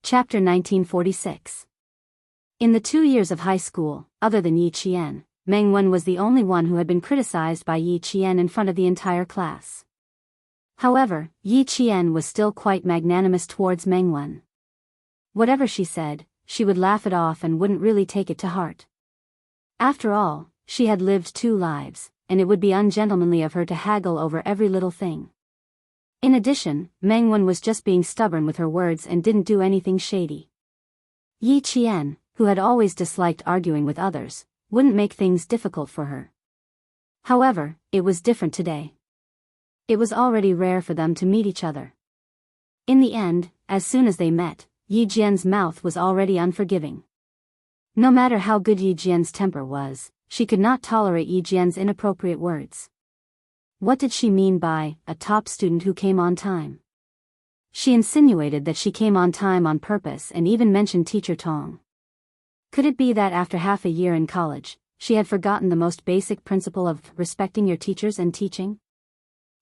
Chapter 1946. In the 2 years of high school, other than Yi Qian, Meng Wen was the only one who had been criticized by Yi Qian in front of the entire class. However, Yi Qian was still quite magnanimous towards Meng Wen. Whatever she said, she would laugh it off and wouldn't really take it to heart. After all, she had lived 2 lives, and it would be ungentlemanly of her to haggle over every little thing. In addition, Meng Wen was just being stubborn with her words and didn't do anything shady. Yi Qian, who had always disliked arguing with others, wouldn't make things difficult for her. However, it was different today. It was already rare for them to meet each other. In the end, as soon as they met, Yi Jian's mouth was already unforgiving. No matter how good Yi Jian's temper was, she could not tolerate Yi Jian's inappropriate words. What did she mean by a top student who came on time? She insinuated that she came on time on purpose and even mentioned Teacher Tong. Could it be that after half a year in college, she had forgotten the most basic principle of respecting your teachers and teaching?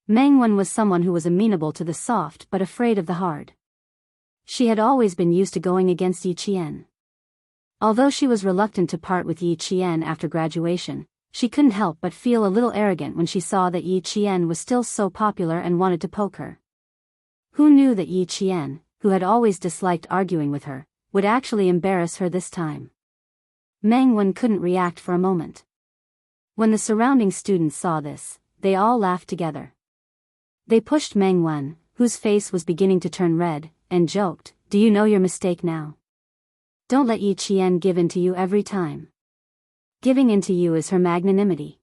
Meng Wen was someone who was amenable to the soft but afraid of the hard. She had always been used to going against Yi Qian. Although she was reluctant to part with Yi Qian after graduation, she couldn't help but feel a little arrogant when she saw that Yi Qian was still so popular and wanted to poke her. Who knew that Yi Qian, who had always disliked arguing with her, would actually embarrass her this time? Meng Wen couldn't react for a moment. When the surrounding students saw this, they all laughed together. They pushed Meng Wen, whose face was beginning to turn red, and joked, "Do you know your mistake now? Don't let Yi Qian give in to you every time. Giving in to you is her magnanimity.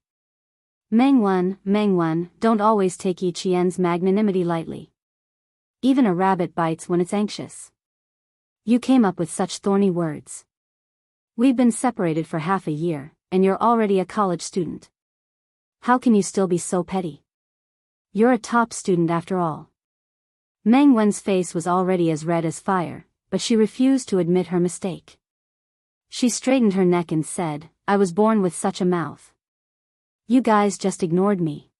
Meng Wen, don't always take Yi Qian's magnanimity lightly. Even a rabbit bites when it's anxious. You came up with such thorny words. We've been separated for half a year, and you're already a college student. How can you still be so petty? You're a top student after all." Meng Wen's face was already as red as fire, but she refused to admit her mistake. She straightened her neck and said, "I was born with such a mouth. You guys just ignored me."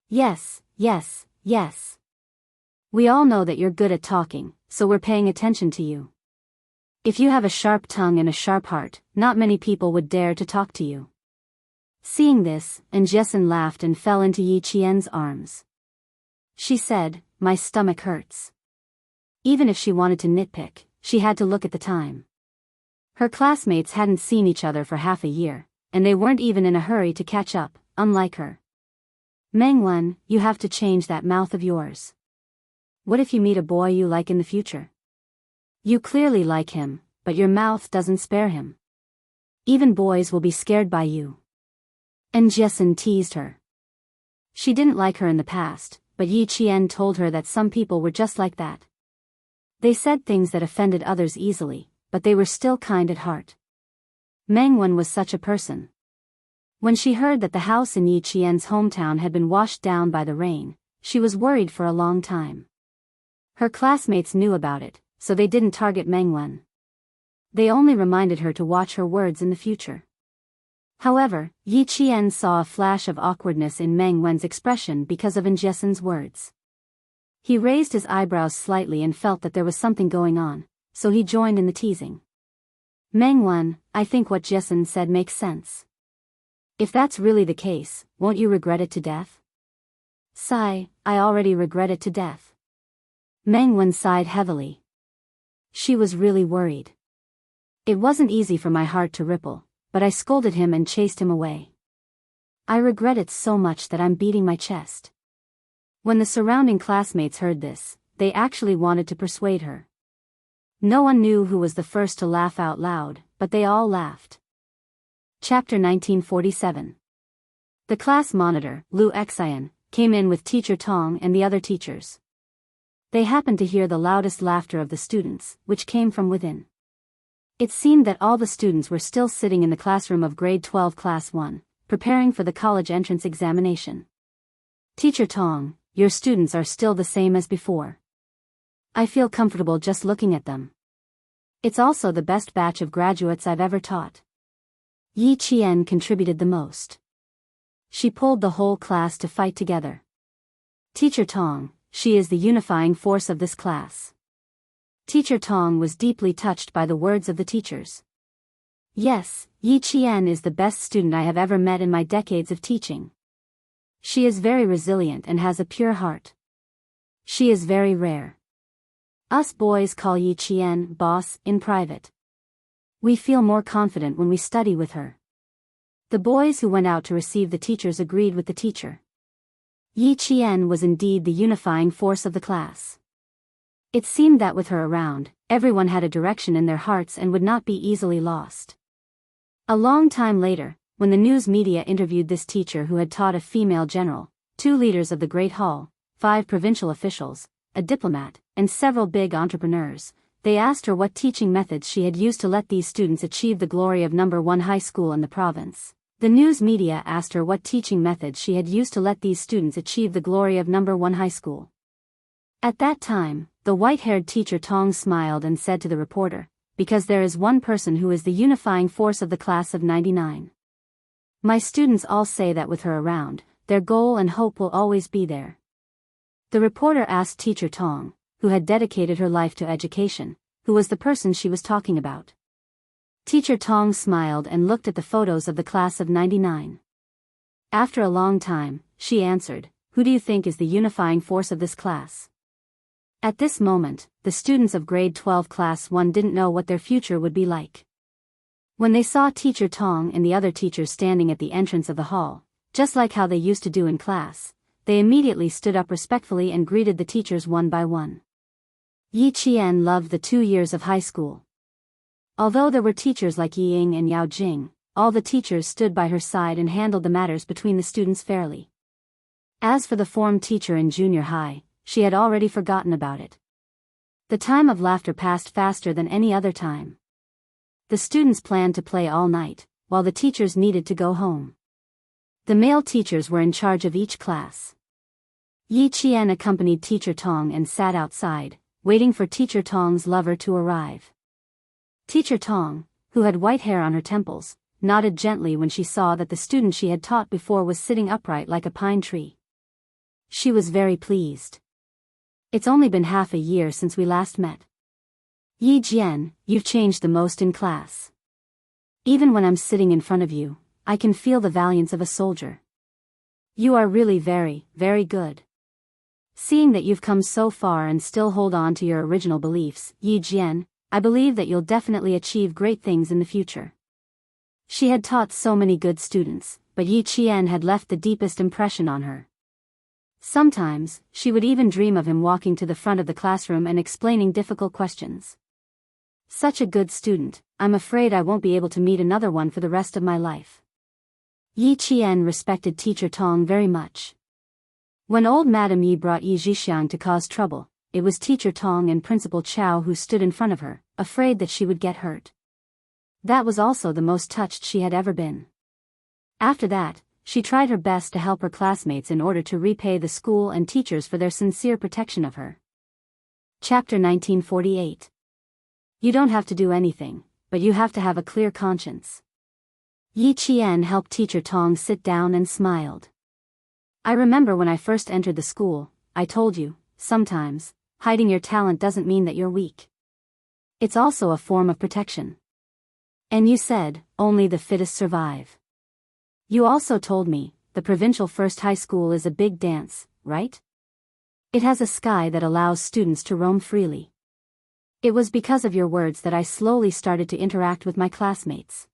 Yes. We all know that you're good at talking, so we're paying attention to you. If you have a sharp tongue and a sharp heart, not many people would dare to talk to you." Seeing this, Jessen laughed and fell into Yi Qian's arms. She said, "My stomach hurts." Even if she wanted to nitpick, she had to look at the time. Her classmates hadn't seen each other for half a year, and they weren't even in a hurry to catch up, unlike her. "Meng Wen, you have to change that mouth of yours. What if you meet a boy you like in the future? You clearly like him, but your mouth doesn't spare him. Even boys will be scared by you." And Jessen teased her. She didn't like her in the past, but Yi Qian told her that some people were just like that. They said things that offended others easily, but they were still kind at heart. Meng Wen was such a person. When she heard that the house in Yi Qian's hometown had been washed down by the rain, she was worried for a long time. Her classmates knew about it, so they didn't target Meng Wen. They only reminded her to watch her words in the future. However, Yi Qian saw a flash of awkwardness in Meng Wen's expression because of Jessen's words. He raised his eyebrows slightly and felt that there was something going on, so he joined in the teasing. "Meng Wen, I think what Jessen said makes sense. If that's really the case, won't you regret it to death?" "Sigh, I already regret it to death." Meng Wen sighed heavily. She was really worried. "It wasn't easy for my heart to ripple, but I scolded him and chased him away. I regret it so much that I'm beating my chest." When the surrounding classmates heard this, they actually wanted to persuade her. No one knew who was the first to laugh out loud, but they all laughed. Chapter 1947. The class monitor, Lu Xian, came in with Teacher Tong and the other teachers. They happened to hear the loudest laughter of the students, which came from within. It seemed that all the students were still sitting in the classroom of grade 12 class 1, preparing for the college entrance examination. "Teacher Tong, your students are still the same as before. I feel comfortable just looking at them. It's also the best batch of graduates I've ever taught." Yi Qian contributed the most. She pulled the whole class to fight together. "Teacher Tong, she is the unifying force of this class." Teacher Tong was deeply touched by the words of the teachers. Yes, Yi Qian is the best student I have ever met in my decades of teaching. She is very resilient and has a pure heart. She is very rare. Us boys call Yi Qian boss in private. We feel more confident when we study with her. The boys who went out to receive the teachers agreed with the teacher. Yi Qian was indeed the unifying force of the class. It seemed that with her around, everyone had a direction in their hearts and would not be easily lost. A long time later, when the news media interviewed this teacher who had taught a female general, 2 leaders of the Great Hall, 5 provincial officials, a diplomat, and several big entrepreneurs, they asked her what teaching methods she had used to let these students achieve the glory of number 1 high school in the province. The news media asked her what teaching methods she had used to let these students achieve the glory of number 1 high school. At that time, the white-haired teacher Tong smiled and said to the reporter, "Because there is one person who is the unifying force of the class of 99. My students all say that with her around, their goal and hope will always be there." The reporter asked teacher Tong, who had dedicated her life to education, who was the person she was talking about. Teacher Tong smiled and looked at the photos of the class of 99. After a long time, she answered, "Who do you think is the unifying force of this class?" At this moment, the students of grade 12 class 1 didn't know what their future would be like. When they saw teacher Tong and the other teachers standing at the entrance of the hall, just like how they used to do in class, they immediately stood up respectfully and greeted the teachers one by one. Yi Qian loved the 2 years of high school. Although there were teachers like Yi Ying and Yao Jing, all the teachers stood by her side and handled the matters between the students fairly. As for the form teacher in junior high, she had already forgotten about it. The time of laughter passed faster than any other time. The students planned to play all night, while the teachers needed to go home. The male teachers were in charge of each class. Yi Qian accompanied teacher Tong and sat outside, waiting for teacher Tong's lover to arrive. Teacher Tong, who had white hair on her temples, nodded gently when she saw that the student she had taught before was sitting upright like a pine tree. She was very pleased. "It's only been half a year since we last met. Yi Jian, you've changed the most in class. Even when I'm sitting in front of you, I can feel the valiance of a soldier. You are really very, very good. Seeing that you've come so far and still hold on to your original beliefs, Yi Jian, I believe that you'll definitely achieve great things in the future." She had taught so many good students, but Yi Qian had left the deepest impression on her. Sometimes, she would even dream of him walking to the front of the classroom and explaining difficult questions. Such a good student, I'm afraid I won't be able to meet another one for the rest of my life. Yi Qian respected teacher Tong very much. When old Madame Yi brought Yi Zhixiang to cause trouble, it was teacher Tong and Principal Chow who stood in front of her, afraid that she would get hurt. That was also the most touched she had ever been. After that, she tried her best to help her classmates in order to repay the school and teachers for their sincere protection of her. Chapter 1948. You don't have to do anything, but you have to have a clear conscience. Yi Qian helped teacher Tong sit down and smiled. "I remember when I first entered the school, I told you, sometimes, hiding your talent doesn't mean that you're weak. It's also a form of protection. And you said, only the fittest survive. You also told me, the provincial first high school is a big dance, right? It has a sky that allows students to roam freely. It was because of your words that I slowly started to interact with my classmates."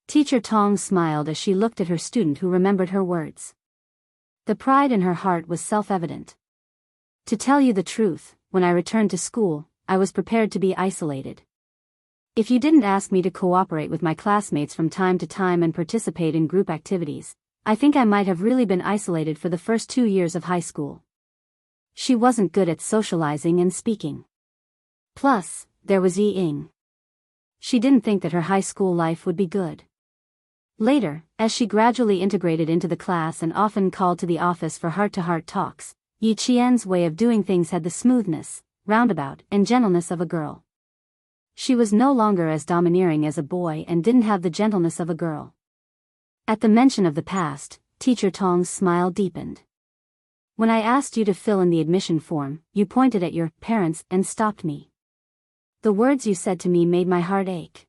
Teacher Tong smiled as she looked at her student who remembered her words. The pride in her heart was self-evident. "To tell you the truth, when I returned to school, I was prepared to be isolated. If you didn't ask me to cooperate with my classmates from time to time and participate in group activities, I think I might have really been isolated for the first 2 years of high school." She wasn't good at socializing and speaking. Plus, there was Yi Ying. She didn't think that her high school life would be good. Later, as she gradually integrated into the class and often called to the office for heart-to-heart talks, Yi Qian's way of doing things had the smoothness, roundabout, and gentleness of a girl. She was no longer as domineering as a boy and didn't have the gentleness of a girl. At the mention of the past, teacher Tong's smile deepened. "When I asked you to fill in the admission form, you pointed at your parents and stopped me. The words you said to me made my heart ache.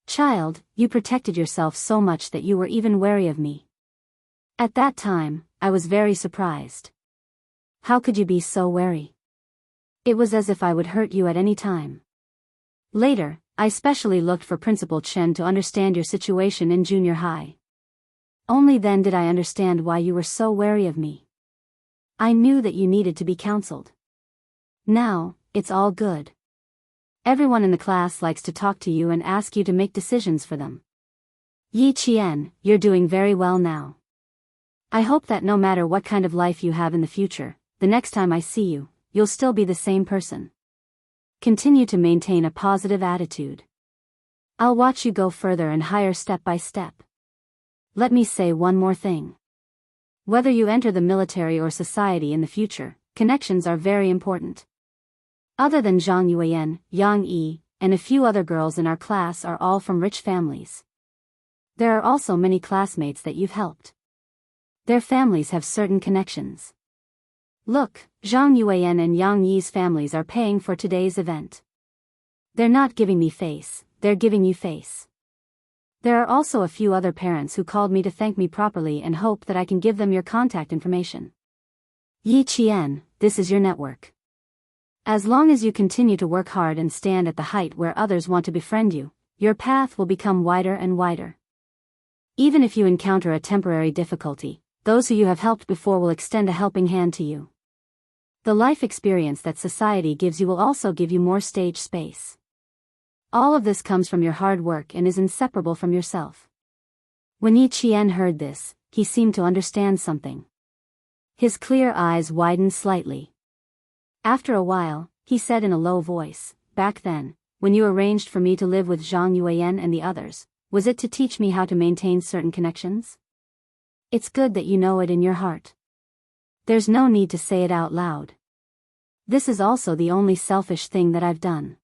Child, you protected yourself so much that you were even wary of me. At that time, I was very surprised. How could you be so wary? It was as if I would hurt you at any time. Later, I specially looked for Principal Chen to understand your situation in junior high. Only then did I understand why you were so wary of me. I knew that you needed to be counseled. Now, it's all good. Everyone in the class likes to talk to you and ask you to make decisions for them. Yi Qian, you're doing very well now. I hope that no matter what kind of life you have in the future, the next time I see you, you'll still be the same person. Continue to maintain a positive attitude. I'll watch you go further and higher step by step. Let me say one more thing. Whether you enter the military or society in the future, connections are very important. Other than Zhang Yuan, Yang Yi, and a few other girls in our class are all from rich families. There are also many classmates that you've helped. Their families have certain connections. Look, Zhang Yuan and Yang Yi's families are paying for today's event. They're not giving me face, they're giving you face. There are also a few other parents who called me to thank me properly and hope that I can give them your contact information. Yi Qian, this is your network. As long as you continue to work hard and stand at the height where others want to befriend you, your path will become wider and wider. Even if you encounter a temporary difficulty, those who you have helped before will extend a helping hand to you. The life experience that society gives you will also give you more stage space. All of this comes from your hard work and is inseparable from yourself. When Yi Qian heard this, he seemed to understand something. His clear eyes widened slightly. After a while, he said in a low voice, "Back then, when you arranged for me to live with Zhang Yuan and the others, was it to teach me how to maintain certain connections? It's good that you know it in your heart. There's no need to say it out loud. This is also the only selfish thing that I've done."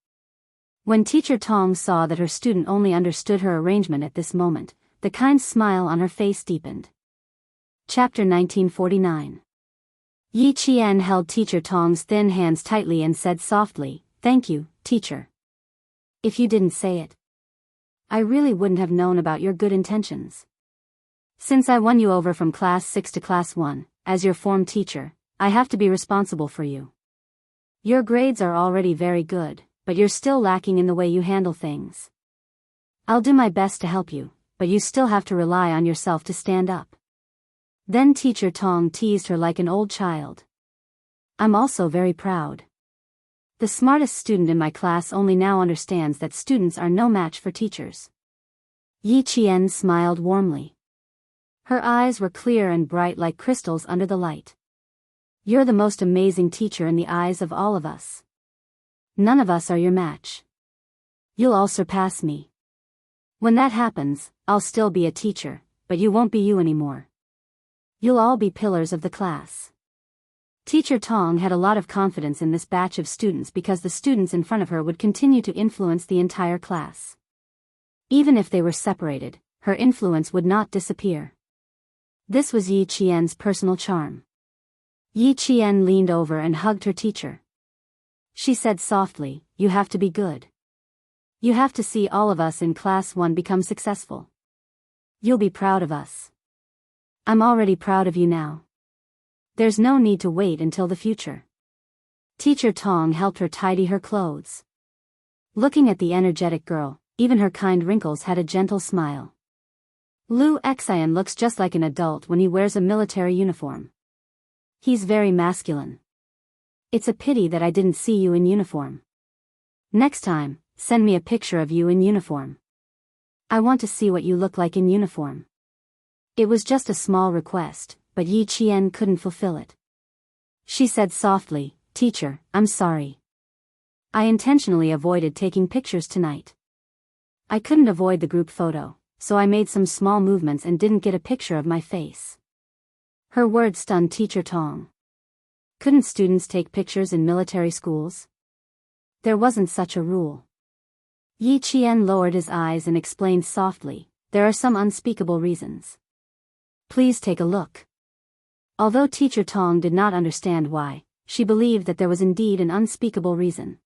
When Teacher Tong saw that her student only understood her arrangement at this moment, the kind smile on her face deepened. Chapter 1949. Yi Qian held Teacher Tong's thin hands tightly and said softly, "Thank you, teacher. If you didn't say it, I really wouldn't have known about your good intentions. Since I won you over from class 6 to class 1, as your form teacher, I have to be responsible for you. Your grades are already very good, but you're still lacking in the way you handle things. I'll do my best to help you, but you still have to rely on yourself to stand up." Then Teacher Tong teased her like an old child. "I'm also very proud. The smartest student in my class only now understands that students are no match for teachers." Yi Qian smiled warmly. Her eyes were clear and bright like crystals under the light. "You're the most amazing teacher in the eyes of all of us. None of us are your match. You'll all surpass me. When that happens, I'll still be a teacher, but you won't be you anymore. You'll all be pillars of the class." Teacher Tong had a lot of confidence in this batch of students because the students in front of her would continue to influence the entire class. Even if they were separated, her influence would not disappear. This was Yi Qian's personal charm. Yi Qian leaned over and hugged her teacher. She said softly, "You have to be good. You have to see all of us in class 1 become successful. You'll be proud of us. I'm already proud of you now. There's no need to wait until the future." Teacher Tong helped her tidy her clothes. Looking at the energetic girl, even her kind wrinkles had a gentle smile. Lu Xian looks just like an adult when he wears a military uniform. He's very masculine. It's a pity that I didn't see you in uniform. Next time, send me a picture of you in uniform. I want to see what you look like in uniform. It was just a small request, but Yi Qian couldn't fulfill it. She said softly, "Teacher, I'm sorry. I intentionally avoided taking pictures tonight. I couldn't avoid the group photo, so I made some small movements and didn't get a picture of my face." Her words stunned Teacher Tong. Couldn't students take pictures in military schools? There wasn't such a rule. Yi Qian lowered his eyes and explained softly, "There are some unspeakable reasons. Please take a look." Although Teacher Tong did not understand why, she believed that there was indeed an unspeakable reason.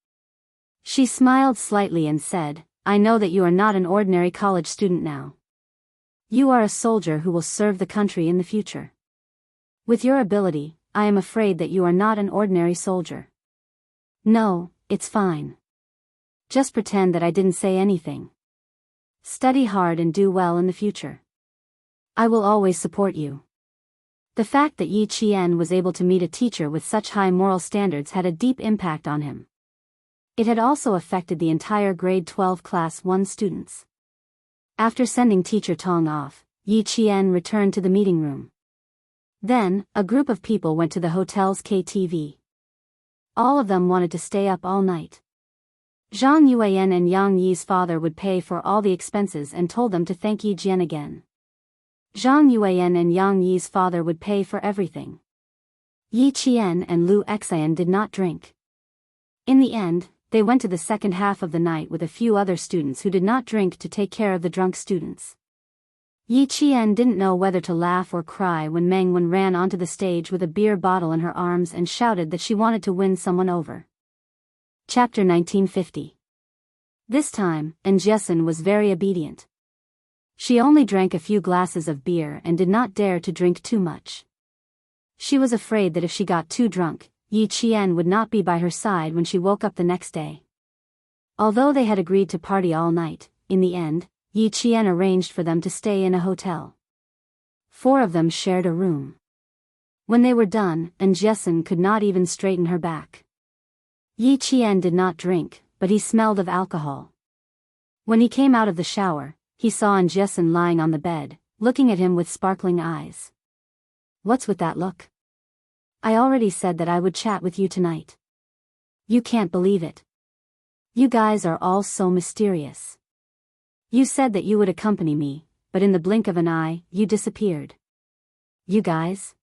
She smiled slightly and said, I know that you are not an ordinary college student now. You are a soldier who will serve the country in the future. With your ability, I am afraid that you are not an ordinary soldier. No, it's fine. Just pretend that I didn't say anything. Study hard and do well in the future. I will always support you. The fact that Yi Qian was able to meet a teacher with such high moral standards had a deep impact on him. It had also affected the entire grade 12 class 1 students. After sending teacher Tong off, Yi Qian returned to the meeting room. Then, a group of people went to the hotel's KTV. All of them wanted to stay up all night. Zhang Yuan and Yang Yi's father would pay for all the expenses and told them to thank Yi Jian again. Zhang Yuan and Yang Yi's father would pay for everything. Yi Qian and Lu Xian did not drink. In the end, they went to the second half of the night with a few other students who did not drink to take care of the drunk students. Yi Qian didn't know whether to laugh or cry when Meng Wen ran onto the stage with a beer bottle in her arms and shouted that she wanted to win someone over. Chapter 1950. This time, Jessen was very obedient. She only drank a few glasses of beer and did not dare to drink too much. She was afraid that if she got too drunk, Yi Qian would not be by her side when she woke up the next day. Although they had agreed to party all night, in the end, Yi Qian arranged for them to stay in a hotel. 4 of them shared a room. When they were done, Jessen could not even straighten her back. Yi Qian did not drink, but he smelled of alcohol. When he came out of the shower, he saw Jessen lying on the bed, looking at him with sparkling eyes. What's with that look? I already said that I would chat with you tonight. You can't believe it. You guys are all so mysterious. You said that you would accompany me, but in the blink of an eye, you disappeared. You guys?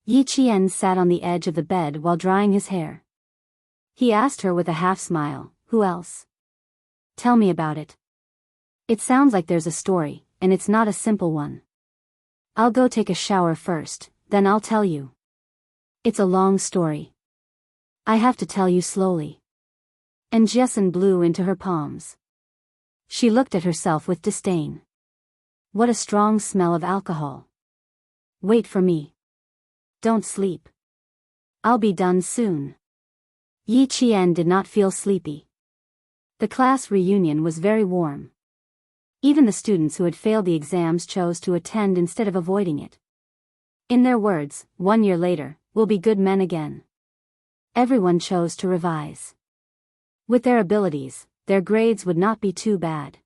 Yi Qian sat on the edge of the bed while drying his hair. He asked her with a half smile, who else? Tell me about it. It sounds like there's a story, and it's not a simple one. I'll go take a shower first, then I'll tell you. It's a long story. I have to tell you slowly. Jessen blew into her palms. She looked at herself with disdain. What a strong smell of alcohol. Wait for me. Don't sleep. I'll be done soon. Yi Qian did not feel sleepy. The class reunion was very warm. Even the students who had failed the exams chose to attend instead of avoiding it. In their words, 1 year later, we'll be good men again. Everyone chose to revise. With their abilities, their grades would not be too bad.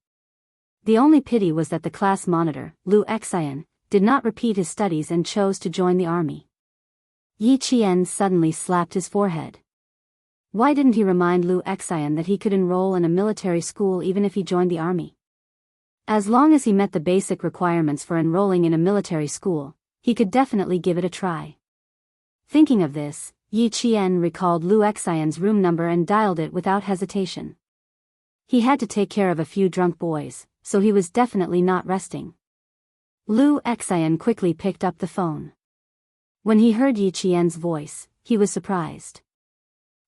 The only pity was that the class monitor, Lu Xian, did not repeat his studies and chose to join the army. Yi Qian suddenly slapped his forehead. Why didn't he remind Lu Xian that he could enroll in a military school even if he joined the army? As long as he met the basic requirements for enrolling in a military school, he could definitely give it a try. Thinking of this, Yi Qian recalled Lu Xian's room number and dialed it without hesitation. He had to take care of a few drunk boys, so he was definitely not resting. Lu Xian quickly picked up the phone. When he heard Yi Qian's voice, he was surprised.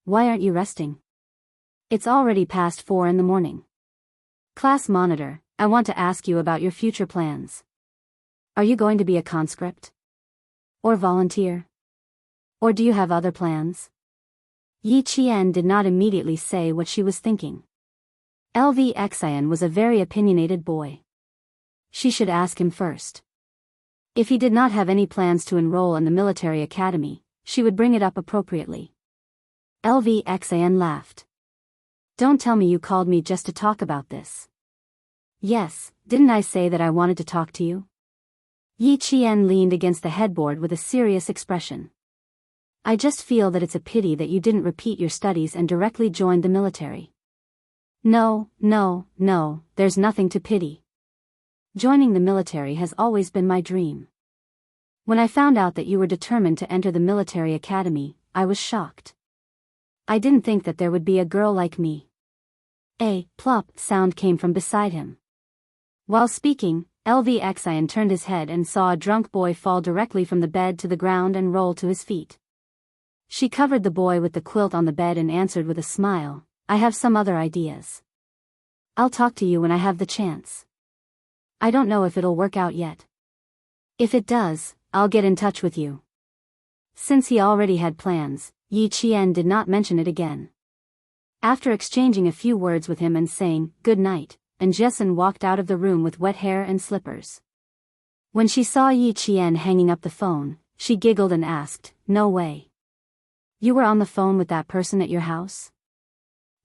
Why aren't you resting? It's already past 4 in the morning. Class monitor, I want to ask you about your future plans. Are you going to be a conscript? Or volunteer? Or do you have other plans? Yi Qian did not immediately say what she was thinking. Lv Xian was a very opinionated boy. She should ask him first. If he did not have any plans to enroll in the military academy, she would bring it up appropriately. Lv Xian laughed. Don't tell me you called me just to talk about this. Yes, didn't I say that I wanted to talk to you? Yi Qian leaned against the headboard with a serious expression. I just feel that it's a pity that you didn't repeat your studies and directly joined the military. No, there's nothing to pity. Joining the military has always been my dream. When I found out that you were determined to enter the military academy, I was shocked. I didn't think that there would be a girl like me. A plop sound came from beside him. While speaking, Lv Xian turned his head and saw a drunk boy fall directly from the bed to the ground and roll to his feet. She covered the boy with the quilt on the bed and answered with a smile, I have some other ideas. I'll talk to you when I have the chance. I don't know if it'll work out yet. If it does, I'll get in touch with you." Since he already had plans, Yi Qian did not mention it again. After exchanging a few words with him and saying, "Good night," and Jessen walked out of the room with wet hair and slippers. When she saw Yi Qian hanging up the phone, she giggled and asked, "No way. You were on the phone with that person at your house?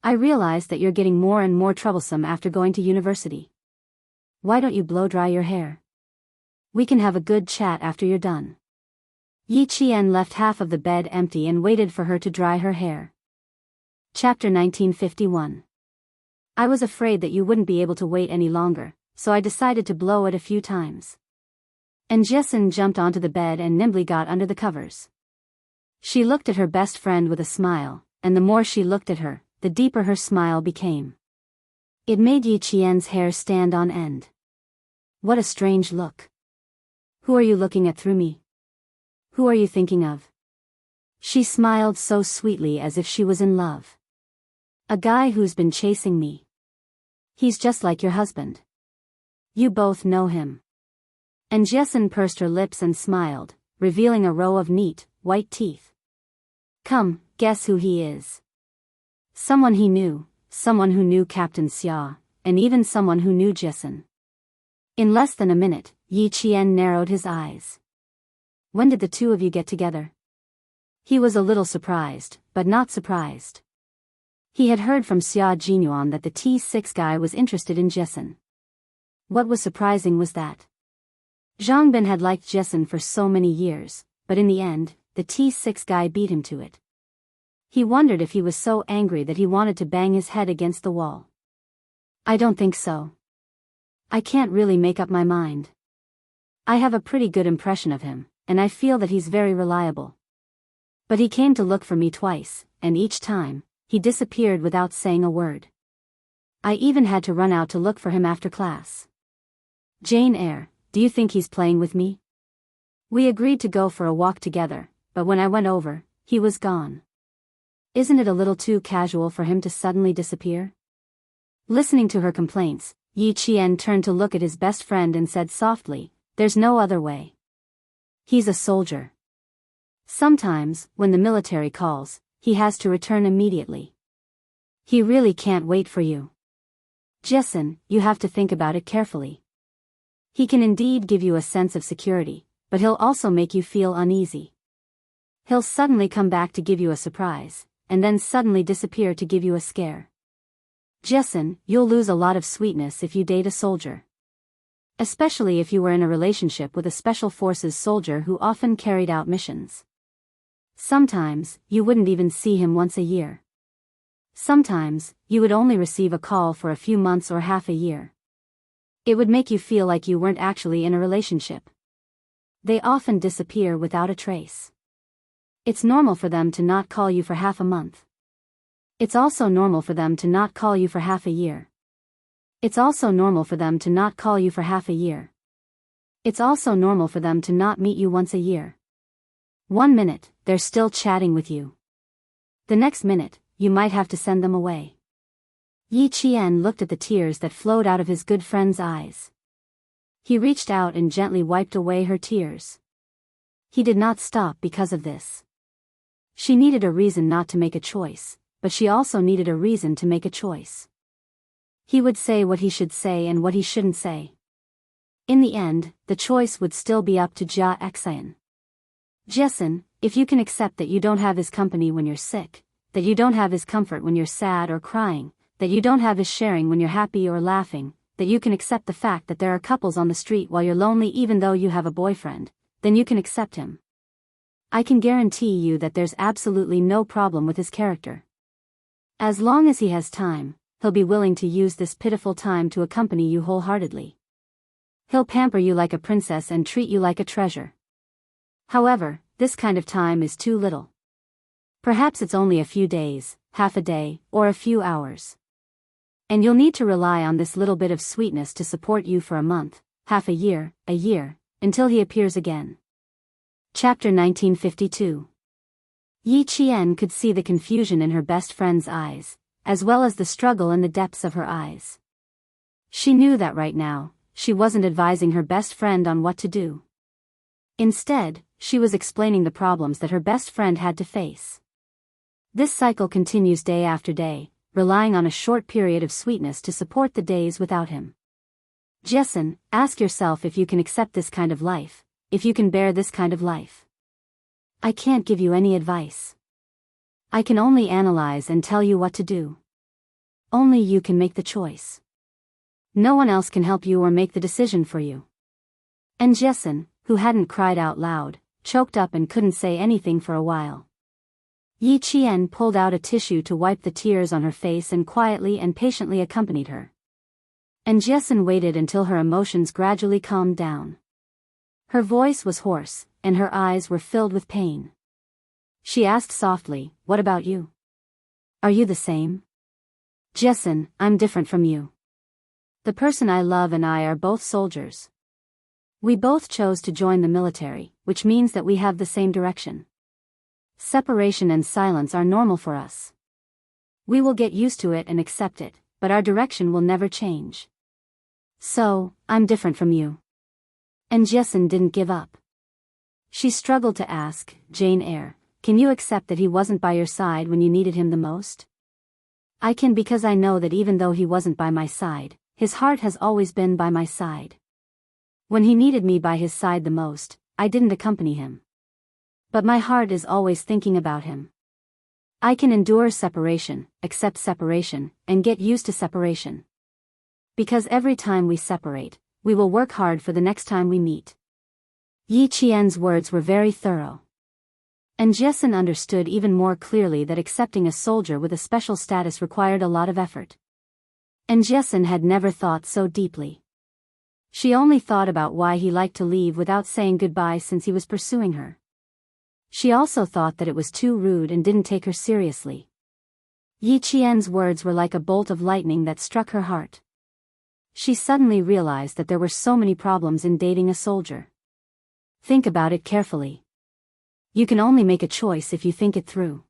I realize that you're getting more and more troublesome after going to university. Why don't you blow dry your hair? We can have a good chat after you're done." Yi Qian left half of the bed empty and waited for her to dry her hair. Chapter 1951. I was afraid that you wouldn't be able to wait any longer, so I decided to blow it a few times. And Jessen jumped onto the bed and nimbly got under the covers. She looked at her best friend with a smile, and the more she looked at her, the deeper her smile became. It made Yi Qian's hair stand on end. What a strange look. Who are you looking at through me? Who are you thinking of? She smiled so sweetly as if she was in love. A guy who's been chasing me. He's just like your husband. You both know him. And Jessen pursed her lips and smiled, revealing a row of neat, white teeth. Come, guess who he is. Someone he knew, someone who knew Captain Xia, and even someone who knew Jessen. In less than a minute, Yi Qian narrowed his eyes. When did the two of you get together? He was a little surprised, but not surprised. He had heard from Xia Jinyuan that the T6 guy was interested in Jessen. What was surprising was that Zhang Bin had liked Jessen for so many years, but in the end, the T6 guy beat him to it. He wondered if he was so angry that he wanted to bang his head against the wall. I don't think so. I can't really make up my mind. I have a pretty good impression of him, and I feel that he's very reliable. But he came to look for me twice, and each time, he disappeared without saying a word. I even had to run out to look for him after class. Jane Eyre, do you think he's playing with me? We agreed to go for a walk together, but when I went over, he was gone. Isn't it a little too casual for him to suddenly disappear? Listening to her complaints, Yi Qian turned to look at his best friend and said softly, "There's no other way. He's a soldier. Sometimes, when the military calls, he has to return immediately. He really can't wait for you. Jessen, you have to think about it carefully. He can indeed give you a sense of security, but he'll also make you feel uneasy. He'll suddenly come back to give you a surprise, and then suddenly disappear to give you a scare. Jessen, you'll lose a lot of sweetness if you date a soldier. Especially if you were in a relationship with a special forces soldier who often carried out missions. Sometimes, you wouldn't even see him once a year. Sometimes, you would only receive a call for a few months or half a year. It would make you feel like you weren't actually in a relationship. They often disappear without a trace. It's normal for them to not call you for half a month. It's also normal for them to not call you for half a year. It's also normal for them to not call you for half a year. It's also normal for them to not meet you once a year. 1 minute, they're still chatting with you. The next minute, you might have to send them away. Yi Qian looked at the tears that flowed out of his good friend's eyes. He reached out and gently wiped away her tears. He did not stop because of this. She needed a reason not to make a choice, but she also needed a reason to make a choice. He would say what he should say and what he shouldn't say. In the end, the choice would still be up to Jia Xian. Jessen, if you can accept that you don't have his company when you're sick, that you don't have his comfort when you're sad or crying, that you don't have his sharing when you're happy or laughing, that you can accept the fact that there are couples on the street while you're lonely even though you have a boyfriend, then you can accept him. I can guarantee you that there's absolutely no problem with his character. As long as he has time, he'll be willing to use this pitiful time to accompany you wholeheartedly. He'll pamper you like a princess and treat you like a treasure. However, this kind of time is too little. Perhaps it's only a few days, half a day, or a few hours. And you'll need to rely on this little bit of sweetness to support you for a month, half a year, until he appears again. Chapter 1952. Yi Qian could see the confusion in her best friend's eyes, as well as the struggle in the depths of her eyes. She knew that right now, she wasn't advising her best friend on what to do. Instead, she was explaining the problems that her best friend had to face. This cycle continues day after day, relying on a short period of sweetness to support the days without him. Jessen, ask yourself if you can accept this kind of life, if you can bear this kind of life. I can't give you any advice. I can only analyze and tell you what to do. Only you can make the choice. No one else can help you or make the decision for you. And Jessen, who hadn't cried out loud, choked up and couldn't say anything for a while. Yi Qian pulled out a tissue to wipe the tears on her face and quietly and patiently accompanied her. And Jessen waited until her emotions gradually calmed down. Her voice was hoarse, and her eyes were filled with pain. She asked softly, "What about you? Are you the same?" "Jessen, I'm different from you. The person I love and I are both soldiers. We both chose to join the military, which means that we have the same direction. Separation and silence are normal for us. We will get used to it and accept it, but our direction will never change. So, I'm different from you." And Jessen didn't give up. She struggled to ask, "Jane Eyre, can you accept that he wasn't by your side when you needed him the most?" "I can, because I know that even though he wasn't by my side, his heart has always been by my side. When he needed me by his side the most, I didn't accompany him. But my heart is always thinking about him. I can endure separation, accept separation, and get used to separation. Because every time we separate, we will work hard for the next time we meet." Yi Qian's words were very thorough. And Jessen understood even more clearly that accepting a soldier with a special status required a lot of effort. And Jessen had never thought so deeply. She only thought about why he liked to leave without saying goodbye since he was pursuing her. She also thought that it was too rude and didn't take her seriously. Yi Qian's words were like a bolt of lightning that struck her heart. She suddenly realized that there were so many problems in dating a soldier. Think about it carefully. You can only make a choice if you think it through.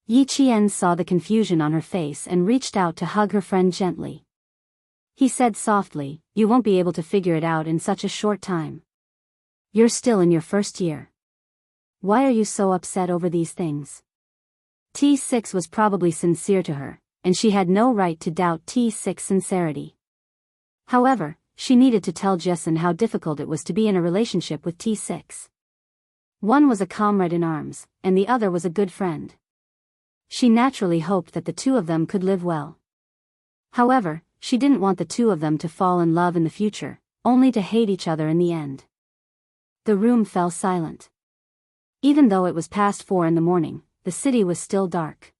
Yi Qian saw the confusion on her face and reached out to hug her friend gently. He said softly, "You won't be able to figure it out in such a short time. You're still in your first year. Why are you so upset over these things?" T6 was probably sincere to her, and she had no right to doubt T6's sincerity. However, she needed to tell Jessen how difficult it was to be in a relationship with T6. One was a comrade in arms, and the other was a good friend. She naturally hoped that the two of them could live well. However, she didn't want the two of them to fall in love in the future, only to hate each other in the end. The room fell silent. Even though it was past 4 in the morning, the city was still dark.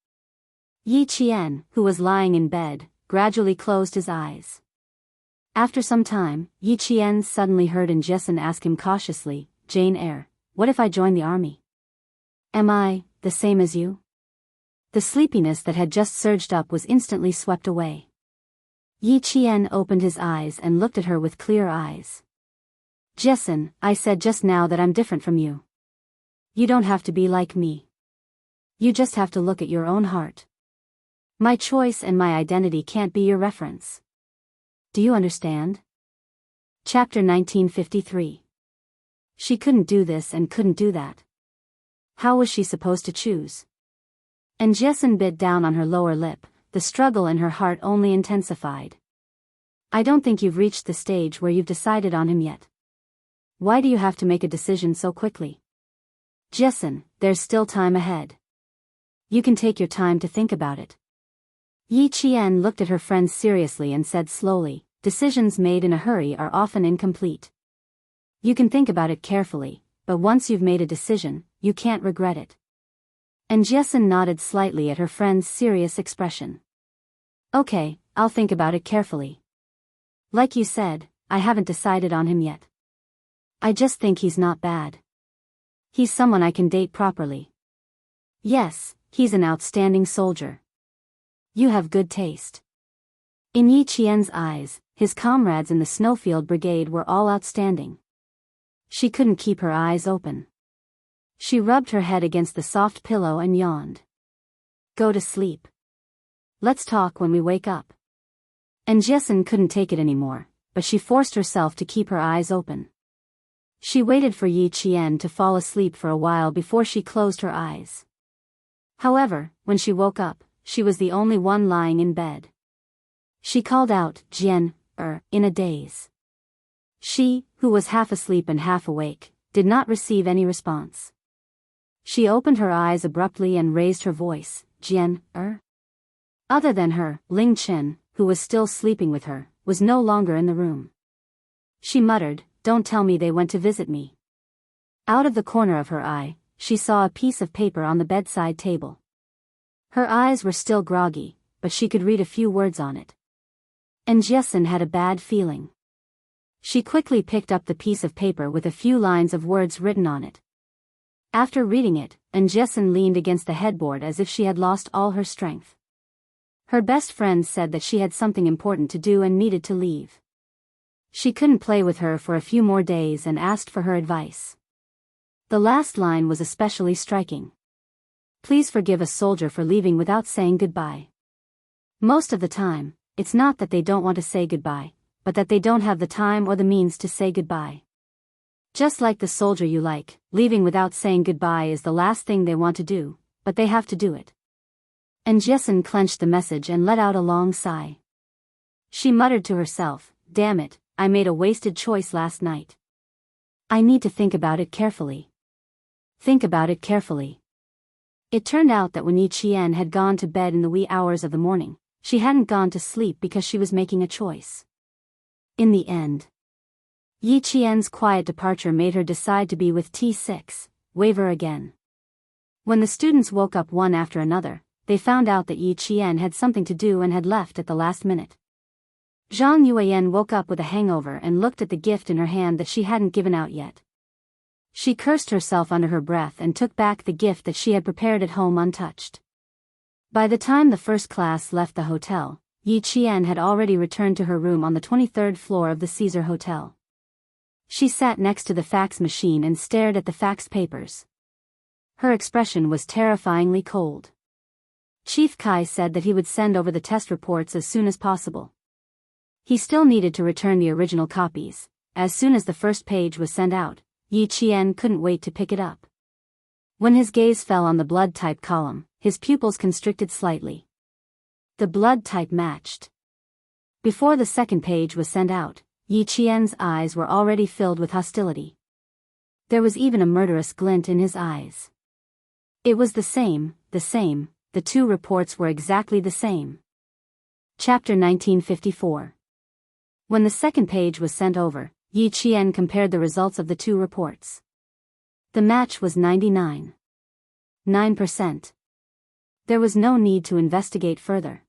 Yi Qian, who was lying in bed, gradually closed his eyes. After some time, Yi Qian suddenly heard Jessen ask him cautiously, "Jane Eyre, what if I join the army? Am I the same as you?" The sleepiness that had just surged up was instantly swept away. Yi Qian opened his eyes and looked at her with clear eyes. "Jessen, I said just now that I'm different from you. You don't have to be like me. You just have to look at your own heart. My choice and my identity can't be your reference. Do you understand?" Chapter 1953. She couldn't do this and couldn't do that. How was she supposed to choose? And Jessen bit down on her lower lip, the struggle in her heart only intensified. "I don't think you've reached the stage where you've decided on him yet. Why do you have to make a decision so quickly? Jessen, there's still time ahead. You can take your time to think about it." Yi Qian looked at her friend seriously and said slowly, "Decisions made in a hurry are often incomplete. You can think about it carefully, but once you've made a decision, you can't regret it." And Jessen nodded slightly at her friend's serious expression. "Okay, I'll think about it carefully. Like you said, I haven't decided on him yet. I just think he's not bad. He's someone I can date properly. Yes, he's an outstanding soldier. You have good taste." In Yi Qian's eyes, his comrades in the Snowfield Brigade were all outstanding. She couldn't keep her eyes open. She rubbed her head against the soft pillow and yawned. "Go to sleep. Let's talk when we wake up. And Jessen couldn't take it anymore, but she forced herself to keep her eyes open. She waited for Yi Qian to fall asleep for a while before she closed her eyes. However, when she woke up, she was the only one lying in bed. She called out, Jian, in a daze. She, who was half asleep and half awake, did not receive any response. She opened her eyes abruptly and raised her voice, Jian, Other than her, Ling Chen, who was still sleeping with her, was no longer in the room. She muttered, Don't tell me they went to visit me. Out of the corner of her eye, she saw a piece of paper on the bedside table. Her eyes were still groggy, but she could read a few words on it. And Jessen had a bad feeling. She quickly picked up the piece of paper with a few lines of words written on it. After reading it, Jessen leaned against the headboard as if she had lost all her strength. Her best friend said that she had something important to do and needed to leave. She couldn't play with her for a few more days and asked for her advice. The last line was especially striking. Please forgive a soldier for leaving without saying goodbye. Most of the time, it's not that they don't want to say goodbye, but that they don't have the time or the means to say goodbye. Just like the soldier you like, leaving without saying goodbye is the last thing they want to do, but they have to do it. And Jessen clenched the message and let out a long sigh. She muttered to herself, Damn it, I made a wasted choice last night. I need to think about it carefully. Think about it carefully. It turned out that when Yi Qian had gone to bed in the wee hours of the morning, she hadn't gone to sleep because she was making a choice. In the end, Yi Qian's quiet departure made her decide to be with T6, waver again. When the students woke up one after another, they found out that Yi Qian had something to do and had left at the last minute. Zhang Yuan woke up with a hangover and looked at the gift in her hand that she hadn't given out yet. She cursed herself under her breath and took back the gift that she had prepared at home untouched. By the time the first class left the hotel, Yi Qian had already returned to her room on the 23rd floor of the Caesar Hotel. She sat next to the fax machine and stared at the fax papers. Her expression was terrifyingly cold. Chief Kai said that he would send over the test reports as soon as possible. He still needed to return the original copies. As soon as the first page was sent out, Yi Qian couldn't wait to pick it up. When his gaze fell on the blood type column, his pupils constricted slightly. The blood type matched. Before the second page was sent out, Yi Qian's eyes were already filled with hostility. There was even a murderous glint in his eyes. It was the same, the two reports were exactly the same. Chapter 1954. When the second page was sent over, Yi Qian compared the results of the two reports. The match was 99.9%. There was no need to investigate further.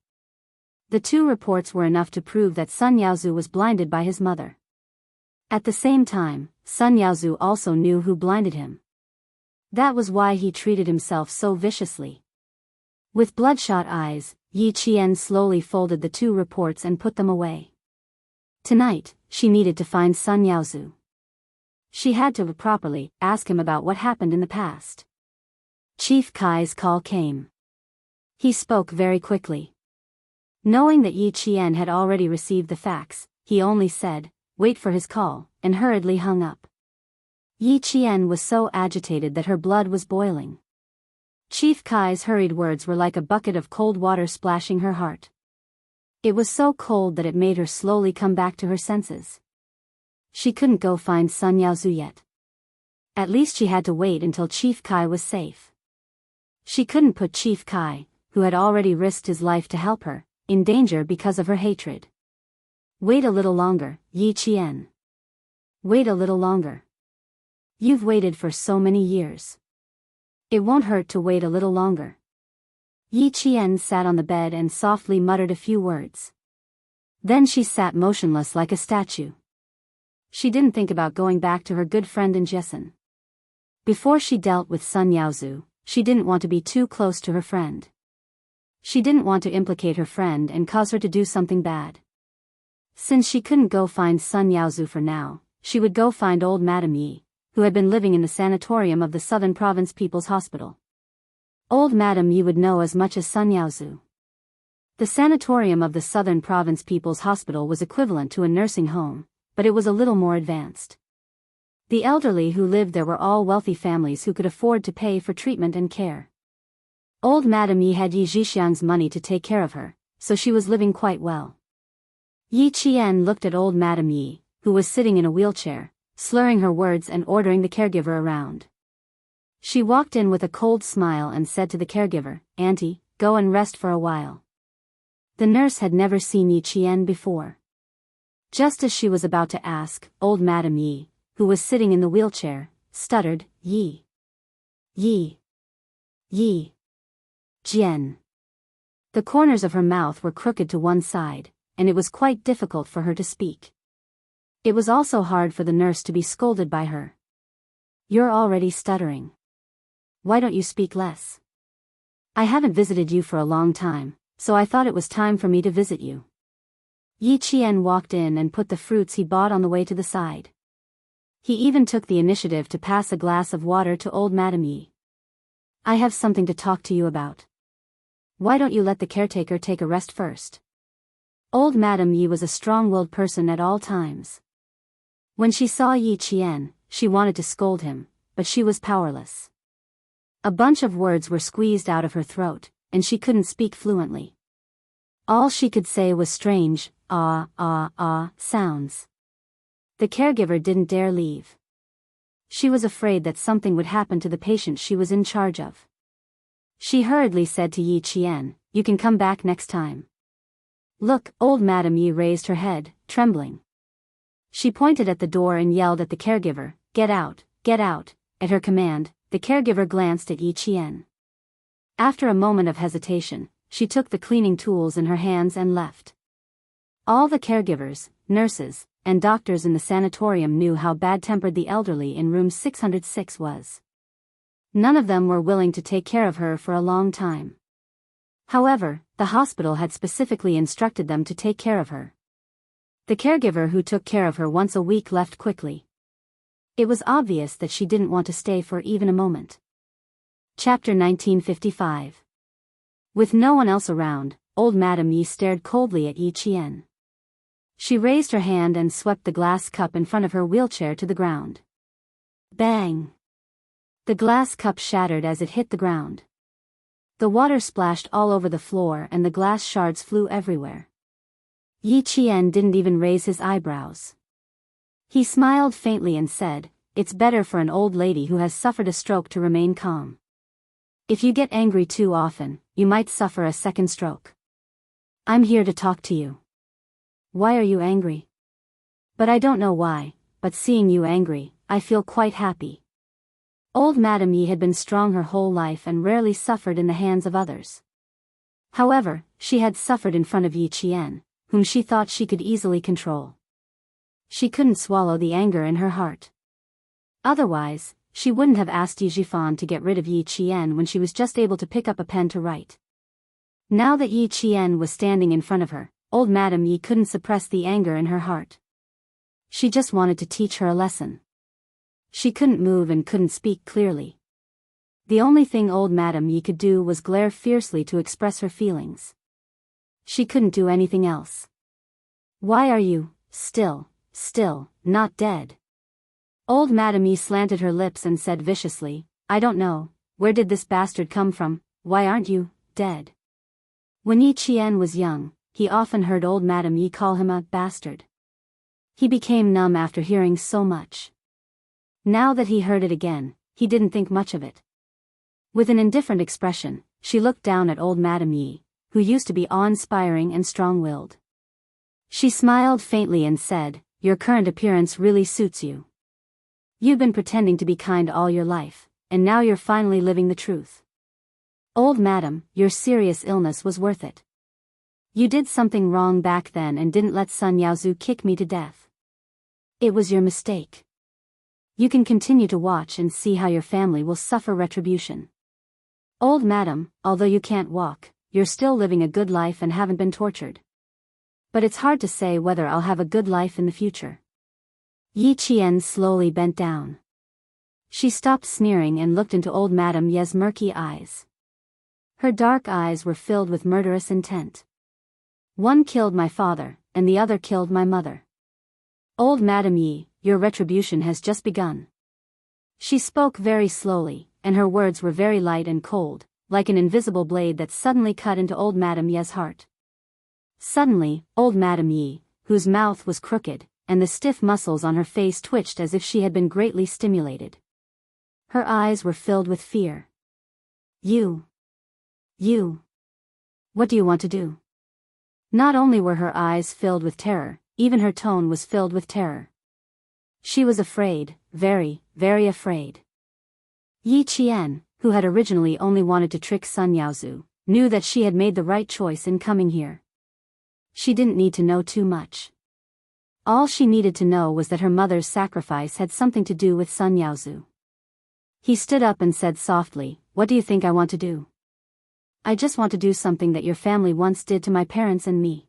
The two reports were enough to prove that Sun Yaozu was blinded by his mother. At the same time, Sun Yaozu also knew who blinded him. That was why he treated himself so viciously. With bloodshot eyes, Yi Qian slowly folded the two reports and put them away. Tonight, she needed to find Sun Yaozu. She had to properly ask him about what happened in the past. Chief Kai's call came. He spoke very quickly. Knowing that Yi Qian had already received the fax, he only said, "Wait for his call," and hurriedly hung up. Yi Qian was so agitated that her blood was boiling. Chief Kai's hurried words were like a bucket of cold water splashing her heart. It was so cold that it made her slowly come back to her senses. She couldn't go find Sun Yaozu yet. At least she had to wait until Chief Kai was safe. She couldn't put Chief Kai, who had already risked his life to help her, in danger because of her hatred. Wait a little longer, Yi Qian. Wait a little longer. You've waited for so many years. It won't hurt to wait a little longer. Yi Qian sat on the bed and softly muttered a few words. Then she sat motionless like a statue. She didn't think about going back to her good friend in Jessen. Before she dealt with Sun Yaozu, she didn't want to be too close to her friend. She didn't want to implicate her friend and cause her to do something bad. Since she couldn't go find Sun Yaozu for now, she would go find old Madame Yi, who had been living in the sanatorium of the Southern Province People's Hospital. Old Madame Yi would know as much as Sun Yaozu. The sanatorium of the Southern Province People's Hospital was equivalent to a nursing home, but it was a little more advanced. The elderly who lived there were all wealthy families who could afford to pay for treatment and care. Old Madame Yi had Yi Zhixiang's money to take care of her, so she was living quite well. Yi Qian looked at old Madame Yi, who was sitting in a wheelchair, slurring her words and ordering the caregiver around. She walked in with a cold smile and said to the caregiver, "Auntie, go and rest for a while." The nurse had never seen Yi Qian before. Just as she was about to ask, old Madame Yi, who was sitting in the wheelchair, stuttered, Yi. Jian. The corners of her mouth were crooked to one side, and it was quite difficult for her to speak. It was also hard for the nurse to be scolded by her. "You're already stuttering. Why don't you speak less? I haven't visited you for a long time, so I thought it was time for me to visit you." Yi Qian walked in and put the fruits he bought on the way to the side. He even took the initiative to pass a glass of water to old Madame Yi. "I have something to talk to you about. Why don't you let the caretaker take a rest first?" Old Madame Yi was a strong-willed person at all times. When she saw Yi Qian, she wanted to scold him, but she was powerless. A bunch of words were squeezed out of her throat, and she couldn't speak fluently. All she could say was strange, sounds. The caregiver didn't dare leave. She was afraid that something would happen to the patient she was in charge of. She hurriedly said to Yi Qian, "You can come back next time." "Look," old Madame Yi raised her head, trembling. She pointed at the door and yelled at the caregiver, get out, get out." At her command, the caregiver glanced at Yi Qian. After a moment of hesitation, she took the cleaning tools in her hands and left. All the caregivers, nurses, and doctors in the sanatorium knew how bad-tempered the elderly in room 606 was. None of them were willing to take care of her for a long time. However, the hospital had specifically instructed them to take care of her. The caregiver who took care of her once a week left quickly. It was obvious that she didn't want to stay for even a moment. Chapter 1955. With no one else around, old Madame Yi stared coldly at Yi Qian. She raised her hand and swept the glass cup in front of her wheelchair to the ground. Bang! The glass cup shattered as it hit the ground. The water splashed all over the floor and the glass shards flew everywhere. Yi Qian didn't even raise his eyebrows. He smiled faintly and said, "It's better for an old lady who has suffered a stroke to remain calm. If you get angry too often, you might suffer a second stroke. I'm here to talk to you." "Why are you angry?" "But I don't know why, but seeing you angry, I feel quite happy." Old Madame Yi had been strong her whole life and rarely suffered in the hands of others. However, she had suffered in front of Yi Qian, whom she thought she could easily control. She couldn't swallow the anger in her heart. Otherwise, she wouldn't have asked Yi Zhifan to get rid of Yi Qian when she was just able to pick up a pen to write. Now that Yi Qian was standing in front of her, old Madame Yi couldn't suppress the anger in her heart. She just wanted to teach her a lesson. She couldn't move and couldn't speak clearly. The only thing old Madame Yi could do was glare fiercely to express her feelings. She couldn't do anything else. "Why are you, still, not dead?" Old Madame Yi slanted her lips and said viciously, "I don't know, where did this bastard come from? Why aren't you, dead?" When Yi Qian was young, he often heard old Madame Yi call him a bastard. He became numb after hearing so much. Now that he heard it again, he didn't think much of it. With an indifferent expression, she looked down at old Madame Yi, who used to be awe-inspiring and strong-willed. She smiled faintly and said, "Your current appearance really suits you. You've been pretending to be kind all your life, and now you're finally living the truth. Old madam, your serious illness was worth it. You did something wrong back then and didn't let Sun Yaozu kick me to death. It was your mistake. You can continue to watch and see how your family will suffer retribution. Old madam, although you can't walk, you're still living a good life and haven't been tortured. But it's hard to say whether I'll have a good life in the future." Yi Qian slowly bent down. She stopped sneering and looked into old Madame Ye's murky eyes. Her dark eyes were filled with murderous intent. One killed my father, and the other killed my mother. Old Madam Yi, your retribution has just begun. She spoke very slowly, and her words were very light and cold, like an invisible blade that suddenly cut into old Madam Ye's heart. Suddenly, old Madam Yi, whose mouth was crooked, and the stiff muscles on her face twitched as if she had been greatly stimulated. Her eyes were filled with fear. You. What do you want to do? Not only were her eyes filled with terror, even her tone was filled with terror. She was afraid, very, very afraid. Yi Qian, who had originally only wanted to trick Sun Yaozu, knew that she had made the right choice in coming here. She didn't need to know too much. All she needed to know was that her mother's sacrifice had something to do with Sun Yaozu. He stood up and said softly, "What do you think I want to do?" "I just want to do something that your family once did to my parents and me.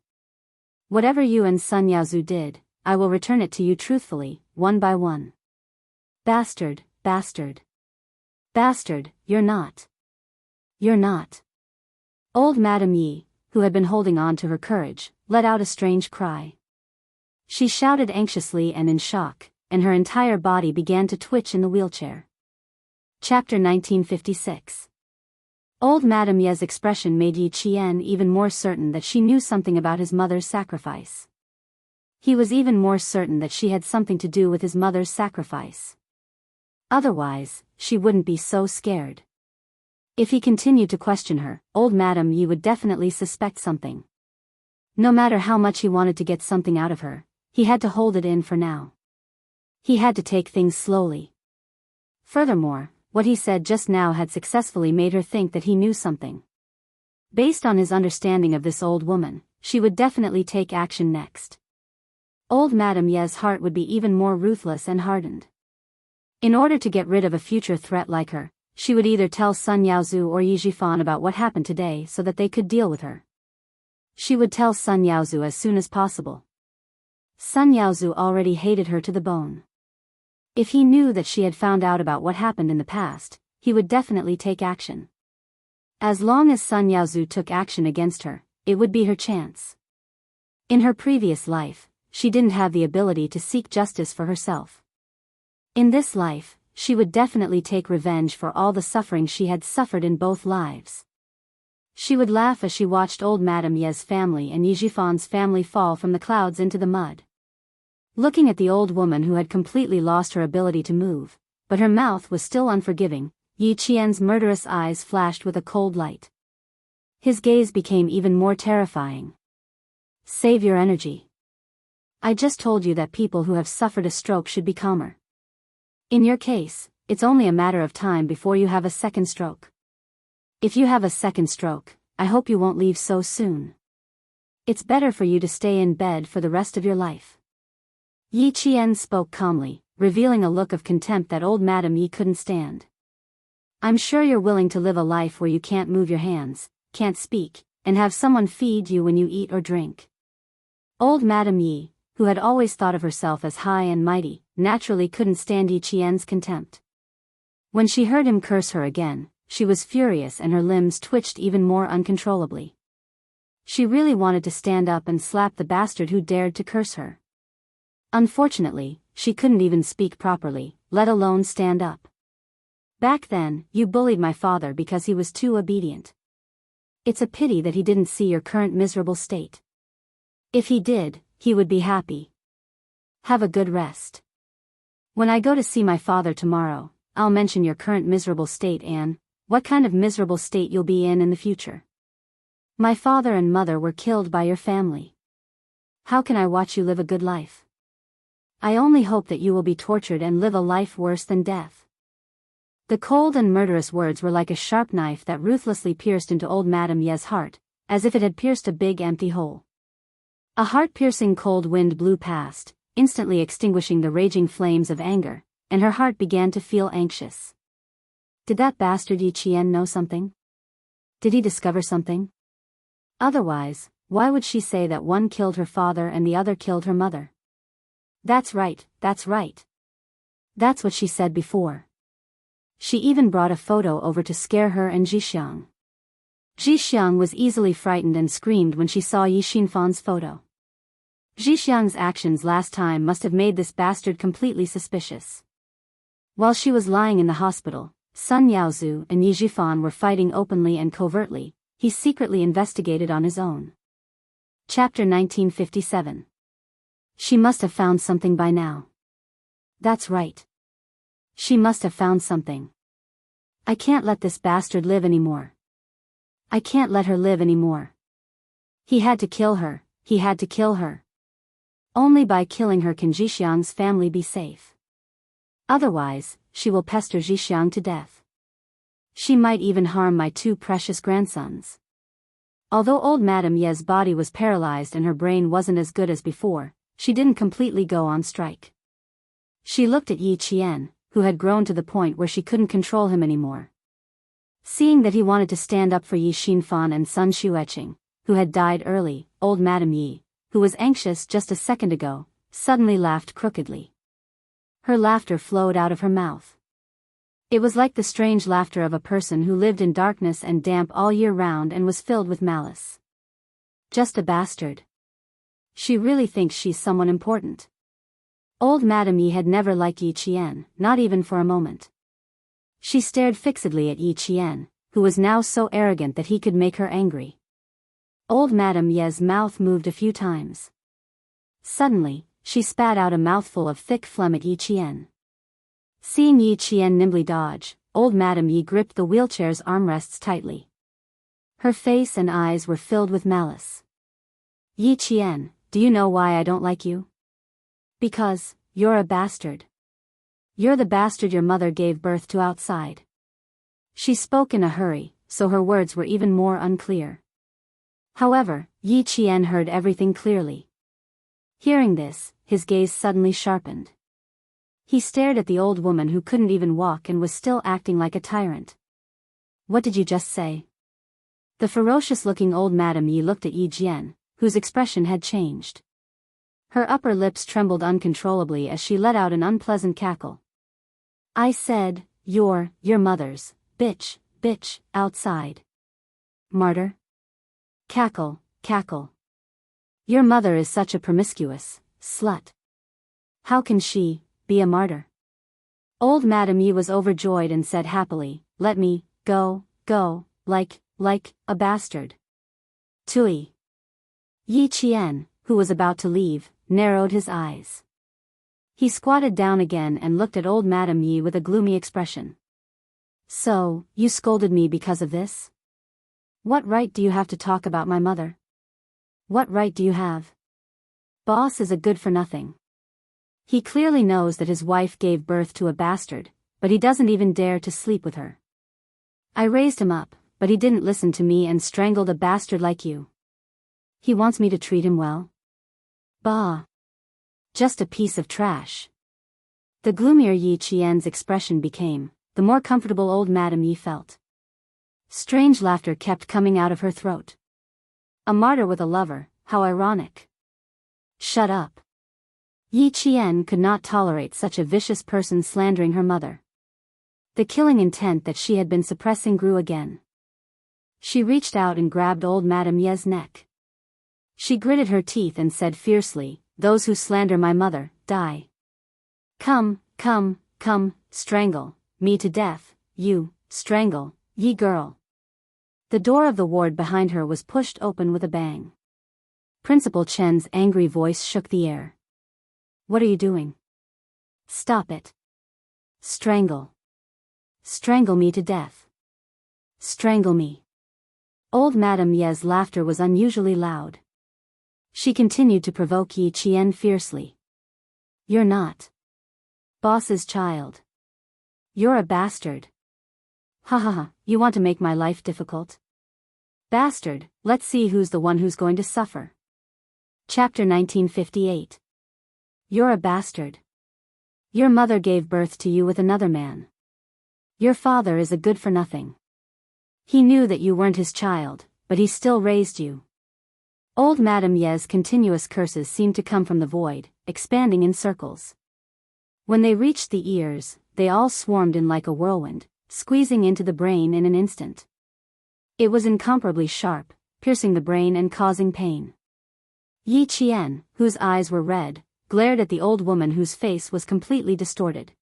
Whatever you and Sun Yaozu did, I will return it to you truthfully, one by one." Bastard, bastard. Bastard, you're not. You're not. Old Madam Yi, who had been holding on to her courage, let out a strange cry. She shouted anxiously and in shock, and her entire body began to twitch in the wheelchair. Chapter 1956. Old Madam Ye's expression made Yi Qian even more certain that she knew something about his mother's sacrifice. He was even more certain that she had something to do with his mother's sacrifice. Otherwise, she wouldn't be so scared. If he continued to question her, old Madam Yi would definitely suspect something. No matter how much he wanted to get something out of her, he had to hold it in for now. He had to take things slowly. Furthermore, what he said just now had successfully made her think that he knew something. Based on his understanding of this old woman, she would definitely take action next. Old Madam Ye's heart would be even more ruthless and hardened. In order to get rid of a future threat like her, she would either tell Sun Yaozu or Yi Jifan about what happened today so that they could deal with her. She would tell Sun Yaozu as soon as possible. Sun Yaozu already hated her to the bone. If he knew that she had found out about what happened in the past, he would definitely take action. As long as Sun Yaozu took action against her, it would be her chance. In her previous life, she didn't have the ability to seek justice for herself. In this life, she would definitely take revenge for all the suffering she had suffered in both lives. She would laugh as she watched old Madam Ye's family and Yi Jifan's family fall from the clouds into the mud. Looking at the old woman who had completely lost her ability to move, but her mouth was still unforgiving, Yi Qian's murderous eyes flashed with a cold light. His gaze became even more terrifying. Save your energy. I just told you that people who have suffered a stroke should be calmer. In your case, it's only a matter of time before you have a second stroke. If you have a second stroke, I hope you won't leave so soon. It's better for you to stay in bed for the rest of your life. Yi Qian spoke calmly, revealing a look of contempt that old Madam Yi couldn't stand. I'm sure you're willing to live a life where you can't move your hands, can't speak, and have someone feed you when you eat or drink. Old Madam Yi, who had always thought of herself as high and mighty, naturally couldn't stand Yi Qian's contempt. When she heard him curse her again, she was furious and her limbs twitched even more uncontrollably. She really wanted to stand up and slap the bastard who dared to curse her. Unfortunately, she couldn't even speak properly, let alone stand up. Back then, you bullied my father because he was too obedient. It's a pity that he didn't see your current miserable state. If he did, he would be happy. Have a good rest. When I go to see my father tomorrow, I'll mention your current miserable state and what kind of miserable state you'll be in the future. My father and mother were killed by your family. How can I watch you live a good life? I only hope that you will be tortured and live a life worse than death. The cold and murderous words were like a sharp knife that ruthlessly pierced into old Madam Ye's heart, as if it had pierced a big empty hole. A heart-piercing cold wind blew past, instantly extinguishing the raging flames of anger, and her heart began to feel anxious. Did that bastard Yi Qian know something? Did he discover something? Otherwise, why would she say that one killed her father and the other killed her mother? That's right, that's right. That's what she said before. She even brought a photo over to scare her and Zhixiang. Zhixiang was easily frightened and screamed when she saw Yi Xinfan's photo. Zhixiang's actions last time must have made this bastard completely suspicious. While she was lying in the hospital, Sun Yaozu and Yi Xifan were fighting openly and covertly. He secretly investigated on his own. Chapter 1957. She must have found something by now. That's right. She must have found something. I can't let this bastard live anymore. I can't let her live anymore. He had to kill her, he had to kill her. Only by killing her can Zhixiang's family be safe. Otherwise, she will pester Zhixiang to death. She might even harm my two precious grandsons. Although old Madame Ye's body was paralyzed and her brain wasn't as good as before, she didn't completely go on strike. She looked at Yi Qian, who had grown to the point where she couldn't control him anymore. Seeing that he wanted to stand up for Yi Xinfan and Sun Xueqing, who had died early, old Madame Yi, who was anxious just a second ago, suddenly laughed crookedly. Her laughter flowed out of her mouth. It was like the strange laughter of a person who lived in darkness and damp all year round and was filled with malice. Just a bastard. She really thinks she's someone important. Old Madame Yi had never liked Yi Qian, not even for a moment. She stared fixedly at Yi Qian, who was now so arrogant that he could make her angry. Old Madame Ye's mouth moved a few times. Suddenly, she spat out a mouthful of thick phlegm at Yi Qian. Seeing Yi Qian nimbly dodge, old Madame Yi gripped the wheelchair's armrests tightly. Her face and eyes were filled with malice. Yi Qian, do you know why I don't like you? Because, you're a bastard. You're the bastard your mother gave birth to outside. She spoke in a hurry, so her words were even more unclear. However, Yi Qian heard everything clearly. Hearing this, his gaze suddenly sharpened. He stared at the old woman who couldn't even walk and was still acting like a tyrant. What did you just say? The ferocious-looking old Madame Yi looked at Yi Jian, whose expression had changed. Her upper lips trembled uncontrollably as she let out an unpleasant cackle. I said, your mother's, bitch, outside. Martyr? Cackle, cackle. Your mother is such a promiscuous slut. How can she be a martyr? Old Madame Yi was overjoyed and said happily, let me go, like a bastard. Tui. Yi Qian, who was about to leave, narrowed his eyes. He squatted down again and looked at old Madame Yi with a gloomy expression. So, you scolded me because of this? What right do you have to talk about my mother? What right do you have? Boss is a good-for-nothing. He clearly knows that his wife gave birth to a bastard, but he doesn't even dare to sleep with her. I raised him up, but he didn't listen to me and strangled a bastard like you. He wants me to treat him well? Bah. Just a piece of trash. The gloomier Yi Qian's expression became, the more comfortable old Madame Yi felt. Strange laughter kept coming out of her throat. A martyr with a lover, how ironic. Shut up. Yi Qian could not tolerate such a vicious person slandering her mother. The killing intent that she had been suppressing grew again. She reached out and grabbed old Madame Ye's neck. She gritted her teeth and said fiercely, those who slander my mother, die. Come, strangle me to death, you, strangle, ye girl. The door of the ward behind her was pushed open with a bang. Principal Chen's angry voice shook the air. What are you doing? Stop it. Strangle. Strangle me to death. Strangle me. Old Madame Ye's laughter was unusually loud. She continued to provoke Yi Qian fiercely. You're not boss's child. You're a bastard. Ha ha ha, you want to make my life difficult? Bastard, let's see who's the one who's going to suffer. Chapter 1958. You're a bastard. Your mother gave birth to you with another man. Your father is a good-for-nothing. He knew that you weren't his child, but he still raised you. Old Madame Ye's continuous curses seemed to come from the void, expanding in circles. When they reached the ears, they all swarmed in like a whirlwind, squeezing into the brain in an instant. It was incomparably sharp, piercing the brain and causing pain. Yi Qian, whose eyes were red, glared at the old woman whose face was completely distorted.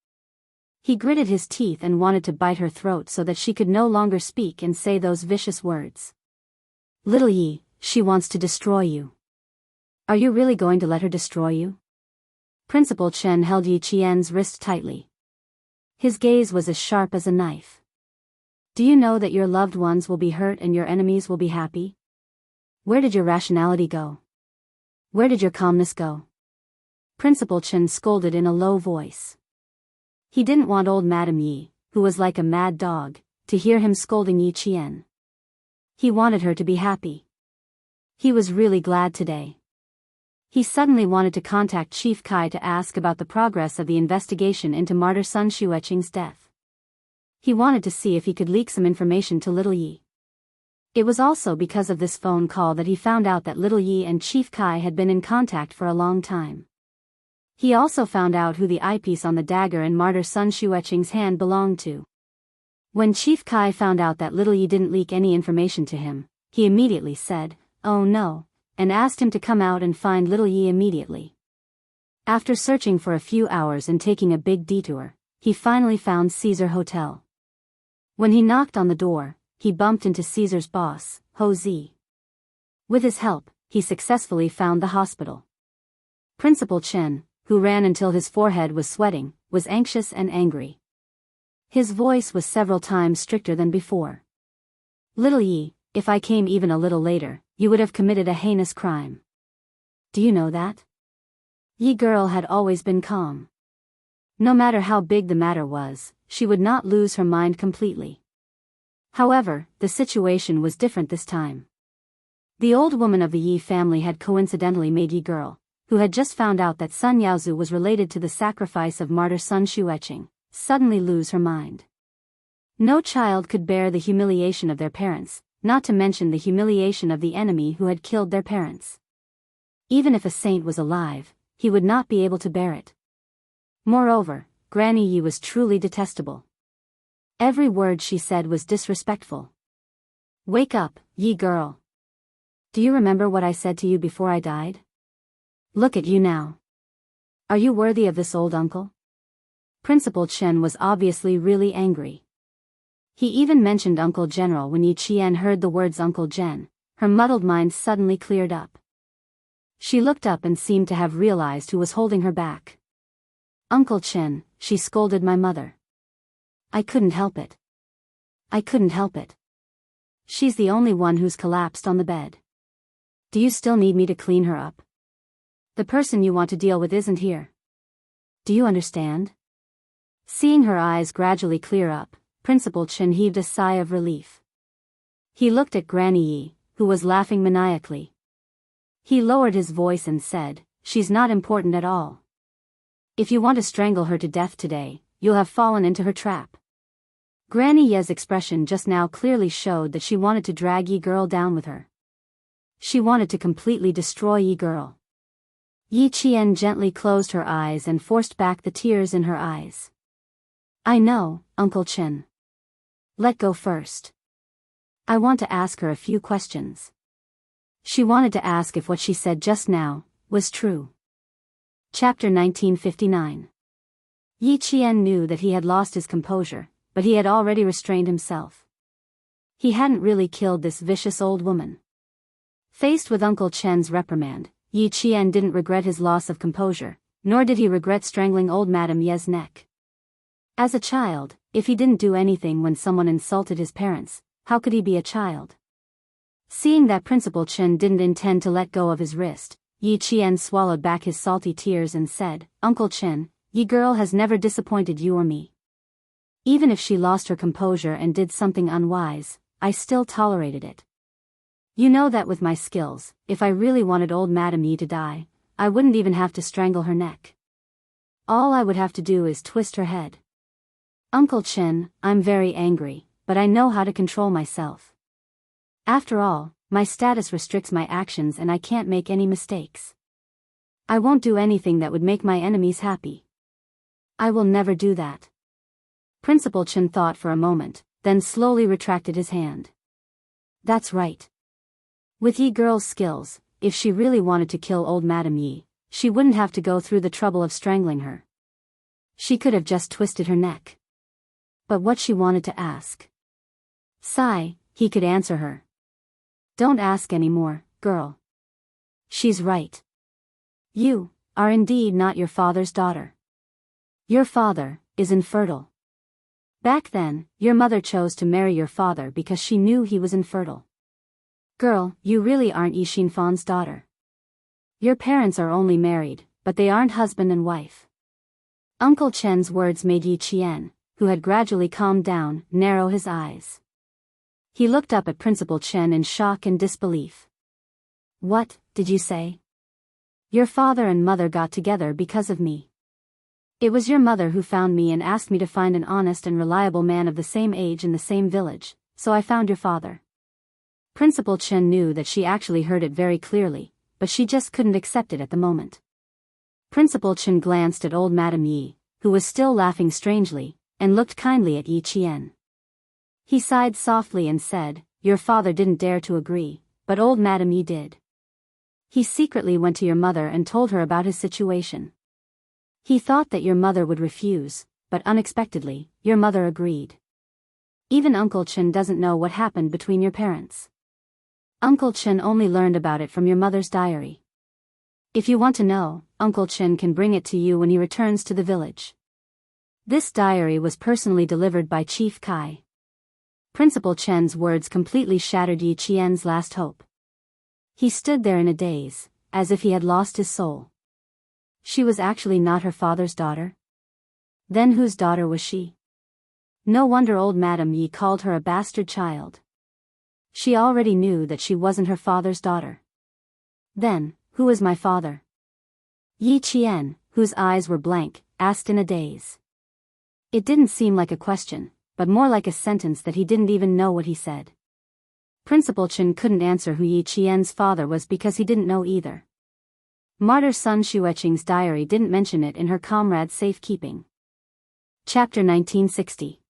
He gritted his teeth and wanted to bite her throat so that she could no longer speak and say those vicious words. Little Yi, she wants to destroy you. Are you really going to let her destroy you? Principal Chen held Yi Qian's wrist tightly. His gaze was as sharp as a knife. Do you know that your loved ones will be hurt and your enemies will be happy? Where did your rationality go? Where did your calmness go? Principal Chen scolded in a low voice. He didn't want old Madame Yi, who was like a mad dog, to hear him scolding Yi Qian. He wanted her to be happy. He was really glad today. He suddenly wanted to contact Chief Kai to ask about the progress of the investigation into martyr Sun Xueqing's death. He wanted to see if he could leak some information to Little Yi. It was also because of this phone call that he found out that Little Yi and Chief Kai had been in contact for a long time. He also found out who the eyepiece on the dagger in martyr Sun Xueqing's hand belonged to. When Chief Kai found out that Little Yi didn't leak any information to him, he immediately said, "Oh no," and asked him to come out and find Little Yi immediately. After searching for a few hours and taking a big detour, he finally found Caesar Hotel. When he knocked on the door, he bumped into Caesar's boss, Ho Zi. With his help, he successfully found the hospital. Principal Chen, who ran until his forehead was sweating, was anxious and angry. His voice was several times stricter than before. Little Yi, if I came even a little later, you would have committed a heinous crime. Do you know that? Yi girl had always been calm. No matter how big the matter was, she would not lose her mind completely. However, the situation was different this time. The old woman of the Yi family had coincidentally made Yi girl, who had just found out that Sun Yaozu was related to the sacrifice of martyr Sun Xueqing, suddenly lose her mind. No child could bear the humiliation of their parents, not to mention the humiliation of the enemy who had killed their parents. Even if a saint was alive, he would not be able to bear it. Moreover, Granny Yi was truly detestable. Every word she said was disrespectful. Wake up, Yi girl. Do you remember what I said to you before I died? Look at you now. Are you worthy of this old uncle? Principal Chen was obviously really angry. He even mentioned Uncle General. When Yi Qian heard the words Uncle Gen, her muddled mind suddenly cleared up. She looked up and seemed to have realized who was holding her back. Uncle Chen, she scolded my mother. I couldn't help it. I couldn't help it. She's the only one who's collapsed on the bed. Do you still need me to clean her up? The person you want to deal with isn't here. Do you understand? Seeing her eyes gradually clear up, Principal Chen heaved a sigh of relief. He looked at Granny Yi, who was laughing maniacally. He lowered his voice and said, "She's not important at all. If you want to strangle her to death today, you'll have fallen into her trap." Granny Ye's expression just now clearly showed that she wanted to drag Yi girl down with her. She wanted to completely destroy Yi girl. Yi Qian gently closed her eyes and forced back the tears in her eyes. I know, Uncle Chen. Let go first. I want to ask her a few questions. She wanted to ask if what she said just now was true. Chapter 1959. Yi Qian knew that he had lost his composure, but he had already restrained himself. He hadn't really killed this vicious old woman. Faced with Uncle Chen's reprimand, Yi Qian didn't regret his loss of composure, nor did he regret strangling old Madame Ye's neck. As a child, if he didn't do anything when someone insulted his parents, how could he be a child? Seeing that Principal Chen didn't intend to let go of his wrist, Yi Qian swallowed back his salty tears and said, Uncle Chen, Yi girl has never disappointed you or me. Even if she lost her composure and did something unwise, I still tolerated it. You know that with my skills, if I really wanted old Madame Yi to die, I wouldn't even have to strangle her neck. All I would have to do is twist her head. Uncle Chen, I'm very angry, but I know how to control myself. After all, my status restricts my actions and I can't make any mistakes. I won't do anything that would make my enemies happy. I will never do that. Principal Chen thought for a moment, then slowly retracted his hand. That's right. With Yi girl's skills, if she really wanted to kill old Madame Yi, she wouldn't have to go through the trouble of strangling her. She could have just twisted her neck. But what she wanted to ask? Sigh, he could answer her. Don't ask anymore, girl. She's right. You are indeed not your father's daughter. Your father is infertile. Back then, your mother chose to marry your father because she knew he was infertile. Girl, you really aren't Yi Xinfan's daughter. Your parents are only married, but they aren't husband and wife. Uncle Chen's words made Yi Qian, who had gradually calmed down, narrow his eyes. He looked up at Principal Chen in shock and disbelief. What did you say? Your father and mother got together because of me. It was your mother who found me and asked me to find an honest and reliable man of the same age in the same village, so I found your father. Principal Chen knew that she actually heard it very clearly, but she just couldn't accept it at the moment. Principal Chen glanced at old Madame Yi, who was still laughing strangely, and looked kindly at Yi Qian. He sighed softly and said, Your father didn't dare to agree, but old Madame Yi did. He secretly went to your mother and told her about his situation. He thought that your mother would refuse, but unexpectedly, your mother agreed. Even Uncle Chen doesn't know what happened between your parents. Uncle Chen only learned about it from your mother's diary. If you want to know, Uncle Chen can bring it to you when he returns to the village. This diary was personally delivered by Chief Kai. Principal Chen's words completely shattered Yi Qian's last hope. He stood there in a daze, as if he had lost his soul. She was actually not her father's daughter? Then whose daughter was she? No wonder old Madame Yi called her a bastard child. She already knew that she wasn't her father's daughter. Then, who is my father? Yi Qian, whose eyes were blank, asked in a daze. It didn't seem like a question, but more like a sentence that he didn't even know what he said. Principal Chen couldn't answer who Yi Qian's father was because he didn't know either. Martyr Sun Xueqing's diary didn't mention it in her comrade's safekeeping. Chapter 1960.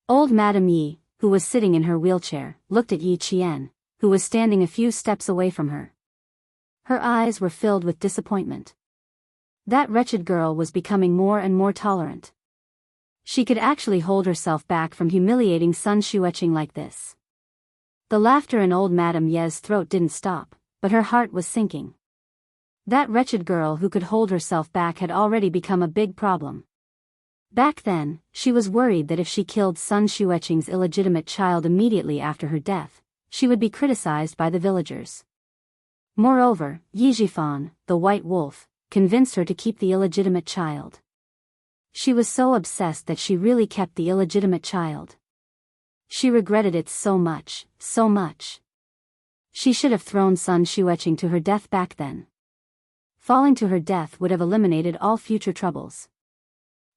Old Madame Yi, who was sitting in her wheelchair, looked at Yi Qian, who was standing a few steps away from her. Her eyes were filled with disappointment. That wretched girl was becoming more and more tolerant. She could actually hold herself back from humiliating Sun Xueqing like this. The laughter in old Madame Ye's throat didn't stop, but her heart was sinking. That wretched girl who could hold herself back had already become a big problem. Back then, she was worried that if she killed Sun Xueqing's illegitimate child immediately after her death, she would be criticized by the villagers. Moreover, Yi Zhifan, the white wolf, convinced her to keep the illegitimate child. She was so obsessed that she really kept the illegitimate child. She regretted it so much, so much. She should have thrown Sun Xueqing to her death back then. Falling to her death would have eliminated all future troubles.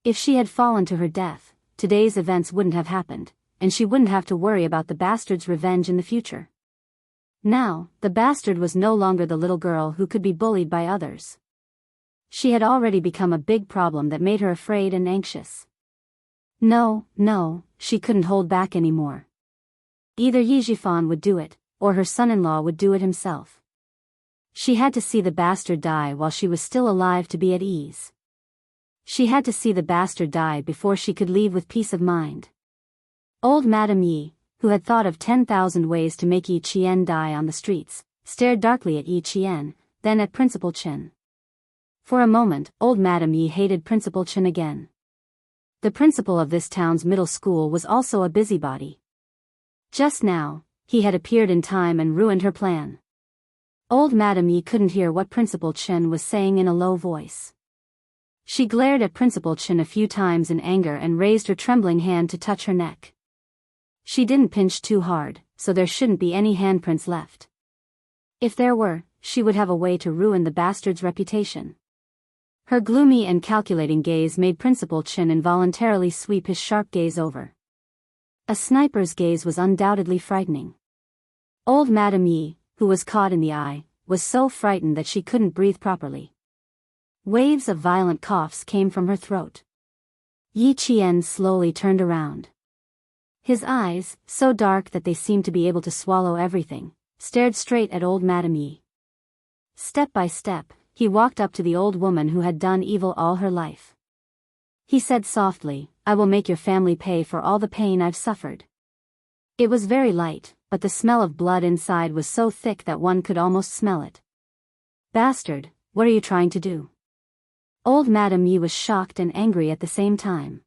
If she had fallen to her death, today's events wouldn't have happened, and she wouldn't have to worry about the bastard's revenge in the future. Now, the bastard was no longer the little girl who could be bullied by others. She had already become a big problem that made her afraid and anxious. No, she couldn't hold back anymore. Either Yi Zhifan would do it, or her son-in-law would do it himself. She had to see the bastard die while she was still alive to be at ease. She had to see the bastard die before she could leave with peace of mind. Old Madame Yi, who had thought of 10,000 ways to make Yi Qian die on the streets, stared darkly at Yi Qian, then at Principal Chen. For a moment, old Madame Yi hated Principal Chen again. The principal of this town's middle school was also a busybody. Just now, he had appeared in time and ruined her plan. Old Madame Yi couldn't hear what Principal Chen was saying in a low voice. She glared at Principal Chen a few times in anger and raised her trembling hand to touch her neck. She didn't pinch too hard, so there shouldn't be any handprints left. If there were, she would have a way to ruin the bastard's reputation. Her gloomy and calculating gaze made Principal Chen involuntarily sweep his sharp gaze over. A sniper's gaze was undoubtedly frightening. Old Madame Yi, who was caught in the eye, was so frightened that she couldn't breathe properly. Waves of violent coughs came from her throat. Yi Qian slowly turned around. His eyes, so dark that they seemed to be able to swallow everything, stared straight at old Madame Yi. Step by step, he walked up to the old woman who had done evil all her life. He said softly, "I will make your family pay for all the pain I've suffered." It was very light, but the smell of blood inside was so thick that one could almost smell it. "Bastard, what are you trying to do?" Old Madame Yi was shocked and angry at the same time.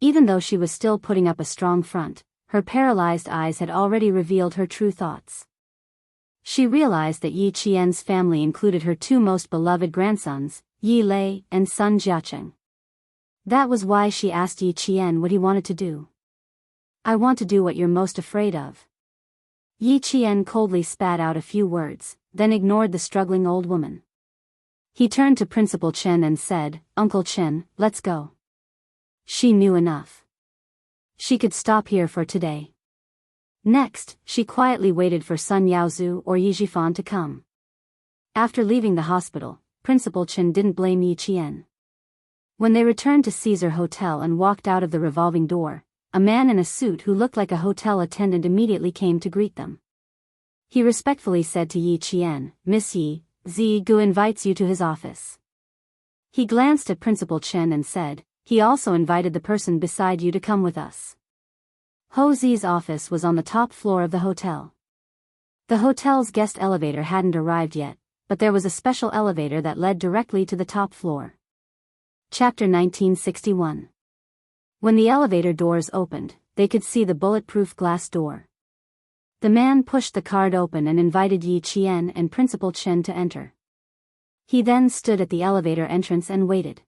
Even though she was still putting up a strong front, her paralyzed eyes had already revealed her true thoughts. She realized that Yi Qian's family included her two most beloved grandsons, Yi Lei and Sun Jiacheng. That was why she asked Yi Qian what he wanted to do. "I want to do what you're most afraid of." Yi Qian coldly spat out a few words, then ignored the struggling old woman. He turned to Principal Chen and said, "Uncle Chen, let's go." She knew enough. She could stop here for today. Next, she quietly waited for Sun Yaozu or Yi Zhifan to come. After leaving the hospital, Principal Chen didn't blame Yi Qian. When they returned to Caesar Hotel and walked out of the revolving door, a man in a suit who looked like a hotel attendant immediately came to greet them. He respectfully said to Yi Qian, "Miss Yi, Zi Gu invites you to his office." He glanced at Principal Chen and said, "He also invited the person beside you to come with us." Ho Zi's office was on the top floor of the hotel. The hotel's guest elevator hadn't arrived yet, but there was a special elevator that led directly to the top floor. Chapter 1961. When the elevator doors opened, they could see the bulletproof glass door. The man pushed the card open and invited Yi Qian and Principal Chen to enter. He then stood at the elevator entrance and waited.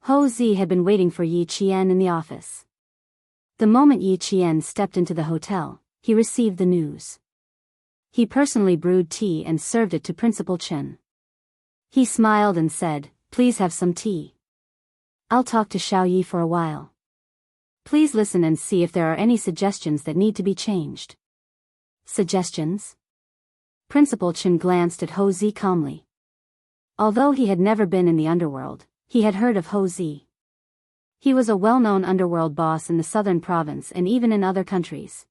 Ho Zi had been waiting for Yi Qian in the office. The moment Yi Qian stepped into the hotel, he received the news. He personally brewed tea and served it to Principal Chen. He smiled and said, "Please have some tea. I'll talk to Xiao Yi for a while. Please listen and see if there are any suggestions that need to be changed." Suggestions? Principal Chen glanced at Ho Zi calmly. Although he had never been in the underworld, he had heard of Ho Zi. He was a well-known underworld boss in the southern province and even in other countries.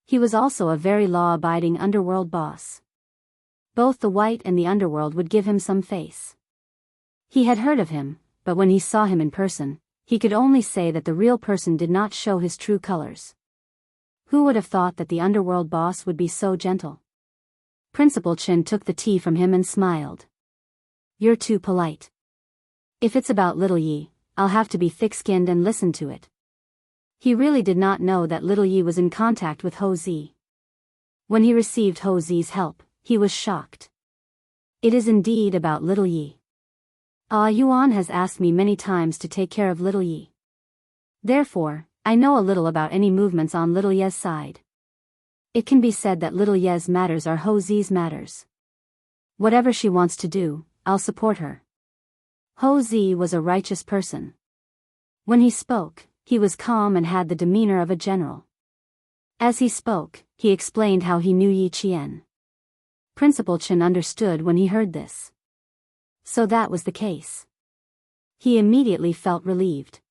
He was also a very law-abiding underworld boss. Both the white and the underworld would give him some face. He had heard of him, but when he saw him in person, he could only say that the real person did not show his true colors. Who would have thought that the underworld boss would be so gentle? Principal Chen took the tea from him and smiled. "You're too polite. If it's about little Yi, I'll have to be thick-skinned and listen to it." He really did not know that little Yi was in contact with Ho Zi. When he received Ho Zi's help, he was shocked. "It is indeed about little Yi. Yuan has asked me many times to take care of little Yi. Therefore, I know a little about any movements on little Ye's side. It can be said that little Ye's matters are Ho Zi's matters. Whatever she wants to do, I'll support her." Ho Zi was a righteous person. When he spoke, he was calm and had the demeanor of a general. As he spoke, he explained how he knew Yi Qian. Principal Chen understood when he heard this. So that was the case. He immediately felt relieved.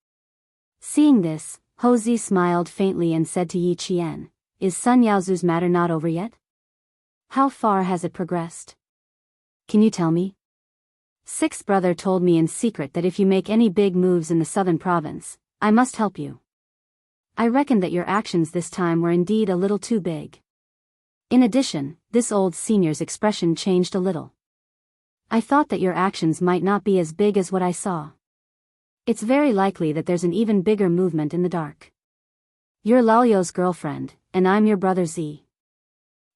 Seeing this, Ho Zi smiled faintly and said to Yi Qian, "Is Sun Yaozu's matter not over yet? How far has it progressed? Can you tell me? Sixth brother told me in secret that if you make any big moves in the southern province, I must help you. I reckon that your actions this time were indeed a little too big." In addition, this old senior's expression changed a little. "I thought that your actions might not be as big as what I saw. It's very likely that there's an even bigger movement in the dark. You're Lalio's girlfriend, and I'm your brother Zi.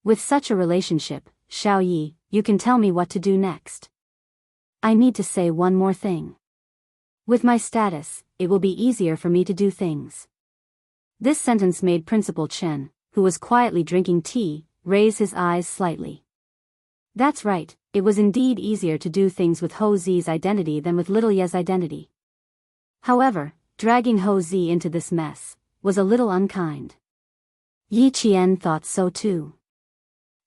With such a relationship, Xiao Yi, you can tell me what to do next. I need to say one more thing. With my status, it will be easier for me to do things." This sentence made Principal Chen, who was quietly drinking tea, raise his eyes slightly. That's right, it was indeed easier to do things with Ho Zi's identity than with little Ye's identity. However, dragging Ho Zi into this mess was a little unkind. Yi Qian thought so too.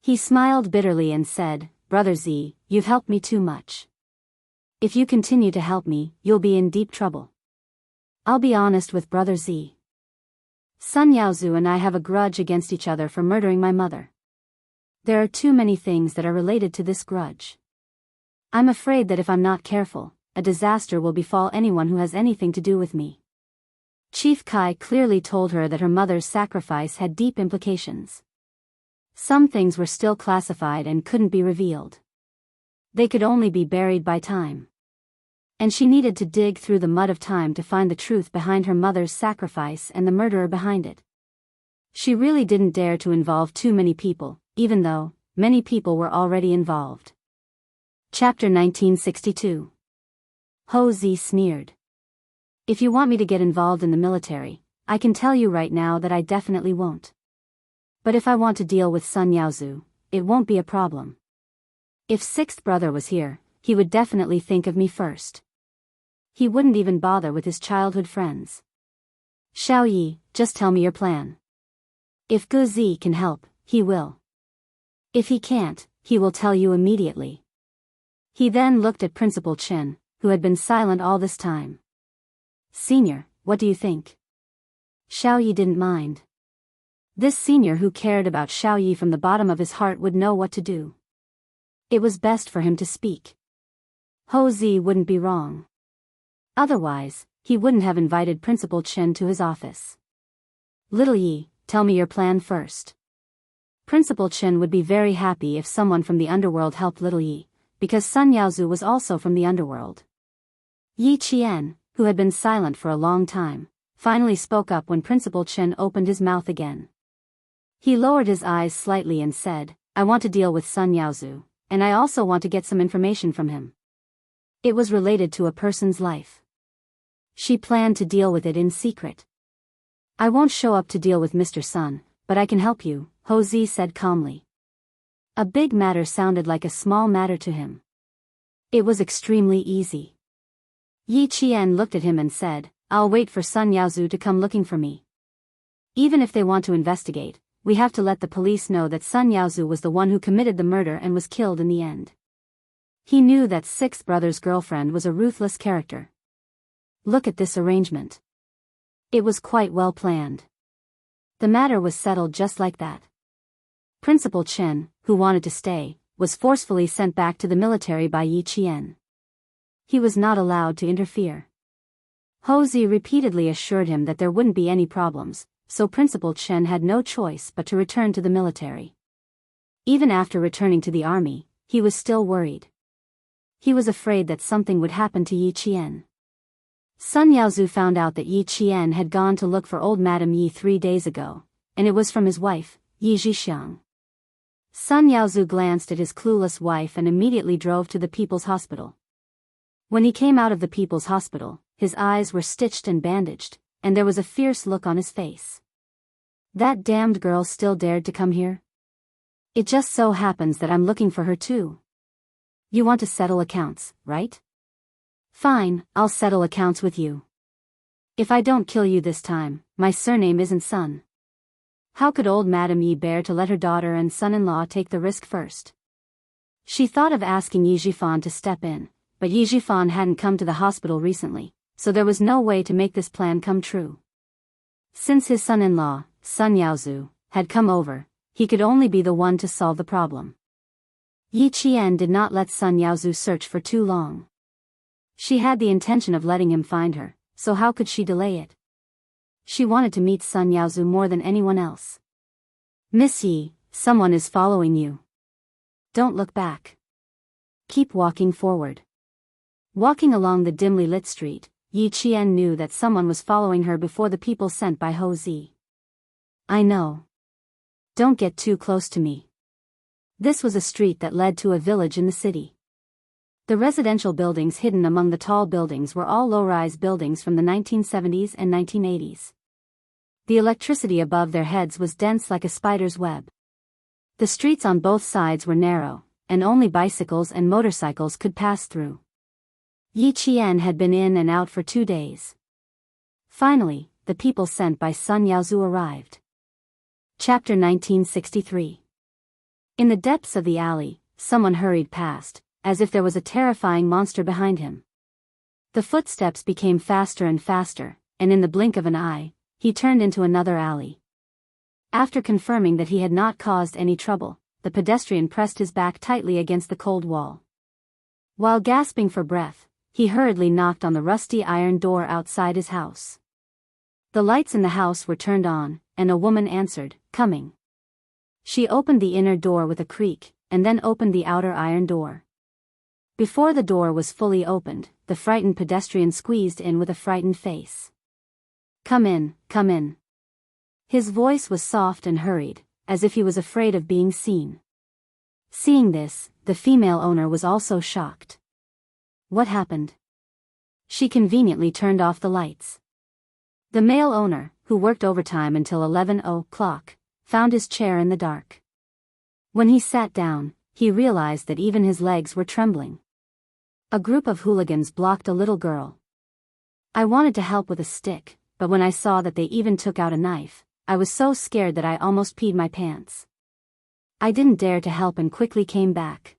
He smiled bitterly and said, "Brother Zi, you've helped me too much. If you continue to help me, you'll be in deep trouble. I'll be honest with Brother Zi. Sun Yaozu and I have a grudge against each other for murdering my mother. There are too many things that are related to this grudge. I'm afraid that if I'm not careful, a disaster will befall anyone who has anything to do with me. Chief Kai clearly told her that her mother's sacrifice had deep implications. Some things were still classified and couldn't be revealed. They could only be buried by time. And she needed to dig through the mud of time to find the truth behind her mother's sacrifice and the murderer behind it. She really didn't dare to involve too many people, even though many people were already involved. Chapter 1962. Ho Zi sneered. If you want me to get involved in the military, I can tell you right now that I definitely won't. But if I want to deal with Sun Yaozu, it won't be a problem. If sixth brother was here, he would definitely think of me first. He wouldn't even bother with his childhood friends. Xiao Yi, just tell me your plan. If Gu Zi can help, he will. If he can't, he will tell you immediately. He then looked at Principal Chen, who had been silent all this time. Senior, what do you think? Xiao Yi didn't mind. This senior who cared about Xiao Yi from the bottom of his heart would know what to do. It was best for him to speak. Ho Zi wouldn't be wrong. Otherwise, he wouldn't have invited Principal Chen to his office. Little Yi, tell me your plan first. Principal Chen would be very happy if someone from the underworld helped Little Yi, because Sun Yaozu was also from the underworld. Yi Qian, who had been silent for a long time, finally spoke up when Principal Chen opened his mouth again. He lowered his eyes slightly and said, I want to deal with Sun Yaozu, and I also want to get some information from him. It was related to a person's life. She planned to deal with it in secret. I won't show up to deal with Mr. Sun, but I can help you, Ho Zi said calmly. A big matter sounded like a small matter to him. It was extremely easy. Yi Qian looked at him and said, I'll wait for Sun Yaozu to come looking for me. Even if they want to investigate, we have to let the police know that Sun Yaozu was the one who committed the murder and was killed in the end. He knew that sixth brother's girlfriend was a ruthless character. Look at this arrangement. It was quite well planned. The matter was settled just like that. Principal Chen, who wanted to stay, was forcefully sent back to the military by Yi Qian. He was not allowed to interfere. Ho Zi repeatedly assured him that there wouldn't be any problems, so Principal Chen had no choice but to return to the military. Even after returning to the army, he was still worried. He was afraid that something would happen to Yi Qian. Sun Yaozu found out that Yi Qian had gone to look for old Madame Yi 3 days ago, and it was from his wife, Yi Zhixiang. Sun Yaozu glanced at his clueless wife and immediately drove to the People's Hospital. When he came out of the People's Hospital, his eyes were stitched and bandaged, and there was a fierce look on his face. That damned girl still dared to come here? It just so happens that I'm looking for her too. You want to settle accounts, right? Fine, I'll settle accounts with you. If I don't kill you this time, my surname isn't Sun. How could old Madame Yi bear to let her daughter and son-in-law take the risk first? She thought of asking Yi Zhifan to step in, but Yi Zhifan hadn't come to the hospital recently, so there was no way to make this plan come true. Since his son-in-law, Sun Yaozu, had come over, he could only be the one to solve the problem. Yi Qian did not let Sun Yaozu search for too long. She had the intention of letting him find her, so how could she delay it? She wanted to meet Sun Yaozu more than anyone else. Miss Yi, someone is following you. Don't look back. Keep walking forward. Walking along the dimly lit street, Yi Qian knew that someone was following her before the people sent by Ho Zi. I know. Don't get too close to me. This was a street that led to a village in the city. The residential buildings hidden among the tall buildings were all low-rise buildings from the 1970s and 1980s. The electricity above their heads was dense like a spider's web. The streets on both sides were narrow, and only bicycles and motorcycles could pass through. Yi Qian had been in and out for 2 days. Finally, the people sent by Sun Yaozu arrived. Chapter 1963. In the depths of the alley, someone hurried past, as if there was a terrifying monster behind him. The footsteps became faster and faster, and in the blink of an eye, he turned into another alley. After confirming that he had not caused any trouble, the pedestrian pressed his back tightly against the cold wall. While gasping for breath, he hurriedly knocked on the rusty iron door outside his house. The lights in the house were turned on, and a woman answered, "Coming." She opened the inner door with a creak, and then opened the outer iron door. Before the door was fully opened, the frightened pedestrian squeezed in with a frightened face. "Come in, come in." His voice was soft and hurried, as if he was afraid of being seen. Seeing this, the female owner was also shocked. What happened? She conveniently turned off the lights. The male owner, who worked overtime until 11:00, found his chair in the dark. When he sat down, he realized that even his legs were trembling. A group of hooligans blocked a little girl. I wanted to help with a stick, but when I saw that they even took out a knife, I was so scared that I almost peed my pants. I didn't dare to help and quickly came back.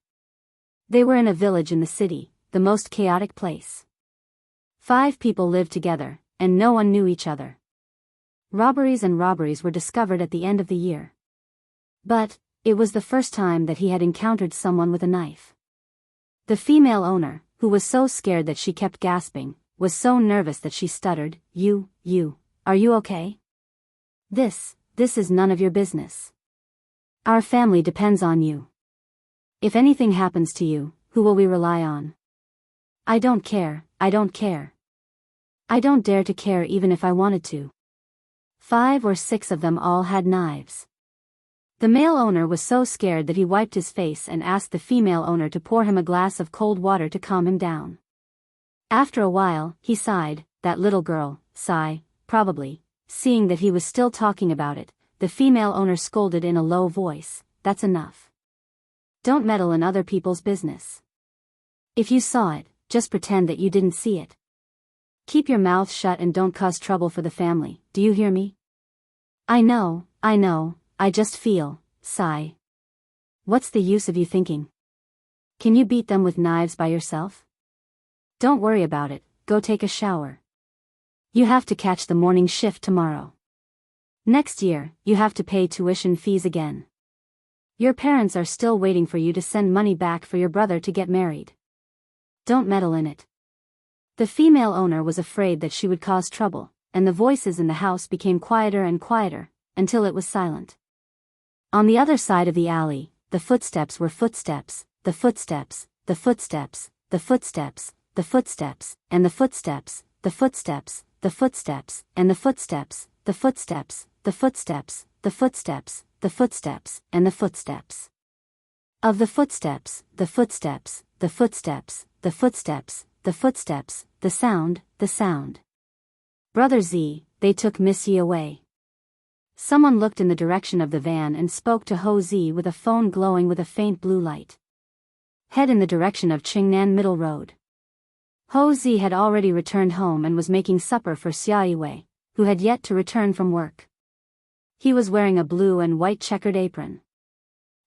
They were in a village in the city, the most chaotic place. 5 people lived together, and no one knew each other. Robberies were discovered at the end of the year. But it was the first time that he had encountered someone with a knife. The female owner, who was so scared that she kept gasping, was so nervous that she stuttered, You, are you okay? This is none of your business. Our family depends on you. If anything happens to you, who will we rely on? I don't care. I don't dare to care even if I wanted to. 5 or 6 of them all had knives. The male owner was so scared that he wiped his face and asked the female owner to pour him a glass of cold water to calm him down. After a while, he sighed, that little girl, sigh, probably. Seeing that he was still talking about it, the female owner scolded in a low voice, "That's enough. Don't meddle in other people's business. If you saw it, just pretend that you didn't see it. Keep your mouth shut and don't cause trouble for the family, do you hear me?" I know, I just feel, sigh. What's the use of you thinking? Can you beat them with knives by yourself? Don't worry about it, go take a shower. You have to catch the morning shift tomorrow. Next year, you have to pay tuition fees again. Your parents are still waiting for you to send money back for your brother to get married. Don't meddle in it. The female owner was afraid that she would cause trouble, and the voices in the house became quieter and quieter, until it was silent. On the other side of the alley, the footsteps were footsteps, the footsteps, the footsteps, the footsteps, the footsteps, and the footsteps, the footsteps, the footsteps, and the footsteps, the footsteps, the footsteps, the footsteps, the footsteps, and the footsteps. Of the footsteps, the footsteps, the footsteps, the footsteps, the footsteps, the sound. Brother Z, they took Missy away. Someone looked in the direction of the van and spoke to Ho Z with a phone glowing with a faint blue light. Head in the direction of Qingnan Middle Road. Ho Z had already returned home and was making supper for Xiaoyue, who had yet to return from work. He was wearing a blue and white checkered apron.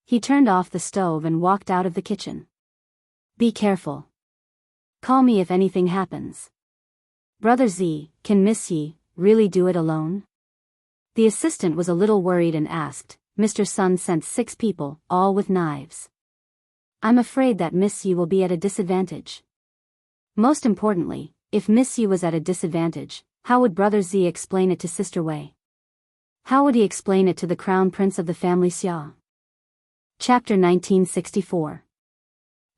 He turned off the stove and walked out of the kitchen. Be careful. Call me if anything happens. Brother Z, can Miss Yi really do it alone? The assistant was a little worried and asked, Mr. Sun sent 6 people, all with knives. I'm afraid that Miss Yi will be at a disadvantage. Most importantly, if Miss Yi was at a disadvantage, how would Brother Z explain it to Sister Wei? How would he explain it to the crown prince of the family Xia? Chapter 1964.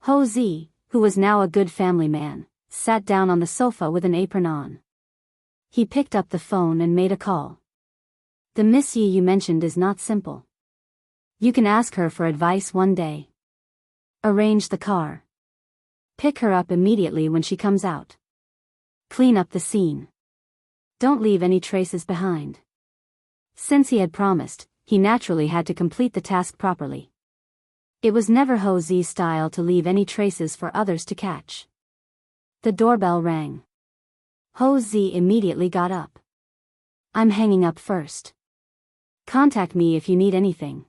Ho Z, who was now a good family man, sat down on the sofa with an apron on. He picked up the phone and made a call. The Miss Yi you mentioned is not simple. You can ask her for advice one day. Arrange the car. Pick her up immediately when she comes out. Clean up the scene. Don't leave any traces behind. Since he had promised, he naturally had to complete the task properly. It was never Ho Zi's style to leave any traces for others to catch. The doorbell rang. Ho Zi immediately got up. I'm hanging up first. Contact me if you need anything.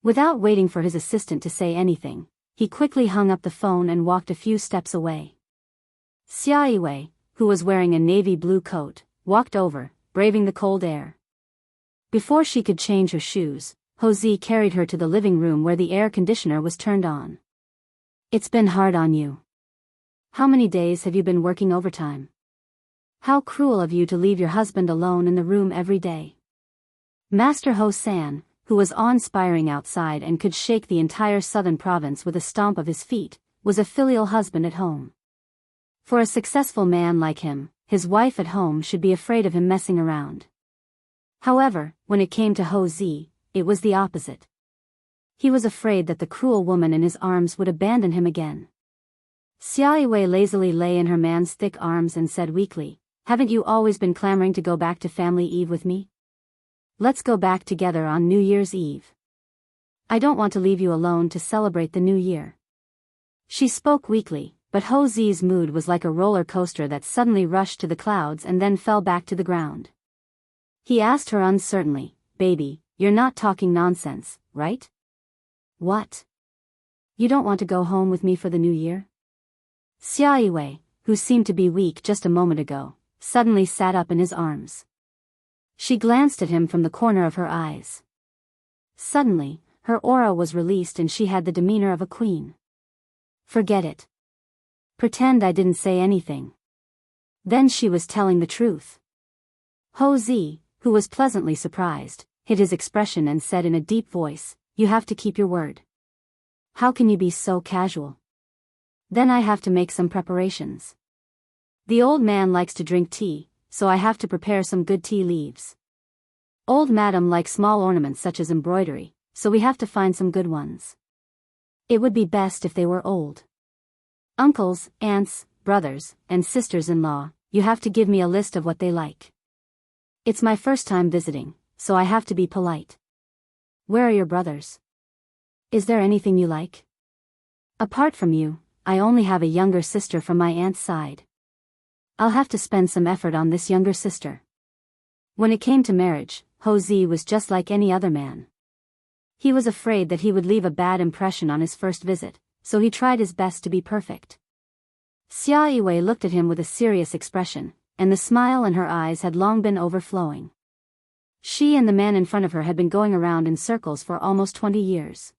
Without waiting for his assistant to say anything, he quickly hung up the phone and walked a few steps away. Xiaoyue, who was wearing a navy blue coat, walked over, braving the cold air. Before she could change her shoes, Jose carried her to the living room where the air conditioner was turned on. It's been hard on you. How many days have you been working overtime? How cruel of you to leave your husband alone in the room every day. Master Hosan, who was awe-inspiring outside and could shake the entire southern province with a stomp of his feet, was a filial husband at home. For a successful man like him, his wife at home should be afraid of him messing around. However, when it came to Jose, it was the opposite. He was afraid that the cruel woman in his arms would abandon him again. Xiaoyue lazily lay in her man's thick arms and said weakly, "Haven't you always been clamoring to go back to Family Eve with me? Let's go back together on New Year's Eve. I don't want to leave you alone to celebrate the new year." She spoke weakly, but Jose's mood was like a roller coaster that suddenly rushed to the clouds and then fell back to the ground. He asked her uncertainly, "Baby, you're not talking nonsense, right? What? You don't want to go home with me for the new year?" Xiaoyue, who seemed to be weak just a moment ago, suddenly sat up in his arms. She glanced at him from the corner of her eyes. Suddenly, her aura was released and she had the demeanor of a queen. "Forget it. Pretend I didn't say anything." Then she was telling the truth. Jose, who was pleasantly surprised, hid his expression and said in a deep voice, "You have to keep your word. How can you be so casual? Then I have to make some preparations. The old man likes to drink tea, so I have to prepare some good tea leaves. Old madam likes small ornaments such as embroidery, so we have to find some good ones. It would be best if they were old. Uncles, aunts, brothers, and sisters-in-law, you have to give me a list of what they like. It's my first time visiting, so I have to be polite. Where are your brothers? Is there anything you like? Apart from you, I only have a younger sister from my aunt's side. I'll have to spend some effort on this younger sister." When it came to marriage, Jose was just like any other man. He was afraid that he would leave a bad impression on his first visit, so he tried his best to be perfect. Xiaoyue looked at him with a serious expression, and the smile in her eyes had long been overflowing. She and the man in front of her had been going around in circles for almost 20 years.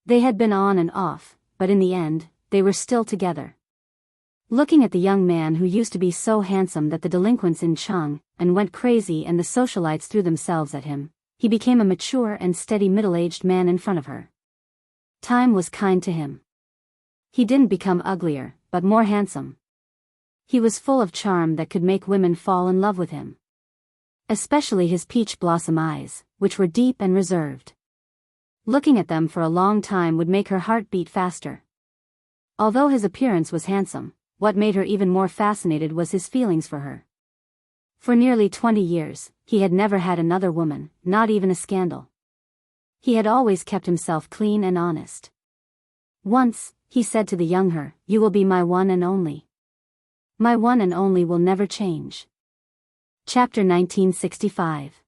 They had been on and off, but in the end, they were still together. Looking at the young man who used to be so handsome that the delinquents in Chang and went crazy and the socialites threw themselves at him, he became a mature and steady middle-aged man in front of her. Time was kind to him. He didn't become uglier, but more handsome. He was full of charm that could make women fall in love with him. Especially his peach blossom eyes, which were deep and reserved. Looking at them for a long time would make her heart beat faster. Although his appearance was handsome, what made her even more fascinated was his feelings for her. For nearly 20 years, he had never had another woman, not even a scandal. He had always kept himself clean and honest. Once, he said to the young her, "You will be my one and only. My one and only will never change." Chapter 1965.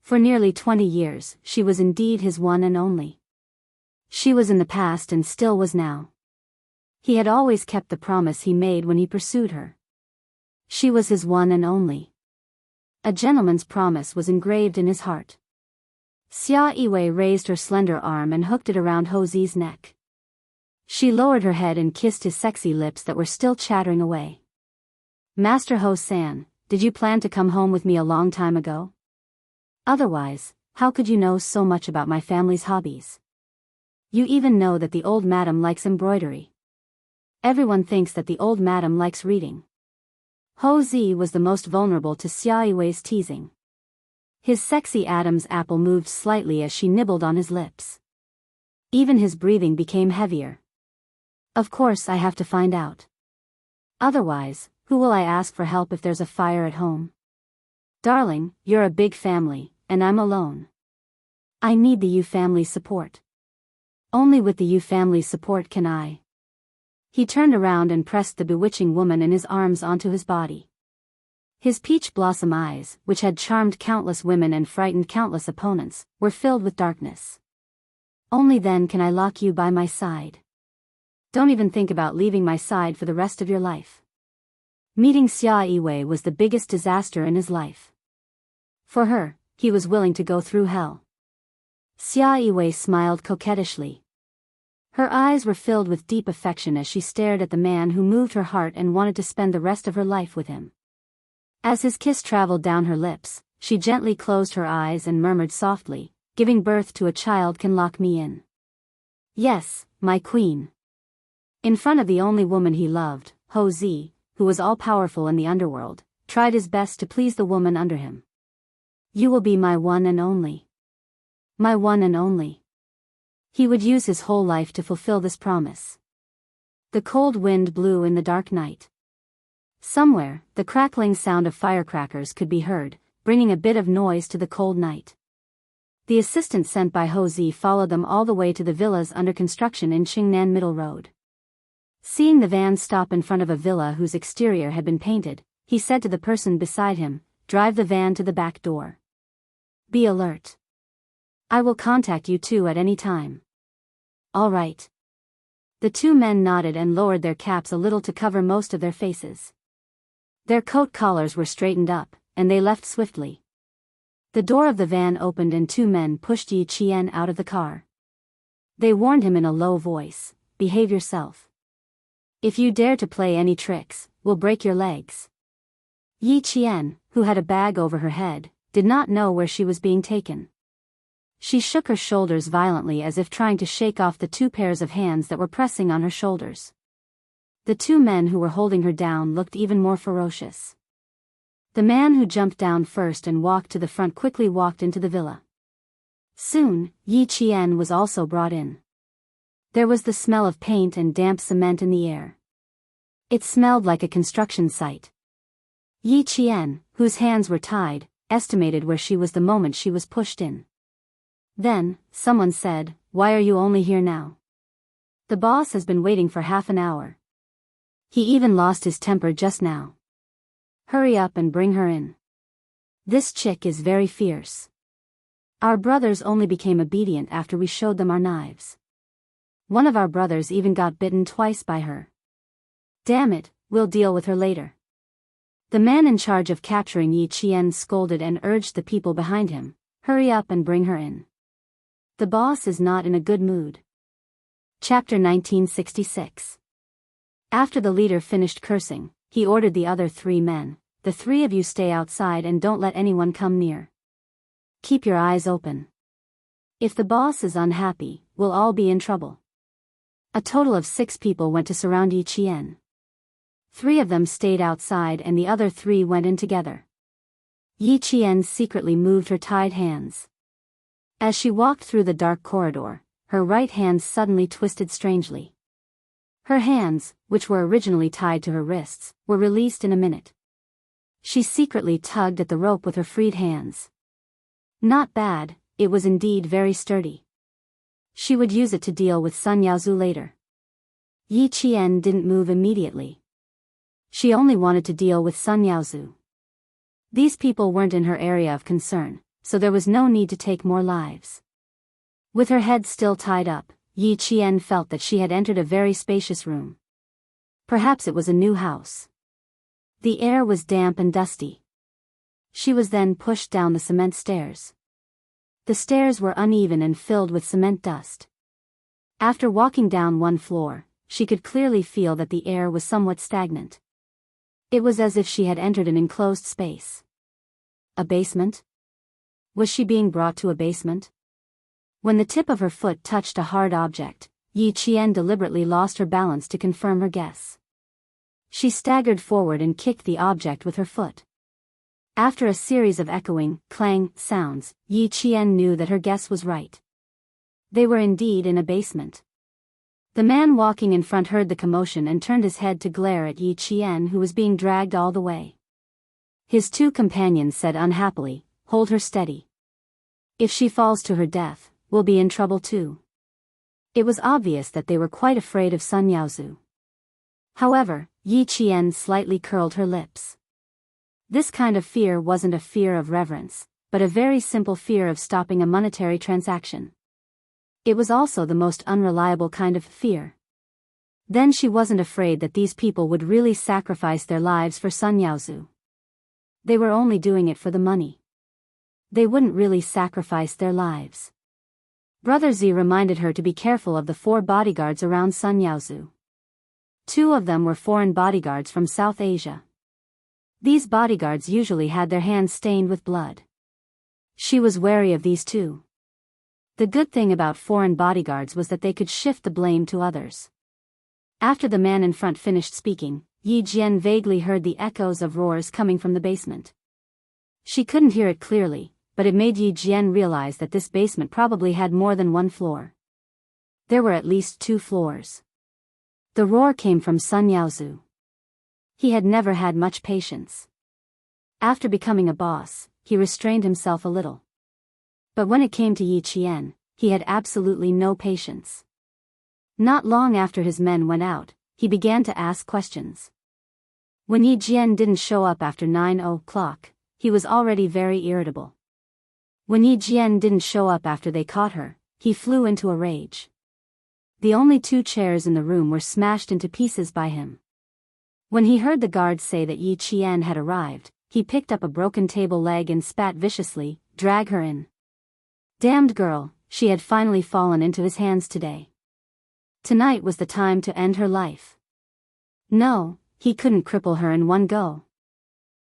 For nearly 20 years, she was indeed his one and only. She was in the past and still was now. He had always kept the promise he made when he pursued her. She was his one and only. A gentleman's promise was engraved in his heart. Xiaoyue raised her slender arm and hooked it around Jose's neck. She lowered her head and kissed his sexy lips that were still chattering away. "Master Hosan, did you plan to come home with me a long time ago? Otherwise, how could you know so much about my family's hobbies? You even know that the old madam likes embroidery. Everyone thinks that the old madam likes reading." Jose was the most vulnerable to Xiaoyue's teasing. His sexy Adam's apple moved slightly as she nibbled on his lips. Even his breathing became heavier. "Of course I have to find out. Otherwise, who will I ask for help if there's a fire at home? Darling, you're a big family, and I'm alone. I need the Yu family's support. Only with the Yu family's support can I." He turned around and pressed the bewitching woman in his arms onto his body. His peach blossom eyes, which had charmed countless women and frightened countless opponents, were filled with darkness. "Only then can I lock you by my side. Don't even think about leaving my side for the rest of your life." Meeting Xiaoyue was the biggest disaster in his life. For her, he was willing to go through hell. Xia Yiwei smiled coquettishly. Her eyes were filled with deep affection as she stared at the man who moved her heart and wanted to spend the rest of her life with him. As his kiss traveled down her lips, she gently closed her eyes and murmured softly, "Giving birth to a child can lock me in. Yes, my queen." In front of the only woman he loved, Ho Zi, who was all-powerful in the underworld, tried his best to please the woman under him. "You will be my one and only. My one and only." He would use his whole life to fulfill this promise. The cold wind blew in the dark night. Somewhere, the crackling sound of firecrackers could be heard, bringing a bit of noise to the cold night. The assistant sent by Ho Zi followed them all the way to the villas under construction in Qingnan Middle Road. Seeing the van stop in front of a villa whose exterior had been painted, he said to the person beside him, "Drive the van to the back door. Be alert. I will contact you two at any time." "All right." The two men nodded and lowered their caps a little to cover most of their faces. Their coat collars were straightened up, and they left swiftly. The door of the van opened and two men pushed Yi Qian out of the car. They warned him in a low voice, "Behave yourself. If you dare to play any tricks, we'll break your legs." Yi Qian, who had a bag over her head, did not know where she was being taken. She shook her shoulders violently as if trying to shake off the two pairs of hands that were pressing on her shoulders. The two men who were holding her down looked even more ferocious. The man who jumped down first and walked to the front quickly walked into the villa. Soon, Yi Qian was also brought in. There was the smell of paint and damp cement in the air. It smelled like a construction site. Yi Qian, whose hands were tied, estimated where she was the moment she was pushed in. Then, someone said, "Why are you only here now? The boss has been waiting for half an hour. He even lost his temper just now. Hurry up and bring her in. This chick is very fierce. Our brothers only became obedient after we showed them our knives. One of our brothers even got bitten twice by her. Damn it, we'll deal with her later." The man in charge of capturing Yi Qian scolded and urged the people behind him, "Hurry up and bring her in. The boss is not in a good mood." Chapter 1966. After the leader finished cursing, he ordered the other three men, "The three of you stay outside and don't let anyone come near. Keep your eyes open. If the boss is unhappy, we'll all be in trouble." A total of 6 people went to surround Yi Qian. 3 of them stayed outside and the other 3 went in together. Yi Qian secretly moved her tied hands. As she walked through the dark corridor, her right hand suddenly twisted strangely. Her hands, which were originally tied to her wrists, were released in a minute. She secretly tugged at the rope with her freed hands. Not bad, it was indeed very sturdy. She would use it to deal with Sun Yaozu later. Yi Qian didn't move immediately. She only wanted to deal with Sun Yaozu. These people weren't in her area of concern, so there was no need to take more lives. With her head still tied up, Yi Qian felt that she had entered a very spacious room. Perhaps it was a new house. The air was damp and dusty. She was then pushed down the cement stairs. The stairs were uneven and filled with cement dust. After walking down one floor, she could clearly feel that the air was somewhat stagnant. It was as if she had entered an enclosed space. A basement? Was she being brought to a basement? When the tip of her foot touched a hard object, Yi Qian deliberately lost her balance to confirm her guess. She staggered forward and kicked the object with her foot. After a series of echoing, clang sounds, Yi Qian knew that her guess was right. They were indeed in a basement. The man walking in front heard the commotion and turned his head to glare at Yi Qian, who was being dragged all the way. His 2 companions said unhappily, "Hold her steady. If she falls to her death, we'll be in trouble too." It was obvious that they were quite afraid of Sun Yaozu. However, Yi Qian slightly curled her lips. This kind of fear wasn't a fear of reverence, but a very simple fear of stopping a monetary transaction. It was also the most unreliable kind of fear. Then she wasn't afraid that these people would really sacrifice their lives for Sun Yaozu. They were only doing it for the money. they wouldn't really sacrifice their lives. Brother Z reminded her to be careful of the 4 bodyguards around Sun Yaozu. 2 of them were foreign bodyguards from South Asia. These bodyguards usually had their hands stained with blood. She was wary of these 2. The good thing about foreign bodyguards was that they could shift the blame to others. After the man in front finished speaking, Yi Jian vaguely heard the echoes of roars coming from the basement. She couldn't hear it clearly, but it made Yi Jian realize that this basement probably had more than 1 floor. There were at least 2 floors. The roar came from Sun Yaozu. He had never had much patience. After becoming a boss, he restrained himself a little. But when it came to Yi Qian, he had absolutely no patience. Not long after his men went out, he began to ask questions. When Yi Jian didn't show up after 9 o'clock, he was already very irritable. When Yi Jian didn't show up after they caught her, he flew into a rage. The only 2 chairs in the room were smashed into pieces by him. When he heard the guards say that Yi Qian had arrived, he picked up a broken table leg and spat viciously, "Drag her in." Damned girl, she had finally fallen into his hands today. Tonight was the time to end her life. No, he couldn't cripple her in one go.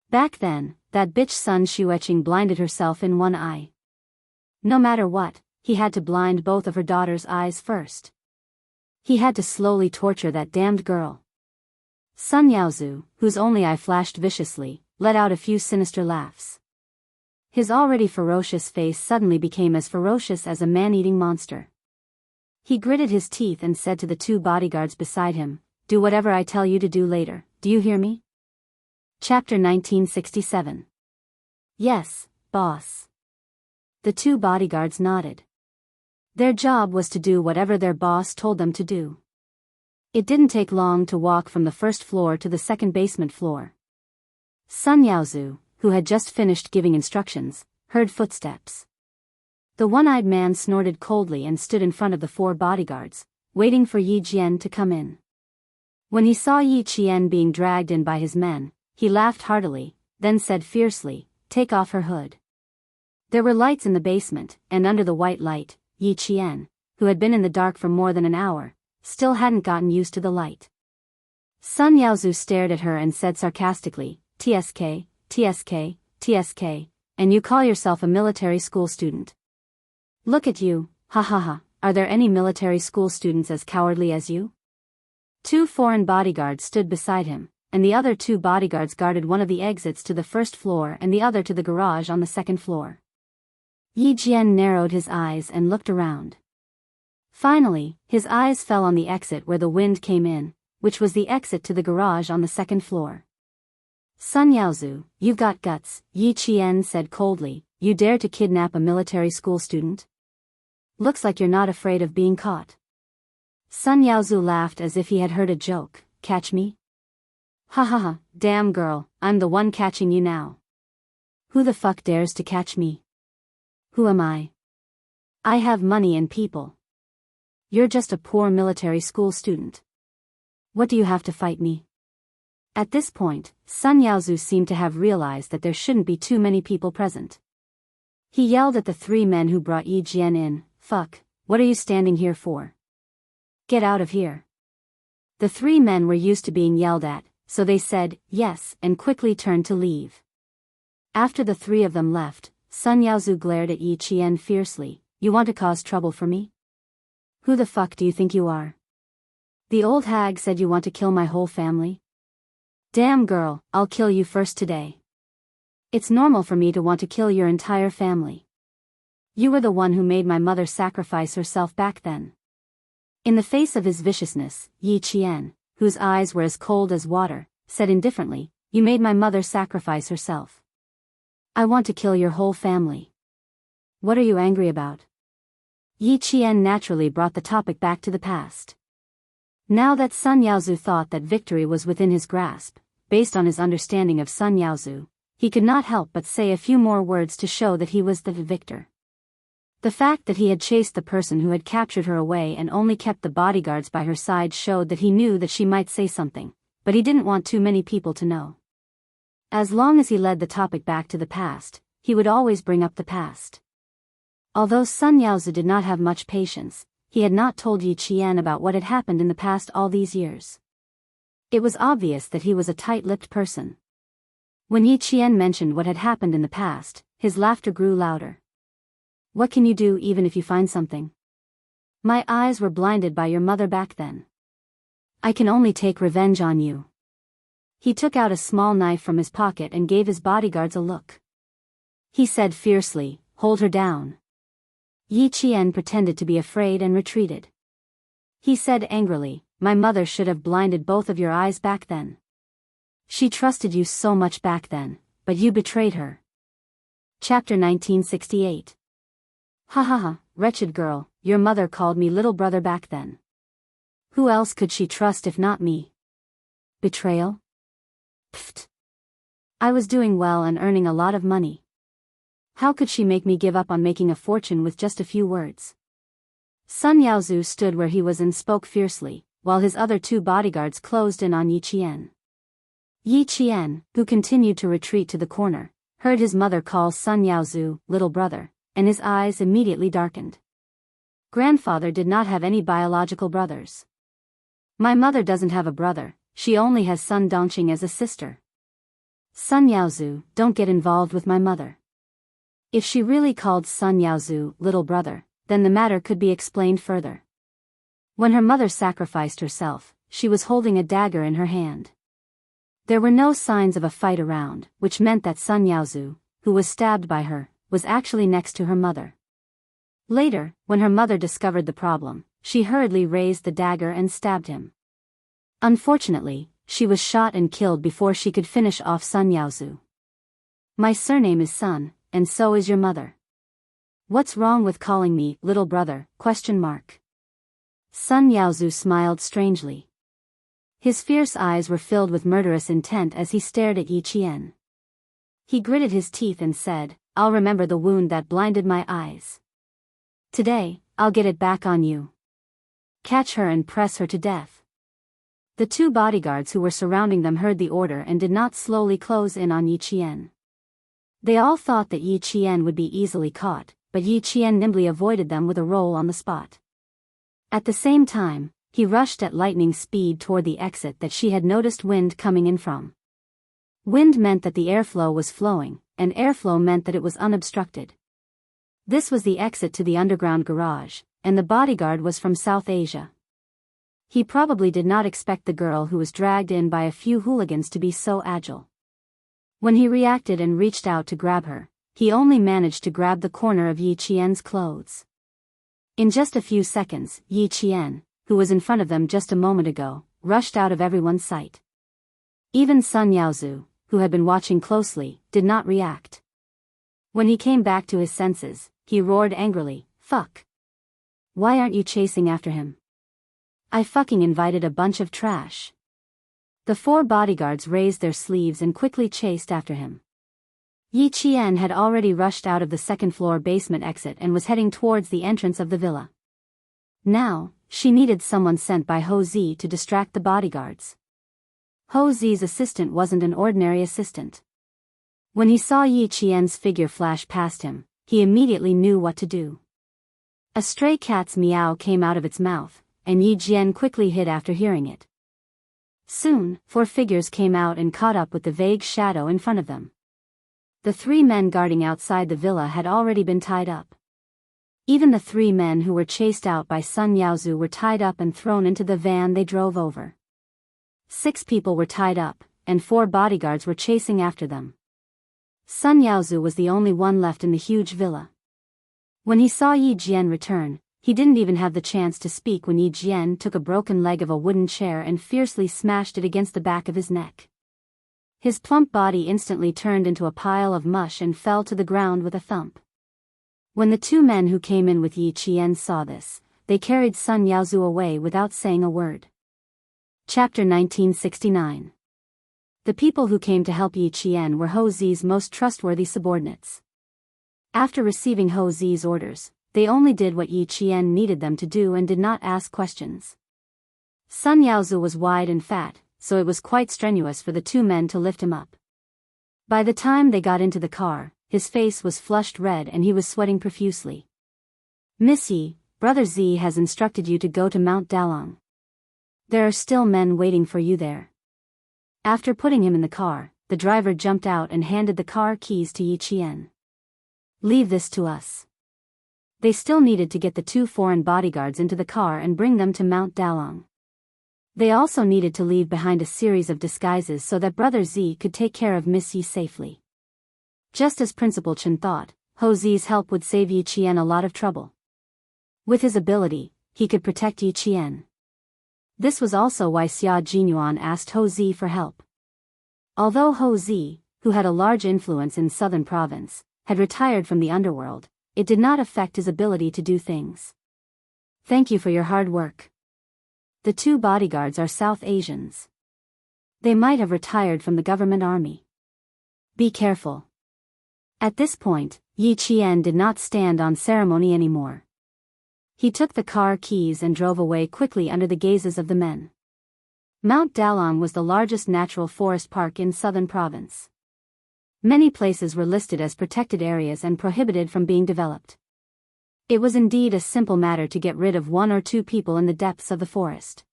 Back then, that bitch Sun Xueqing blinded herself in one eye. No matter what, he had to blind both of her daughter's eyes first. He had to slowly torture that damned girl. Sun Yaozu, whose only eye flashed viciously, let out a few sinister laughs. His already ferocious face suddenly became as ferocious as a man-eating monster. He gritted his teeth and said to the 2 bodyguards beside him, "Do whatever I tell you to do later, do you hear me?" Chapter 1967. Yes, boss. The 2 bodyguards nodded. Their job was to do whatever their boss told them to do. It didn't take long to walk from the 1st floor to the 2nd basement floor. Sun Yaozu, who had just finished giving instructions, heard footsteps. The one-eyed man snorted coldly and stood in front of the 4 bodyguards, waiting for Yi Jian to come in. When he saw Yi Qian being dragged in by his men, he laughed heartily, then said fiercely, "Take off her hood." There were lights in the basement, and under the white light, Yi Qian, who had been in the dark for more than an hour, still hadn't gotten used to the light. Sun Yaozu stared at her and said sarcastically, "TSK, TSK, TSK, and you call yourself a military school student. Look at you, ha ha ha, are there any military school students as cowardly as you?" 2 foreign bodyguards stood beside him, and the other 2 bodyguards guarded one of the exits to the 1st floor and the other to the garage on the 2nd floor. Yi Jian narrowed his eyes and looked around. Finally, his eyes fell on the exit where the wind came in, which was the exit to the garage on the 2nd floor. "Sun Yaozu, you've got guts," Yi Qian said coldly. "You dare to kidnap a military school student? Looks like you're not afraid of being caught." Sun Yaozu laughed as if he had heard a joke. "Catch me? Ha ha ha, damn girl, I'm the one catching you now. Who the fuck dares to catch me? Who am I? I have money and people. You're just a poor military school student. What do you have to fight me?" At this point, Sun Yaozu seemed to have realized that there shouldn't be too many people present. He yelled at the 3 men who brought Yi Jian in, "Fuck, what are you standing here for? Get out of here." The 3 men were used to being yelled at, so they said, "Yes," and quickly turned to leave. After the 3 of them left, Sun Yaozu glared at Yi Qian fiercely, "You want to cause trouble for me? Who the fuck do you think you are? The old hag said you want to kill my whole family? Damn girl, I'll kill you first today. It's normal for me to want to kill your entire family. You were the one who made my mother sacrifice herself back then." In the face of his viciousness, Yi Qian, whose eyes were as cold as water, said indifferently, "You made my mother sacrifice herself. I want to kill your whole family. What are you angry about?" Yi Qian naturally brought the topic back to the past. Now that Sun Yaozu thought that victory was within his grasp, based on his understanding of Sun Yaozu, he could not help but say a few more words to show that he was the victor. The fact that he had chased the person who had captured her away and only kept the bodyguards by her side showed that he knew that she might say something, but he didn't want too many people to know. As long as he led the topic back to the past, he would always bring up the past. Although Sun Yaozu did not have much patience, he had not told Yi Qian about what had happened in the past all these years. It was obvious that he was a tight-lipped person. When Yi Qian mentioned what had happened in the past, his laughter grew louder. What can you do even if you find something? My eyes were blinded by your mother back then. I can only take revenge on you. He took out a small knife from his pocket and gave his bodyguards a look. He said fiercely, "Hold her down." Yi Qian pretended to be afraid and retreated. He said angrily, "My mother should have blinded both of your eyes back then. She trusted you so much back then, but you betrayed her." Chapter 1968. Ha ha ha, wretched girl, your mother called me little brother back then. Who else could she trust if not me? Betrayal? Pfft. I was doing well and earning a lot of money. How could she make me give up on making a fortune with just a few words? Sun Yaozu stood where he was and spoke fiercely, while his other two bodyguards closed in on Yi Qian. Yi Qian, who continued to retreat to the corner, heard his mother call Sun Yaozu little brother, and his eyes immediately darkened. Grandfather did not have any biological brothers. My mother doesn't have a brother, she only has Sun Dongqing as a sister. Sun Yaozu, don't get involved with my mother. If she really called Sun Yaozu little brother, then the matter could be explained further. When her mother sacrificed herself, she was holding a dagger in her hand. There were no signs of a fight around, which meant that Sun Yaozu, who was stabbed by her, was actually next to her mother. Later, when her mother discovered the problem, she hurriedly raised the dagger and stabbed him. Unfortunately, she was shot and killed before she could finish off Sun Yaozu. My surname is Sun, and so is your mother. What's wrong with calling me little brother? Sun Yaozu smiled strangely. His fierce eyes were filled with murderous intent as he stared at Yi Qian. He gritted his teeth and said, "I'll remember the wound that blinded my eyes. Today, I'll get it back on you. Catch her and press her to death." The two bodyguards who were surrounding them heard the order and did not slowly close in on Yi Qian. They all thought that Yi Qian would be easily caught, but Yi Qian nimbly avoided them with a roll on the spot. At the same time, he rushed at lightning speed toward the exit that she had noticed wind coming in from. Wind meant that the airflow was flowing, and airflow meant that it was unobstructed. This was the exit to the underground garage, and the bodyguard was from South Asia. He probably did not expect the girl who was dragged in by a few hooligans to be so agile. When he reacted and reached out to grab her, he only managed to grab the corner of Yi Qian's clothes. In just a few seconds, Yi Qian, who was in front of them just a moment ago, rushed out of everyone's sight. Even Sun Yaozu, who had been watching closely, did not react. When he came back to his senses, he roared angrily, "Fuck! Why aren't you chasing after him? I fucking invited a bunch of trash." The four bodyguards raised their sleeves and quickly chased after him. Yi Qian had already rushed out of the second-floor basement exit and was heading towards the entrance of the villa. Now, she needed someone sent by Ho Zi to distract the bodyguards. Ho Zi's assistant wasn't an ordinary assistant. When he saw Yi Qian's figure flash past him, he immediately knew what to do. A stray cat's meow came out of its mouth, and Yi Qian quickly hid after hearing it. Soon, four figures came out and caught up with the vague shadow in front of them. The three men guarding outside the villa had already been tied up. Even the three men who were chased out by Sun Yaozu were tied up and thrown into the van they drove over. 6 people were tied up, and 4 bodyguards were chasing after them. Sun Yaozu was the only one left in the huge villa. When he saw Yi Jian return, he didn't even have the chance to speak when Yi Jian took a broken leg of a wooden chair and fiercely smashed it against the back of his neck. His plump body instantly turned into a pile of mush and fell to the ground with a thump. When the 2 men who came in with Yi Qian saw this, they carried Sun Yaozu away without saying a word. Chapter 1969. The people who came to help Yi Qian were Ho Zi's most trustworthy subordinates. After receiving Ho Zi's orders, they only did what Yi Qian needed them to do and did not ask questions. Sun Yaozu was wide and fat, so it was quite strenuous for the 2 men to lift him up. By the time they got into the car, his face was flushed red and he was sweating profusely. "Miss Yi, Brother Z has instructed you to go to Mount Dalong. There are still men waiting for you there." After putting him in the car, the driver jumped out and handed the car keys to Yi Qian. "Leave this to us." They still needed to get the 2 foreign bodyguards into the car and bring them to Mount Dalong. They also needed to leave behind a series of disguises so that Brother Z could take care of Miss Yi safely. Just as Principal Chen thought, Ho Zi's help would save Yi Qian a lot of trouble. With his ability, he could protect Yi Qian. This was also why Xia Jinyuan asked Ho Zi for help. Although Ho Zi, who had a large influence in southern province, had retired from the underworld, it did not affect his ability to do things. "Thank you for your hard work. The 2 bodyguards are South Asians. They might have retired from the government army. Be careful." At this point, Yi Qian did not stand on ceremony anymore. He took the car keys and drove away quickly under the gazes of the men. Mount Dalong was the largest natural forest park in southern province. Many places were listed as protected areas and prohibited from being developed. It was indeed a simple matter to get rid of 1 or 2 people in the depths of the forest.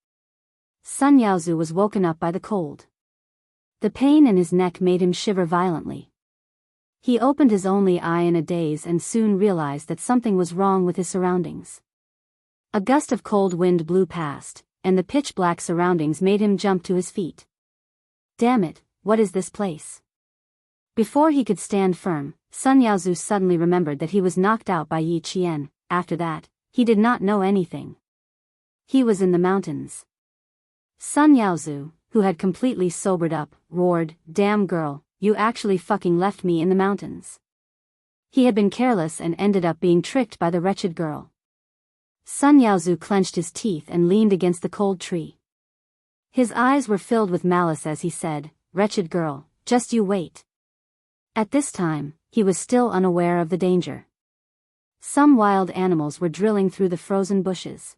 Sun Yaozu was woken up by the cold. The pain in his neck made him shiver violently. He opened his only eye in a daze and soon realized that something was wrong with his surroundings. A gust of cold wind blew past, and the pitch-black surroundings made him jump to his feet. "Damn it, what is this place?" Before he could stand firm, Sun Yaozu suddenly remembered that he was knocked out by Yi Qian. After that, he did not know anything. He was in the mountains. Sun Yaozu, who had completely sobered up, roared, "Damn girl, you actually fucking left me in the mountains." He had been careless and ended up being tricked by the wretched girl. Sun Yaozu clenched his teeth and leaned against the cold tree. His eyes were filled with malice as he said, "Wretched girl, just you wait." At this time, he was still unaware of the danger. Some wild animals were drilling through the frozen bushes.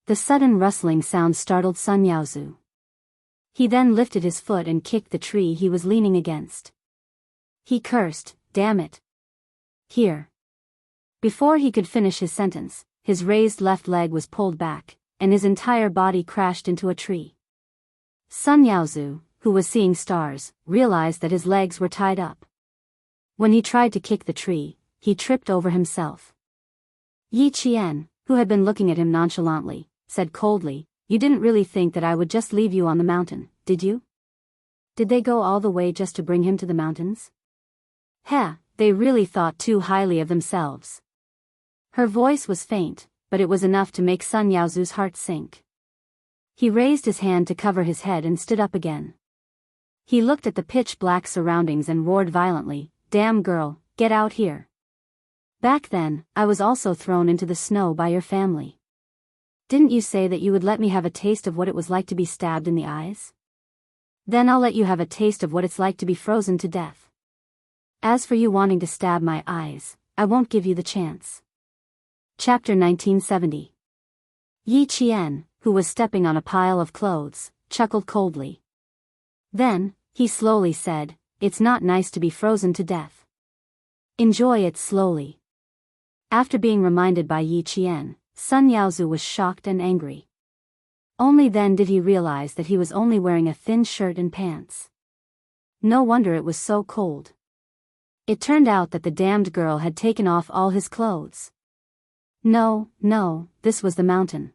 The sudden rustling sound startled Sun Yaozu. He then lifted his foot and kicked the tree he was leaning against. He cursed, "Damn it. Here." Before he could finish his sentence, his raised left leg was pulled back, and his entire body crashed into a tree. Sun Yaozu, who was seeing stars, realized that his legs were tied up. When he tried to kick the tree, he tripped over himself. Yi Qian, who had been looking at him nonchalantly, said coldly, "You didn't really think that I would just leave you on the mountain, did you? Did they go all the way just to bring him to the mountains? Heh, they really thought too highly of themselves." Her voice was faint, but it was enough to make Sun Yaozu's heart sink. He raised his hand to cover his head and stood up again. He looked at the pitch-black surroundings and roared violently, "Damn girl, get out here. Back then, I was also thrown into the snow by your family. Didn't you say that you would let me have a taste of what it was like to be stabbed in the eyes? Then I'll let you have a taste of what it's like to be frozen to death. As for you wanting to stab my eyes, I won't give you the chance." Chapter 1970. Yi Qian, who was stepping on a pile of clothes, chuckled coldly. Then, he slowly said, "It's not nice to be frozen to death. Enjoy it slowly." After being reminded by Yi Qian, Sun Yaozu was shocked and angry. Only then did he realize that he was only wearing a thin shirt and pants. No wonder it was so cold. It turned out that the damned girl had taken off all his clothes. No, this was the mountain.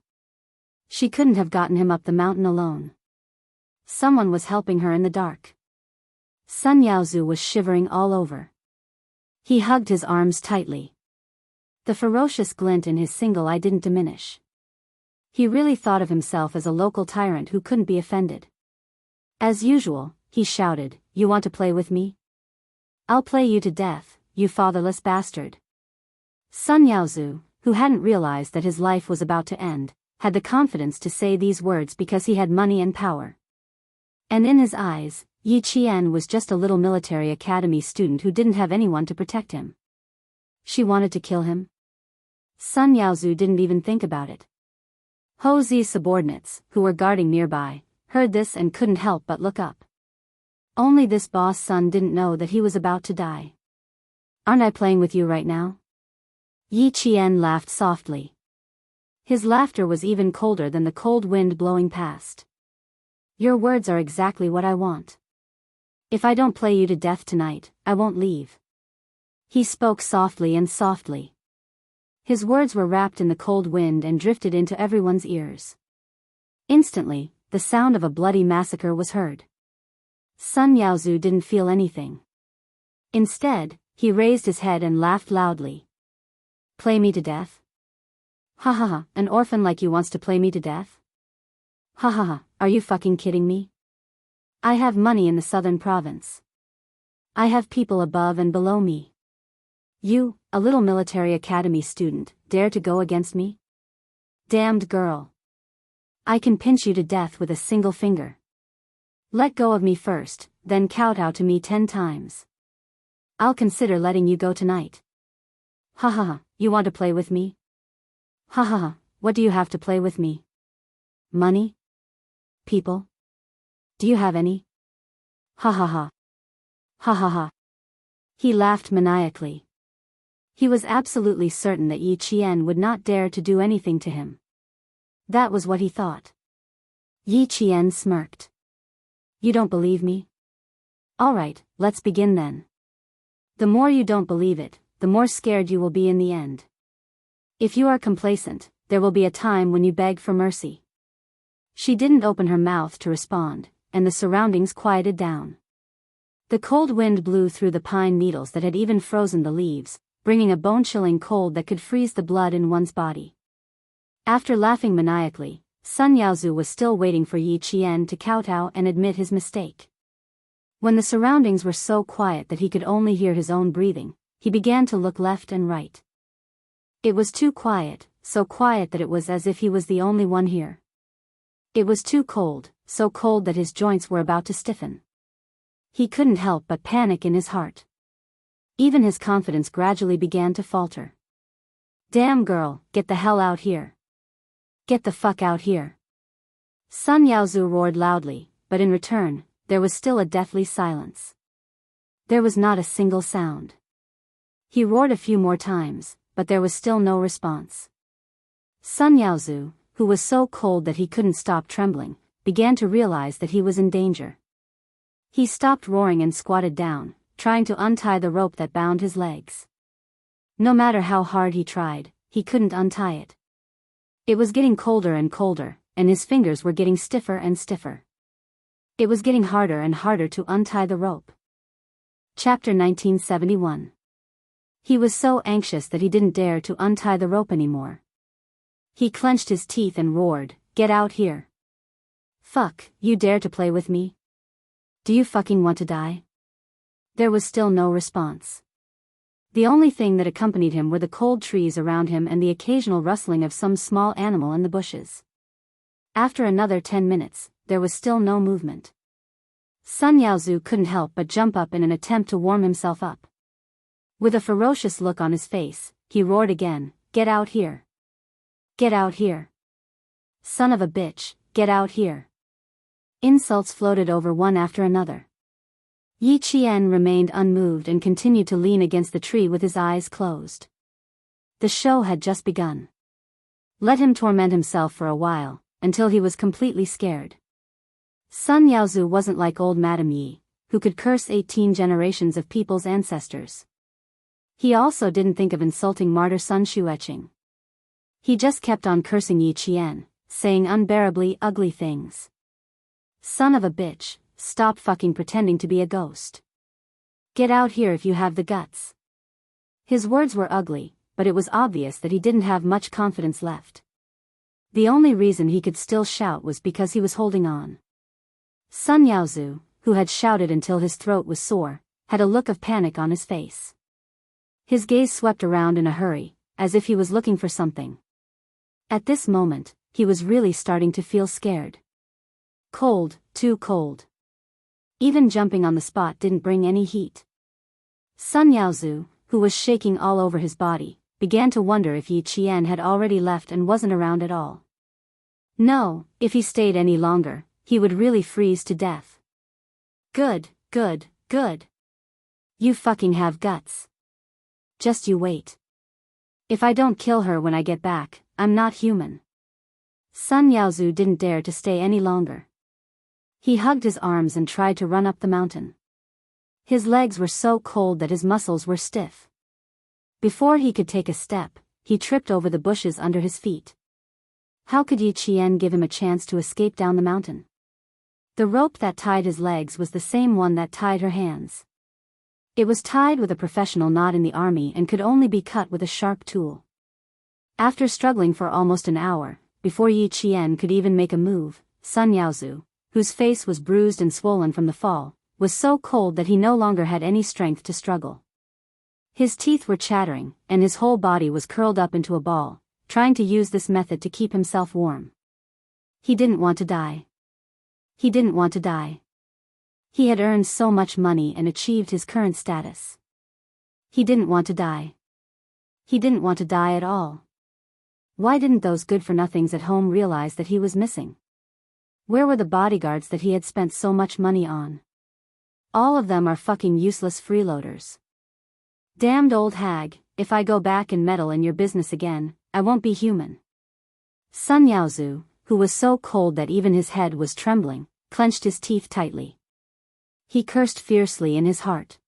She couldn't have gotten him up the mountain alone. Someone was helping her in the dark. Sun Yaozu was shivering all over. He hugged his arms tightly. The ferocious glint in his single eye didn't diminish. He really thought of himself as a local tyrant who couldn't be offended. As usual, he shouted, "You want to play with me? I'll play you to death, you fatherless bastard." Sun Yaozu, who hadn't realized that his life was about to end, had the confidence to say these words because he had money and power. And in his eyes, Yi Qian was just a little military academy student who didn't have anyone to protect him. She wanted to kill him? Sun Yaozu didn't even think about it. Ho Zi's subordinates, who were guarding nearby, heard this and couldn't help but look up. Only this boss son didn't know that he was about to die. Aren't I playing with you right now? Yi Qian laughed softly. His laughter was even colder than the cold wind blowing past. Your words are exactly what I want. If I don't play you to death tonight, I won't leave. He spoke softly and softly. His words were wrapped in the cold wind and drifted into everyone's ears. Instantly, the sound of a bloody massacre was heard. Sun Yaozu didn't feel anything. Instead, he raised his head and laughed loudly. Play me to death? Ha ha ha, an orphan like you wants to play me to death? Ha ha ha, are you fucking kidding me? I have money in the southern province. I have people above and below me. You, a little military academy student, dare to go against me? Damned girl. I can pinch you to death with a single finger. Let go of me first, then kowtow to me 10 times. I'll consider letting you go tonight. Ha ha ha, you want to play with me? Ha ha ha, what do you have to play with me? Money? People? Do you have any? Ha ha ha. Ha ha ha. He laughed maniacally. He was absolutely certain that Yi Qian would not dare to do anything to him. That was what he thought. Yi Qian smirked. You don't believe me? All right, let's begin then. The more you don't believe it, the more scared you will be in the end. If you are complacent, there will be a time when you beg for mercy. She didn't open her mouth to respond, and the surroundings quieted down. The cold wind blew through the pine needles that had even frozen the leaves, bringing a bone-chilling cold that could freeze the blood in one's body. After laughing maniacally, Sun Yaozu was still waiting for Yi Qian to kowtow and admit his mistake. When the surroundings were so quiet that he could only hear his own breathing, he began to look left and right. It was too quiet, so quiet that it was as if he was the only one here. It was too cold, so cold that his joints were about to stiffen. He couldn't help but panic in his heart. Even his confidence gradually began to falter. Damn girl, get the hell out here. Get the fuck out here. Sun Yaozu roared loudly, but in return, there was still a deathly silence. There was not a single sound. He roared a few more times, but there was still no response. Sun Yaozu, who was so cold that he couldn't stop trembling, began to realize that he was in danger. He stopped roaring and squatted down, trying to untie the rope that bound his legs. No matter how hard he tried, he couldn't untie it. It was getting colder and colder, and his fingers were getting stiffer and stiffer. It was getting harder and harder to untie the rope. Chapter 1971. He was so anxious that he didn't dare to untie the rope anymore. He clenched his teeth and roared, "Get out here. Fuck, you dare to play with me? Do you fucking want to die?" There was still no response. The only thing that accompanied him were the cold trees around him and the occasional rustling of some small animal in the bushes. After another 10 minutes, there was still no movement. Sun Yaozu couldn't help but jump up in an attempt to warm himself up. With a ferocious look on his face, he roared again, "Get out here. Get out here. Son of a bitch, get out here." Insults floated over one after another. Yi Qian remained unmoved and continued to lean against the tree with his eyes closed. The show had just begun. Let him torment himself for a while, until he was completely scared. Sun Yaozu wasn't like old Madame Yi, who could curse 18 generations of people's ancestors. He also didn't think of insulting martyr Sun Xueqing. He just kept on cursing Yi Qian, saying unbearably ugly things. Son of a bitch, stop fucking pretending to be a ghost. Get out here if you have the guts. His words were ugly, but it was obvious that he didn't have much confidence left. The only reason he could still shout was because he was holding on. Sun Yaozu, who had shouted until his throat was sore, had a look of panic on his face. His gaze swept around in a hurry, as if he was looking for something. At this moment, he was really starting to feel scared. Cold, too cold. Even jumping on the spot didn't bring any heat. Sun Yaozu, who was shaking all over his body, began to wonder if Yi Qian had already left and wasn't around at all. No, if he stayed any longer, he would really freeze to death. Good, good, good. You fucking have guts. Just you wait. If I don't kill her when I get back, I'm not human. Sun Yaozu didn't dare to stay any longer. He hugged his arms and tried to run up the mountain. His legs were so cold that his muscles were stiff. Before he could take a step, he tripped over the bushes under his feet. How could Yi Qian give him a chance to escape down the mountain? The rope that tied his legs was the same one that tied her hands. It was tied with a professional knot in the army and could only be cut with a sharp tool. After struggling for almost an hour, before Yi Qian could even make a move, Sun Yaozu, whose face was bruised and swollen from the fall, was so cold that he no longer had any strength to struggle. His teeth were chattering, and his whole body was curled up into a ball, trying to use this method to keep himself warm. He didn't want to die. He didn't want to die. He had earned so much money and achieved his current status. He didn't want to die. He didn't want to die at all. Why didn't those good-for-nothings at home realize that he was missing? Where were the bodyguards that he had spent so much money on? All of them are fucking useless freeloaders. Damned old hag, if I go back and meddle in your business again, I won't be human. Sun Yaozu, who was so cold that even his head was trembling, clenched his teeth tightly. He cursed fiercely in his heart.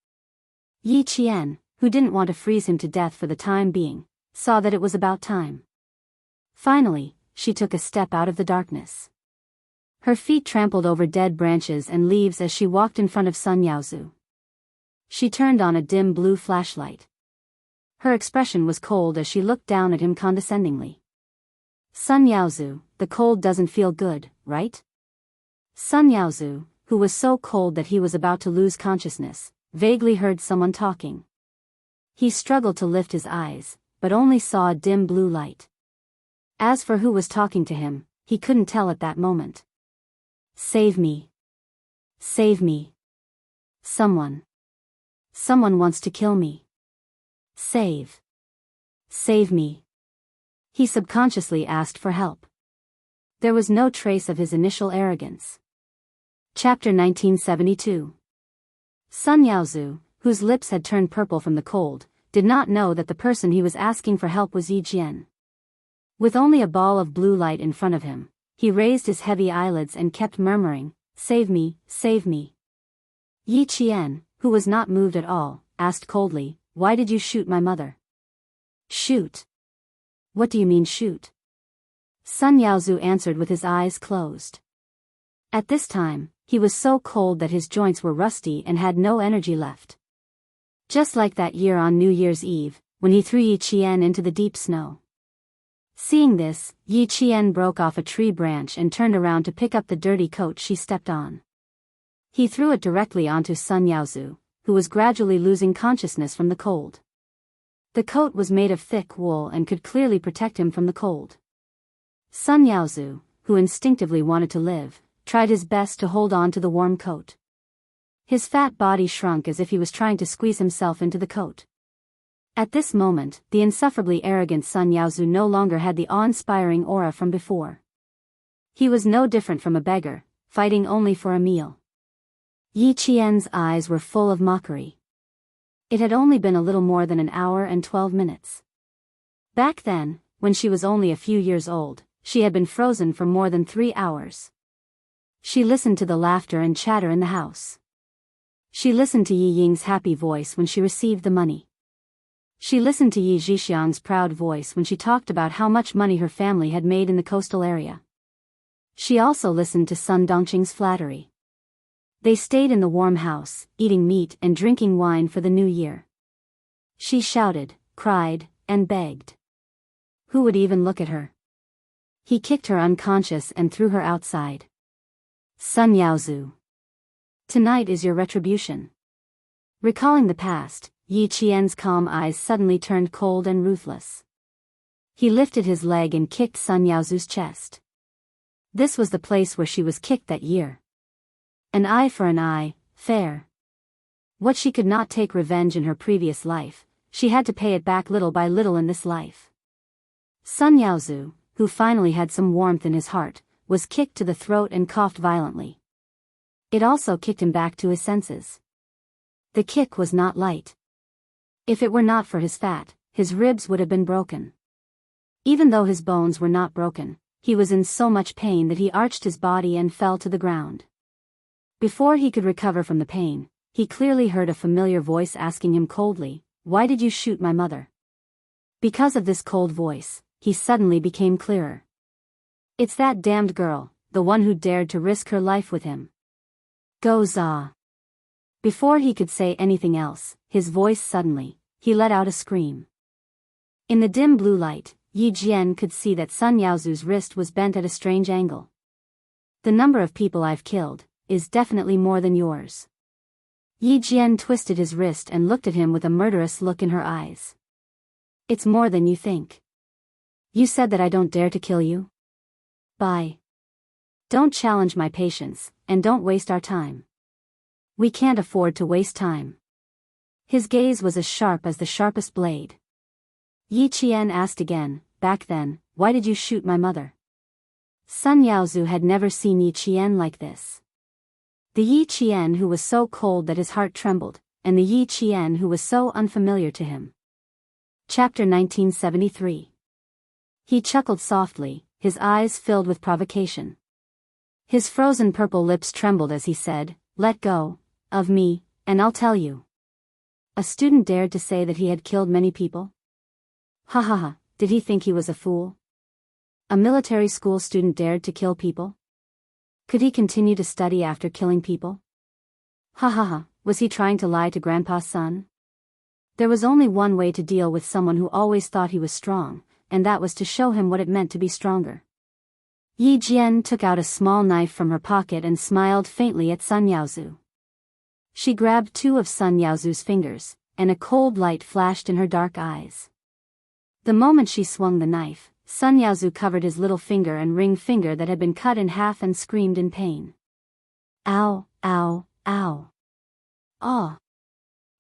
Yi Qian, who didn't want to freeze him to death for the time being, saw that it was about time. Finally, she took a step out of the darkness. Her feet trampled over dead branches and leaves as she walked in front of Sun Yaozu. She turned on a dim blue flashlight. Her expression was cold as she looked down at him condescendingly. Sun Yaozu, the cold doesn't feel good, right? Sun Yaozu, who was so cold that he was about to lose consciousness, vaguely heard someone talking. He struggled to lift his eyes, but only saw a dim blue light. As for who was talking to him, he couldn't tell at that moment. Save me. Save me. Someone. Someone wants to kill me. Save. Save me. He subconsciously asked for help. There was no trace of his initial arrogance. Chapter 1972. Sun Yaozu, whose lips had turned purple from the cold, did not know that the person he was asking for help was Yi Qian. With only a ball of blue light in front of him, he raised his heavy eyelids and kept murmuring, "Save me, save me." Yi Qian, who was not moved at all, asked coldly, "Why did you shoot my mother?" "Shoot? What do you mean shoot?" Sun Yaozu answered with his eyes closed. At this time, he was so cold that his joints were rusty and had no energy left. Just like that year on New Year's Eve, when he threw Yi Qian into the deep snow. Seeing this, Yi Qian broke off a tree branch and turned around to pick up the dirty coat she stepped on. He threw it directly onto Sun Yaozu, who was gradually losing consciousness from the cold. The coat was made of thick wool and could clearly protect him from the cold. Sun Yaozu, who instinctively wanted to live, tried his best to hold on to the warm coat. His fat body shrunk as if he was trying to squeeze himself into the coat. At this moment, the insufferably arrogant Sun Yaozu no longer had the awe-inspiring aura from before. He was no different from a beggar, fighting only for a meal. Yi Qian's eyes were full of mockery. It had only been a little more than an hour and 12 minutes. Back then, when she was only a few years old, she had been frozen for more than 3 hours. She listened to the laughter and chatter in the house. She listened to Yi Ying's happy voice when she received the money. She listened to Yi Zhixiang's proud voice when she talked about how much money her family had made in the coastal area. She also listened to Sun Dongqing's flattery. They stayed in the warm house, eating meat and drinking wine for the new year. She shouted, cried, and begged. Who would even look at her? He kicked her unconscious and threw her outside. Sun Yaozu. Tonight is your retribution. Recalling the past, Yi Qian's calm eyes suddenly turned cold and ruthless. He lifted his leg and kicked Sun Yaozu's chest. This was the place where she was kicked that year. An eye for an eye, fair. What she could not take revenge in her previous life, she had to pay it back little by little in this life. Sun Yaozu, who finally had some warmth in his heart, was kicked to the throat and coughed violently. It also kicked him back to his senses. The kick was not light. If it were not for his fat, his ribs would have been broken. Even though his bones were not broken, he was in so much pain that he arched his body and fell to the ground. Before he could recover from the pain, he clearly heard a familiar voice asking him coldly, "Why did you shoot my mother?" Because of this cold voice, he suddenly became clearer. It's that damned girl, the one who dared to risk her life with him. Go za. Before he could say anything else, his voice suddenly, he let out a scream. In the dim blue light, Yi Jian could see that Sun Yaozu's wrist was bent at a strange angle. The number of people I've killed is definitely more than yours. Yi Jian twisted his wrist and looked at him with a murderous look in her eyes. It's more than you think. You said that I don't dare to kill you? Bye. Don't challenge my patience, and don't waste our time. We can't afford to waste time. His gaze was as sharp as the sharpest blade. Yi Qian asked again, back then, why did you shoot my mother? Sun Yaozu had never seen Yi Qian like this. The Yi Qian who was so cold that his heart trembled, and the Yi Qian who was so unfamiliar to him. Chapter 1973. He chuckled softly, his eyes filled with provocation. His frozen purple lips trembled as he said, "Let go of me, and I'll tell you." A student dared to say that he had killed many people? Ha ha ha, did he think he was a fool? A military school student dared to kill people? Could he continue to study after killing people? Ha ha ha, was he trying to lie to Grandpa's son? There was only one way to deal with someone who always thought he was strong, and that was to show him what it meant to be stronger. Yi Jian took out a small knife from her pocket and smiled faintly at Sun Yaozu. She grabbed two of Sun Yaozu's fingers, and a cold light flashed in her dark eyes. The moment she swung the knife, Sun Yaozu covered his little finger and ring finger that had been cut in half and screamed in pain. Ow, ow, ow. Ah!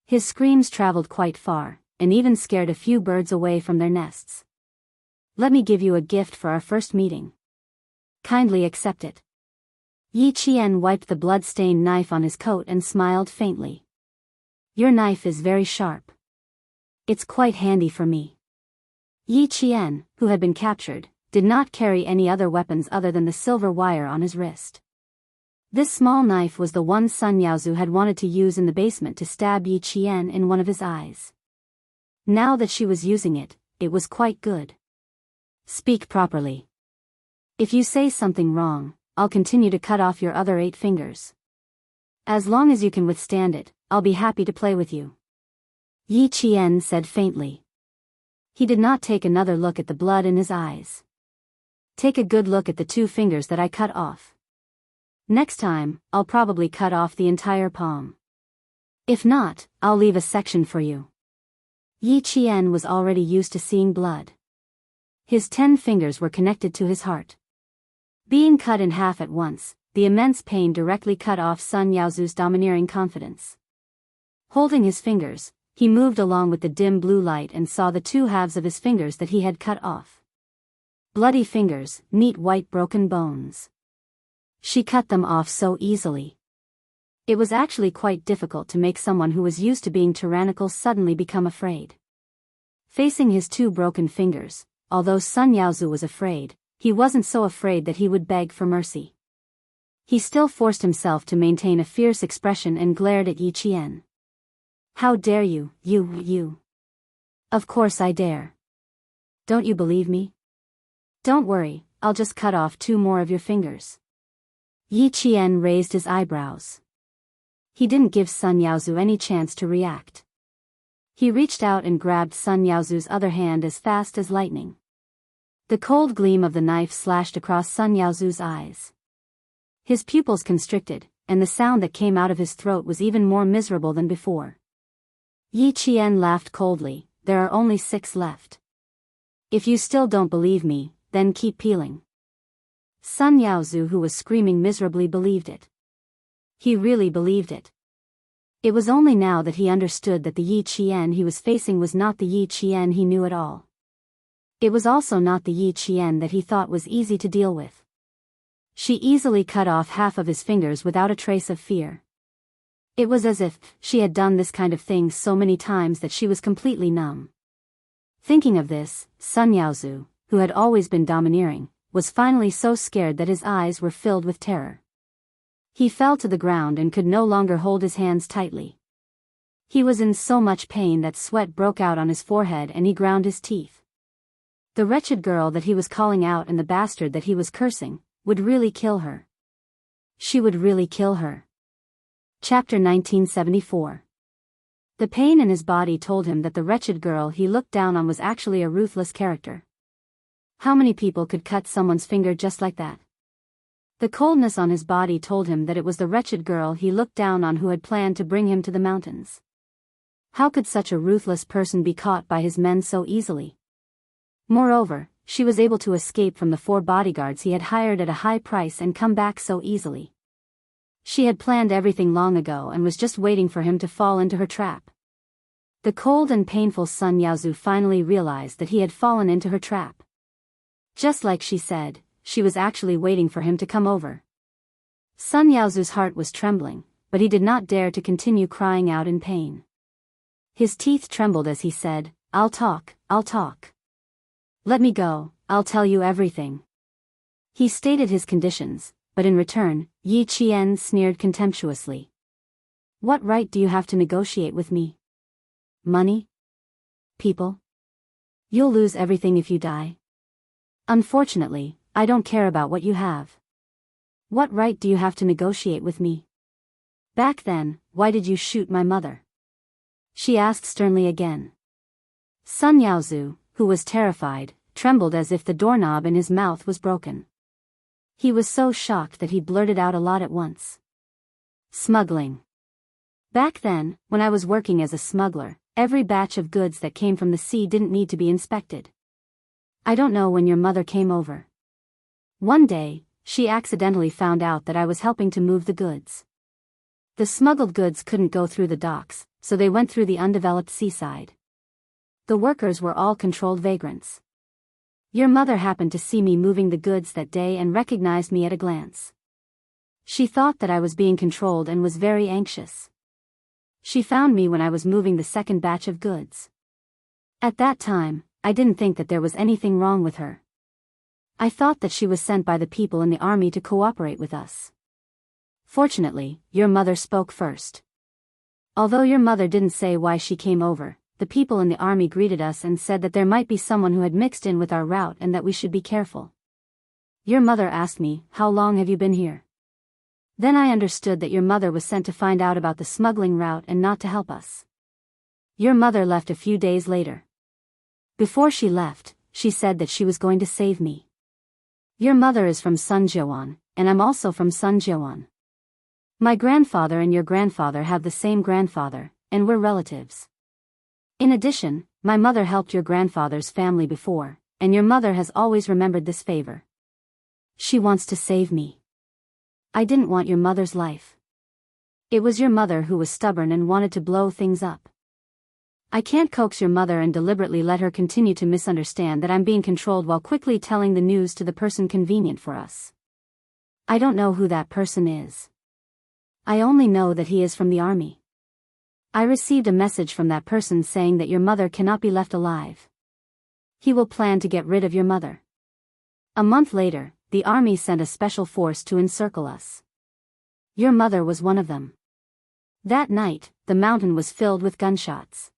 His screams traveled quite far, and even scared a few birds away from their nests. Let me give you a gift for our first meeting. Kindly accept it. Yi Qian wiped the blood-stained knife on his coat and smiled faintly. Your knife is very sharp. It's quite handy for me. Yi Qian, who had been captured, did not carry any other weapons other than the silver wire on his wrist. This small knife was the one Sun Yaozu had wanted to use in the basement to stab Yi Qian in one of his eyes. Now that she was using it, it was quite good. Speak properly. If you say something wrong, I'll continue to cut off your other 8 fingers. As long as you can withstand it, I'll be happy to play with you. Yi Qian said faintly. He did not take another look at the blood in his eyes. Take a good look at the 2 fingers that I cut off. Next time, I'll probably cut off the entire palm. If not, I'll leave a section for you. Yi Qian was already used to seeing blood. His 10 fingers were connected to his heart. Being cut in half at once, the immense pain directly cut off Sun Yaozu's domineering confidence. Holding his fingers, he moved along with the dim blue light and saw the 2 halves of his fingers that he had cut off. Bloody fingers, neat white broken bones. She cut them off so easily. It was actually quite difficult to make someone who was used to being tyrannical suddenly become afraid. Facing his 2 broken fingers, although Sun Yaozu was afraid, he wasn't so afraid that he would beg for mercy. He still forced himself to maintain a fierce expression and glared at Yi Qian. How dare you, you. Of course I dare. Don't you believe me? Don't worry, I'll just cut off 2 more of your fingers. Yi Qian raised his eyebrows. He didn't give Sun Yaozu any chance to react. He reached out and grabbed Sun Yaozu's other hand as fast as lightning. The cold gleam of the knife slashed across Sun Yaozu's eyes. His pupils constricted, and the sound that came out of his throat was even more miserable than before. Yi Qian laughed coldly, there are only 6 left. If you still don't believe me, then keep peeling. Sun Yaozu, who was screaming miserably, believed it. He really believed it. It was only now that he understood that the Yi Qian he was facing was not the Yi Qian he knew at all. It was also not the Yi Qian that he thought was easy to deal with. She easily cut off half of his fingers without a trace of fear. It was as if she had done this kind of thing so many times that she was completely numb. Thinking of this, Sun Yaozu, who had always been domineering, was finally so scared that his eyes were filled with terror. He fell to the ground and could no longer hold his hands tightly. He was in so much pain that sweat broke out on his forehead and he ground his teeth. The wretched girl that he was calling out and the bastard that he was cursing would really kill her. She would really kill her. Chapter 1974. The pain in his body told him that the wretched girl he looked down on was actually a ruthless character. How many people could cut someone's finger just like that? The coldness on his body told him that it was the wretched girl he looked down on who had planned to bring him to the mountains. How could such a ruthless person be caught by his men so easily? Moreover, she was able to escape from the 4 bodyguards he had hired at a high price and come back so easily. She had planned everything long ago and was just waiting for him to fall into her trap. The cold and painful Sun Yaozu finally realized that he had fallen into her trap. Just like she said, she was actually waiting for him to come over. Sun Yaozu's heart was trembling, but he did not dare to continue crying out in pain. His teeth trembled as he said, I'll talk. Let me go, I'll tell you everything. He stated his conditions, but in return, Yi Qian sneered contemptuously. What right do you have to negotiate with me? Money? People? You'll lose everything if you die. Unfortunately, I don't care about what you have. What right do you have to negotiate with me? Back then, why did you shoot my mother? She asked sternly again. Sun Yaozu, who was terrified, trembled as if the doorknob in his mouth was broken. He was so shocked that he blurted out a lot at once. Smuggling. Back then, when I was working as a smuggler, every batch of goods that came from the sea didn't need to be inspected. I don't know when your mother came over. One day, she accidentally found out that I was helping to move the goods. The smuggled goods couldn't go through the docks, so they went through the undeveloped seaside. The workers were all controlled vagrants. Your mother happened to see me moving the goods that day and recognized me at a glance. She thought that I was being controlled and was very anxious. She found me when I was moving the second batch of goods. At that time, I didn't think that there was anything wrong with her. I thought that she was sent by the people in the army to cooperate with us. Fortunately, your mother spoke first. Although your mother didn't say why she came over, the people in the army greeted us and said that there might be someone who had mixed in with our route and that we should be careful. Your mother asked me, how long have you been here? Then I understood that your mother was sent to find out about the smuggling route and not to help us. Your mother left a few days later. Before she left, she said that she was going to save me. Your mother is from Sunjiawan, and I'm also from Sunjiawan. My grandfather and your grandfather have the same grandfather, and we're relatives. In addition, my mother helped your grandfather's family before, and your mother has always remembered this favor. She wants to save me. I didn't want your mother's life. It was your mother who was stubborn and wanted to blow things up. I can't coax your mother and deliberately let her continue to misunderstand that I'm being controlled while quickly telling the news to the person convenient for us. I don't know who that person is. I only know that he is from the army. I received a message from that person saying that your mother cannot be left alive. He will plan to get rid of your mother. A month later, the army sent a special force to encircle us. Your mother was one of them. That night, the mountain was filled with gunshots.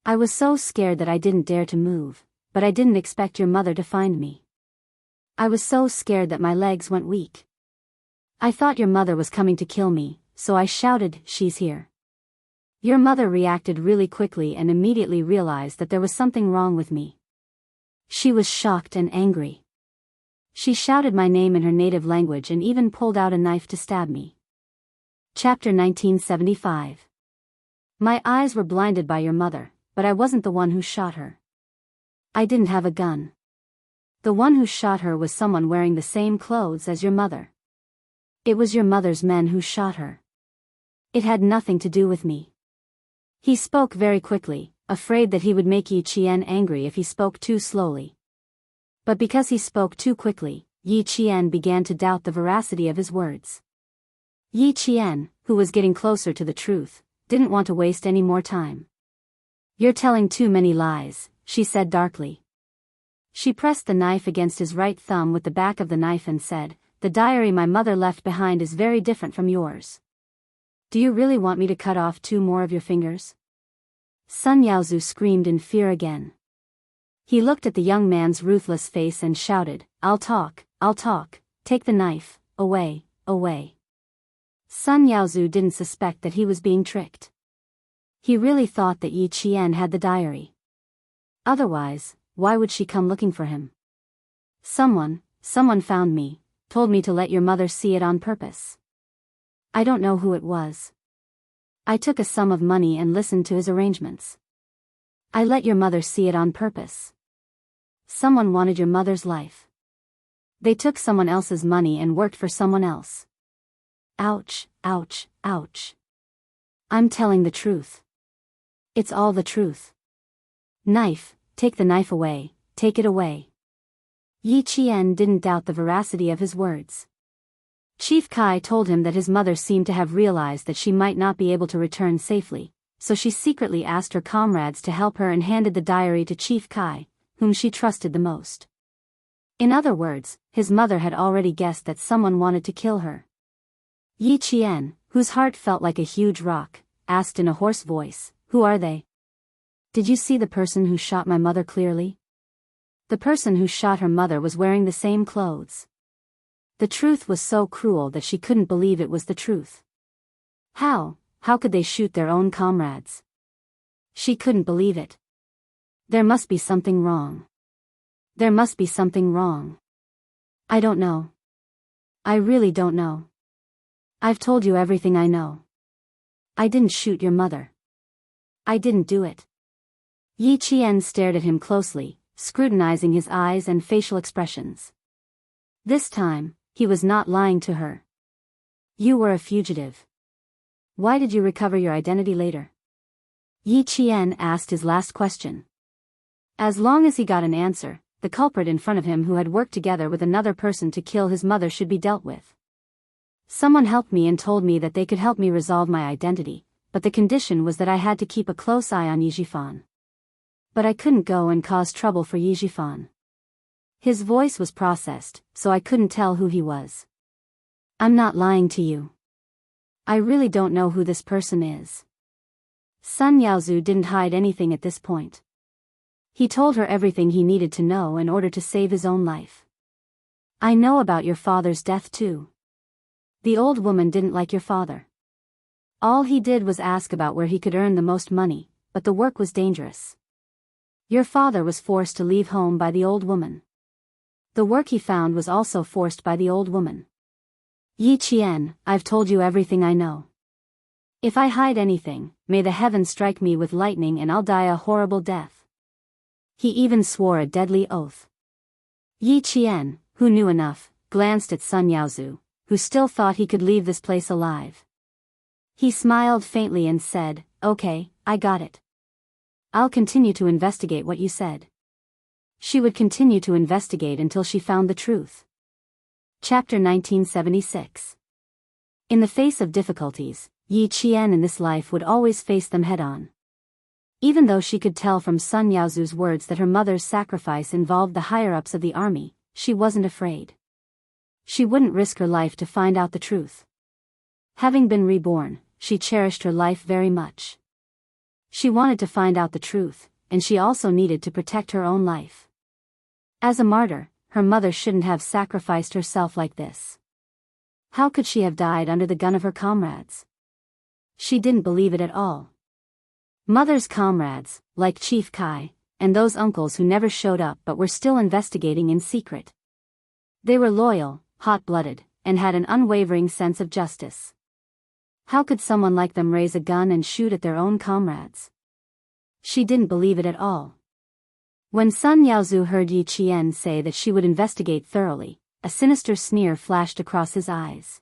I was so scared that I didn't dare to move, but I didn't expect your mother to find me. I was so scared that my legs went weak. I thought your mother was coming to kill me, so I shouted, "She's here." Your mother reacted really quickly and immediately realized that there was something wrong with me. She was shocked and angry. She shouted my name in her native language and even pulled out a knife to stab me. Chapter 1975. My eyes were blinded by your mother, but I wasn't the one who shot her. I didn't have a gun. The one who shot her was someone wearing the same clothes as your mother. It was your mother's men who shot her. It had nothing to do with me. He spoke very quickly, afraid that he would make Yi Qian angry if he spoke too slowly. But because he spoke too quickly, Yi Qian began to doubt the veracity of his words. Yi Qian, who was getting closer to the truth, didn't want to waste any more time. "You're telling too many lies," she said darkly. She pressed the knife against his right thumb with the back of the knife and said, "The diary my mother left behind is very different from yours. Do you really want me to cut off 2 more of your fingers?" Sun Yaozu screamed in fear again. He looked at the young man's ruthless face and shouted, I'll talk, take the knife, away, away." Sun Yaozu didn't suspect that he was being tricked. He really thought that Yi Qian had the diary. Otherwise, why would she come looking for him? Someone found me, told me to let your mother see it on purpose. I don't know who it was. I took a sum of money and listened to his arrangements. I let your mother see it on purpose. Someone wanted your mother's life. They took someone else's money and worked for someone else. Ouch, ouch, ouch. I'm telling the truth. It's all the truth. Knife, take the knife away, take it away. Yi Qian didn't doubt the veracity of his words. Chief Kai told him that his mother seemed to have realized that she might not be able to return safely, so she secretly asked her comrades to help her and handed the diary to Chief Kai, whom she trusted the most. In other words, his mother had already guessed that someone wanted to kill her. Yi Qian, whose heart felt like a huge rock, asked in a hoarse voice, "Who are they? Did you see the person who shot my mother clearly?" The person who shot her mother was wearing the same clothes. The truth was so cruel that she couldn't believe it was the truth. How could they shoot their own comrades? She couldn't believe it. There must be something wrong. There must be something wrong. I don't know. I really don't know. I've told you everything I know. I didn't shoot your mother. I didn't do it. Yi Qian stared at him closely, scrutinizing his eyes and facial expressions. This time, he was not lying to her. You were a fugitive. Why did you recover your identity later? Yi Qian asked his last question. As long as he got an answer, the culprit in front of him who had worked together with another person to kill his mother should be dealt with. Someone helped me and told me that they could help me resolve my identity, but the condition was that I had to keep a close eye on Yi Jifan. But I couldn't go and cause trouble for Yi Jifan. His voice was processed, so I couldn't tell who he was. I'm not lying to you. I really don't know who this person is. Sun Yaozu didn't hide anything at this point. He told her everything he needed to know in order to save his own life. I know about your father's death too. The old woman didn't like your father. All he did was ask about where he could earn the most money, but the work was dangerous. Your father was forced to leave home by the old woman. The work he found was also forced by the old woman. Yi Qian, I've told you everything I know. If I hide anything, may the heavens strike me with lightning and I'll die a horrible death. He even swore a deadly oath. Yi Qian, who knew enough, glanced at Sun Yaozu, who still thought he could leave this place alive. He smiled faintly and said, Okay, I got it. I'll continue to investigate what you said. She would continue to investigate until she found the truth. Chapter 1976. In the face of difficulties, Yi Qian in this life would always face them head-on. Even though she could tell from Sun Yaozu's words that her mother's sacrifice involved the higher-ups of the army, she wasn't afraid. She wouldn't risk her life to find out the truth. Having been reborn, she cherished her life very much. She wanted to find out the truth, and she also needed to protect her own life. As a martyr, her mother shouldn't have sacrificed herself like this. How could she have died under the gun of her comrades? She didn't believe it at all. Mother's comrades, like Chief Kai, and those uncles who never showed up but were still investigating in secret. They were loyal, hot-blooded, and had an unwavering sense of justice. How could someone like them raise a gun and shoot at their own comrades? She didn't believe it at all. When Sun Yaozu heard Yi Qian say that she would investigate thoroughly, a sinister sneer flashed across his eyes.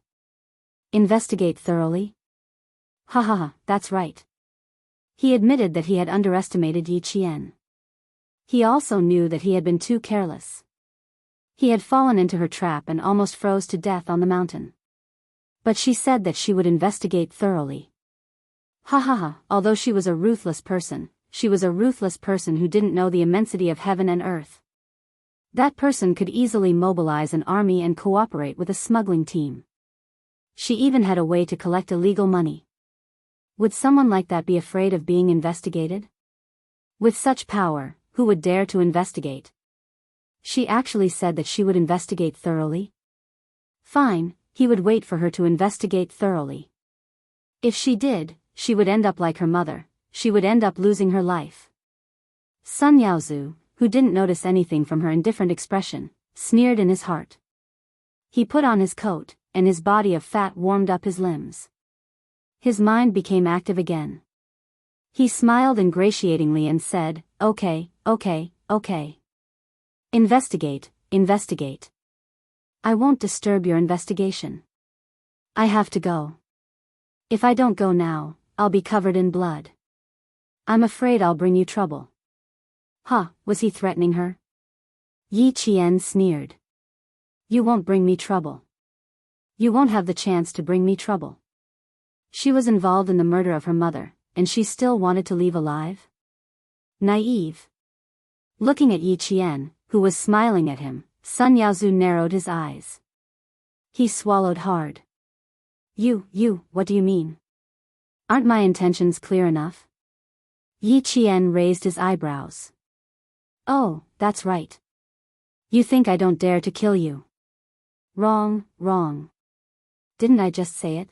Investigate thoroughly? Ha ha ha, that's right. He admitted that he had underestimated Yi Qian. He also knew that he had been too careless. He had fallen into her trap and almost froze to death on the mountain. But she said that she would investigate thoroughly. Ha ha ha, although she was a ruthless person, she was a ruthless person who didn't know the immensity of heaven and earth. That person could easily mobilize an army and cooperate with a smuggling team. She even had a way to collect illegal money. Would someone like that be afraid of being investigated? With such power, who would dare to investigate? She actually said that she would investigate thoroughly. Fine, he would wait for her to investigate thoroughly. If she did, she would end up like her mother, she would end up losing her life. Sun Yaozu, who didn't notice anything from her indifferent expression, sneered in his heart. He put on his coat, and his body of fat warmed up his limbs. His mind became active again. He smiled ingratiatingly and said, "Okay, okay, okay. Investigate, investigate. I won't disturb your investigation. I have to go. If I don't go now, I'll be covered in blood. I'm afraid I'll bring you trouble." Huh, was he threatening her? Yi Qian sneered. "You won't bring me trouble. You won't have the chance to bring me trouble." She was involved in the murder of her mother, and she still wanted to leave alive? Naive. Looking at Yi Qian, who was smiling at him, Sun Yaozu narrowed his eyes. He swallowed hard. What do you mean? Aren't my intentions clear enough?" Yi Qian raised his eyebrows. "Oh, that's right. You think I don't dare to kill you? Wrong, wrong. Didn't I just say it?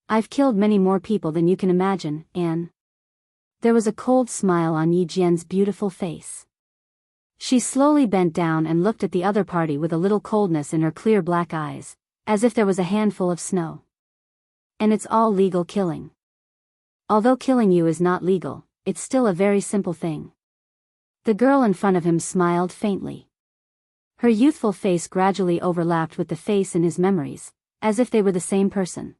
I've killed many more people than you can imagine, and..." There was a cold smile on Yi Jian's beautiful face. She slowly bent down and looked at the other party with a little coldness in her clear black eyes, as if there was a handful of snow. "And it's all legal killing. Although killing you is not legal, it's still a very simple thing." The girl in front of him smiled faintly. Her youthful face gradually overlapped with the face in his memories, as if they were the same person.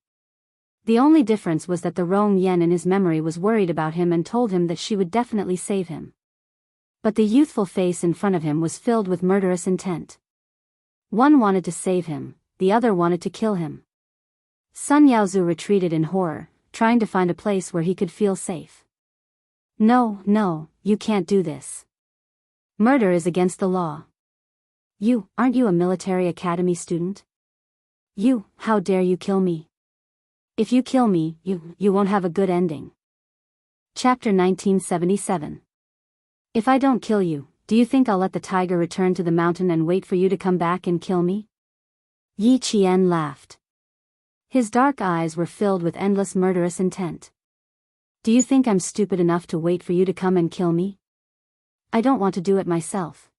The only difference was that the Rong Yen in his memory was worried about him and told him that she would definitely save him. But the youthful face in front of him was filled with murderous intent. One wanted to save him, the other wanted to kill him. Sun Yaozu retreated in horror, trying to find a place where he could feel safe. No, you can't do this. Murder is against the law. Aren't you a military academy student? How dare you kill me? If you kill me, you won't have a good ending. Chapter 1977. If I don't kill you, do you think I'll let the tiger return to the mountain and wait for you to come back and kill me? Yi Qian laughed. His dark eyes were filled with endless murderous intent. Do you think I'm stupid enough to wait for you to come and kill me? I don't want to do it myself.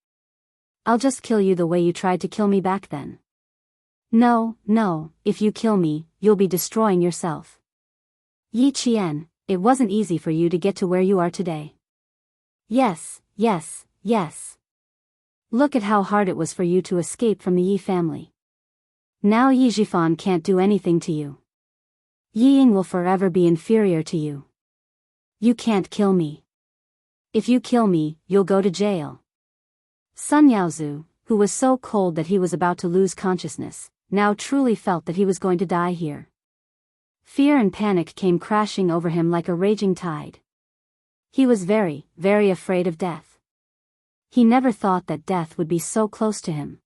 I'll just kill you the way you tried to kill me back then. No, if you kill me, you'll be destroying yourself. Yi Qian, it wasn't easy for you to get to where you are today. Yes. Look at how hard it was for you to escape from the Yi family. Now Yi Jifan can't do anything to you. Yi Ying will forever be inferior to you. You can't kill me. If you kill me, you'll go to jail. Sun Yaozu, who was so cold that he was about to lose consciousness, now truly felt that he was going to die here. Fear and panic came crashing over him like a raging tide. He was very, very afraid of death. He never thought that death would be so close to him.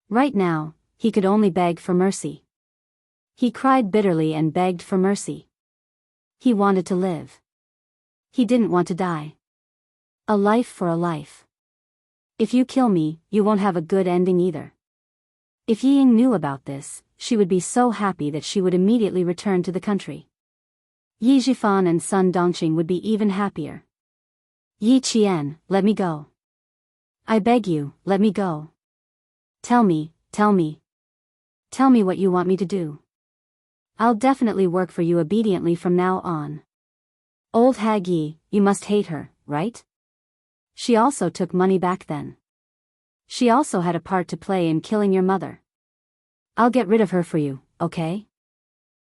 Right now, he could only beg for mercy. He cried bitterly and begged for mercy. He wanted to live. He didn't want to die. A life for a life. If you kill me, you won't have a good ending either. If Yi Ying knew about this, she would be so happy that she would immediately return to the country. Yi Jifan and Sun Dongqing would be even happier. Yi Qian, let me go. I beg you, let me go. Tell me what you want me to do. I'll definitely work for you obediently from now on. Old hag Yi, you must hate her, right? She also took money back then. She also had a part to play in killing your mother. I'll get rid of her for you, okay?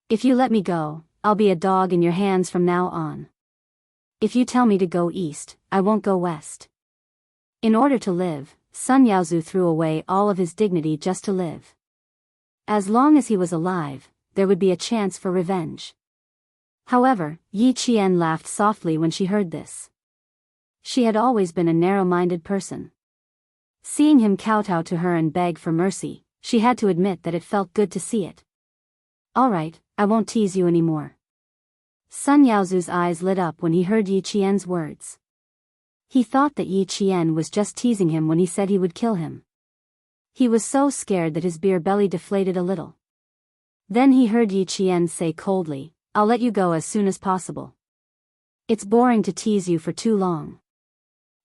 If you let me go, I'll be a dog in your hands from now on. If you tell me to go east, I won't go west. In order to live, Sun Yaozu threw away all of his dignity just to live. As long as he was alive, there would be a chance for revenge. However, Yi Qian laughed softly when she heard this. She had always been a narrow-minded person. Seeing him kowtow to her and beg for mercy, she had to admit that it felt good to see it. "All right, I won't tease you anymore." Sun Yaozu's eyes lit up when he heard Yi Qian's words. He thought that Yi Qian was just teasing him when he said he would kill him. He was so scared that his beer belly deflated a little. Then he heard Yi Qian say coldly, "I'll let you go as soon as possible. It's boring to tease you for too long."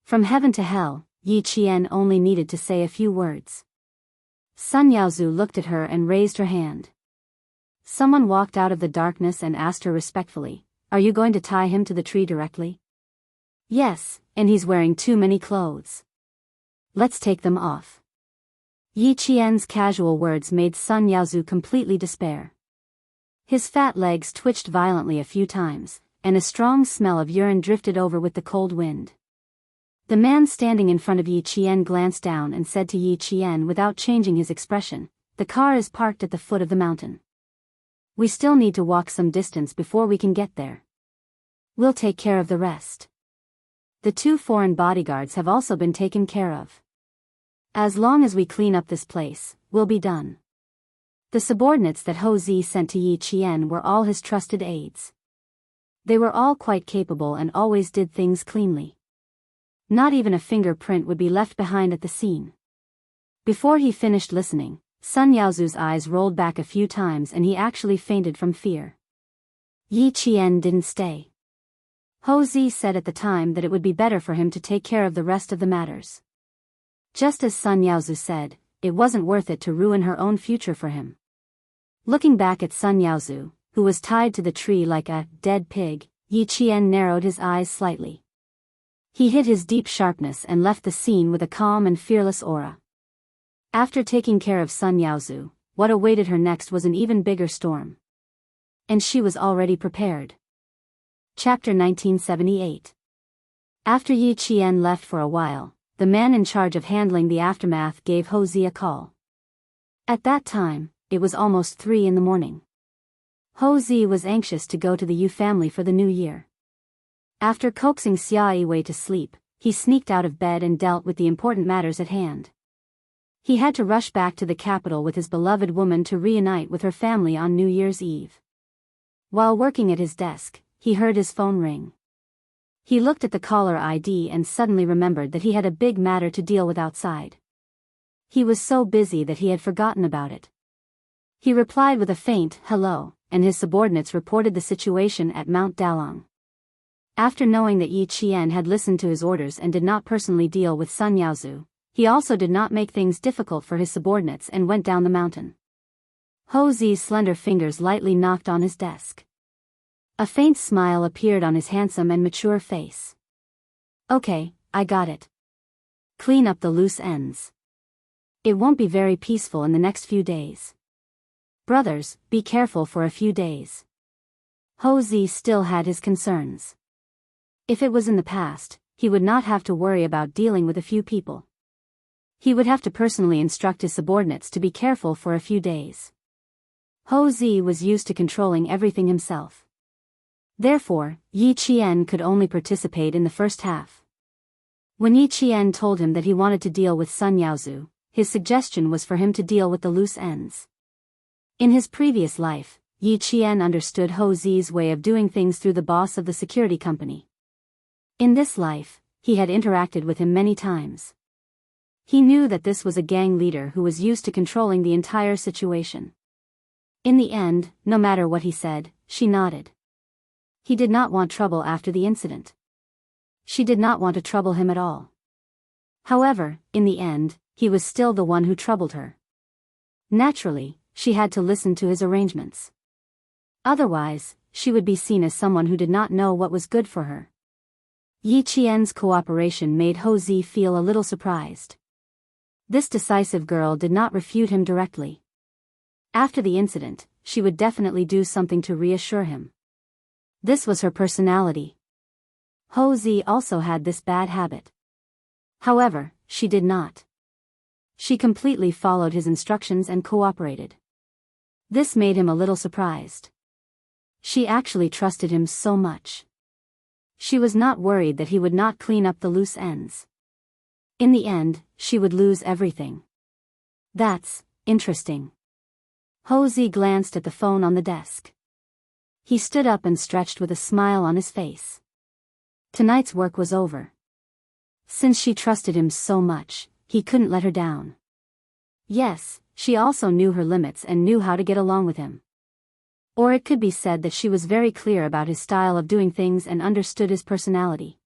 From heaven to hell, Yi Qian only needed to say a few words. Sun Yaozu looked at her and raised her hand. Someone walked out of the darkness and asked her respectfully, "Are you going to tie him to the tree directly?" "Yes, and he's wearing too many clothes. Let's take them off." Yi Qian's casual words made Sun Yaozu completely despair. His fat legs twitched violently a few times, and a strong smell of urine drifted over with the cold wind. The man standing in front of Yi Qian glanced down and said to Yi Qian without changing his expression, "The car is parked at the foot of the mountain. We still need to walk some distance before we can get there. We'll take care of the rest. The 2 foreign bodyguards have also been taken care of. As long as we clean up this place, we'll be done." The subordinates that Ho Zi sent to Yi Qian were all his trusted aides. They were all quite capable and always did things cleanly. Not even a fingerprint would be left behind at the scene. Before he finished listening, Sun Yaozu's eyes rolled back a few times and he actually fainted from fear. Yi Qian didn't stay. Ho Zi said at the time that it would be better for him to take care of the rest of the matters. Just as Sun Yaozu said, it wasn't worth it to ruin her own future for him. Looking back at Sun Yaozu, who was tied to the tree like a dead pig, Yi Qian narrowed his eyes slightly. He hid his deep sharpness and left the scene with a calm and fearless aura. After taking care of Sun Yaozu, what awaited her next was an even bigger storm. And she was already prepared. Chapter 1978. After Yi Qian left for a while, the man in charge of handling the aftermath gave Ho Zi a call. At that time, it was almost 3 in the morning. Ho Zi was anxious to go to the Yu family for the new year. After coaxing Xia Yiwei to sleep, he sneaked out of bed and dealt with the important matters at hand. He had to rush back to the capital with his beloved woman to reunite with her family on New Year's Eve. While working at his desk, he heard his phone ring. He looked at the caller ID and suddenly remembered that he had a big matter to deal with outside. He was so busy that he had forgotten about it. He replied with a faint hello, and his subordinates reported the situation at Mount Dalong. After knowing that Yi Qian had listened to his orders and did not personally deal with Sun Yaozu, he also did not make things difficult for his subordinates and went down the mountain. Ho Zi's slender fingers lightly knocked on his desk. A faint smile appeared on his handsome and mature face. "Okay, I got it. Clean up the loose ends. It won't be very peaceful in the next few days. Brothers, be careful for a few days." Ho Zi still had his concerns. If it was in the past, he would not have to worry about dealing with a few people. He would have to personally instruct his subordinates to be careful for a few days. Ho Zi was used to controlling everything himself. Therefore, Yi Qian could only participate in the first half. When Yi Qian told him that he wanted to deal with Sun Yaozu, his suggestion was for him to deal with the loose ends. In his previous life, Yi Qian understood Ho Zi's way of doing things through the boss of the security company. In this life, he had interacted with him many times. He knew that this was a gang leader who was used to controlling the entire situation. In the end, no matter what he said, she nodded. He did not want trouble after the incident. She did not want to trouble him at all. However, in the end, he was still the one who troubled her. Naturally, she had to listen to his arrangements. Otherwise, she would be seen as someone who did not know what was good for her. Yi Qian's cooperation made Ho Zi feel a little surprised. This decisive girl did not refute him directly. After the incident, she would definitely do something to reassure him. This was her personality. Ho Zi also had this bad habit. However, she did not. She completely followed his instructions and cooperated. This made him a little surprised. She actually trusted him so much. She was not worried that he would not clean up the loose ends. In the end, she would lose everything. That's interesting. Ho-Zi glanced at the phone on the desk. He stood up and stretched with a smile on his face. Tonight's work was over. Since she trusted him so much, he couldn't let her down. Yes, she also knew her limits and knew how to get along with him. Or it could be said that she was very clear about his style of doing things and understood his personality.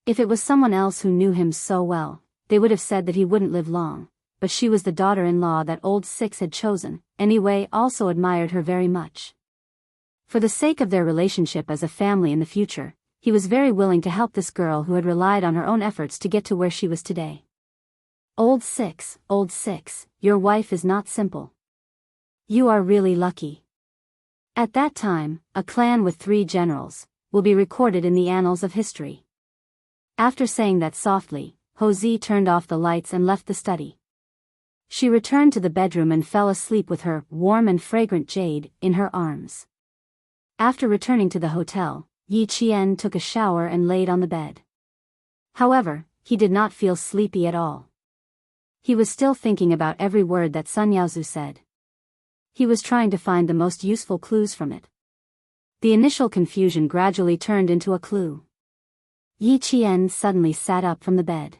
If it was someone else who knew him so well, they would have said that he wouldn't live long, but she was the daughter-in-law that old Six had chosen, anyway, also admired her very much. For the sake of their relationship as a family in the future, he was very willing to help this girl who had relied on her own efforts to get to where she was today. Old Six, your wife is not simple. You are really lucky. At that time, a clan with 3 generals will be recorded in the annals of history. After saying that softly, Ho-Zi turned off the lights and left the study. She returned to the bedroom and fell asleep with her warm and fragrant jade in her arms. After returning to the hotel, Yi Qian took a shower and laid on the bed. However, he did not feel sleepy at all. He was still thinking about every word that Sun Yaozu said. He was trying to find the most useful clues from it. The initial confusion gradually turned into a clue. Yi Qian suddenly sat up from the bed.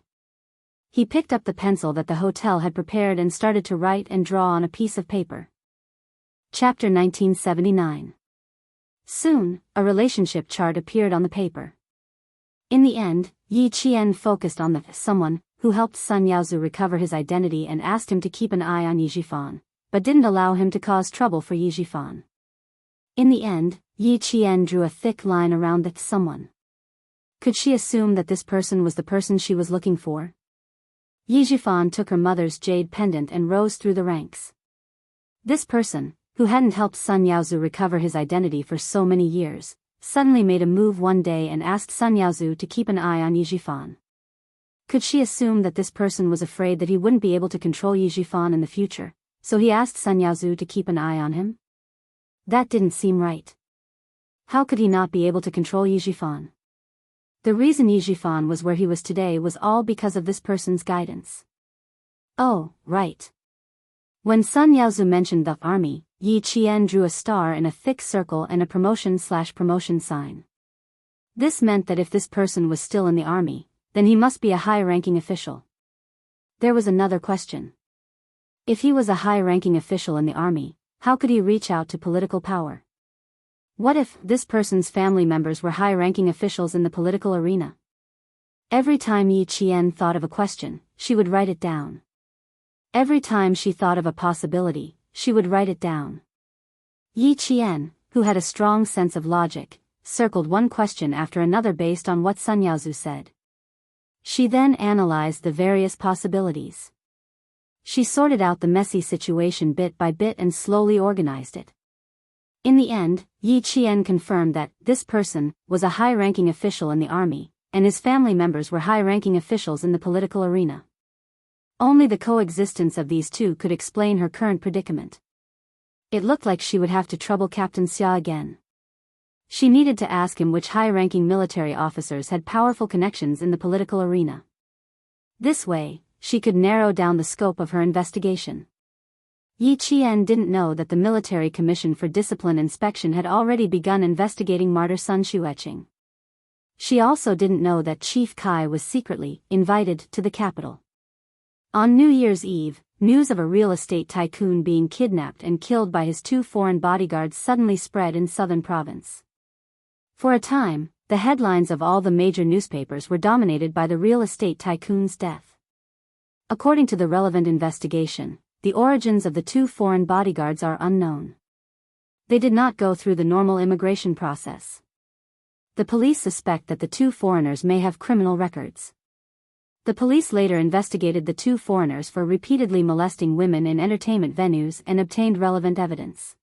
He picked up the pencil that the hotel had prepared and started to write and draw on a piece of paper. Chapter 1979. Soon, a relationship chart appeared on the paper. In the end, Yi Qian focused on the someone who helped Sun Yaozu recover his identity and asked him to keep an eye on Yi Jifan, but didn't allow him to cause trouble for Yi Jifan. In the end, Yi Qian drew a thick line around the someone. Could she assume that this person was the person she was looking for? Yi Jifan took her mother's jade pendant and rose through the ranks. This person, who hadn't helped Sun Yaozu recover his identity for so many years, suddenly made a move one day and asked Sun Yaozu to keep an eye on Yi Jifan. Could she assume that this person was afraid that he wouldn't be able to control Yi Jifan in the future, so he asked Sun Yaozu to keep an eye on him? That didn't seem right. How could he not be able to control Yi Jifan? The reason Yi Jifan was where he was today was all because of this person's guidance. Oh, right. When Sun Yaozu mentioned the army, Yi Qian drew a star in a thick circle and a promotion sign. This meant that if this person was still in the army, then he must be a high-ranking official. There was another question. If he was a high-ranking official in the army, how could he reach out to political power? What if this person's family members were high-ranking officials in the political arena? Every time Yi Qian thought of a question, she would write it down. Every time she thought of a possibility, she would write it down. Yi Qian, who had a strong sense of logic, circled one question after another based on what Sun Yaozu said. She then analyzed the various possibilities. She sorted out the messy situation bit by bit and slowly organized it. In the end, Yi Qian confirmed that this person was a high-ranking official in the army, and his family members were high-ranking officials in the political arena. Only the coexistence of these two could explain her current predicament. It looked like she would have to trouble Captain Xia again. She needed to ask him which high-ranking military officers had powerful connections in the political arena. This way, she could narrow down the scope of her investigation. Yi Qian didn't know that the Military Commission for Discipline Inspection had already begun investigating martyr Sun Xueqing. She also didn't know that Chief Kai was secretly invited to the capital. On New Year's Eve, news of a real estate tycoon being kidnapped and killed by his 2 foreign bodyguards suddenly spread in southern province. For a time, the headlines of all the major newspapers were dominated by the real estate tycoon's death. According to the relevant investigation, the origins of the 2 foreign bodyguards are unknown. They did not go through the normal immigration process. The police suspect that the 2 foreigners may have criminal records. The police later investigated the 2 foreigners for repeatedly molesting women in entertainment venues and obtained relevant evidence.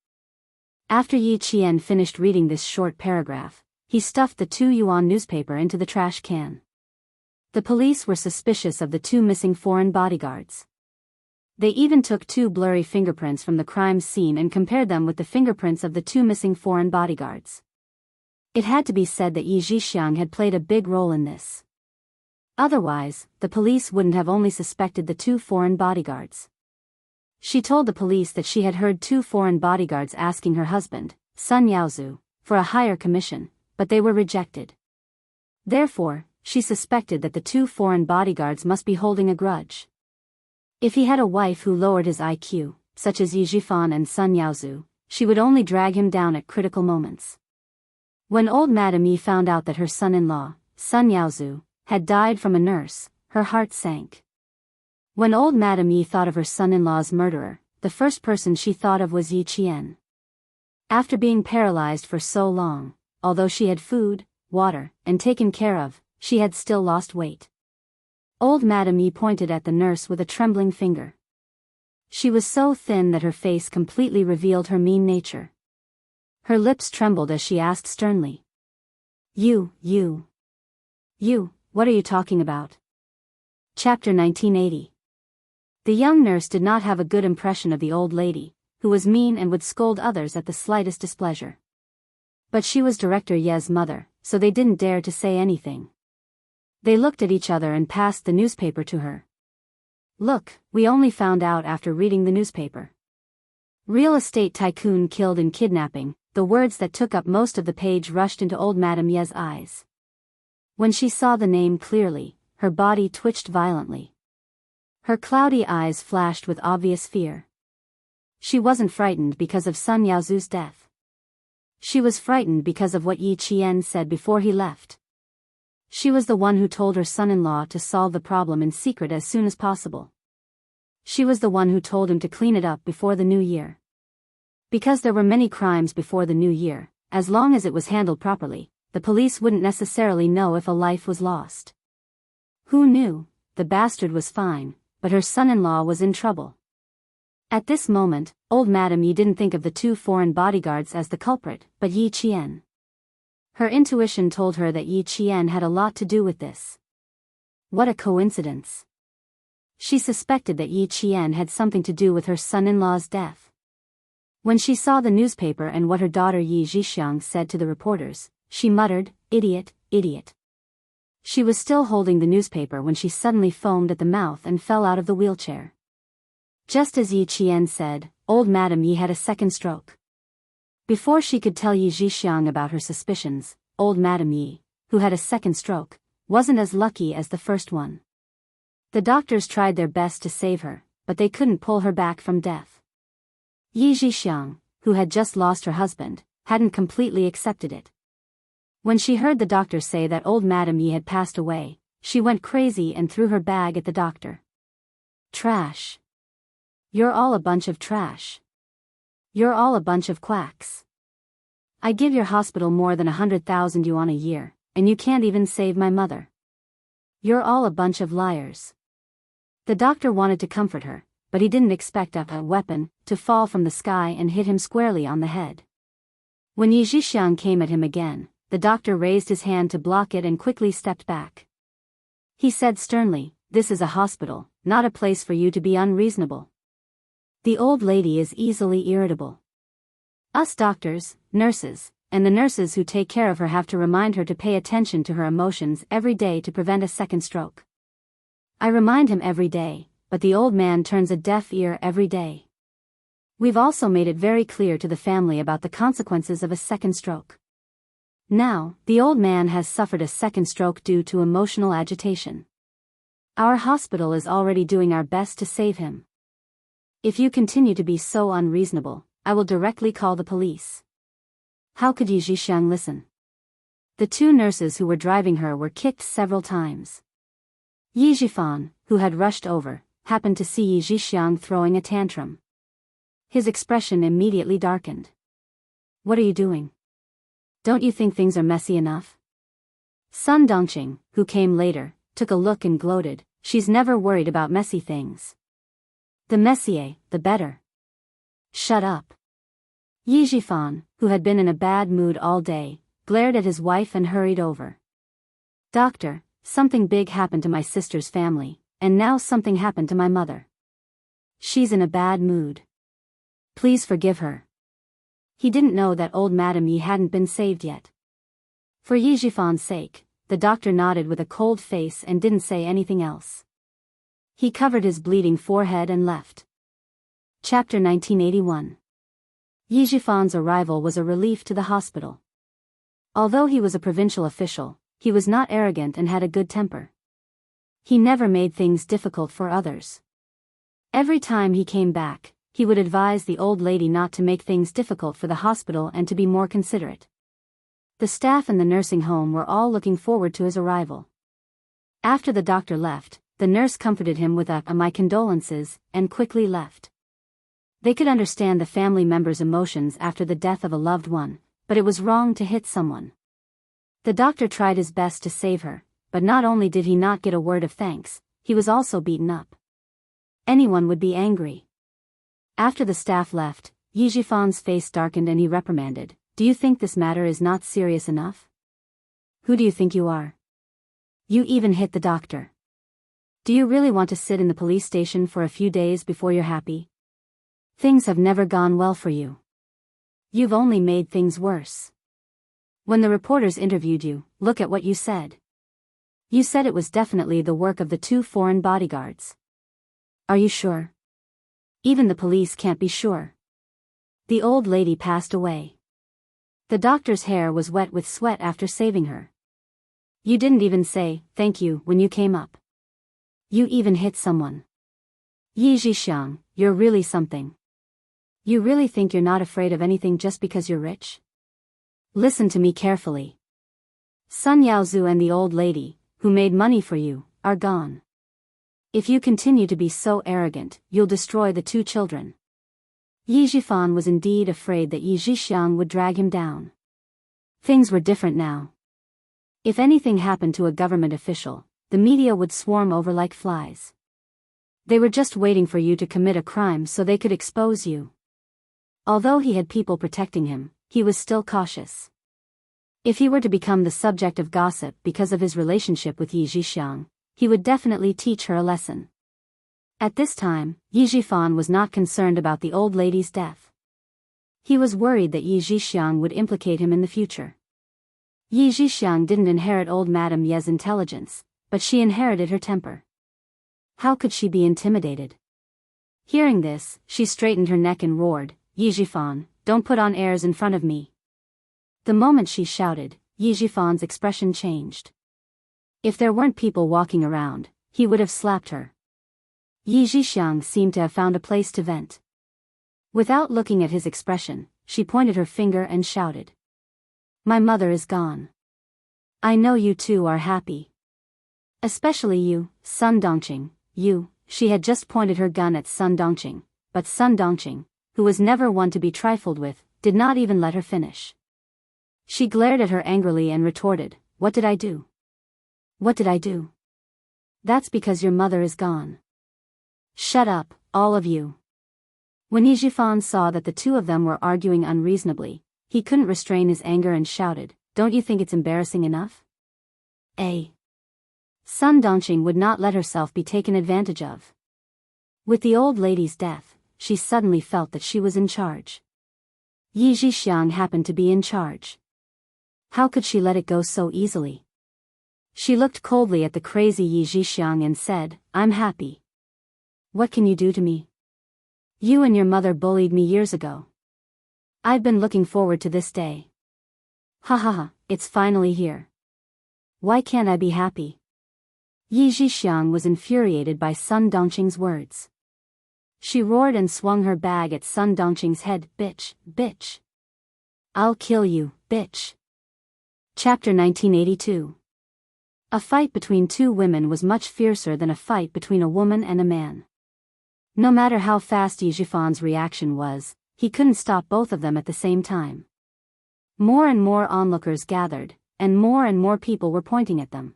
After Yi Qian finished reading this short paragraph, he stuffed the 2 yuan newspaper into the trash can. The police were suspicious of the 2 missing foreign bodyguards. They even took 2 blurry fingerprints from the crime scene and compared them with the fingerprints of the 2 missing foreign bodyguards. It had to be said that Yi Zhixiang had played a big role in this. Otherwise, the police wouldn't have only suspected the 2 foreign bodyguards. She told the police that she had heard 2 foreign bodyguards asking her husband, Sun Yaozu, for a higher commission, but they were rejected. Therefore, she suspected that the 2 foreign bodyguards must be holding a grudge. If he had a wife who lowered his IQ, such as Yi Zhifan and Sun Yaozu, she would only drag him down at critical moments. When old Madame Yi found out that her son-in-law, Sun Yaozu, had died from a nurse, her heart sank. When old Madame Yi thought of her son-in-law's murderer, the first person she thought of was Yi Qian. After being paralyzed for so long, although she had food, water, and taken care of, she had still lost weight. Old Madame Yi pointed at the nurse with a trembling finger. She was so thin that her face completely revealed her mean nature. Her lips trembled as she asked sternly. You, what are you talking about? Chapter 1980. The young nurse did not have a good impression of the old lady, who was mean and would scold others at the slightest displeasure. But she was Director Ye's mother, so they didn't dare to say anything. They looked at each other and passed the newspaper to her. Look, we only found out after reading the newspaper. Real estate tycoon killed in kidnapping. The words that took up most of the page rushed into old Madame Ye's eyes. When she saw the name clearly, her body twitched violently. Her cloudy eyes flashed with obvious fear. She wasn't frightened because of Sun Yaozu's death. She was frightened because of what Yi Qian said before he left. She was the one who told her son-in-law to solve the problem in secret as soon as possible. She was the one who told him to clean it up before the new year. Because there were many crimes before the new year, as long as it was handled properly, the police wouldn't necessarily know if a life was lost. Who knew? The bastard was fine, but her son-in-law was in trouble. At this moment, old Madame Yi didn't think of the 2 foreign bodyguards as the culprit, but Yi Qian. Her intuition told her that Yi Qian had a lot to do with this. What a coincidence. She suspected that Yi Qian had something to do with her son-in-law's death. When she saw the newspaper and what her daughter Yi Zhixiang said to the reporters, she muttered, "Idiot, idiot." She was still holding the newspaper when she suddenly foamed at the mouth and fell out of the wheelchair. Just as Yi Qian said, old Madame Yi had a second stroke. Before she could tell Yi Zhixiang about her suspicions, old Madame Yi, who had a second stroke, wasn't as lucky as the first one. The doctors tried their best to save her, but they couldn't pull her back from death. Yi Zhixiang, who had just lost her husband, hadn't completely accepted it. When she heard the doctor say that old Madame Yi had passed away, she went crazy and threw her bag at the doctor. Trash. You're all a bunch of trash. You're all a bunch of quacks. I give your hospital more than 100,000 yuan a year, and you can't even save my mother. You're all a bunch of liars. The doctor wanted to comfort her, but he didn't expect a weapon to fall from the sky and hit him squarely on the head. When Yi Zhixiang came at him again, the doctor raised his hand to block it and quickly stepped back. He said sternly, "This is a hospital, not a place for you to be unreasonable." The old lady is easily irritable. Us doctors, nurses, and the nurses who take care of her have to remind her to pay attention to her emotions every day to prevent a second stroke. I remind him every day, but the old man turns a deaf ear every day. We've also made it very clear to the family about the consequences of a second stroke. Now, the old man has suffered a second stroke due to emotional agitation. Our hospital is already doing our best to save him. If you continue to be so unreasonable, I will directly call the police. How could Yi Zhixiang listen? The 2 nurses who were driving her were kicked several times. Yi Zhifan, who had rushed over, happened to see Yi Zhixiang throwing a tantrum. His expression immediately darkened. What are you doing? Don't you think things are messy enough? Sun Dongqing, who came later, took a look and gloated, "She's never worried about messy things. The messier, the better." Shut up. Yi Zhifan, who had been in a bad mood all day, glared at his wife and hurried over. "Doctor, something big happened to my sister's family, and now something happened to my mother." She's in a bad mood. Please forgive her. He didn't know that old Madame Yi hadn't been saved yet. For Yi Jifan's sake, the doctor nodded with a cold face and didn't say anything else. He covered his bleeding forehead and left. Chapter 1981. Yi Jifan's arrival was a relief to the hospital. Although he was a provincial official, he was not arrogant and had a good temper. He never made things difficult for others. Every time he came back, he would advise the old lady not to make things difficult for the hospital and to be more considerate. The staff and the nursing home were all looking forward to his arrival. After the doctor left, the nurse comforted him with my condolences, and quickly left. They could understand the family member's emotions after the death of a loved one, but it was wrong to hit someone. The doctor tried his best to save her, but not only did he not get a word of thanks, he was also beaten up. Anyone would be angry. After the staff left, Yi Jifan's face darkened and he reprimanded, "Do you think this matter is not serious enough? Who do you think you are? You even hit the doctor. Do you really want to sit in the police station for a few days before you're happy? Things have never gone well for you. You've only made things worse. When the reporters interviewed you, look at what you said. You said it was definitely the work of the 2 foreign bodyguards. Are you sure? Even the police can't be sure." The old lady passed away. The doctor's hair was wet with sweat after saving her. "You didn't even say, thank you, when you came up. You even hit someone. Yi Jixiang, you're really something. You really think you're not afraid of anything just because you're rich? Listen to me carefully. Sun Yaozu and the old lady, who made money for you, are gone. If you continue to be so arrogant, you'll destroy the 2 children." Yi Jifan was indeed afraid that Yi Jixiang would drag him down. Things were different now. If anything happened to a government official, the media would swarm over like flies. They were just waiting for you to commit a crime so they could expose you. Although he had people protecting him, he was still cautious. If he were to become the subject of gossip because of his relationship with Yi Jixiang, he would definitely teach her a lesson. At this time, Yi Jifan was not concerned about the old lady's death. He was worried that Yi Jixiang would implicate him in the future. Yi Jixiang didn't inherit old Madame Ye's intelligence, but she inherited her temper. How could she be intimidated? Hearing this, she straightened her neck and roared, "Yi Jifan, don't put on airs in front of me." The moment she shouted, Yi Jifan's expression changed. If there weren't people walking around, he would have slapped her. Yi Jixiang seemed to have found a place to vent. Without looking at his expression, she pointed her finger and shouted, "My mother is gone. I know you two are happy. Especially you, Sun Dongqing, you." She had just pointed her gun at Sun Dongqing, but Sun Dongqing, who was never one to be trifled with, did not even let her finish. She glared at her angrily and retorted, "What did I do? What did I do? That's because your mother is gone. Shut up, all of you." When Yi Jifan saw that the 2 of them were arguing unreasonably, he couldn't restrain his anger and shouted, "Don't you think it's embarrassing enough? Sun Dongqing would not let herself be taken advantage of. With the old lady's death, she suddenly felt that she was in charge. Yi Jixiang happened to be in charge. How could she let it go so easily? She looked coldly at the crazy Yi Jixiang and said, "I'm happy. What can you do to me? You and your mother bullied me years ago. I've been looking forward to this day. Ha ha ha, it's finally here. Why can't I be happy?" Yi Jixiang was infuriated by Sun Dongqing's words. She roared and swung her bag at Sun Dongqing's head. "Bitch, bitch. I'll kill you, bitch." Chapter 1982. A fight between 2 women was much fiercer than a fight between a woman and a man. No matter how fast Yi Jifan's reaction was, he couldn't stop both of them at the same time. More and more onlookers gathered, and more people were pointing at them.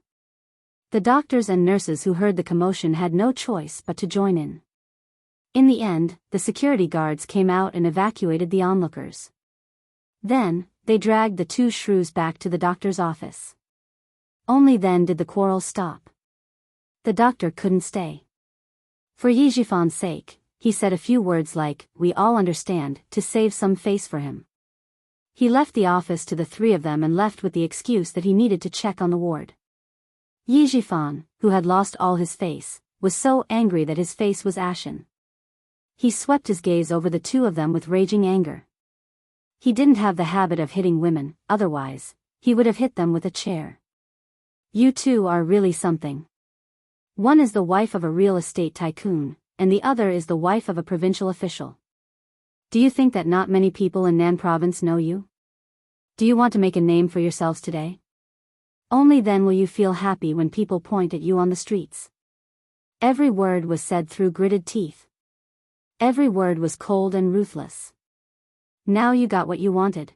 The doctors and nurses who heard the commotion had no choice but to join in. In the end, the security guards came out and evacuated the onlookers. Then, they dragged the 2 shrews back to the doctor's office. Only then did the quarrel stop. The doctor couldn't stay. For Yi Jifan's sake, he said a few words like, "We all understand," to save some face for him. He left the office to the three of them and left with the excuse that he needed to check on the ward. Yi Jifan, who had lost all his face, was so angry that his face was ashen. He swept his gaze over the two of them with raging anger. He didn't have the habit of hitting women, otherwise, he would have hit them with a chair. You two are really something. One is the wife of a real estate tycoon, and the other is the wife of a provincial official. Do you think that not many people in Nan province know you? Do you want to make a name for yourselves today? Only then will you feel happy when people point at you on the streets. Every word was said through gritted teeth. Every word was cold and ruthless. Now you got what you wanted.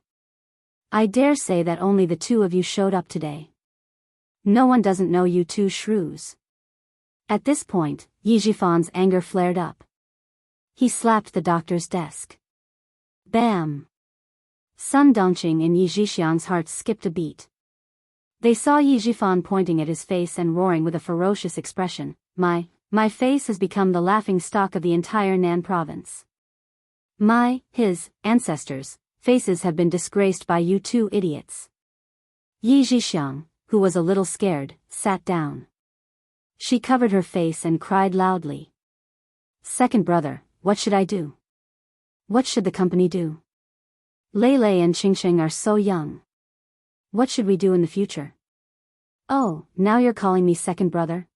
I dare say that only the two of you showed up today. No one doesn't know you two shrews. At this point, Yi Jifan's anger flared up. He slapped the doctor's desk. Bam! Sun Dongqing and Yi Jixiang's hearts skipped a beat. They saw Yi Jifan pointing at his face and roaring with a ferocious expression, My face has become the laughing stock of the entire Nan province. His ancestors' faces have been disgraced by you two idiots. Yi Jixiang, who was a little scared, sat down. She covered her face and cried loudly. Second brother, what should I do? What should the company do? Lei Lei and Qingsheng are so young. What should we do in the future? Oh, now you're calling me second brother?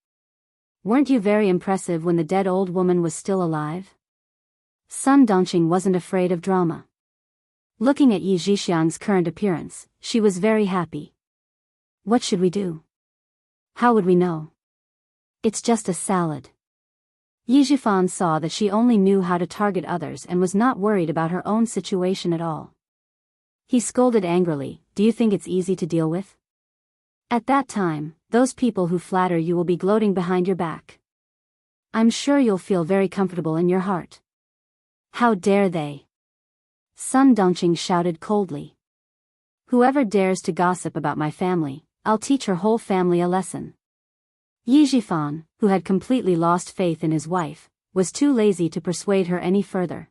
Weren't you very impressive when the dead old woman was still alive? Sun Dongqing wasn't afraid of drama. Looking at Yi Jixiang's current appearance, she was very happy. What should we do? How would we know? It's just a salad. Yi Jifan saw that she only knew how to target others and was not worried about her own situation at all. He scolded angrily, Do you think it's easy to deal with? At that time, those people who flatter you will be gloating behind your back. I'm sure you'll feel very comfortable in your heart. How dare they? Sun Dongqing shouted coldly. Whoever dares to gossip about my family, I'll teach her whole family a lesson. Yi Jifan, who had completely lost faith in his wife, was too lazy to persuade her any further.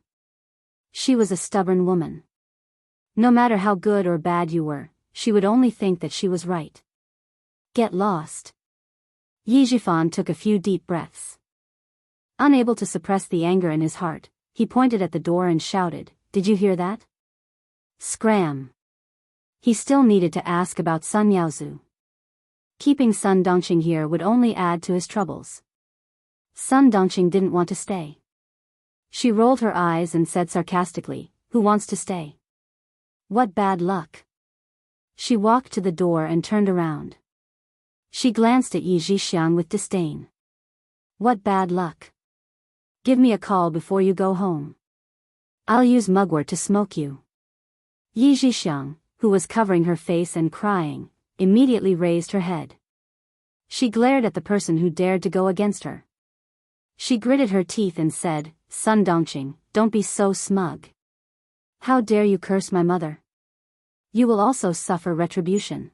She was a stubborn woman. No matter how good or bad you were, she would only think that she was right. Get lost. Yi Jifan took a few deep breaths. Unable to suppress the anger in his heart, he pointed at the door and shouted, Did you hear that? Scram. He still needed to ask about Sun Yaozu. Keeping Sun Dongqing here would only add to his troubles. Sun Dongqing didn't want to stay. She rolled her eyes and said sarcastically, Who wants to stay? What bad luck. She walked to the door and turned around. She glanced at Yi Jixiang with disdain. What bad luck. Give me a call before you go home. I'll use mugwort to smoke you. Yi Jixiang, who was covering her face and crying, immediately raised her head. She glared at the person who dared to go against her. She gritted her teeth and said, Sun Dongqing, don't be so smug. How dare you curse my mother? You will also suffer retribution.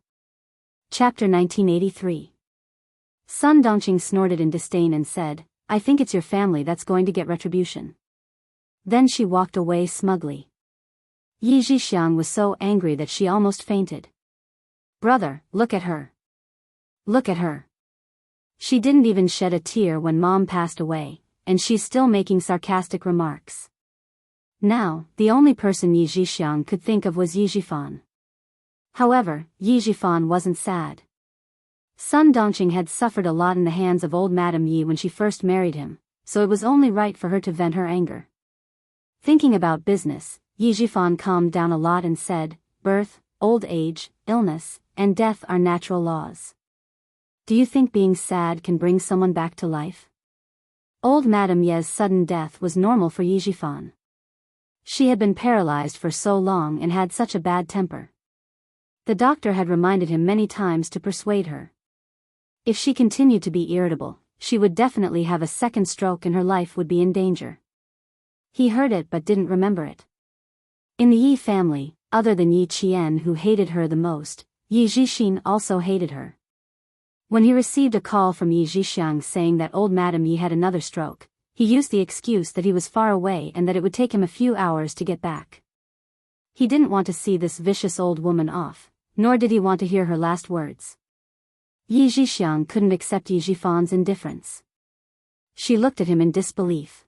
Chapter 1983. Sun Dongqing snorted in disdain and said, I think it's your family that's going to get retribution. Then she walked away smugly. Yi Jixiang was so angry that she almost fainted. Brother, look at her. Look at her. She didn't even shed a tear when Mom passed away, and she's still making sarcastic remarks. Now, the only person Yi Jixiang could think of was Yi Jifan. However, Yi Jifan wasn't sad. Sun Dongqing had suffered a lot in the hands of old Madame Yi when she first married him, so it was only right for her to vent her anger. Thinking about business, Yi Jifan calmed down a lot and said, Birth, old age, illness, and death are natural laws. Do you think being sad can bring someone back to life? Old Madame Ye's sudden death was normal for Yi Jifan. She had been paralyzed for so long and had such a bad temper. The doctor had reminded him many times to persuade her. If she continued to be irritable, she would definitely have a second stroke and her life would be in danger. He heard it but didn't remember it. In the Yi family, other than Yi Qian who hated her the most, Yi Jixin also hated her. When he received a call from Yi Jixiang saying that old Madame Yi had another stroke, He used the excuse that he was far away and that it would take him a few hours to get back. He didn't want to see this vicious old woman off, nor did he want to hear her last words. Yi Zhixiang couldn't accept Yi Zhifan's indifference. She looked at him in disbelief.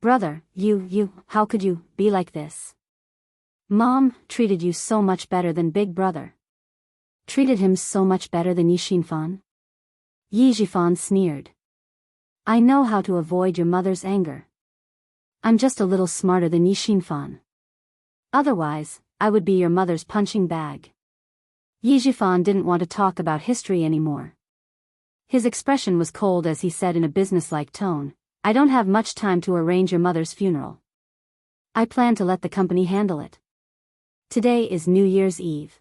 Brother, how could you be like this? Mom treated you so much better than Big Brother. Treated him so much better than Yi Xinfan? Yi Zhifan sneered. I know how to avoid your mother's anger. I'm just a little smarter than Yi Xinfan. Otherwise, I would be your mother's punching bag. Yi Zhifan didn't want to talk about history anymore. His expression was cold as he said in a businesslike tone, I don't have much time to arrange your mother's funeral. I plan to let the company handle it. Today is New Year's Eve.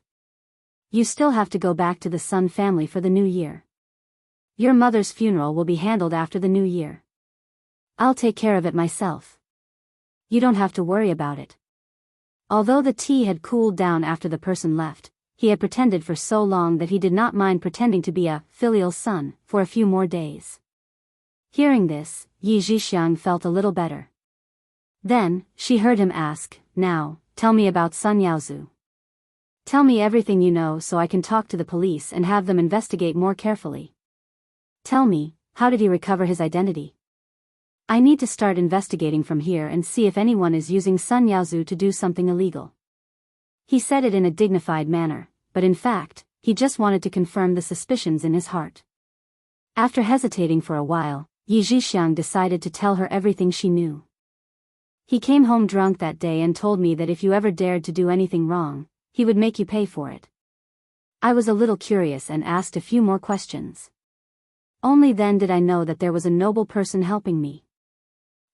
You still have to go back to the Sun family for the new year. Your mother's funeral will be handled after the new year. I'll take care of it myself. You don't have to worry about it. Although the tea had cooled down after the person left, he had pretended for so long that he did not mind pretending to be a filial son for a few more days. Hearing this, Yi Zhixiang felt a little better. Then, she heard him ask, Now, tell me about Sun Yaozu. Tell me everything you know so I can talk to the police and have them investigate more carefully. Tell me, how did he recover his identity? I need to start investigating from here and see if anyone is using Sun Yaozu to do something illegal. He said it in a dignified manner, but in fact, he just wanted to confirm the suspicions in his heart. After hesitating for a while, Yi Zhixiang decided to tell her everything she knew. He came home drunk that day and told me that if you ever dared to do anything wrong, he would make you pay for it. I was a little curious and asked a few more questions. Only then did I know that there was a noble person helping me.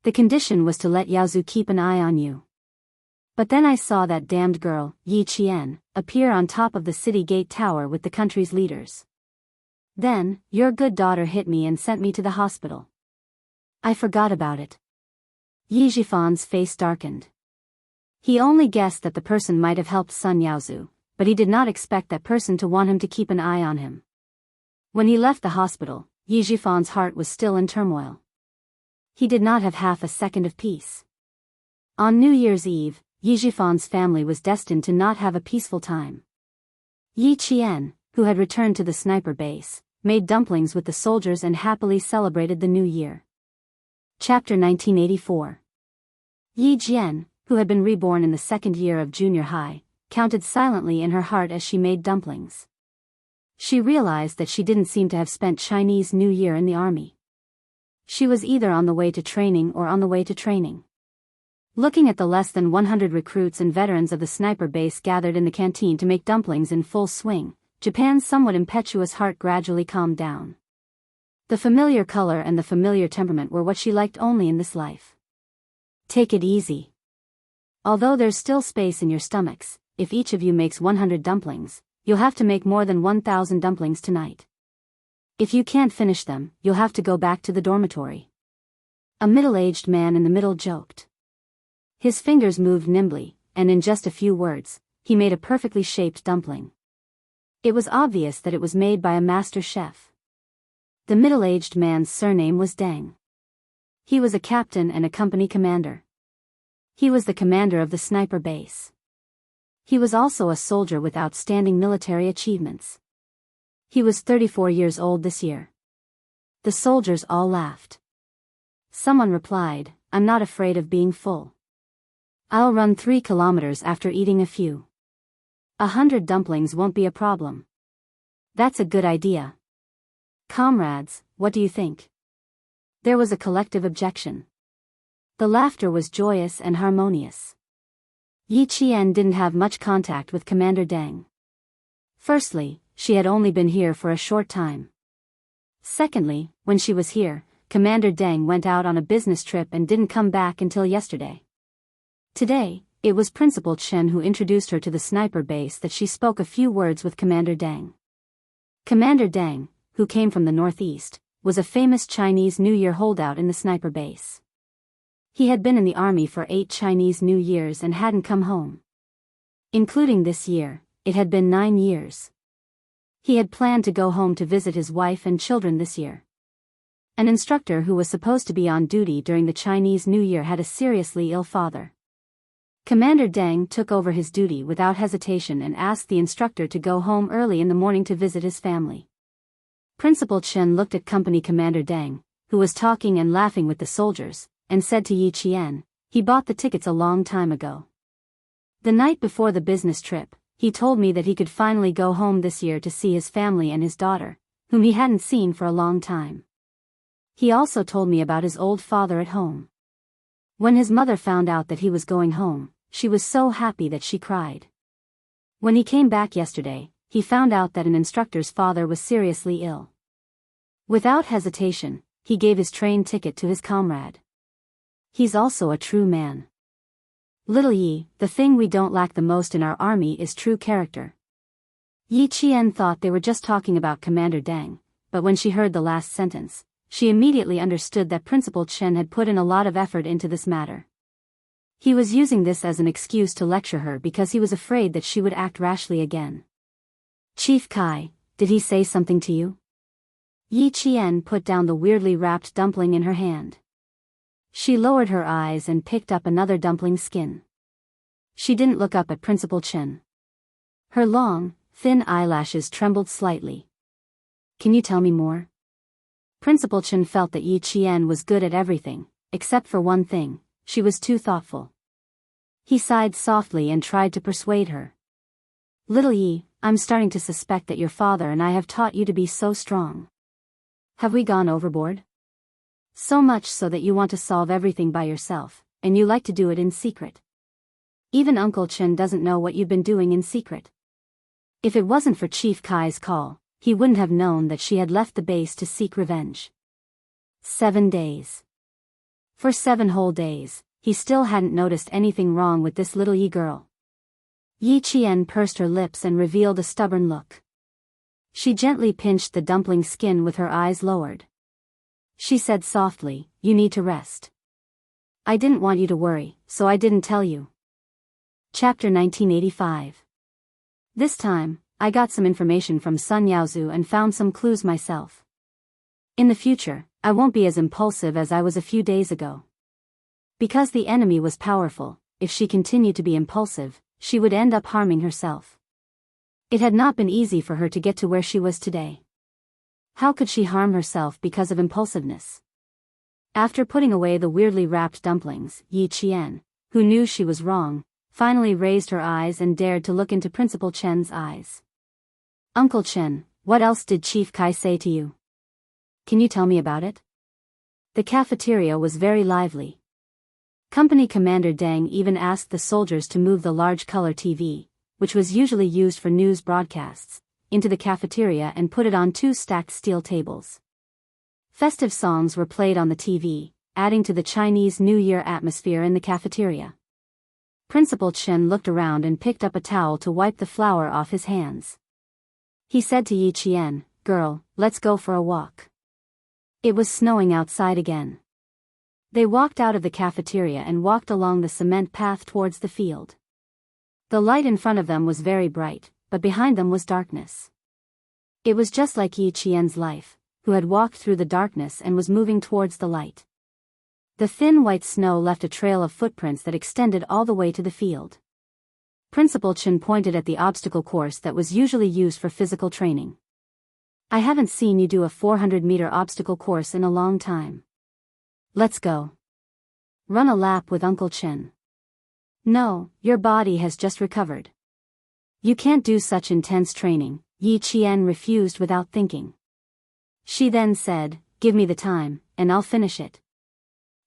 The condition was to let Yaozu keep an eye on you. But then I saw that damned girl, Yi Qian, appear on top of the city gate tower with the country's leaders. Then, your good daughter hit me and sent me to the hospital. I forgot about it. Yi Zhifan's face darkened. He only guessed that the person might have helped Sun Yaozu, but he did not expect that person to want him to keep an eye on him. When he left the hospital, Yi Zhifan's heart was still in turmoil. He did not have half a second of peace. On New Year's Eve, Yi Zhifan's family was destined to not have a peaceful time. Yi Qian, who had returned to the sniper base, made dumplings with the soldiers and happily celebrated the new year. Chapter 1984. Yi Jian, who had been reborn in the second year of junior high, counted silently in her heart as she made dumplings. She realized that she didn't seem to have spent Chinese New Year in the army. She was either on the way to training or on the way to training. Looking at the less than 100 recruits and veterans of the sniper base gathered in the canteen to make dumplings in full swing, Japan's somewhat impetuous heart gradually calmed down. The familiar color and the familiar temperament were what she liked only in this life. Take it easy. Although there's still space in your stomachs, if each of you makes 100 dumplings, you'll have to make more than 1,000 dumplings tonight. If you can't finish them, you'll have to go back to the dormitory. A middle-aged man in the middle joked. His fingers moved nimbly, and in just a few words, he made a perfectly shaped dumpling. It was obvious that it was made by a master chef. The middle-aged man's surname was Deng. He was a captain and a company commander. He was the commander of the sniper base. He was also a soldier with outstanding military achievements. He was 34 years old this year. The soldiers all laughed. Someone replied, I'm not afraid of being full. I'll run 3 kilometers after eating a few. 100 dumplings won't be a problem. That's a good idea. Comrades, what do you think? There was a collective objection. The laughter was joyous and harmonious. Yi Qian didn't have much contact with Commander Deng. Firstly, she had only been here for a short time. Secondly, when she was here, Commander Deng went out on a business trip and didn't come back until yesterday. Today, it was Principal Chen who introduced her to the sniper base that she spoke a few words with Commander Deng. Commander Deng, who came from the northeast, was a famous Chinese New Year holdout in the sniper base. He had been in the army for 8 Chinese New Years and hadn't come home. Including this year, it had been 9 years. He had planned to go home to visit his wife and children this year. An instructor who was supposed to be on duty during the Chinese New Year had a seriously ill father. Commander Deng took over his duty without hesitation and asked the instructor to go home early in the morning to visit his family. Principal Chen looked at Company Commander Deng, who was talking and laughing with the soldiers, and said to Yi Qian, "He bought the tickets a long time ago. The night before the business trip, he told me that he could finally go home this year to see his family and his daughter, whom he hadn't seen for a long time. He also told me about his old father at home. When his mother found out that he was going home, she was so happy that she cried. When he came back yesterday, he found out that an instructor's father was seriously ill. Without hesitation, he gave his train ticket to his comrade. He's also a true man. Little Yi, the thing we don't lack the most in our army is true character." Yi Qian thought they were just talking about Commander Deng, but when she heard the last sentence, she immediately understood that Principal Chen had put in a lot of effort into this matter. He was using this as an excuse to lecture her because he was afraid that she would act rashly again. "Chief Kai, did he say something to you?" Yi Qian put down the weirdly wrapped dumpling in her hand. She lowered her eyes and picked up another dumpling skin. She didn't look up at Principal Chen. Her long, thin eyelashes trembled slightly. "Can you tell me more?" Principal Chen felt that Yi Qian was good at everything, except for one thing: she was too thoughtful. He sighed softly and tried to persuade her. "Little Yi, I'm starting to suspect that your father and I have taught you to be so strong. Have we gone overboard? So much so that you want to solve everything by yourself, and you like to do it in secret. Even Uncle Chen doesn't know what you've been doing in secret. If it wasn't for Chief Kai's call, he wouldn't have known that she had left the base to seek revenge." 7 days. For 7 whole days, he still hadn't noticed anything wrong with this little Yi girl. Yi Qian pursed her lips and revealed a stubborn look. She gently pinched the dumpling skin with her eyes lowered. She said softly, "You need to rest. I didn't want you to worry, so I didn't tell you." Chapter 1985. This time, I got some information from Sun Yaozu and found some clues myself. In the future, I won't be as impulsive as I was a few days ago. Because the enemy was powerful, if she continued to be impulsive, she would end up harming herself. It had not been easy for her to get to where she was today. How could she harm herself because of impulsiveness? After putting away the weirdly wrapped dumplings, Yi Qian, who knew she was wrong, finally raised her eyes and dared to look into Principal Chen's eyes. "Uncle Chen, what else did Chief Kai say to you? Can you tell me about it?" The cafeteria was very lively. Company Commander Deng even asked the soldiers to move the large color TV, which was usually used for news broadcasts, into the cafeteria and put it on 2 stacked steel tables. Festive songs were played on the TV, adding to the Chinese New Year atmosphere in the cafeteria. Principal Chen looked around and picked up a towel to wipe the flour off his hands. He said to Yi Qian, "Girl, let's go for a walk." It was snowing outside again. They walked out of the cafeteria and walked along the cement path towards the field. The light in front of them was very bright, but behind them was darkness. It was just like Yi Qian's life, who had walked through the darkness and was moving towards the light. The thin white snow left a trail of footprints that extended all the way to the field. Principal Chen pointed at the obstacle course that was usually used for physical training. "I haven't seen you do a 400-meter obstacle course in a long time. Let's go. Run a lap with Uncle Chen." "No, your body has just recovered. You can't do such intense training," Yi Qian refused without thinking. She then said, "Give me the time, and I'll finish it.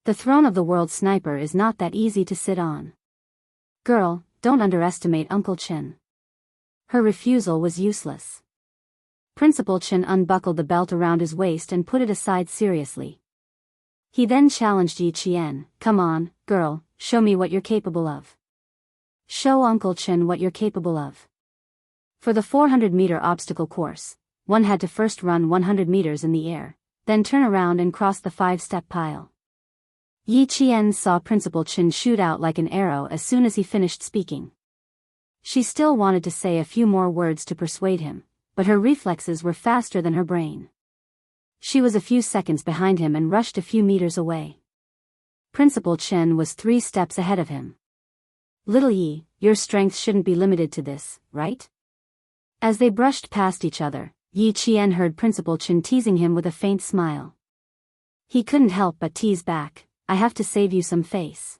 The throne of the world sniper is not that easy to sit on. Girl, don't underestimate Uncle Chen." Her refusal was useless. Principal Chen unbuckled the belt around his waist and put it aside seriously. He then challenged Yi Qian, "Come on, girl, show me what you're capable of. Show Uncle Chen what you're capable of." For the 400-meter obstacle course, one had to first run 100 meters in the air, then turn around and cross the 5-step pile. Yi Qian saw Principal Chen shoot out like an arrow as soon as he finished speaking. She still wanted to say a few more words to persuade him, but her reflexes were faster than her brain. She was a few seconds behind him and rushed a few meters away. Principal Chen was 3 steps ahead of him. Little Yi, your strength shouldn't be limited to this, right? As they brushed past each other, Yi Qian heard Principal Chen teasing him with a faint smile. He couldn't help but tease back, I have to save you some face.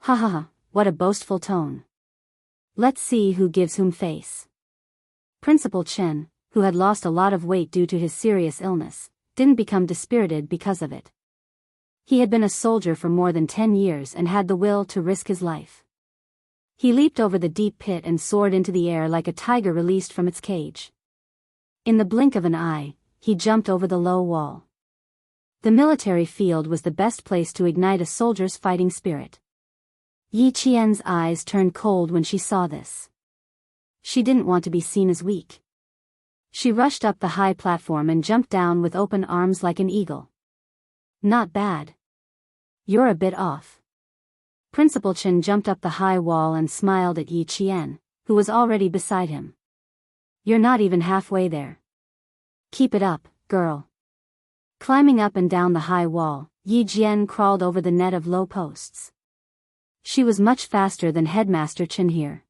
Ha ha ha, what a boastful tone. Let's see who gives whom face. Principal Chen, who had lost a lot of weight due to his serious illness, didn't become dispirited because of it. He had been a soldier for more than 10 years and had the will to risk his life. He leaped over the deep pit and soared into the air like a tiger released from its cage. In the blink of an eye, he jumped over the low wall. The military field was the best place to ignite a soldier's fighting spirit. Yi Qian's eyes turned cold when she saw this. She didn't want to be seen as weak. She rushed up the high platform and jumped down with open arms like an eagle. Not bad. You're a bit off. Principal Chen jumped up the high wall and smiled at Yi Qian, who was already beside him. You're not even halfway there. Keep it up, girl. Climbing up and down the high wall, Yi Jian crawled over the net of low posts. She was much faster than Headmaster Chen here.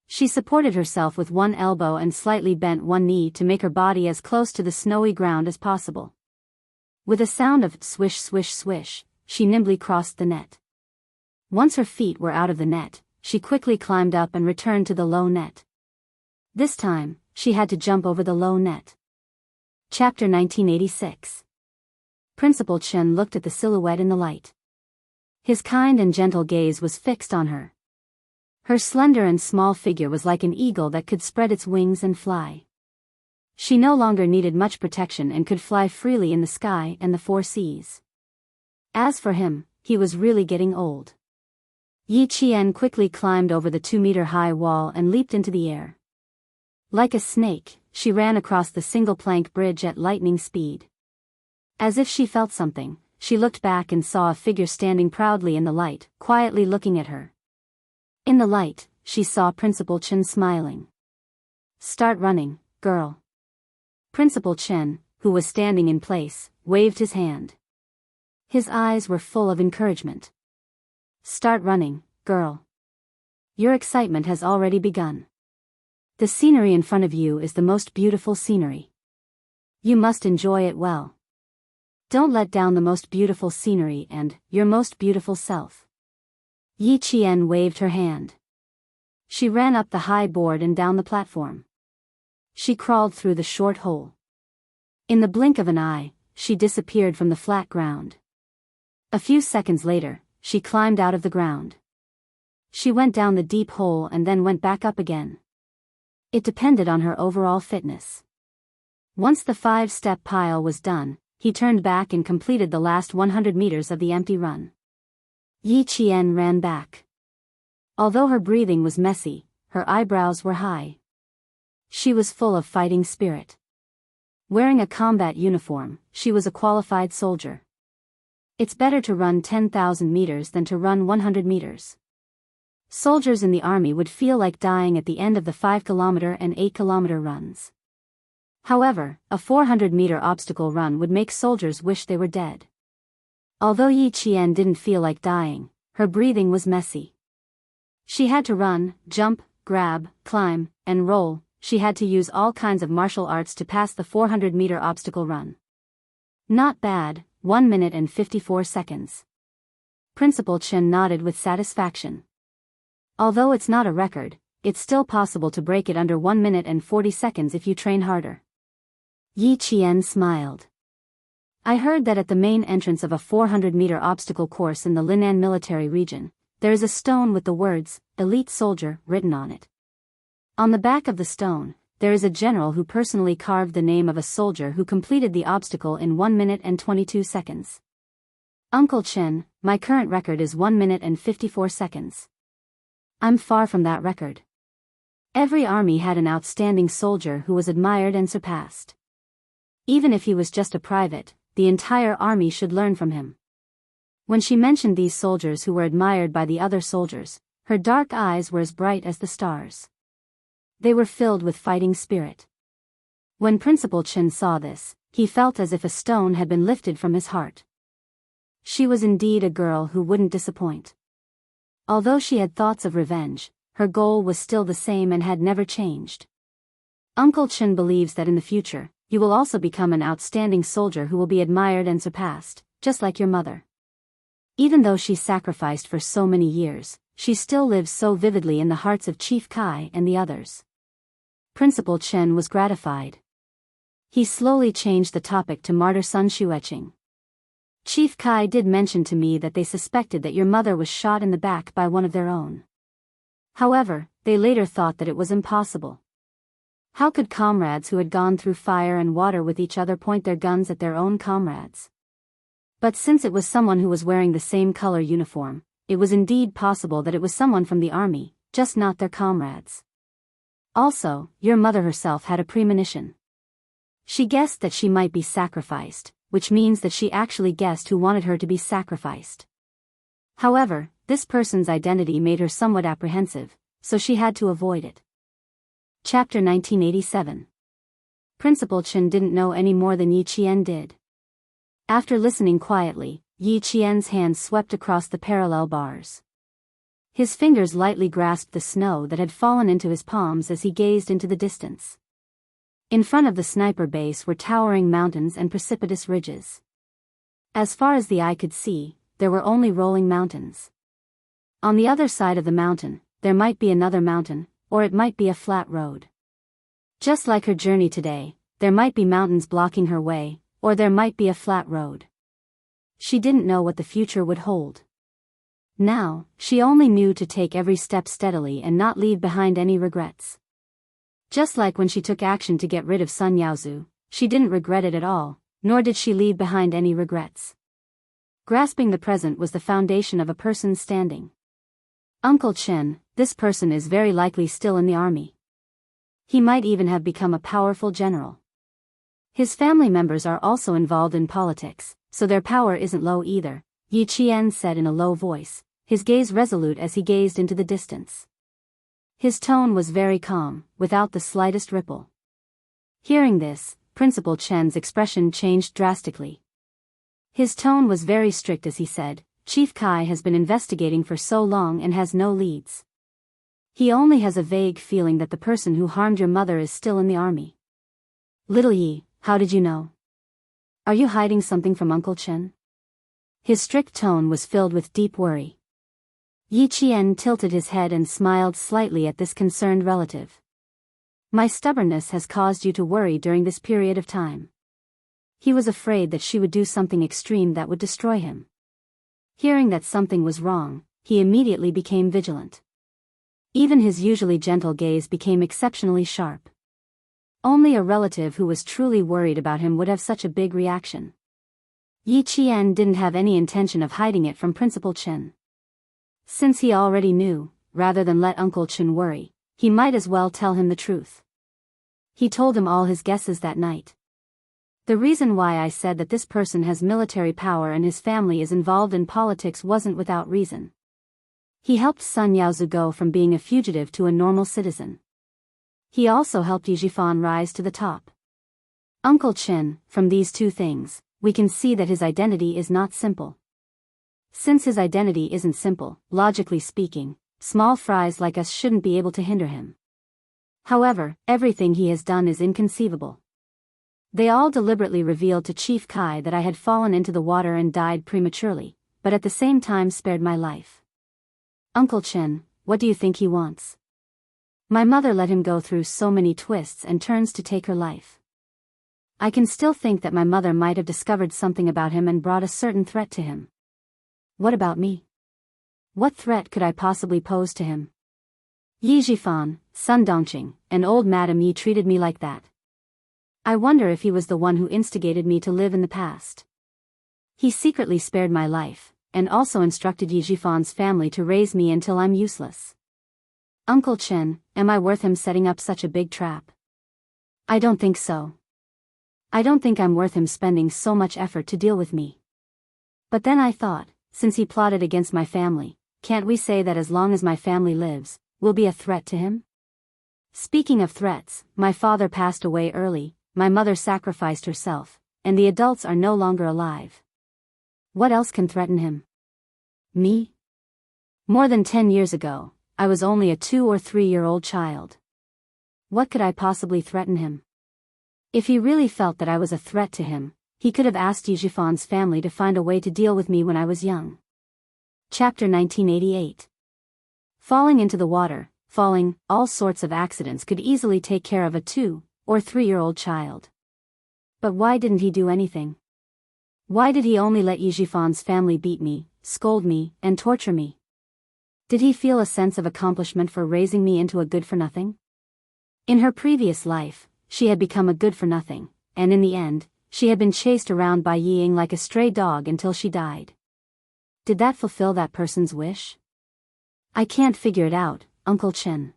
She supported herself with one elbow and slightly bent one knee to make her body as close to the snowy ground as possible. With a sound of swish swish swish, she nimbly crossed the net. Once her feet were out of the net, she quickly climbed up and returned to the low net. This time, she had to jump over the low net. Chapter 1986. Principal Chen looked at the silhouette in the light. His kind and gentle gaze was fixed on her. Her slender and small figure was like an eagle that could spread its wings and fly. She no longer needed much protection and could fly freely in the sky and the 4 seas. As for him, he was really getting old. Yi Qian quickly climbed over the 2-meter-high wall and leaped into the air. Like a snake, she ran across the single-plank bridge at lightning speed. As if she felt something, she looked back and saw a figure standing proudly in the light, quietly looking at her. In the light, she saw Principal Chen smiling. Start running, girl. Principal Chen, who was standing in place, waved his hand. His eyes were full of encouragement. Start running, girl. Your excitement has already begun. The scenery in front of you is the most beautiful scenery. You must enjoy it well. Don't let down the most beautiful scenery and your most beautiful self. Yi Qian waved her hand. She ran up the high board and down the platform. She crawled through the short hole. In the blink of an eye, she disappeared from the flat ground. A few seconds later, she climbed out of the ground. She went down the deep hole and then went back up again. It depended on her overall fitness. Once the 5-step pile was done, he turned back and completed the last 100 meters of the empty run. Yi Qian ran back. Although her breathing was messy, her eyebrows were high. She was full of fighting spirit. Wearing a combat uniform, she was a qualified soldier. It's better to run 10,000 meters than to run 100 meters. Soldiers in the army would feel like dying at the end of the 5-kilometer and 8-kilometer runs. However, a 400-meter obstacle run would make soldiers wish they were dead. Although Yi Qian didn't feel like dying, her breathing was messy. She had to run, jump, grab, climb, and roll. She had to use all kinds of martial arts to pass the 400-meter obstacle run. Not bad, 1 minute and 54 seconds. Principal Chen nodded with satisfaction. Although it's not a record, it's still possible to break it under 1 minute and 40 seconds if you train harder. Yi Qian smiled. I heard that at the main entrance of a 400-meter obstacle course in the Linan military region, there is a stone with the words, Elite Soldier, written on it. On the back of the stone, there is a general who personally carved the name of a soldier who completed the obstacle in 1 minute and 22 seconds. Uncle Chen, my current record is 1 minute and 54 seconds. I'm far from that record. Every army had an outstanding soldier who was admired and surpassed. Even if he was just a private, the entire army should learn from him. When she mentioned these soldiers who were admired by the other soldiers, her dark eyes were as bright as the stars. They were filled with fighting spirit. When Principal Chen saw this, he felt as if a stone had been lifted from his heart. She was indeed a girl who wouldn't disappoint. Although she had thoughts of revenge, her goal was still the same and had never changed. Uncle Chen believes that in the future, you will also become an outstanding soldier who will be admired and surpassed, just like your mother. Even though she sacrificed for so many years, she still lives so vividly in the hearts of Chief Kai and the others. Principal Chen was gratified. He slowly changed the topic to martyr Sun Xueqing. Chief Kai did mention to me that they suspected that your mother was shot in the back by one of their own. However, they later thought that it was impossible. How could comrades who had gone through fire and water with each other point their guns at their own comrades? But since it was someone who was wearing the same color uniform, it was indeed possible that it was someone from the army, just not their comrades. Also, your mother herself had a premonition. She guessed that she might be sacrificed, which means that she actually guessed who wanted her to be sacrificed. However, this person's identity made her somewhat apprehensive, so she had to avoid it. Chapter 1987. Principal Chen didn't know any more than Yi Qian did. After listening quietly, Yi Qian's hands swept across the parallel bars. His fingers lightly grasped the snow that had fallen into his palms as he gazed into the distance. In front of the sniper base were towering mountains and precipitous ridges. As far as the eye could see, there were only rolling mountains. On the other side of the mountain, there might be another mountain, or it might be a flat road. Just like her journey today, there might be mountains blocking her way, or there might be a flat road. She didn't know what the future would hold. Now, she only knew to take every step steadily and not leave behind any regrets. Just like when she took action to get rid of Sun Yaozu, she didn't regret it at all, nor did she leave behind any regrets. Grasping the present was the foundation of a person standing. Uncle Chen, this person is very likely still in the army. He might even have become a powerful general. His family members are also involved in politics, so their power isn't low either, Yi Qian said in a low voice, his gaze resolute as he gazed into the distance. His tone was very calm, without the slightest ripple. Hearing this, Principal Chen's expression changed drastically. His tone was very strict as he said, Chief Kai has been investigating for so long and has no leads. He only has a vague feeling that the person who harmed your mother is still in the army. Little Yi, how did you know? Are you hiding something from Uncle Chen? His strict tone was filled with deep worry. Yi Qian tilted his head and smiled slightly at this concerned relative. My stubbornness has caused you to worry during this period of time. He was afraid that she would do something extreme that would destroy him. Hearing that something was wrong, he immediately became vigilant. Even his usually gentle gaze became exceptionally sharp. Only a relative who was truly worried about him would have such a big reaction. Yi Qian didn't have any intention of hiding it from Principal Chen. Since he already knew, rather than let Uncle Chen worry, he might as well tell him the truth. He told him all his guesses that night. The reason why I said that this person has military power and his family is involved in politics wasn't without reason. He helped Sun Yaozu go from being a fugitive to a normal citizen. He also helped Yijifan rise to the top. Uncle Chen, from these two things, we can see that his identity is not simple. Since his identity isn't simple, logically speaking, small fries like us shouldn't be able to hinder him. However, everything he has done is inconceivable. They all deliberately revealed to Chief Kai that I had fallen into the water and died prematurely, but at the same time spared my life. Uncle Chen, what do you think he wants? My mother let him go through so many twists and turns to take her life. I can still think that my mother might have discovered something about him and brought a certain threat to him. What about me? What threat could I possibly pose to him? Yi Jifan, Sun Dongqing, and old Madame Yi treated me like that. I wonder if he was the one who instigated me to live in the past. He secretly spared my life, and also instructed Yi Jifan's family to raise me until I'm useless. Uncle Chen, am I worth him setting up such a big trap? I don't think so. I don't think I'm worth him spending so much effort to deal with me. But then I thought, since he plotted against my family, can't we say that as long as my family lives, we'll be a threat to him? Speaking of threats, my father passed away early, my mother sacrificed herself, and the adults are no longer alive. What else can threaten him? Me? More than 10 years ago, I was only a 2 or 3-year-old child. What could I possibly threaten him? If he really felt that I was a threat to him, he could have asked Yijifan's family to find a way to deal with me when I was young. Chapter 1988. Falling into the water, all sorts of accidents could easily take care of a 2 or 3-year-old child. But why didn't he do anything? Why did he only let Yijifan's family beat me, scold me, and torture me? Did he feel a sense of accomplishment for raising me into a good-for-nothing? In her previous life, she had become a good-for-nothing, and in the end, she had been chased around by Ying like a stray dog until she died. Did that fulfill that person's wish? I can't figure it out, Uncle Chen.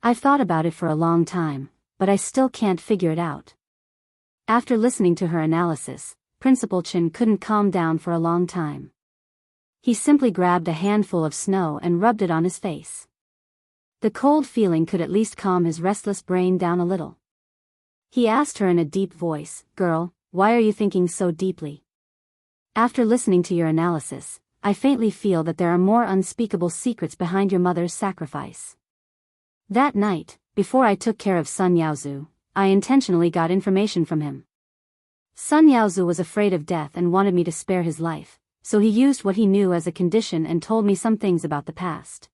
I've thought about it for a long time, but I still can't figure it out. After listening to her analysis, Principal Chen couldn't calm down for a long time. He simply grabbed a handful of snow and rubbed it on his face. The cold feeling could at least calm his restless brain down a little. He asked her in a deep voice, "Girl, why are you thinking so deeply? After listening to your analysis, I faintly feel that there are more unspeakable secrets behind your mother's sacrifice. That night, before I took care of Sun Yaozu, I intentionally got information from him. Sun Yaozu was afraid of death and wanted me to spare his life, so he used what he knew as a condition and told me some things about the past."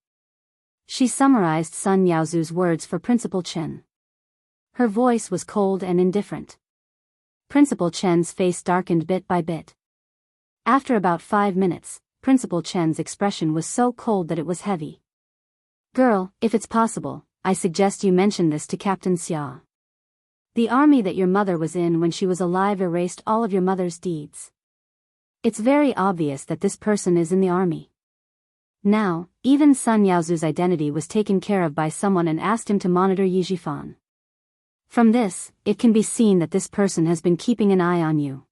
She summarized Sun Yaozu's words for Principal Chen. Her voice was cold and indifferent. Principal Chen's face darkened bit by bit. After about 5 minutes, Principal Chen's expression was so cold that it was heavy. "Girl, if it's possible, I suggest you mention this to Captain Xia. The army that your mother was in when she was alive erased all of your mother's deeds. It's very obvious that this person is in the army. Now, even Sun Yaozu's identity was taken care of by someone and asked him to monitor Yijifan. From this, it can be seen that this person has been keeping an eye on you.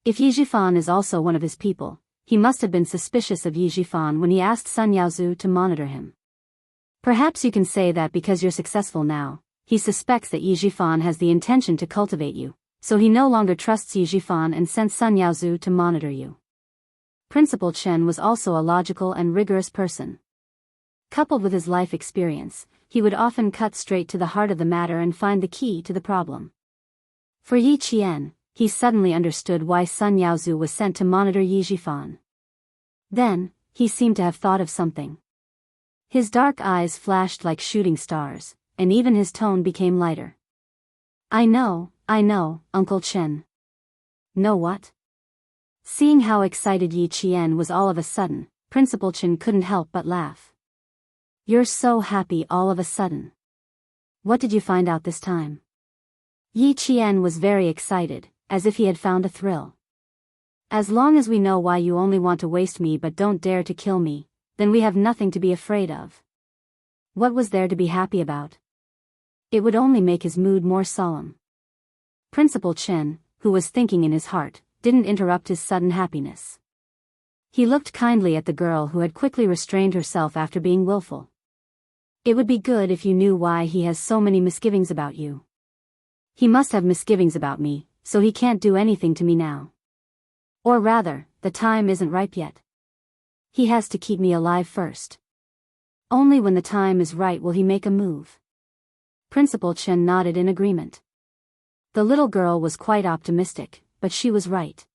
If Yijifan is also one of his people, he must have been suspicious of Yijifan when he asked Sun Yaozu to monitor him. Perhaps you can say that because you're successful now, he suspects that Yijifan has the intention to cultivate you, so he no longer trusts Yijifan and sent Sun Yaozu to monitor you." Principal Chen was also a logical and rigorous person. Coupled with his life experience, he would often cut straight to the heart of the matter and find the key to the problem. For Yi Qian, he suddenly understood why Sun Yaozu was sent to monitor Yijifan. Then, he seemed to have thought of something. His dark eyes flashed like shooting stars, and even his tone became lighter. I know, Uncle Chen." "Know what?" Seeing how excited Yi Qian was all of a sudden, Principal Chen couldn't help but laugh. "You're so happy all of a sudden. What did you find out this time?" Yi Qian was very excited, as if he had found a thrill. "As long as we know why you only want to waste me but don't dare to kill me, then we have nothing to be afraid of." What was there to be happy about? It would only make his mood more solemn. Principal Chen, who was thinking in his heart, didn't interrupt his sudden happiness. He looked kindly at the girl who had quickly restrained herself after being willful. "It would be good if you knew why he has so many misgivings about you. He must have misgivings about me, so he can't do anything to me now. Or rather, the time isn't ripe yet. He has to keep me alive first. Only when the time is right will he make a move." Principal Chen nodded in agreement. The little girl was quite optimistic, but she was right.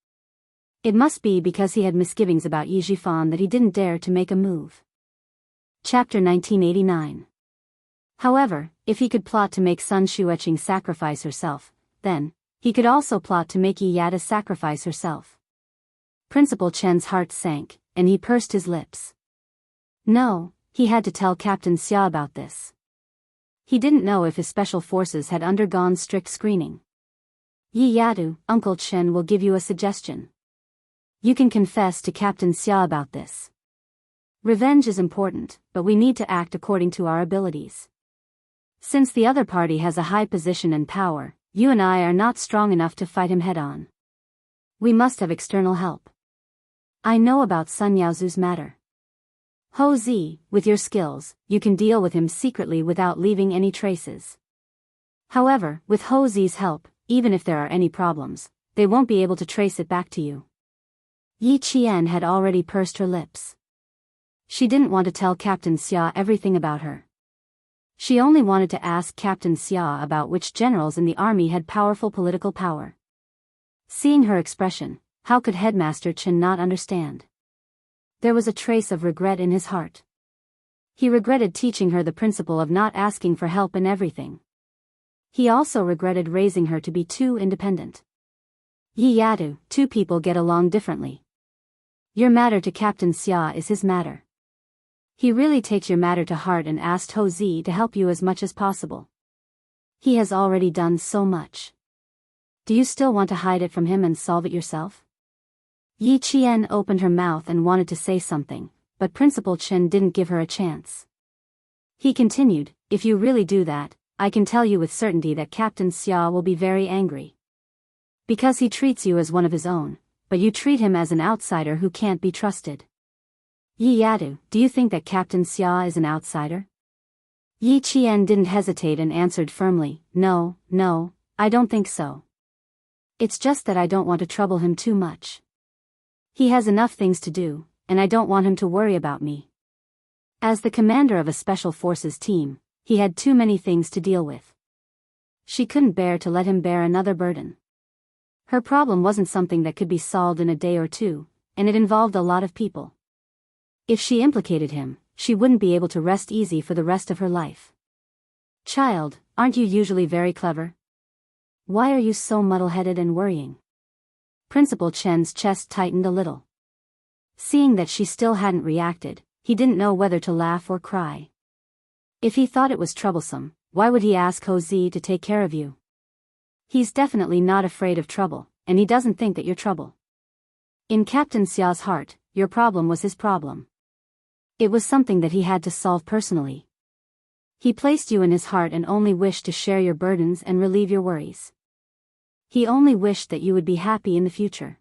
It must be because he had misgivings about Yijifan that he didn't dare to make a move. Chapter 1989. However, if he could plot to make Sun Xueqing sacrifice herself, then, he could also plot to make Yi Yada sacrifice herself. Principal Chen's heart sank, and he pursed his lips. No, he had to tell Captain Xia about this. He didn't know if his special forces had undergone strict screening. "Yi Yadu, Uncle Chen will give you a suggestion. You can confess to Captain Xia about this. Revenge is important, but we need to act according to our abilities. Since the other party has a high position and power, you and I are not strong enough to fight him head-on. We must have external help. I know about Sun Yaozu's matter. Ho Zi, with your skills, you can deal with him secretly without leaving any traces. However, with Ho Zi's help, even if there are any problems, they won't be able to trace it back to you. Yi Qian had already pursed her lips. She didn't want to tell Captain Xia everything about her. She only wanted to ask Captain Xia about which generals in the army had powerful political power. Seeing her expression, how could Headmaster Chen not understand? There was a trace of regret in his heart. He regretted teaching her the principle of not asking for help in everything. He also regretted raising her to be too independent. Yi Yadu, two people get along differently. Your matter to Captain Xia is his matter. He really takes your matter to heart and asked Ho Zi to help you as much as possible. He has already done so much. Do you still want to hide it from him and solve it yourself? Yi Qian opened her mouth and wanted to say something, but Principal Chen didn't give her a chance. He continued, if you really do that, I can tell you with certainty that Captain Xia will be very angry. Because he treats you as one of his own, but you treat him as an outsider who can't be trusted. Yi Yadu, do you think that Captain Xia is an outsider? Yi Qian didn't hesitate and answered firmly, no, I don't think so. It's just that I don't want to trouble him too much. He has enough things to do, and I don't want him to worry about me. As the commander of a special forces team, he had too many things to deal with. She couldn't bear to let him bear another burden. Her problem wasn't something that could be solved in a day or two, and it involved a lot of people. If she implicated him, she wouldn't be able to rest easy for the rest of her life. Child, aren't you usually very clever? Why are you so muddle-headed and worrying? Principal Chen's chest tightened a little. Seeing that she still hadn't reacted, he didn't know whether to laugh or cry. If he thought it was troublesome, why would he ask Ho Zi to take care of you? He's definitely not afraid of trouble, and he doesn't think that you're trouble. In Captain Xia's heart, your problem was his problem. It was something that he had to solve personally. He placed you in his heart and only wished to share your burdens and relieve your worries. He only wished that you would be happy in the future.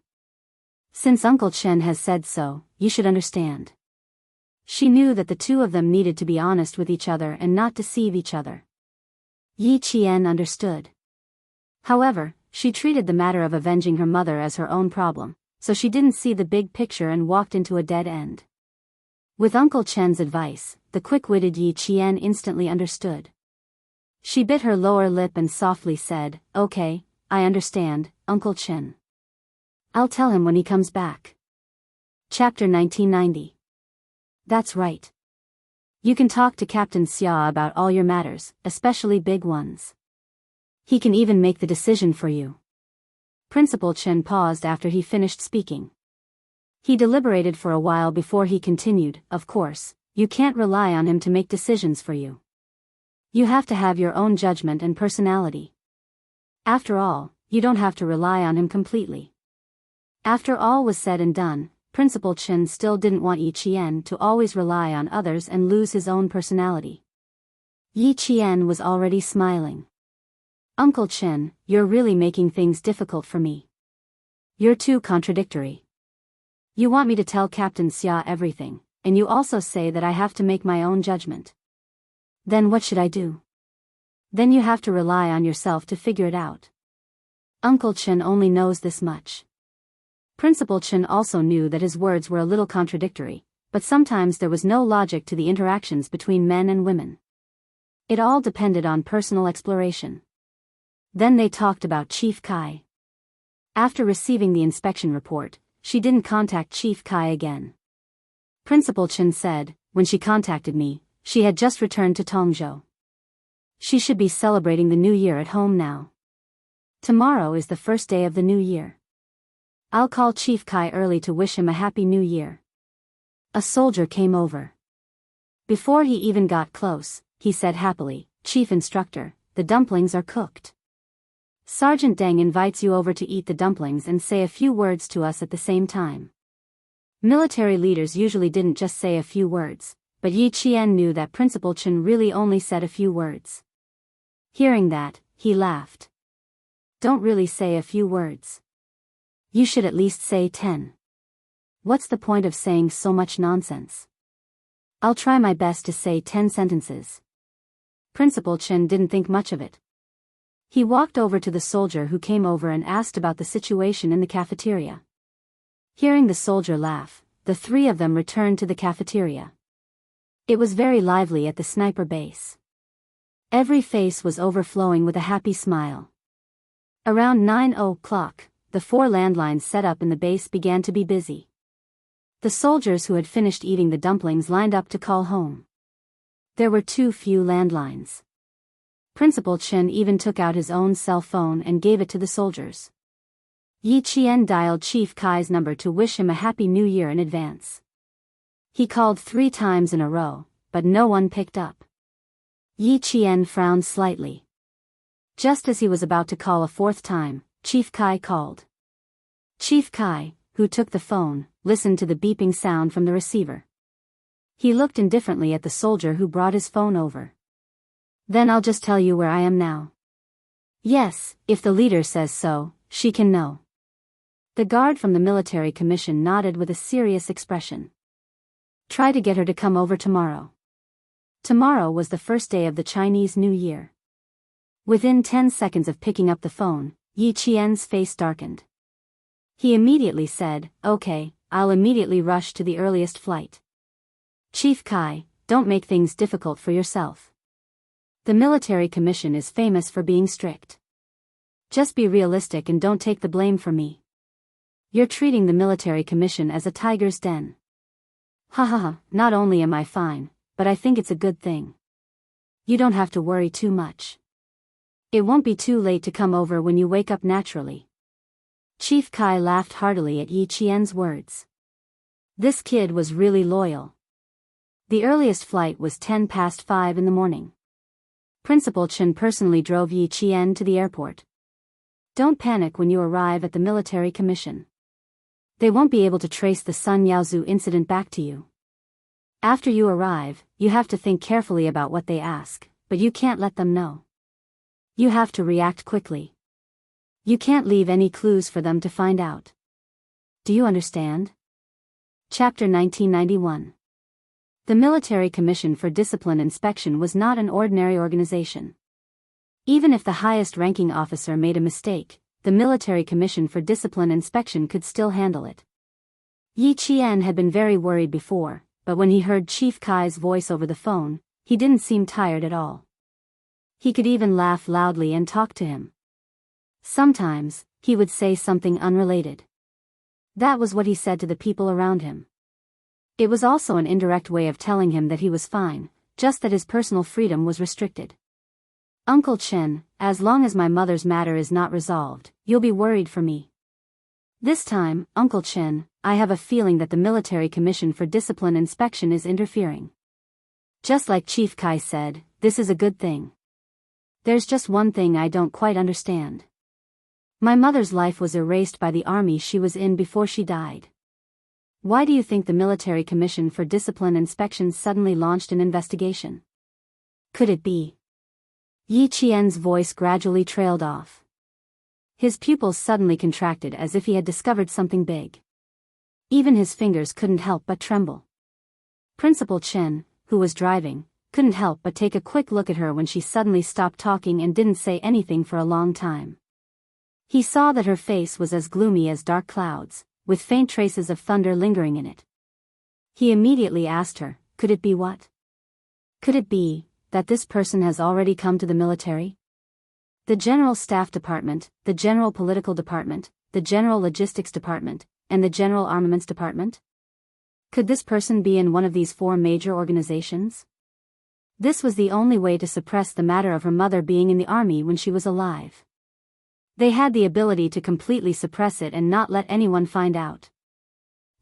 Since Uncle Chen has said so, you should understand. She knew that the two of them needed to be honest with each other and not deceive each other. Yi Qian understood. However, she treated the matter of avenging her mother as her own problem, so she didn't see the big picture and walked into a dead end. With Uncle Chen's advice, the quick-witted Yi Qian instantly understood. She bit her lower lip and softly said, okay, I understand, Uncle Chen. I'll tell him when he comes back. Chapter 1990. That's right. You can talk to Captain Xia about all your matters, especially big ones. He can even make the decision for you. Principal Chen paused after he finished speaking. He deliberated for a while before he continued, of course, you can't rely on him to make decisions for you. You have to have your own judgment and personality. After all, you don't have to rely on him completely. After all was said and done, Principal Chen still didn't want Yi Qian to always rely on others and lose his own personality. Yi Qian was already smiling. Uncle Chen, you're really making things difficult for me. You're too contradictory. You want me to tell Captain Xia everything, and you also say that I have to make my own judgment. Then what should I do? Then you have to rely on yourself to figure it out. Uncle Chen only knows this much. Principal Chen also knew that his words were a little contradictory, but sometimes there was no logic to the interactions between men and women. It all depended on personal exploration. Then they talked about Chief Kai. After receiving the inspection report, she didn't contact Chief Kai again. Principal Chen said, when she contacted me, she had just returned to Tongzhou. She should be celebrating the new year at home now. Tomorrow is the first day of the new year. I'll call Chief Kai early to wish him a happy new year. A soldier came over. Before he even got close, he said happily, Chief Instructor, the dumplings are cooked. Sergeant Deng invites you over to eat the dumplings and say a few words to us at the same time. Military leaders usually didn't just say a few words, but Yi Qian knew that Principal Chen really only said a few words. Hearing that, he laughed. Don't really say a few words. You should at least say 10. What's the point of saying so much nonsense? I'll try my best to say 10 sentences. Principal Chen didn't think much of it. He walked over to the soldier who came over and asked about the situation in the cafeteria. Hearing the soldier laugh, the three of them returned to the cafeteria. It was very lively at the sniper base. Every face was overflowing with a happy smile. Around 9:00, the 4 landlines set up in the base began to be busy. The soldiers who had finished eating the dumplings lined up to call home. There were too few landlines. Principal Chen even took out his own cell phone and gave it to the soldiers. Yi Qian dialed Chief Kai's number to wish him a happy new year in advance. He called 3 times in a row, but no one picked up. Yi Qian frowned slightly. Just as he was about to call a 4th time, Chief Kai called. Chief Kai, who took the phone, listened to the beeping sound from the receiver. He looked indifferently at the soldier who brought his phone over. Then I'll just tell you where I am now. Yes, if the leader says so, she can know. The guard from the military commission nodded with a serious expression. Try to get her to come over tomorrow. Tomorrow was the first day of the Chinese New Year. Within 10 seconds of picking up the phone, Yi Qian's face darkened. He immediately said, "Okay, I'll immediately rush to the earliest flight." Chief Kai, don't make things difficult for yourself. The military commission is famous for being strict. Just be realistic and don't take the blame for me. You're treating the military commission as a tiger's den. Ha ha ha, not only am I fine, but I think it's a good thing. You don't have to worry too much. It won't be too late to come over when you wake up naturally. Chief Kai laughed heartily at Yi Qian's words. This kid was really loyal. The earliest flight was 5:10 in the morning. Principal Chen personally drove Yi Qian to the airport. Don't panic when you arrive at the military commission. They won't be able to trace the Sun Yaozu incident back to you. After you arrive, you have to think carefully about what they ask, but you can't let them know. You have to react quickly. You can't leave any clues for them to find out. Do you understand? Chapter 1991. The Military Commission for Discipline Inspection was not an ordinary organization. Even if the highest-ranking officer made a mistake, the Military Commission for Discipline Inspection could still handle it. Yi Qian had been very worried before, but when he heard Chief Kai's voice over the phone, he didn't seem tired at all. He could even laugh loudly and talk to him. Sometimes, he would say something unrelated. That was what he said to the people around him. It was also an indirect way of telling him that he was fine, just that his personal freedom was restricted. Uncle Chen, as long as my mother's matter is not resolved, you'll be worried for me. This time, Uncle Chen, I have a feeling that the Military Commission for Discipline Inspection is interfering. Just like Chief Kai said, this is a good thing. There's just one thing I don't quite understand. My mother's life was erased by the army she was in before she died. Why do you think the Military Commission for Discipline Inspection suddenly launched an investigation? Could it be? Yi Qian's voice gradually trailed off. His pupils suddenly contracted as if he had discovered something big. Even his fingers couldn't help but tremble. Principal Chen, who was driving, couldn't help but take a quick look at her when she suddenly stopped talking and didn't say anything for a long time. He saw that her face was as gloomy as dark clouds, with faint traces of thunder lingering in it. He immediately asked her, could it be what? Could it be that this person has already come to the military? The General Staff Department, the General Political Department, the General Logistics Department, and the General Armaments Department? Could this person be in one of these 4 major organizations? This was the only way to suppress the matter of her mother being in the army when she was alive. They had the ability to completely suppress it and not let anyone find out.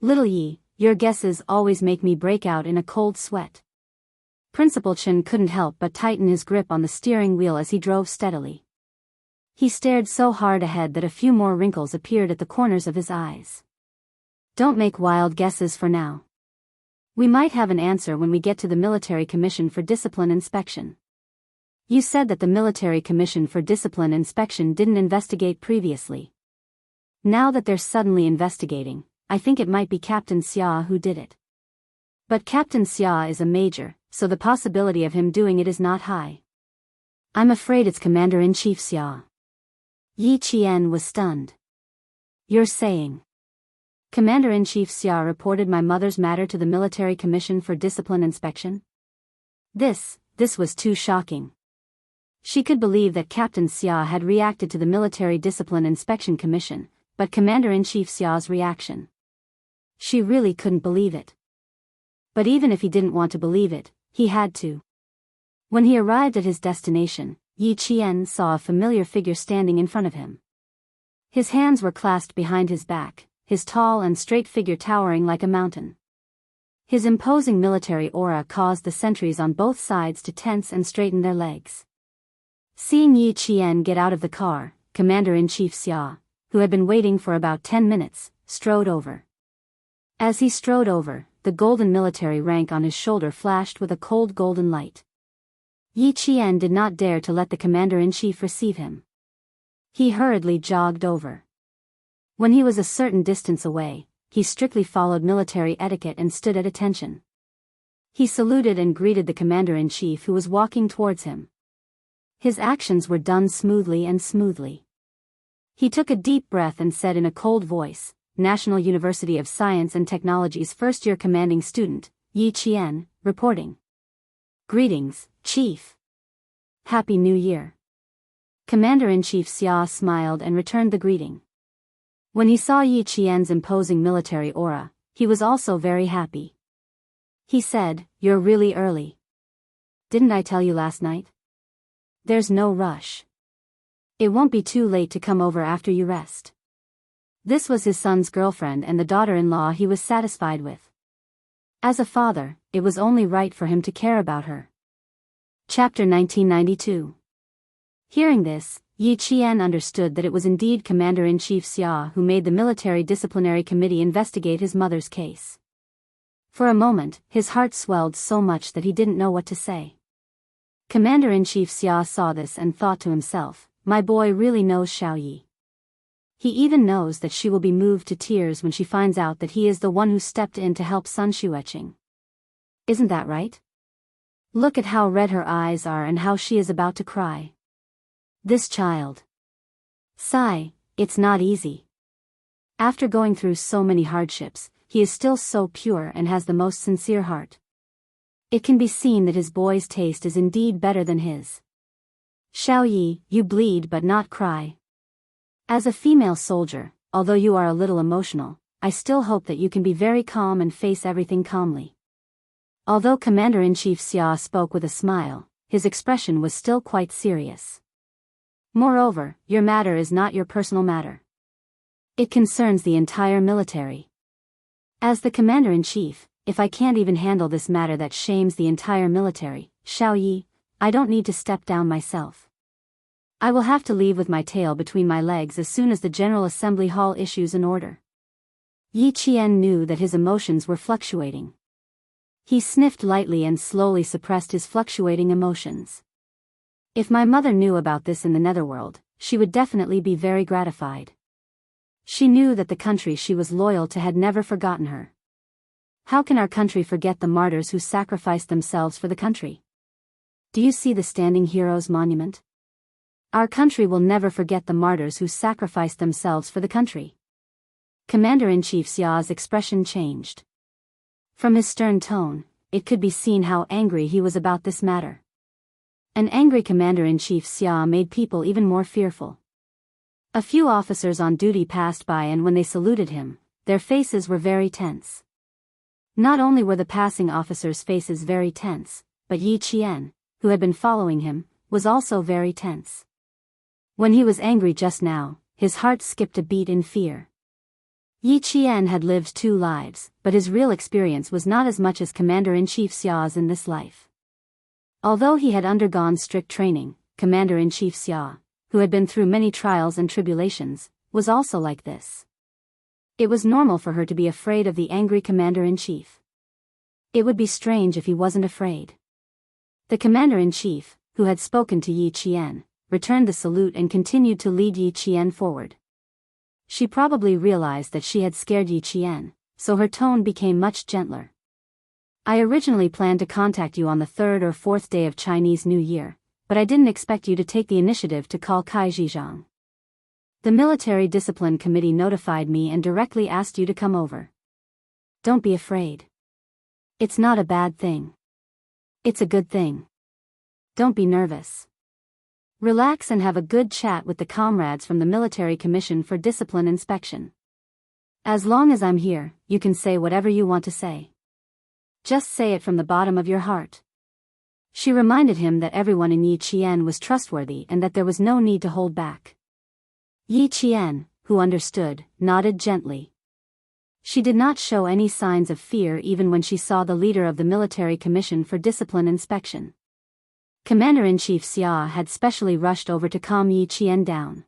Little Yi, your guesses always make me break out in a cold sweat. Principal Chen couldn't help but tighten his grip on the steering wheel as he drove steadily. He stared so hard ahead that a few more wrinkles appeared at the corners of his eyes. Don't make wild guesses for now. We might have an answer when we get to the Military Commission for Discipline Inspection. You said that the Military Commission for Discipline Inspection didn't investigate previously. Now that they're suddenly investigating, I think it might be Captain Xia who did it. But Captain Xia is a major, so the possibility of him doing it is not high. I'm afraid it's Commander-in-Chief Xia. Yi Qian was stunned. You're saying? Commander-in-Chief Xia reported my mother's matter to the Military Commission for Discipline Inspection? This was too shocking. She could believe that Captain Xia had reacted to the Military Discipline Inspection Commission, but Commander-in-Chief Xia's reaction. She really couldn't believe it. But even if he didn't want to believe it, he had to. When he arrived at his destination, Yi Qian saw a familiar figure standing in front of him. His hands were clasped behind his back, his tall and straight figure towering like a mountain. His imposing military aura caused the sentries on both sides to tense and straighten their legs. Seeing Yi Qian get out of the car, Commander-in-Chief Xia, who had been waiting for about 10 minutes, strode over. As he strode over, the golden military rank on his shoulder flashed with a cold golden light. Yi Qian did not dare to let the Commander-in-Chief receive him. He hurriedly jogged over. When he was a certain distance away, he strictly followed military etiquette and stood at attention. He saluted and greeted the Commander-in-Chief who was walking towards him. His actions were done smoothly and smoothly. He took a deep breath and said in a cold voice, National University of Science and Technology's first-year commanding student, Yi Qian, reporting. Greetings, Chief. Happy New Year. Commander-in-Chief Xia smiled and returned the greeting. When he saw Yi Qian's imposing military aura, he was also very happy. He said, You're really early. Didn't I tell you last night? There's no rush. It won't be too late to come over after you rest. This was his son's girlfriend and the daughter-in-law he was satisfied with. As a father, it was only right for him to care about her. Chapter 1992. Hearing this, Yi Qian understood that it was indeed Commander-in-Chief Xia who made the Military Disciplinary Committee investigate his mother's case. For a moment, his heart swelled so much that he didn't know what to say. Commander-in-Chief Xia saw this and thought to himself, my boy really knows Xiao Yi. He even knows that she will be moved to tears when she finds out that he is the one who stepped in to help Sun Xueqing. Isn't that right? Look at how red her eyes are and how she is about to cry. This child. Sigh, it's not easy. After going through so many hardships, he is still so pure and has the most sincere heart. It can be seen that his boy's taste is indeed better than his. Xiao Yi, you bleed but not cry. As a female soldier, although you are a little emotional, I still hope that you can be very calm and face everything calmly. Although Commander-in-Chief Xia spoke with a smile, his expression was still quite serious. Moreover, your matter is not your personal matter. It concerns the entire military. As the Commander-in-Chief, if I can't even handle this matter that shames the entire military, Xiao Yi, I don't need to step down myself. I will have to leave with my tail between my legs as soon as the General Assembly Hall issues an order. Yi Qian knew that his emotions were fluctuating. He sniffed lightly and slowly suppressed his fluctuating emotions. If my mother knew about this in the netherworld, she would definitely be very gratified. She knew that the country she was loyal to had never forgotten her. How can our country forget the martyrs who sacrificed themselves for the country? Do you see the standing heroes monument? Our country will never forget the martyrs who sacrificed themselves for the country. Commander-in-Chief Xia's expression changed. From his stern tone, it could be seen how angry he was about this matter. An angry Commander-in-Chief Xia made people even more fearful. A few officers on duty passed by and when they saluted him, their faces were very tense. Not only were the passing officers' faces very tense, but Yi Qian, who had been following him, was also very tense. When he was angry just now, his heart skipped a beat in fear. Yi Qian had lived 2 lives, but his real experience was not as much as Commander-in-Chief Xia's in this life. Although he had undergone strict training, Commander-in-Chief Xia, who had been through many trials and tribulations, was also like this. It was normal for her to be afraid of the angry Commander-in-Chief. It would be strange if he wasn't afraid. The Commander-in-Chief, who had spoken to Yi Qian, returned the salute and continued to lead Yi Qian forward. She probably realized that she had scared Yi Qian, so her tone became much gentler. I originally planned to contact you on the 3rd or 4th day of Chinese New Year, but I didn't expect you to take the initiative to call Kai Zhizhang. The Military Discipline Committee notified me and directly asked you to come over. Don't be afraid. It's not a bad thing. It's a good thing. Don't be nervous. Relax and have a good chat with the comrades from the Military Commission for Discipline Inspection. As long as I'm here, you can say whatever you want to say. Just say it from the bottom of your heart. She reminded him that everyone in Yi Qian was trustworthy and that there was no need to hold back. Yi Qian, who understood, nodded gently. She did not show any signs of fear even when she saw the leader of the Military Commission for Discipline Inspection. Commander-in-Chief Xia had specially rushed over to calm Yi Qian down.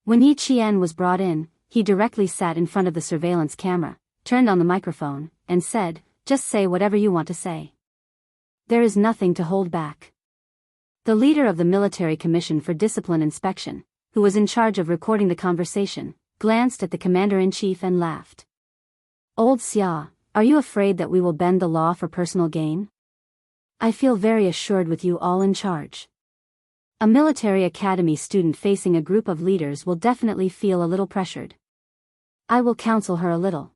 When Yi Qian was brought in, he directly sat in front of the surveillance camera, turned on the microphone, and said, "Just say whatever you want to say. There is nothing to hold back." The leader of the Military Commission for Discipline Inspection, who was in charge of recording the conversation, glanced at the commander-in-chief and laughed. "Old Xia, are you afraid that we will bend the law for personal gain? I feel very assured with you all in charge. A military academy student facing a group of leaders will definitely feel a little pressured. I will counsel her a little."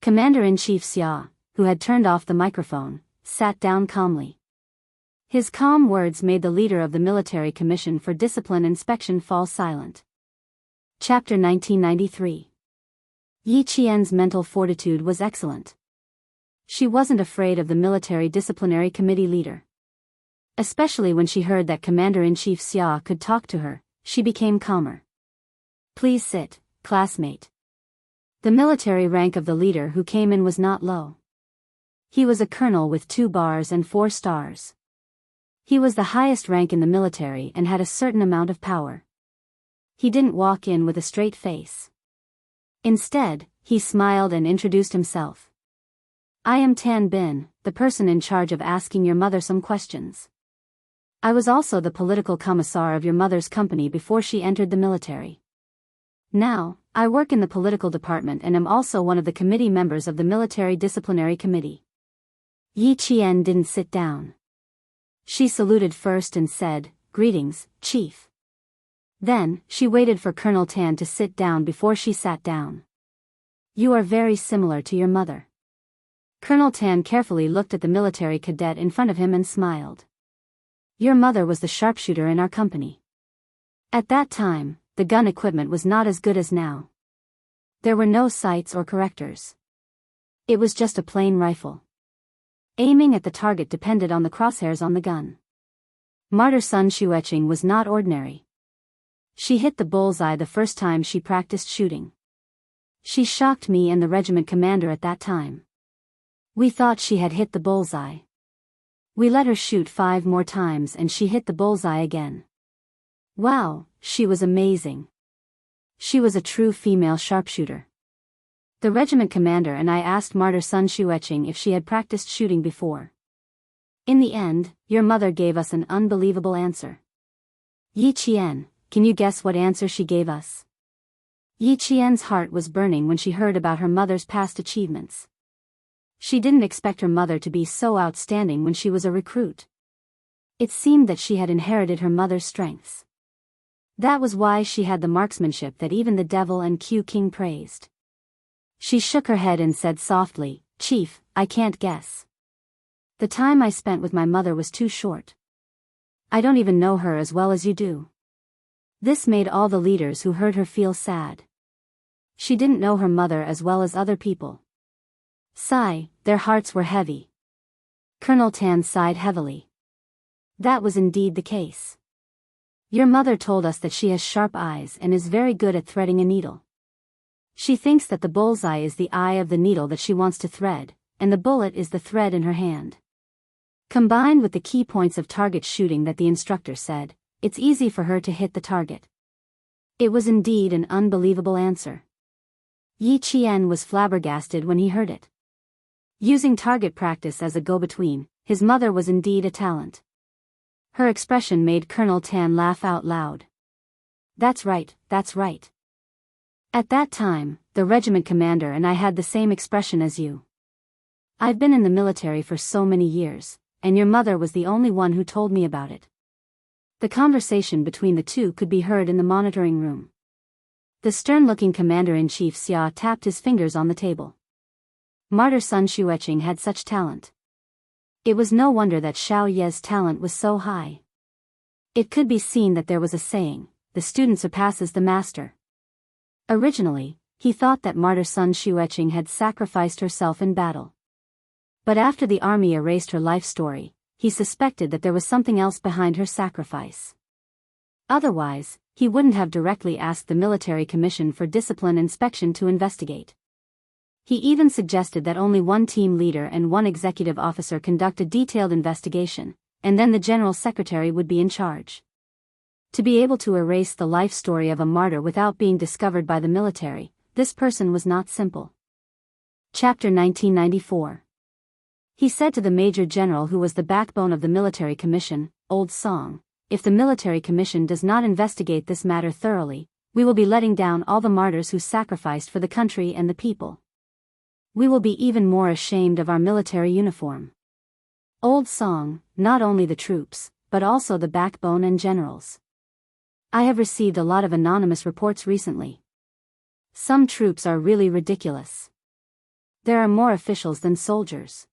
Commander-in-Chief Xia, who had turned off the microphone, sat down calmly. His calm words made the leader of the Military Commission for Discipline Inspection fall silent. Chapter 1993. Yi Qian's mental fortitude was excellent. She wasn't afraid of the Military Disciplinary Committee leader. Especially when she heard that Commander-in-Chief Xia could talk to her, she became calmer. "Please sit, classmate." The military rank of the leader who came in was not low. He was a colonel with 2 bars and 4 stars. He was the highest rank in the military and had a certain amount of power. He didn't walk in with a straight face. Instead, he smiled and introduced himself. "I am Tan Bin, the person in charge of asking your mother some questions. I was also the political commissar of your mother's company before she entered the military. Now, I work in the political department and am also one of the committee members of the Military Disciplinary Committee." Yi Qian didn't sit down. She saluted first and said, "Greetings, Chief." Then, she waited for Colonel Tan to sit down before she sat down. "You are very similar to your mother." Colonel Tan carefully looked at the military cadet in front of him and smiled. "Your mother was the sharpshooter in our company. At that time, the gun equipment was not as good as now. There were no sights or correctors. It was just a plain rifle. Aiming at the target depended on the crosshairs on the gun. Martyr Sun Xueqing was not ordinary. She hit the bullseye the first time she practiced shooting. She shocked me and the regiment commander at that time. We thought she had hit the bullseye. We let her shoot 5 more times and she hit the bullseye again. Wow, she was amazing. She was a true female sharpshooter." The regiment commander and I asked Martyr Sun Xueqing if she had practiced shooting before. In the end, your mother gave us an unbelievable answer. "Yi Qian, can you guess what answer she gave us?" Yi Qian's heart was burning when she heard about her mother's past achievements. She didn't expect her mother to be so outstanding when she was a recruit. It seemed that she had inherited her mother's strengths. That was why she had the marksmanship that even the devil and Q King praised. She shook her head and said softly, "Chief, I can't guess. The time I spent with my mother was too short. I don't even know her as well as you do." This made all the leaders who heard her feel sad. She didn't know her mother as well as other people. Sigh, their hearts were heavy. Colonel Tan sighed heavily. That was indeed the case. Your mother told us that she has sharp eyes and is very good at threading a needle. She thinks that the bullseye is the eye of the needle that she wants to thread, and the bullet is the thread in her hand. Combined with the key points of target shooting that the instructor said, it's easy for her to hit the target. It was indeed an unbelievable answer. Yi Qian was flabbergasted when he heard it. Using target practice as a go-between, his mother was indeed a talent. Her expression made Colonel Tan laugh out loud. That's right, that's right. At that time, the regiment commander and I had the same expression as you. I've been in the military for so many years, and your mother was the only one who told me about it. The conversation between the two could be heard in the monitoring room. The stern-looking commander-in-chief Xia tapped his fingers on the table. Martyr Sun Xueqing had such talent. It was no wonder that Xiao Ye's talent was so high. It could be seen that there was a saying, the student surpasses the master. Originally, he thought that Martyr Sun Xueqing had sacrificed herself in battle. But after the army erased her life story, he suspected that there was something else behind her sacrifice. Otherwise, he wouldn't have directly asked the military commission for discipline inspection to investigate. He even suggested that only one team leader and one executive officer conduct a detailed investigation, and then the general secretary would be in charge. To be able to erase the life story of a martyr without being discovered by the military, this person was not simple. Chapter 1994. He said to the Major General, who was the backbone of the military commission, Old Song, if the military commission does not investigate this matter thoroughly, we will be letting down all the martyrs who sacrificed for the country and the people. We will be even more ashamed of our military uniform. Old Song, not only the troops, but also the backbone and generals. I have received a lot of anonymous reports recently. Some troops are really ridiculous. There are more officials than soldiers.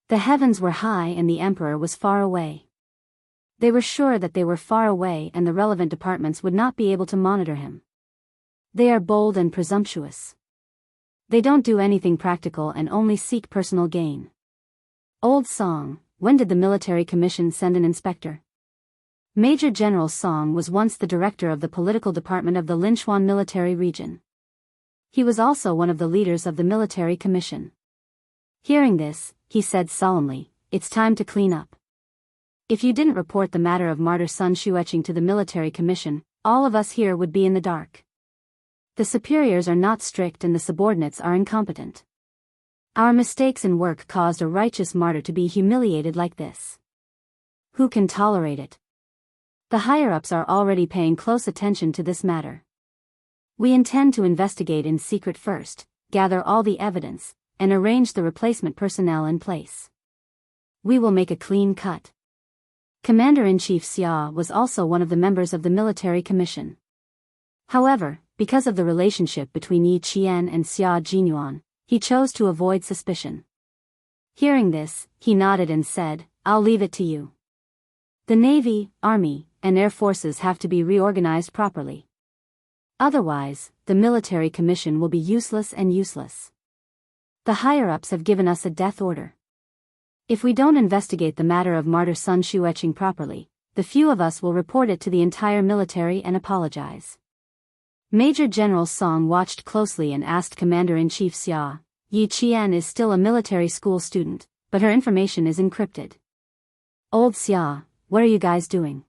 The heavens were high and the emperor was far away. They were sure that they were far away and the relevant departments would not be able to monitor him. They are bold and presumptuous. They don't do anything practical and only seek personal gain. Old Song, when did the military commission send an inspector? Major General Song was once the director of the political department of the Linchuan military region. He was also one of the leaders of the military commission. Hearing this, he said solemnly, "It's time to clean up. If you didn't report the matter of Martyr Sun Xueqing to the military commission, all of us here would be in the dark. The superiors are not strict and the subordinates are incompetent. Our mistakes in work caused a righteous martyr to be humiliated like this. Who can tolerate it? The higher-ups are already paying close attention to this matter. We intend to investigate in secret first, gather all the evidence, and arrange the replacement personnel in place. We will make a clean cut." Commander-in-Chief Xia was also one of the members of the military commission. However, because of the relationship between Yi Qian and Xia Jinyuan, he chose to avoid suspicion. Hearing this, he nodded and said, "I'll leave it to you. The Navy, Army, and Air Forces have to be reorganized properly. Otherwise, the military commission will be useless and useless. The higher-ups have given us a death order. If we don't investigate the matter of Martyr Sun Xueqing properly, the few of us will report it to the entire military and apologize." Major General Song watched closely and asked Commander-in-Chief Xia, "Yi Qian is still a military school student, but her information is encrypted. Old Xia, what are you guys doing?"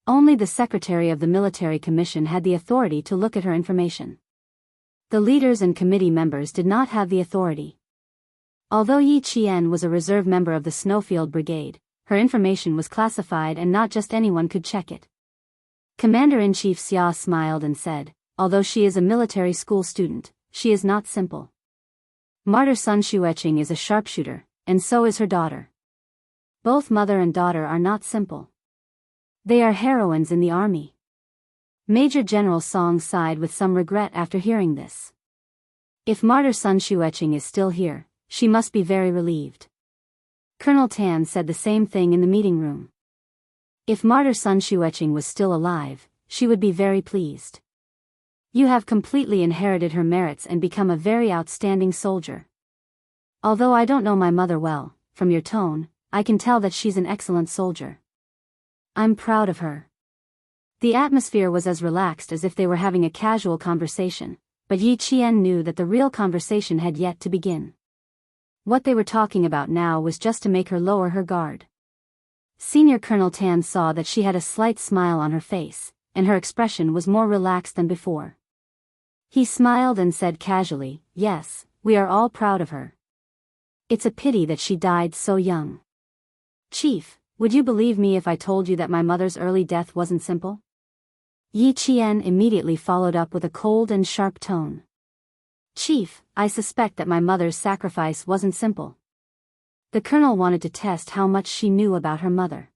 Only the secretary of the military commission had the authority to look at her information. The leaders and committee members did not have the authority. Although Yi Qian was a reserve member of the Snowfield Brigade, her information was classified and not just anyone could check it. Commander-in-Chief Xia smiled and said, "Although she is a military school student, she is not simple. Martyr Sun Xueqing is a sharpshooter, and so is her daughter. Both mother and daughter are not simple. They are heroines in the army." Major General Song sighed with some regret after hearing this. If Martyr Sun Xueqing is still here, she must be very relieved. Colonel Tan said the same thing in the meeting room. If Martyr Sun Xueqing was still alive, she would be very pleased. You have completely inherited her merits and become a very outstanding soldier. Although I don't know my mother well, from your tone, I can tell that she's an excellent soldier. I'm proud of her. The atmosphere was as relaxed as if they were having a casual conversation, but Yi Qian knew that the real conversation had yet to begin. What they were talking about now was just to make her lower her guard. Senior Colonel Tan saw that she had a slight smile on her face, and her expression was more relaxed than before. He smiled and said casually, "Yes, we are all proud of her. It's a pity that she died so young. Chief, would you believe me if I told you that my mother's early death wasn't simple?" Yi Qian immediately followed up with a cold and sharp tone. "Chief, I suspect that my mother's sacrifice wasn't simple." The colonel wanted to test how much she knew about her mother.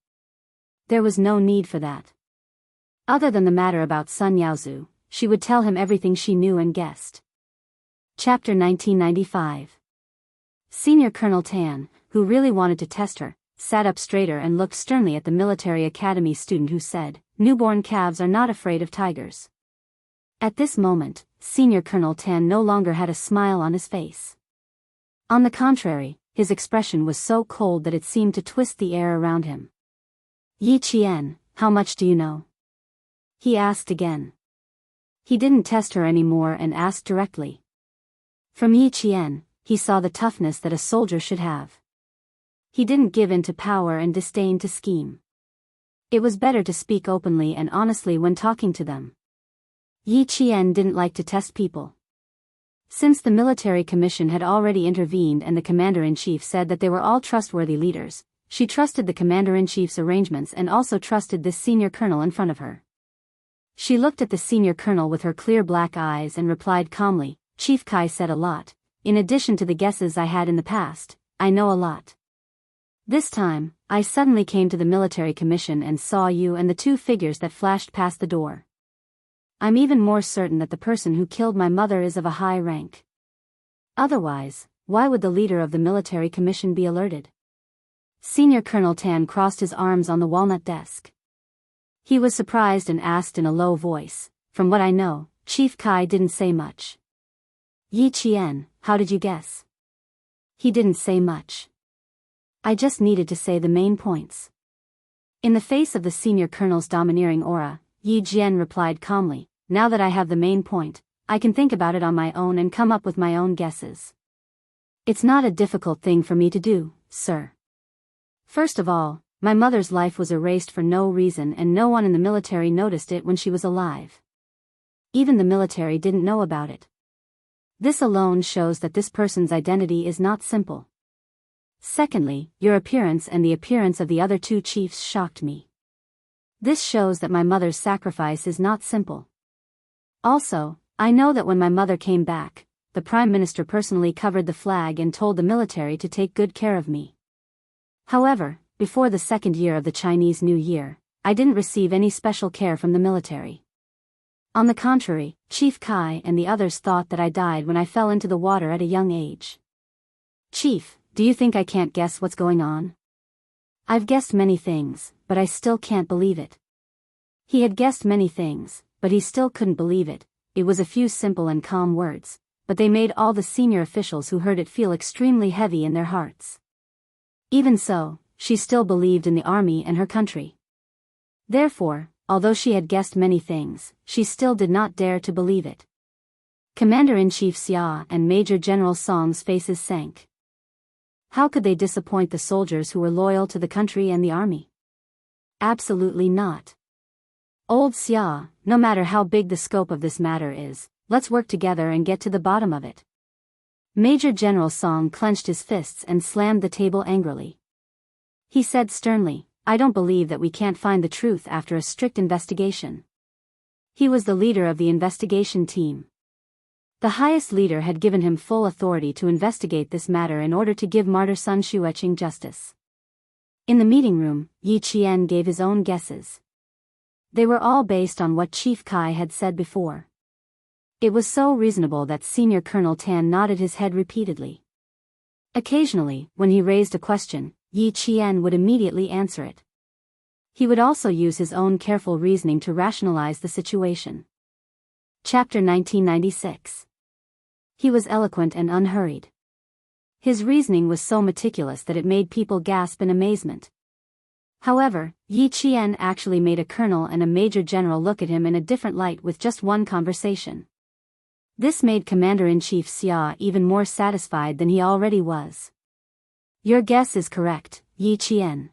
There was no need for that. Other than the matter about Sun Yaozu, she would tell him everything she knew and guessed. Chapter 1995. Senior Colonel Tan, who really wanted to test her, sat up straighter and looked sternly at the military academy student who said, "Newborn calves are not afraid of tigers." At this moment, Senior Colonel Tan no longer had a smile on his face. On the contrary, his expression was so cold that it seemed to twist the air around him. "Yi Qian, how much do you know?" he asked again. He didn't test her anymore and asked directly. From Yi Qian, he saw the toughness that a soldier should have. He didn't give in to power and disdain to scheme. It was better to speak openly and honestly when talking to them. Yi Qian didn't like to test people. Since the military commission had already intervened and the commander-in-chief said that they were all trustworthy leaders, she trusted the commander-in-chief's arrangements and also trusted this senior colonel in front of her. She looked at the senior colonel with her clear black eyes and replied calmly, "Chief Kai said a lot. In addition to the guesses I had in the past, I know a lot. This time, I suddenly came to the military commission and saw you and the two figures that flashed past the door. I'm even more certain that the person who killed my mother is of a high rank. Otherwise, why would the leader of the military commission be alerted?" Senior Colonel Tan crossed his arms on the walnut desk. He was surprised and asked in a low voice, "From what I know, Chief Kai didn't say much." "Yi Qian, how did you guess?" "He didn't say much. I just needed to say the main points." In the face of the senior colonel's domineering aura, Yi Jian replied calmly, "Now that I have the main point, I can think about it on my own and come up with my own guesses. It's not a difficult thing for me to do, sir. First of all, my mother's life was erased for no reason and no one in the military noticed it when she was alive. Even the military didn't know about it. This alone shows that this person's identity is not simple. Secondly, your appearance and the appearance of the other two chiefs shocked me. This shows that my mother's sacrifice is not simple. Also, I know that when my mother came back, the Prime Minister personally covered the flag and told the military to take good care of me. However, before the second year of the Chinese New Year, I didn't receive any special care from the military. On the contrary, Chief Kai and the others thought that I died when I fell into the water at a young age. Chief, do you think I can't guess what's going on? I've guessed many things, but I still can't believe it." He had guessed many things, but he still couldn't believe it. It was a few simple and calm words, but they made all the senior officials who heard it feel extremely heavy in their hearts. Even so, she still believed in the army and her country. Therefore, although she had guessed many things, she still did not dare to believe it. Commander-in-Chief Xia and Major General Song's faces sank. How could they disappoint the soldiers who were loyal to the country and the army? Absolutely not. "Old Xia, no matter how big the scope of this matter is, let's work together and get to the bottom of it." Major General Song clenched his fists and slammed the table angrily. He said sternly, "I don't believe that we can't find the truth after a strict investigation." He was the leader of the investigation team. The highest leader had given him full authority to investigate this matter in order to give martyr Sun Xueqing justice. In the meeting room, Yi Qian gave his own guesses. They were all based on what Chief Kai had said before. It was so reasonable that Senior Colonel Tan nodded his head repeatedly. Occasionally, when he raised a question, Yi Qian would immediately answer it. He would also use his own careful reasoning to rationalize the situation. Chapter 1996. He was eloquent and unhurried. His reasoning was so meticulous that it made people gasp in amazement. However, Yi Qian actually made a colonel and a major general look at him in a different light with just one conversation. This made Commander-in-Chief Xia even more satisfied than he already was. "Your guess is correct, Yi Qian.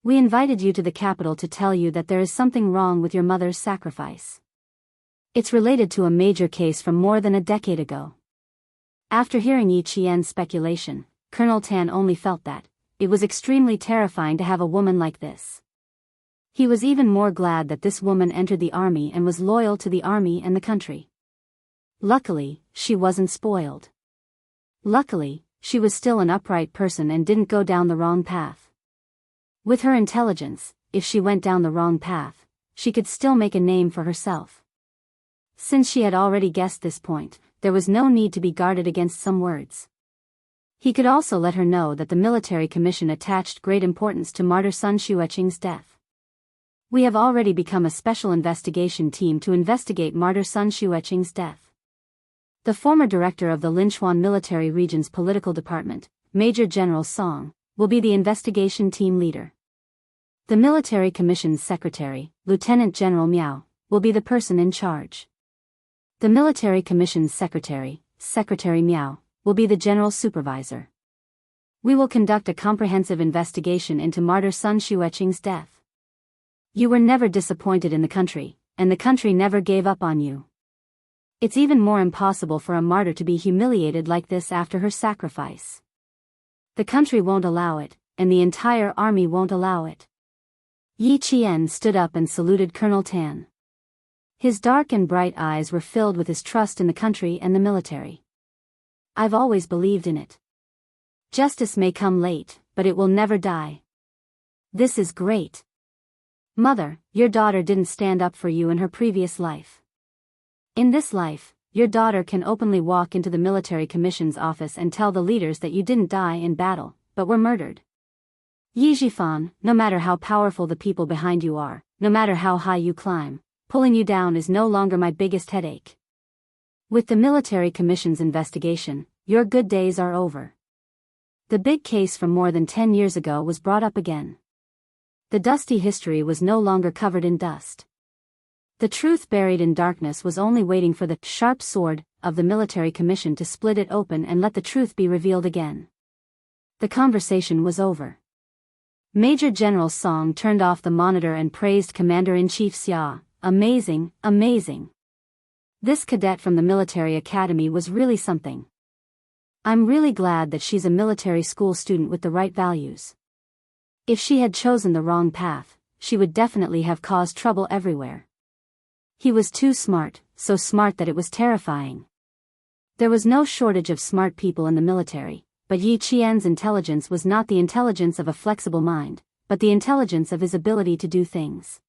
We invited you to the capital to tell you that there is something wrong with your mother's sacrifice. It's related to a major case from more than a decade ago." After hearing Yi Qian's speculation, Colonel Tan only felt that it was extremely terrifying to have a woman like this. He was even more glad that this woman entered the army and was loyal to the army and the country. Luckily, she wasn't spoiled. Luckily, she was still an upright person and didn't go down the wrong path. With her intelligence, if she went down the wrong path, she could still make a name for herself. Since she had already guessed this point, there was no need to be guarded against some words. He could also let her know that the military commission attached great importance to martyr Sun Xueqing's death. We have already become a special investigation team to investigate martyr Sun Xueqing's death. The former director of the Linchuan Military Region's political department, Major General Song, will be the investigation team leader. The military commission's secretary, Lieutenant General Miao, will be the person in charge. The military commission's secretary, Secretary Miao, will be the general supervisor. We will conduct a comprehensive investigation into martyr Sun Xueqing's death. You were never disappointed in the country, and the country never gave up on you. It's even more impossible for a martyr to be humiliated like this after her sacrifice. The country won't allow it, and the entire army won't allow it. Yi Qian stood up and saluted Colonel Tan. His dark and bright eyes were filled with his trust in the country and the military. I've always believed in it. Justice may come late, but it will never die. This is great. Mother, your daughter didn't stand up for you in her previous life. In this life, your daughter can openly walk into the military commission's office and tell the leaders that you didn't die in battle, but were murdered. Yi Zhifan, no matter how powerful the people behind you are, no matter how high you climb, pulling you down is no longer my biggest headache. With the military commission's investigation, your good days are over. The big case from more than 10 years ago was brought up again. The dusty history was no longer covered in dust. The truth buried in darkness was only waiting for the sharp sword of the military commission to split it open and let the truth be revealed again. The conversation was over. Major General Song turned off the monitor and praised Commander-in-Chief Xia. Amazing, amazing. This cadet from the military academy was really something. I'm really glad that she's a military school student with the right values. If she had chosen the wrong path, she would definitely have caused trouble everywhere. He was too smart, so smart that it was terrifying. There was no shortage of smart people in the military, but Yi Qian's intelligence was not the intelligence of a flexible mind, but the intelligence of his ability to do things.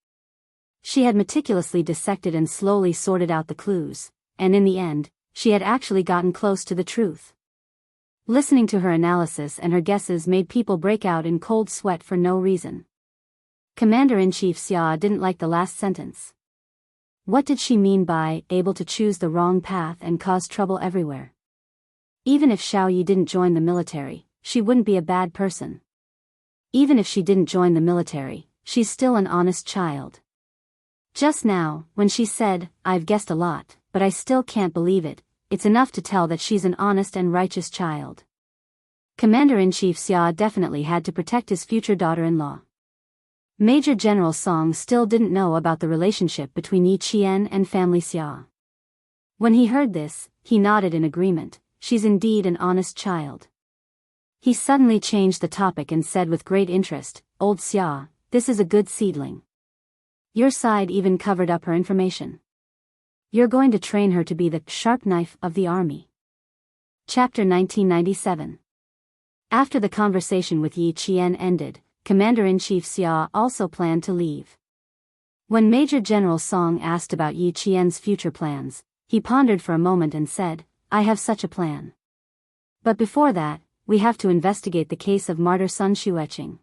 She had meticulously dissected and slowly sorted out the clues, and in the end, she had actually gotten close to the truth. Listening to her analysis and her guesses made people break out in cold sweat for no reason. Commander-in-Chief Xia didn't like the last sentence. What did she mean by able to choose the wrong path and cause trouble everywhere? Even if Xiao Yi didn't join the military, she wouldn't be a bad person. Even if she didn't join the military, she's still an honest child. Just now, when she said, "I've guessed a lot, but I still can't believe it," it's enough to tell that she's an honest and righteous child. Commander-in-Chief Xia definitely had to protect his future daughter-in-law. Major General Song still didn't know about the relationship between Yi Qian and family Xia. When he heard this, he nodded in agreement. She's indeed an honest child. He suddenly changed the topic and said with great interest, "Old Xia, this is a good seedling. Your side even covered up her information. You're going to train her to be the sharp knife of the army." Chapter 1997. After the conversation with Yi Qian ended, Commander-in-Chief Xia also planned to leave. When Major General Song asked about Yi Qian's future plans, he pondered for a moment and said, "I have such a plan. But before that, we have to investigate the case of martyr Sun Xueqing.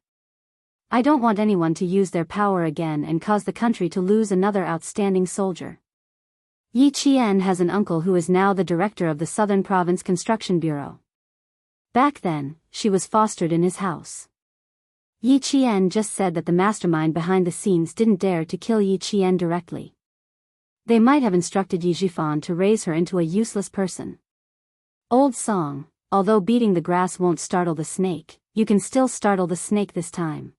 I don't want anyone to use their power again and cause the country to lose another outstanding soldier. Yi Qian has an uncle who is now the director of the Southern Province Construction Bureau. Back then, she was fostered in his house. Yi Qian just said that the mastermind behind the scenes didn't dare to kill Yi Qian directly. They might have instructed Yi Zhifan to raise her into a useless person. Old song, although beating the grass won't startle the snake, you can still startle the snake this time.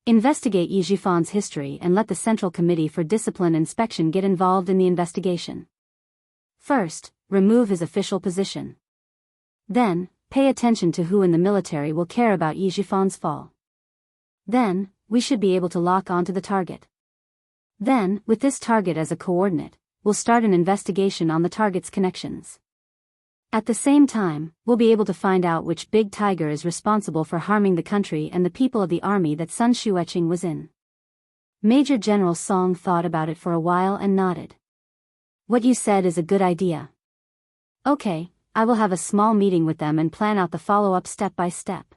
Investigate Yi Zhifan's history and let the Central Committee for Discipline Inspection get involved in the investigation. First, remove his official position. Then, pay attention to who in the military will care about Yi Zhifan's fall. Then, we should be able to lock onto the target. Then, with this target as a coordinate, we'll start an investigation on the target's connections. At the same time, we'll be able to find out which big tiger is responsible for harming the country and the people of the army that Sun Xueqing was in. Major General Song thought about it for a while and nodded. What you said is a good idea. Okay, I will have a small meeting with them and plan out the follow-up step by step.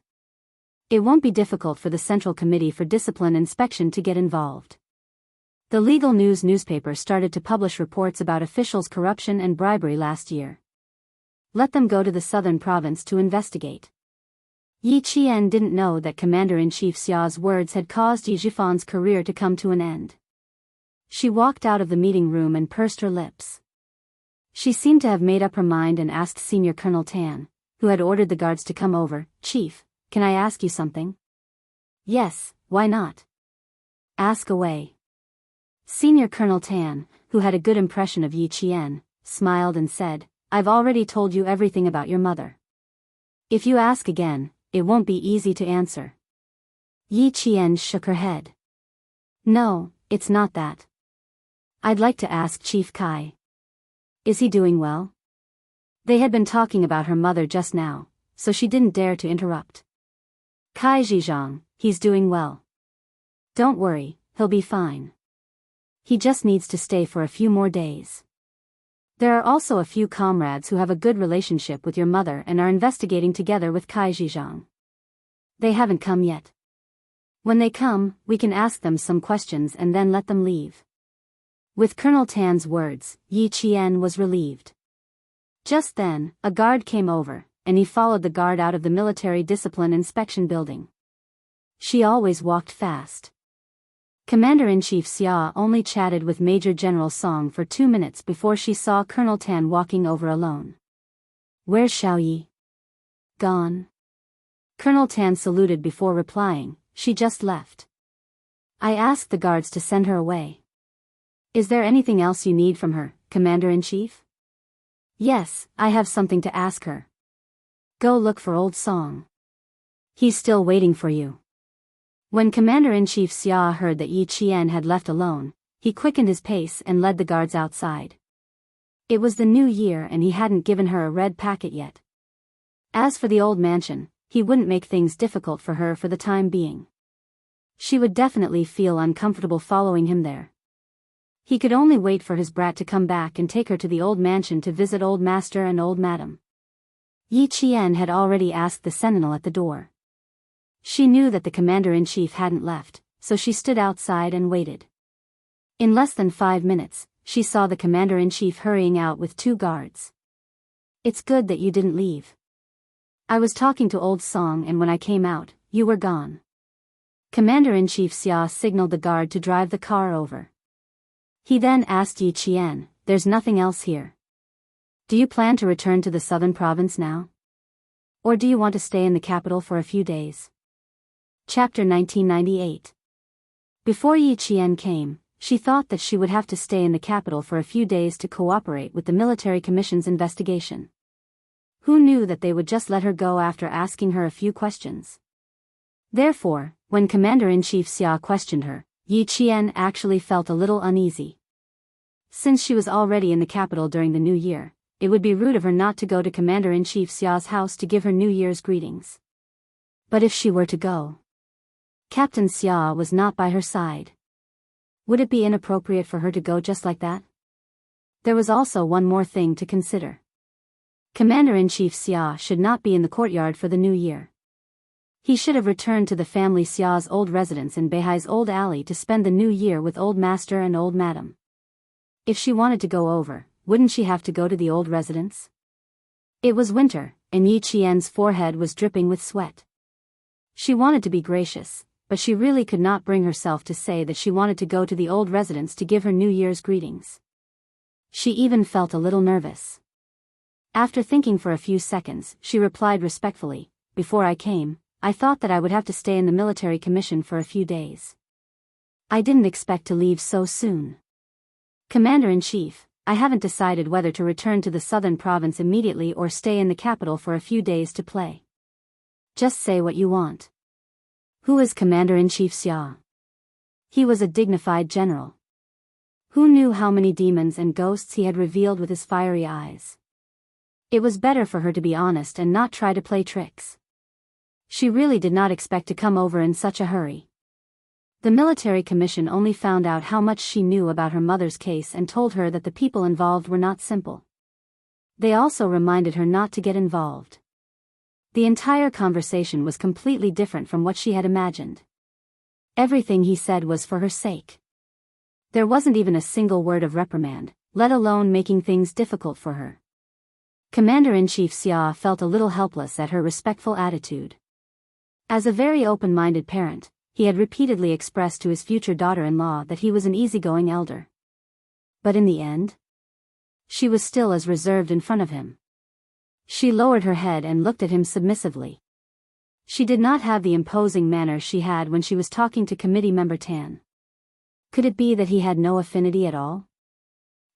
It won't be difficult for the Central Committee for Discipline Inspection to get involved. The Legal News newspaper started to publish reports about officials' corruption and bribery last year. Let them go to the southern province to investigate. Yi Qian didn't know that Commander-in-Chief Xia's words had caused Yi Jifan's career to come to an end. She walked out of the meeting room and pursed her lips. She seemed to have made up her mind and asked Senior Colonel Tan, who had ordered the guards to come over, "Chief, can I ask you something?" "Yes, why not? Ask away." Senior Colonel Tan, who had a good impression of Yi Qian, smiled and said, "I've already told you everything about your mother. If you ask again, it won't be easy to answer." Yi Qian shook her head. "No, it's not that. I'd like to ask Chief Kai. Is he doing well?" They had been talking about her mother just now, so she didn't dare to interrupt. "Kai Zhizhang, he's doing well. Don't worry, he'll be fine. He just needs to stay for a few more days. There are also a few comrades who have a good relationship with your mother and are investigating together with Kai Zhizhang. They haven't come yet. When they come, we can ask them some questions and then let them leave." With Colonel Tan's words, Yi Qian was relieved. Just then, a guard came over, and he followed the guard out of the military discipline inspection building. She always walked fast. Commander-in-Chief Xia only chatted with Major General Song for 2 minutes before she saw Colonel Tan walking over alone. "Where's Xiaoyi?" "Gone." Colonel Tan saluted before replying, "She just left. I asked the guards to send her away." "Is there anything else you need from her, Commander-in-Chief?" "Yes, I have something to ask her. Go look for old Song. He's still waiting for you." When Commander-in-Chief Xia heard that Yi Qian had left alone, he quickened his pace and led the guards outside. It was the new year and he hadn't given her a red packet yet. As for the old mansion, he wouldn't make things difficult for her for the time being. She would definitely feel uncomfortable following him there. He could only wait for his brat to come back and take her to the old mansion to visit old master and old madam. Yi Qian had already asked the sentinel at the door. She knew that the commander-in-chief hadn't left, so she stood outside and waited. In less than 5 minutes, she saw the commander-in-chief hurrying out with 2 guards. "It's good that you didn't leave. I was talking to old Song and when I came out, you were gone." Commander-in-Chief Xia signaled the guard to drive the car over. He then asked Yi Qian, "There's nothing else here. Do you plan to return to the southern province now? Or do you want to stay in the capital for a few days?" Chapter 1998. Before Yi Qian came, she thought that she would have to stay in the capital for a few days to cooperate with the military commission's investigation. Who knew that they would just let her go after asking her a few questions? Therefore, when Commander-in-Chief Xia questioned her, Yi Qian actually felt a little uneasy. Since she was already in the capital during the New Year, it would be rude of her not to go to Commander-in-Chief Xia's house to give her New Year's greetings. But if she were to go, Captain Xia was not by her side. Would it be inappropriate for her to go just like that? There was also one more thing to consider. Commander-in-Chief Xia should not be in the courtyard for the New Year. He should have returned to the family Xia's old residence in Beihai's old alley to spend the New Year with old master and old madam. If she wanted to go over, wouldn't she have to go to the old residence? It was winter, and Yi Qian's forehead was dripping with sweat. She wanted to be gracious, but she really could not bring herself to say that she wanted to go to the old residence to give her New Year's greetings. She even felt a little nervous. After thinking for a few seconds, she replied respectfully, "Before I came, I thought that I would have to stay in the military commission for a few days. I didn't expect to leave so soon. Commander-in-Chief, I haven't decided whether to return to the southern province immediately or stay in the capital for a few days to play. Just say what you want." Who is Commander-in-Chief Xia? He was a dignified general. Who knew how many demons and ghosts he had revealed with his fiery eyes? It was better for her to be honest and not try to play tricks. She really did not expect to come over in such a hurry. The military commission only found out how much she knew about her mother's case and told her that the people involved were not simple. They also reminded her not to get involved. The entire conversation was completely different from what she had imagined. Everything he said was for her sake. There wasn't even a single word of reprimand, let alone making things difficult for her. Commander-in-Chief Xia felt a little helpless at her respectful attitude. As a very open-minded parent, he had repeatedly expressed to his future daughter-in-law that he was an easygoing elder. But in the end, she was still as reserved in front of him. She lowered her head and looked at him submissively. She did not have the imposing manner she had when she was talking to committee member Tan. Could it be that he had no affinity at all?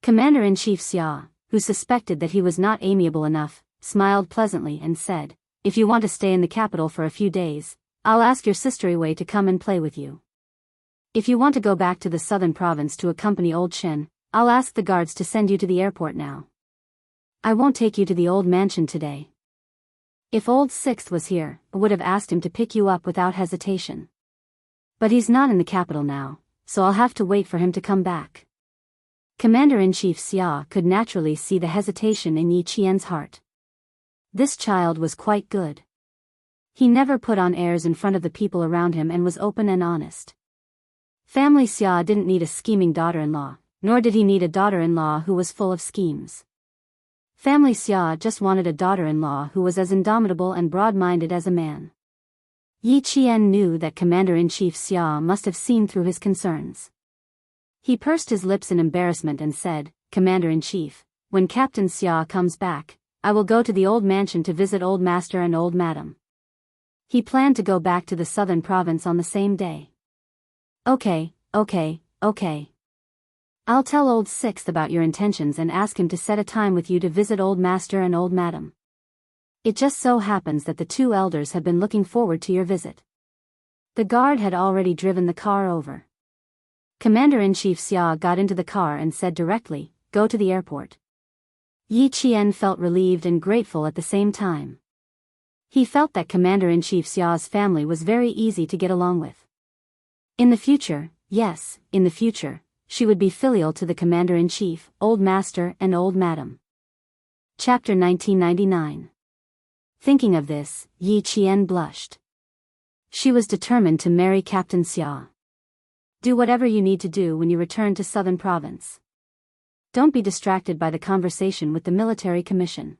Commander-in-Chief Xia, who suspected that he was not amiable enough, smiled pleasantly and said, "If you want to stay in the capital for a few days, I'll ask your sister Wei to come and play with you. If you want to go back to the southern province to accompany old Chen, I'll ask the guards to send you to the airport now. I won't take you to the old mansion today." If old Sixth was here, I would have asked him to pick you up without hesitation. But he's not in the capital now, so I'll have to wait for him to come back. Commander-in-Chief Xia could naturally see the hesitation in Yi Qian's heart. This child was quite good. He never put on airs in front of the people around him and was open and honest. Family Xia didn't need a scheming daughter-in-law, nor did he need a daughter-in-law who was full of schemes. Family Xia just wanted a daughter-in-law who was as indomitable and broad-minded as a man. Yi Qian knew that Commander-in-Chief Xia must have seen through his concerns. He pursed his lips in embarrassment and said, "Commander-in-Chief, when Captain Xia comes back, I will go to the old mansion to visit old master and old madam." He planned to go back to the southern province on the same day. Okay. I'll tell old Sixth about your intentions and ask him to set a time with you to visit old master and old madam. It just so happens that the two elders have been looking forward to your visit. The guard had already driven the car over. Commander-in-Chief Xia got into the car and said directly, "Go to the airport." Yi Qian felt relieved and grateful at the same time. He felt that Commander-in-Chief Xia's family was very easy to get along with. In the future, yes, in the future, she would be filial to the Commander-in-Chief, Old Master and Old Madam. Chapter 1999. Thinking of this, Yi Qian blushed. She was determined to marry Captain Xia. Do whatever you need to do when you return to Southern Province. Don't be distracted by the conversation with the military commission.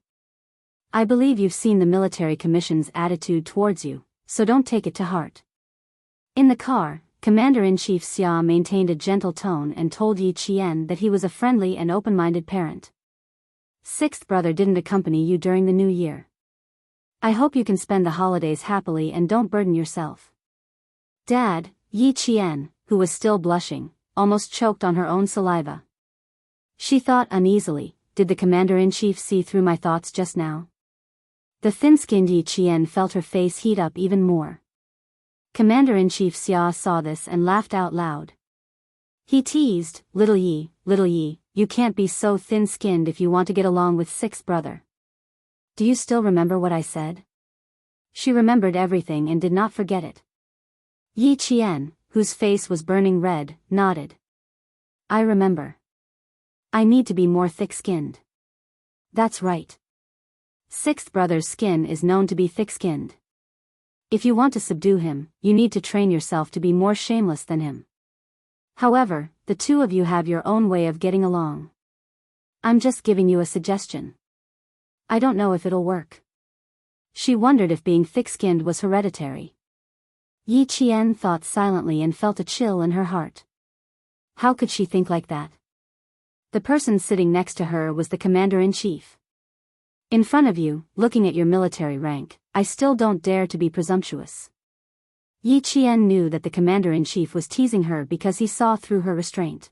I believe you've seen the military commission's attitude towards you, so don't take it to heart. In the car, Commander-in-Chief Xia maintained a gentle tone and told Yi Qian that he was a friendly and open-minded parent. Sixth brother didn't accompany you during the new year. I hope you can spend the holidays happily and don't burden yourself. Dad, Yi Qian, who was still blushing, almost choked on her own saliva. She thought uneasily, did the Commander-in-Chief see through my thoughts just now? The thin-skinned Yi Qian felt her face heat up even more. Commander-in-Chief Xia saw this and laughed out loud. He teased, little Yi, you can't be so thin-skinned if you want to get along with Sixth brother. Do you still remember what I said?" She remembered everything and did not forget it. Yi Qian, whose face was burning red, nodded. "I remember. I need to be more thick-skinned." "That's right. Sixth brother's skin is known to be thick-skinned. If you want to subdue him, you need to train yourself to be more shameless than him. However, the two of you have your own way of getting along. I'm just giving you a suggestion. I don't know if it'll work." She wondered if being thick-skinned was hereditary. Yi Qian thought silently and felt a chill in her heart. How could she think like that? The person sitting next to her was the Commander-in-Chief. In front of you, looking at your military rank, I still don't dare to be presumptuous. Yi Qian knew that the Commander-in-Chief was teasing her because he saw through her restraint.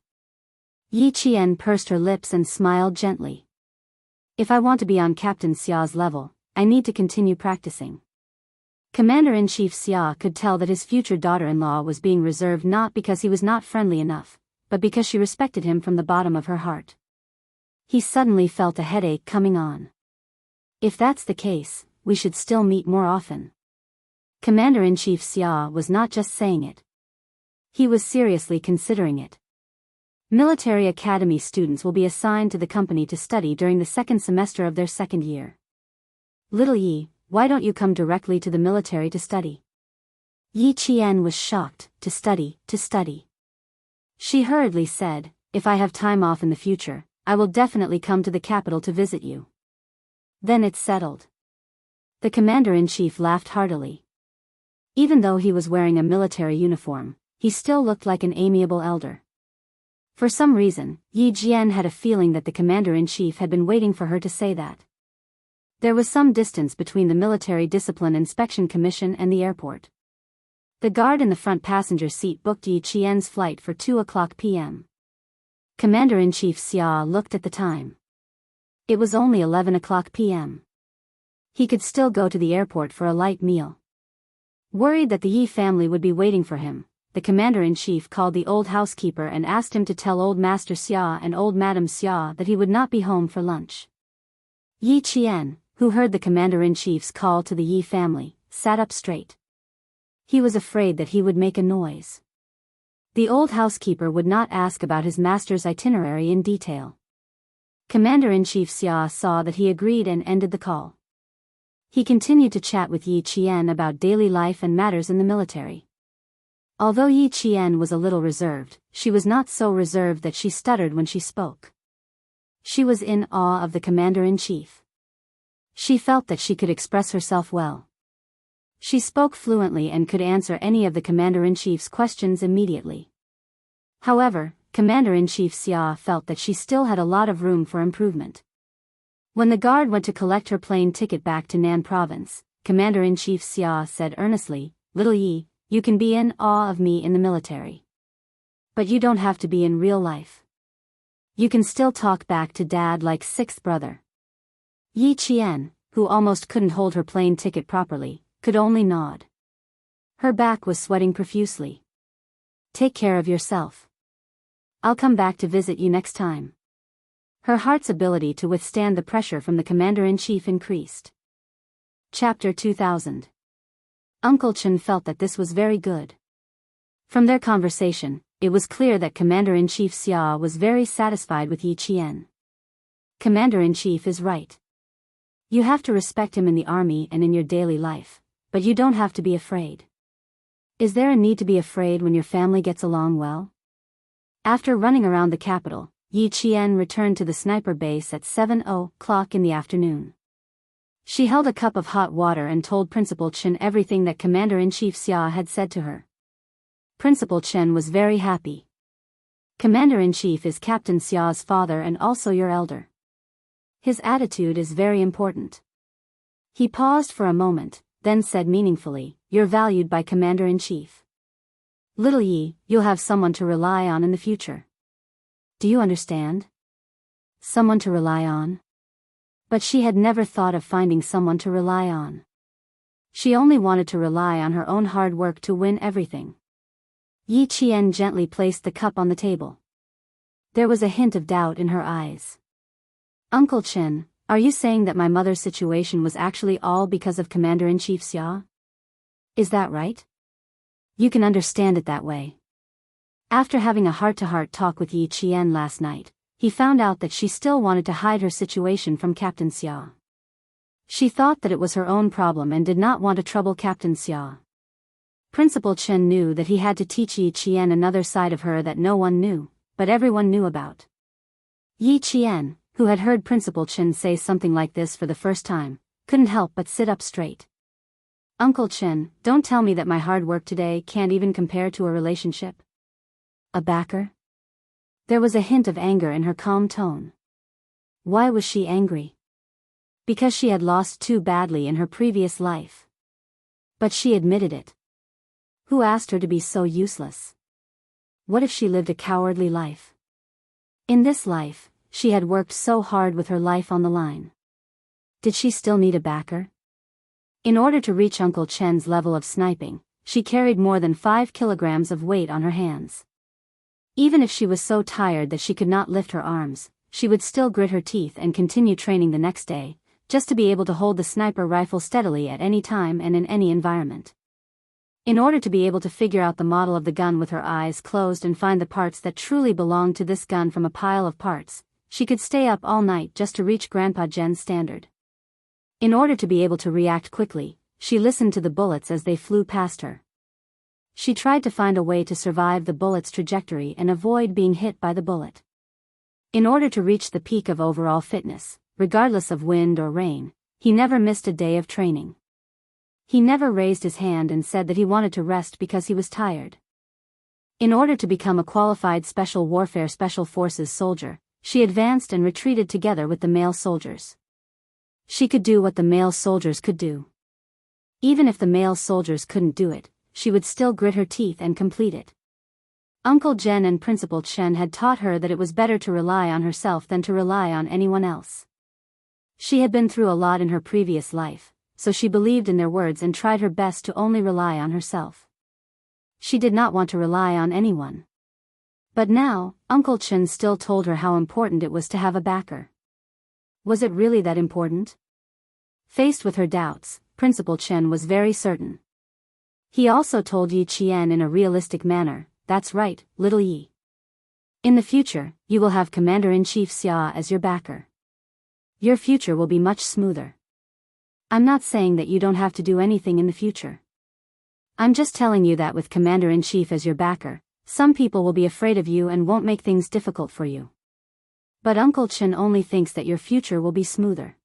Yi Qian pursed her lips and smiled gently. If I want to be on Captain Xia's level, I need to continue practicing. Commander-in-Chief Xia could tell that his future daughter-in-law was being reserved not because he was not friendly enough, but because she respected him from the bottom of her heart. He suddenly felt a headache coming on. If that's the case, we should still meet more often. Commander-in-Chief Xia was not just saying it. He was seriously considering it. Military Academy students will be assigned to the company to study during the second semester of their second year. Little Yi, why don't you come directly to the military to study? Yi Qian was shocked. To study. She hurriedly said, if I have time off in the future, I will definitely come to the capital to visit you. Then it's settled. The commander-in-chief laughed heartily. Even though he was wearing a military uniform, he still looked like an amiable elder. For some reason, Yi Jian had a feeling that the commander-in-chief had been waiting for her to say that. There was some distance between the Military Discipline Inspection Commission and the airport. The guard in the front passenger seat booked Yi Qian's flight for 2:00 p.m. Commander-in-Chief Xia looked at the time. It was only 11:00 p.m. He could still go to the airport for a light meal. Worried that the Yi family would be waiting for him, the commander-in-chief called the old housekeeper and asked him to tell old Master Xia and old Madam Xia that he would not be home for lunch. Yi Qian, who heard the commander-in-chief's call to the Yi family, sat up straight. He was afraid that he would make a noise. The old housekeeper would not ask about his master's itinerary in detail. Commander-in-Chief Xia saw that he agreed and ended the call. He continued to chat with Yi Qian about daily life and matters in the military. Although Yi Qian was a little reserved, she was not so reserved that she stuttered when she spoke. She was in awe of the commander-in-chief. She felt that she could express herself well. She spoke fluently and could answer any of the commander-in-chief's questions immediately. However, Commander-in-Chief Xia felt that she still had a lot of room for improvement. When the guard went to collect her plane ticket back to Nan Province, Commander-in-Chief Xia said earnestly, Little Yi, you can be in awe of me in the military. But you don't have to be in real life. You can still talk back to Dad like sixth brother. Yi Qian, who almost couldn't hold her plane ticket properly, could only nod. Her back was sweating profusely. Take care of yourself. I'll come back to visit you next time. Her heart's ability to withstand the pressure from the commander-in-chief increased. Chapter 2000. Uncle Chen felt that this was very good. From their conversation, it was clear that Commander-in-Chief Xia was very satisfied with Yi Qian. Commander-in-Chief is right. You have to respect him in the army and in your daily life, but you don't have to be afraid. Is there a need to be afraid when your family gets along well? After running around the capital, Yi Qian returned to the sniper base at 7:00 in the afternoon. She held a cup of hot water and told Principal Chen everything that Commander-in-Chief Xia had said to her. Principal Chen was very happy. Commander-in-Chief is Captain Xia's father and also your elder. His attitude is very important. He paused for a moment, then said meaningfully, You're valued by Commander-in-Chief. Little Yi, you'll have someone to rely on in the future. Do you understand? Someone to rely on? But she had never thought of finding someone to rely on. She only wanted to rely on her own hard work to win everything. Yi Qian gently placed the cup on the table. There was a hint of doubt in her eyes. Uncle Chen, are you saying that my mother's situation was actually all because of Commander-in-Chief Xia? Is that right? You can understand it that way. After having a heart-to-heart talk with Yi Qian last night, he found out that she still wanted to hide her situation from Captain Xia. She thought that it was her own problem and did not want to trouble Captain Xia. Principal Chen knew that he had to teach Yi Qian another side of her that no one knew, but everyone knew about. Yi Qian, who had heard Principal Chen say something like this for the first time, couldn't help but sit up straight. Uncle Chen, don't tell me that my hard work today can't even compare to a relationship. A backer? There was a hint of anger in her calm tone. Why was she angry? Because she had lost too badly in her previous life. But she admitted it. Who asked her to be so useless? What if she lived a cowardly life? In this life, she had worked so hard with her life on the line. Did she still need a backer? In order to reach Uncle Chen's level of sniping, she carried more than 5 kilograms of weight on her hands. Even if she was so tired that she could not lift her arms, she would still grit her teeth and continue training the next day, just to be able to hold the sniper rifle steadily at any time and in any environment. In order to be able to figure out the model of the gun with her eyes closed and find the parts that truly belonged to this gun from a pile of parts, she could stay up all night just to reach Grandpa Jen's standard. In order to be able to react quickly, she listened to the bullets as they flew past her. She tried to find a way to survive the bullet's trajectory and avoid being hit by the bullet. In order to reach the peak of overall fitness, regardless of wind or rain, he never missed a day of training. He never raised his hand and said that he wanted to rest because he was tired. In order to become a qualified Special Warfare Special Forces soldier, she advanced and retreated together with the male soldiers. She could do what the male soldiers could do. Even if the male soldiers couldn't do it, she would still grit her teeth and complete it. Uncle Jen and Principal Chen had taught her that it was better to rely on herself than to rely on anyone else. She had been through a lot in her previous life, so she believed in their words and tried her best to only rely on herself. She did not want to rely on anyone. But now, Uncle Chen still told her how important it was to have a backer. Was it really that important? Faced with her doubts, Principal Chen was very certain. He also told Yi Qian in a realistic manner, "That's right, little Yi. In the future, you will have Commander-in-Chief Xia as your backer. Your future will be much smoother. I'm not saying that you don't have to do anything in the future. I'm just telling you that with Commander-in-Chief as your backer, some people will be afraid of you and won't make things difficult for you. But Uncle Chen only thinks that your future will be smoother.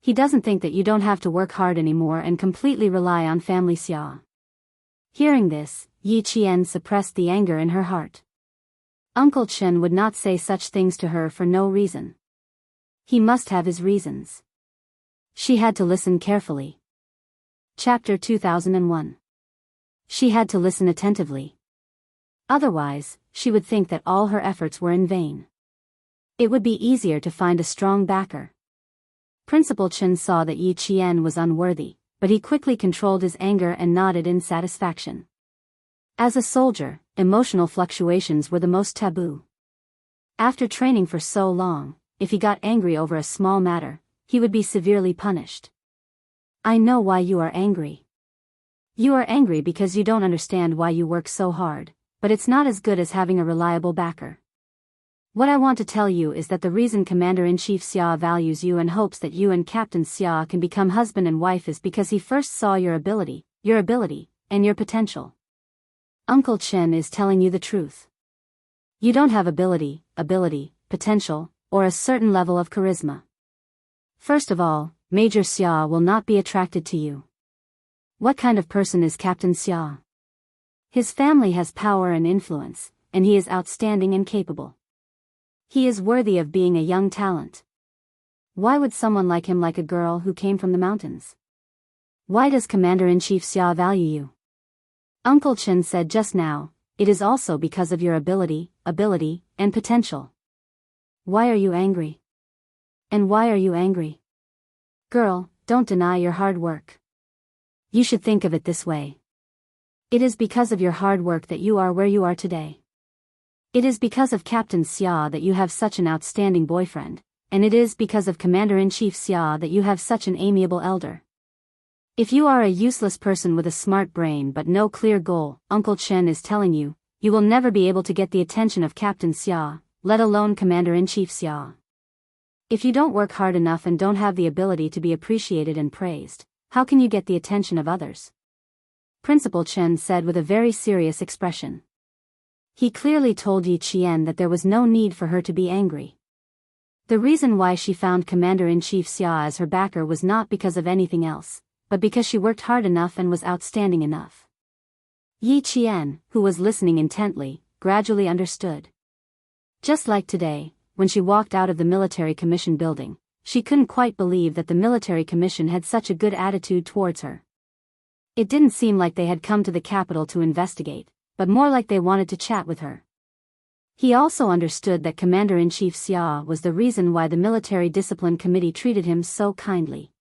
He doesn't think that you don't have to work hard anymore and completely rely on family Xia." Hearing this, Yi Qian suppressed the anger in her heart. Uncle Chen would not say such things to her for no reason. He must have his reasons. She had to listen carefully. Chapter 2001. She had to listen attentively. Otherwise, she would think that all her efforts were in vain. It would be easier to find a strong backer. Principal Chen saw that Yi Qian was unworthy, but he quickly controlled his anger and nodded in satisfaction. As a soldier, emotional fluctuations were the most taboo. After training for so long, if he got angry over a small matter, he would be severely punished. "I know why you are angry. You are angry because you don't understand why you work so hard, but it's not as good as having a reliable backer. What I want to tell you is that the reason Commander-in-Chief Xia values you and hopes that you and Captain Xia can become husband and wife is because he first saw your ability, and your potential. Uncle Chen is telling you the truth. You don't have ability, potential, or a certain level of charisma. First of all, Major Xia will not be attracted to you. What kind of person is Captain Xia? His family has power and influence, and he is outstanding and capable. He is worthy of being a young talent. Why would someone like him like a girl who came from the mountains? Why does Commander-in-Chief Xia value you? Uncle Chen said just now, it is also because of your ability, and potential. Why are you angry? And why are you angry? Girl, don't deny your hard work. You should think of it this way. It is because of your hard work that you are where you are today. It is because of Captain Xia that you have such an outstanding boyfriend, and it is because of Commander-in-Chief Xia that you have such an amiable elder. If you are a useless person with a smart brain but no clear goal, Uncle Chen is telling you, you will never be able to get the attention of Captain Xia, let alone Commander-in-Chief Xia. If you don't work hard enough and don't have the ability to be appreciated and praised, how can you get the attention of others? Principal Chen said with a very serious expression. He clearly told Yi Qian that there was no need for her to be angry. The reason why she found Commander-in-Chief Xia as her backer was not because of anything else, but because she worked hard enough and was outstanding enough. Yi Qian, who was listening intently, gradually understood. Just like today, when she walked out of the military commission building, she couldn't quite believe that the military commission had such a good attitude towards her. It didn't seem like they had come to the capital to investigate, but more like they wanted to chat with her. He also understood that Commander-in-Chief Xia was the reason why the Military Discipline Committee treated him so kindly.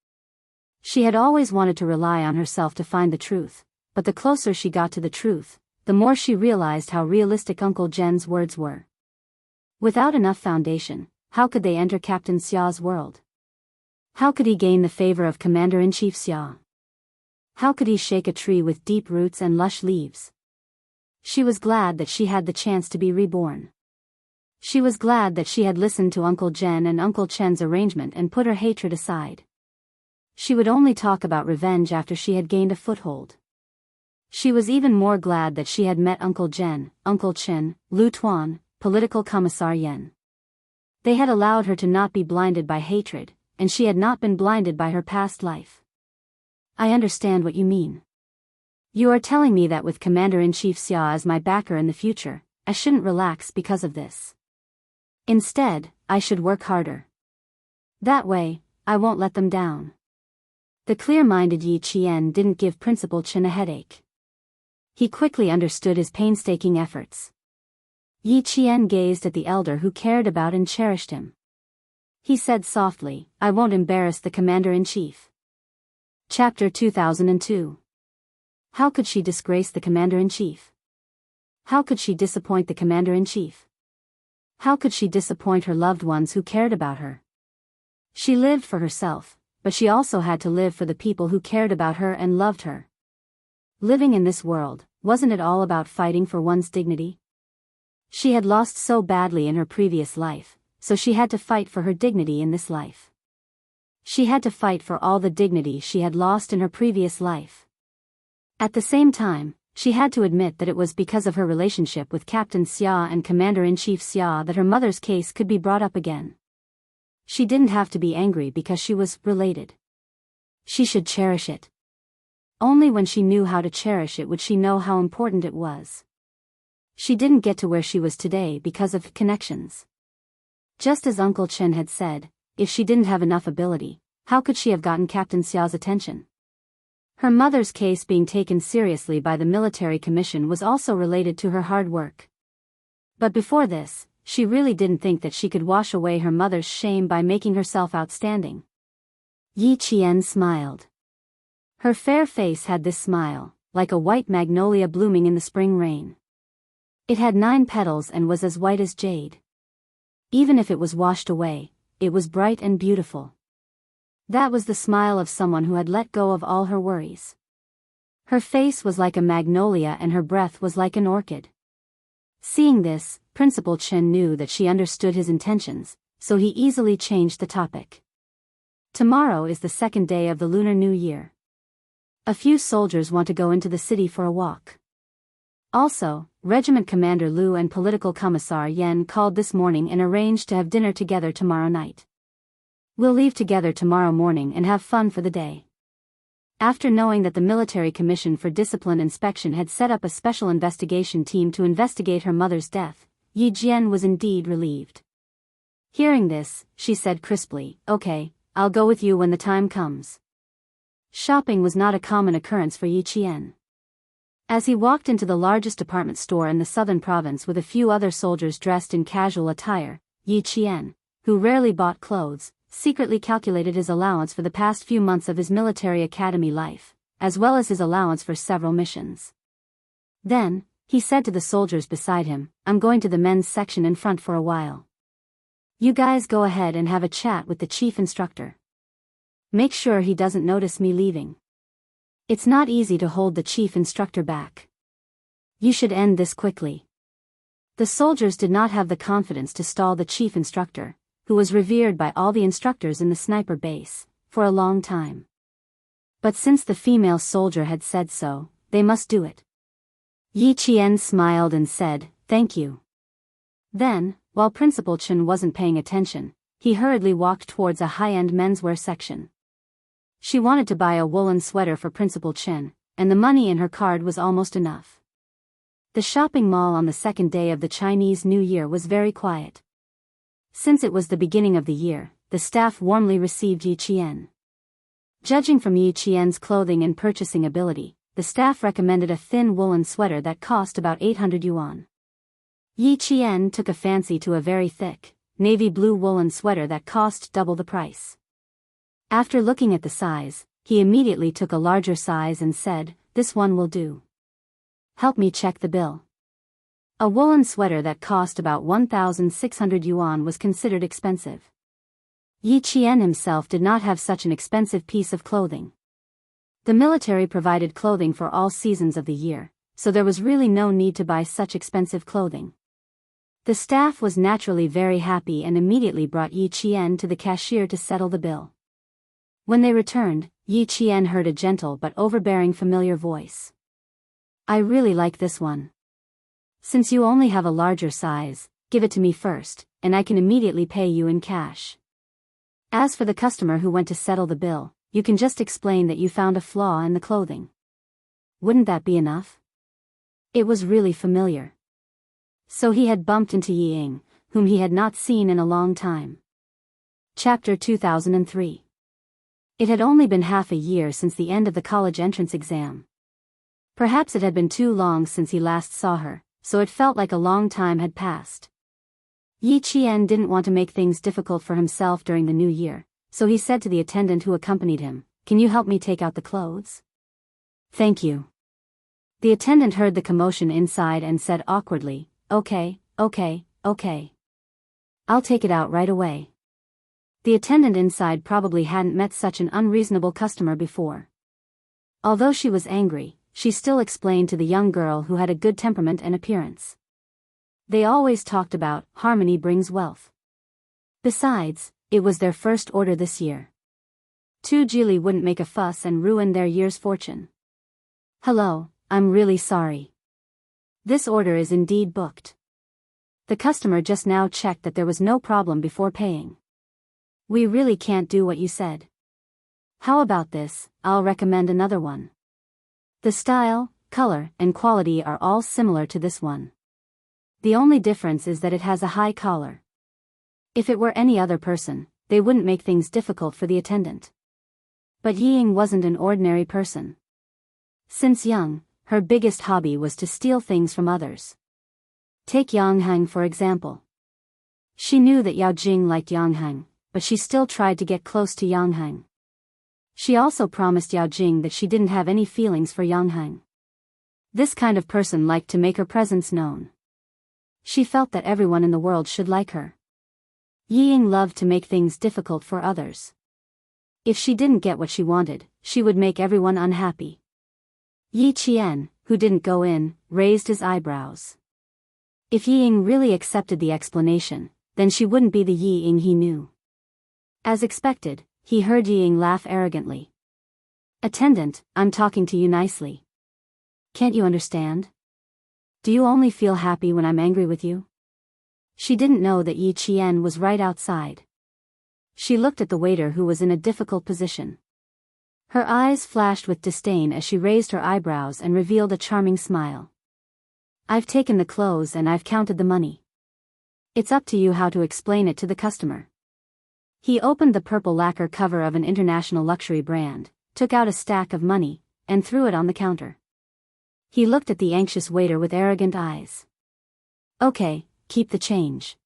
She had always wanted to rely on herself to find the truth, but the closer she got to the truth, the more she realized how realistic Uncle Jen's words were. Without enough foundation, how could they enter Captain Xia's world? How could he gain the favor of Commander-in-Chief Xia? How could he shake a tree with deep roots and lush leaves? She was glad that she had the chance to be reborn. She was glad that she had listened to Uncle Jen and Uncle Chen's arrangement and put her hatred aside. She would only talk about revenge after she had gained a foothold. She was even more glad that she had met Uncle Jen, Uncle Chen, Lu Tuan, Political Commissar Yen. They had allowed her to not be blinded by hatred, and she had not been blinded by her past life. I understand what you mean. You are telling me that with Commander-in-Chief Xia as my backer in the future, I shouldn't relax because of this. Instead, I should work harder. That way, I won't let them down. The clear-minded Yi Qian didn't give Principal Chen a headache. He quickly understood his painstaking efforts. Yi Qian gazed at the elder who cared about and cherished him. He said softly, I won't embarrass the Commander-in-Chief. Chapter 2002. How could she disgrace the Commander-in-Chief? How could she disappoint the Commander-in-Chief? How could she disappoint her loved ones who cared about her? She lived for herself, but she also had to live for the people who cared about her and loved her. Living in this world, wasn't it all about fighting for one's dignity? She had lost so badly in her previous life, so she had to fight for her dignity in this life. She had to fight for all the dignity she had lost in her previous life. At the same time, she had to admit that it was because of her relationship with Captain Xia and Commander-in-Chief Xia that her mother's case could be brought up again. She didn't have to be angry because she was related. She should cherish it. Only when she knew how to cherish it would she know how important it was. She didn't get to where she was today because of connections. Just as Uncle Chen had said, if she didn't have enough ability, how could she have gotten Captain Xiao's attention? Her mother's case being taken seriously by the military commission was also related to her hard work. But before this, she really didn't think that she could wash away her mother's shame by making herself outstanding. Yi Qian smiled. Her fair face had this smile, like a white magnolia blooming in the spring rain. It had 9 petals and was as white as jade. Even if it was washed away, it was bright and beautiful. That was the smile of someone who had let go of all her worries. Her face was like a magnolia and her breath was like an orchid. Seeing this, Principal Chen knew that she understood his intentions, so he easily changed the topic. Tomorrow is the 2nd day of the Lunar New Year. A few soldiers want to go into the city for a walk. Also, Regiment Commander Lu and Political Commissar Yen called this morning and arranged to have dinner together tomorrow night. We'll leave together tomorrow morning and have fun for the day. After knowing that the Military Commission for Discipline Inspection had set up a special investigation team to investigate her mother's death, Yi Jian was indeed relieved. Hearing this, she said crisply, Okay, I'll go with you when the time comes. Shopping was not a common occurrence for Yi Qian. As he walked into the largest department store in the southern province with a few other soldiers dressed in casual attire, Yi Qian, who rarely bought clothes, secretly calculated his allowance for the past few months of his military academy life, as well as his allowance for several missions. Then, he said to the soldiers beside him, I'm going to the men's section in front for a while. You guys go ahead and have a chat with the chief instructor. Make sure he doesn't notice me leaving. It's not easy to hold the chief instructor back. You should end this quickly. The soldiers did not have the confidence to stall the chief instructor, who was revered by all the instructors in the sniper base, for a long time. But since the female soldier had said so, they must do it. Yi Qian smiled and said, Thank you. Then, while Principal Chen wasn't paying attention, he hurriedly walked towards a high-end menswear section. She wanted to buy a woolen sweater for Principal Chen, and the money in her card was almost enough. The shopping mall on the 2nd day of the Chinese New Year was very quiet. Since it was the beginning of the year, the staff warmly received Yi Qian. Judging from Yi Qian's clothing and purchasing ability, the staff recommended a thin woolen sweater that cost about 800 yuan. Yi Qian took a fancy to a very thick, navy blue woolen sweater that cost double the price. After looking at the size, he immediately took a larger size and said, This one will do. Help me check the bill. A woolen sweater that cost about 1,600 yuan was considered expensive. Yi Qian himself did not have such an expensive piece of clothing. The military provided clothing for all seasons of the year, so there was really no need to buy such expensive clothing. The staff was naturally very happy and immediately brought Yi Qian to the cashier to settle the bill. When they returned, Yi Qian heard a gentle but overbearing familiar voice. "I really like this one. Since you only have a larger size, give it to me first, and I can immediately pay you in cash. As for the customer who went to settle the bill, you can just explain that you found a flaw in the clothing. Wouldn't that be enough?" It was really familiar. So he had bumped into Yi Ying, whom he had not seen in a long time. Chapter 2003. It had only been half a year since the end of the college entrance exam. Perhaps it had been too long since he last saw her, so it felt like a long time had passed. Yi Qian didn't want to make things difficult for himself during the new year, so he said to the attendant who accompanied him, "Can you help me take out the clothes?" "Thank you." The attendant heard the commotion inside and said awkwardly, Okay. I'll take it out right away." The attendant inside probably hadn't met such an unreasonable customer before. Although she was angry, she still explained to the young girl who had a good temperament and appearance. They always talked about harmony brings wealth. Besides, it was their first order this year. Tu Jili wouldn't make a fuss and ruin their year's fortune. "Hello, I'm really sorry. This order is indeed booked." The customer just now checked that there was no problem before paying. "We really can't do what you said. How about this? I'll recommend another one. The style, color, and quality are all similar to this one. The only difference is that it has a high collar." If it were any other person, they wouldn't make things difficult for the attendant. But Yi Ying wasn't an ordinary person. Since young, her biggest hobby was to steal things from others. Take Yang Hang for example. She knew that Yao Jing liked Yang Hang, but she still tried to get close to Yang Hang. She also promised Yao Jing that she didn't have any feelings for Yang Hang. This kind of person liked to make her presence known. She felt that everyone in the world should like her. Yi Ying loved to make things difficult for others. If she didn't get what she wanted, she would make everyone unhappy. Yi Qian, who didn't go in, raised his eyebrows. If Yi Ying really accepted the explanation, then she wouldn't be the Yi Ying he knew. As expected, he heard Yi Ying laugh arrogantly. "Attendant, I'm talking to you nicely. Can't you understand? Do you only feel happy when I'm angry with you?" She didn't know that Yi Qian was right outside. She looked at the waiter who was in a difficult position. Her eyes flashed with disdain as she raised her eyebrows and revealed a charming smile. "I've taken the clothes and I've counted the money. It's up to you how to explain it to the customer." He opened the purple lacquer cover of an international luxury brand, took out a stack of money, and threw it on the counter. He looked at the anxious waiter with arrogant eyes. "Okay, keep the change.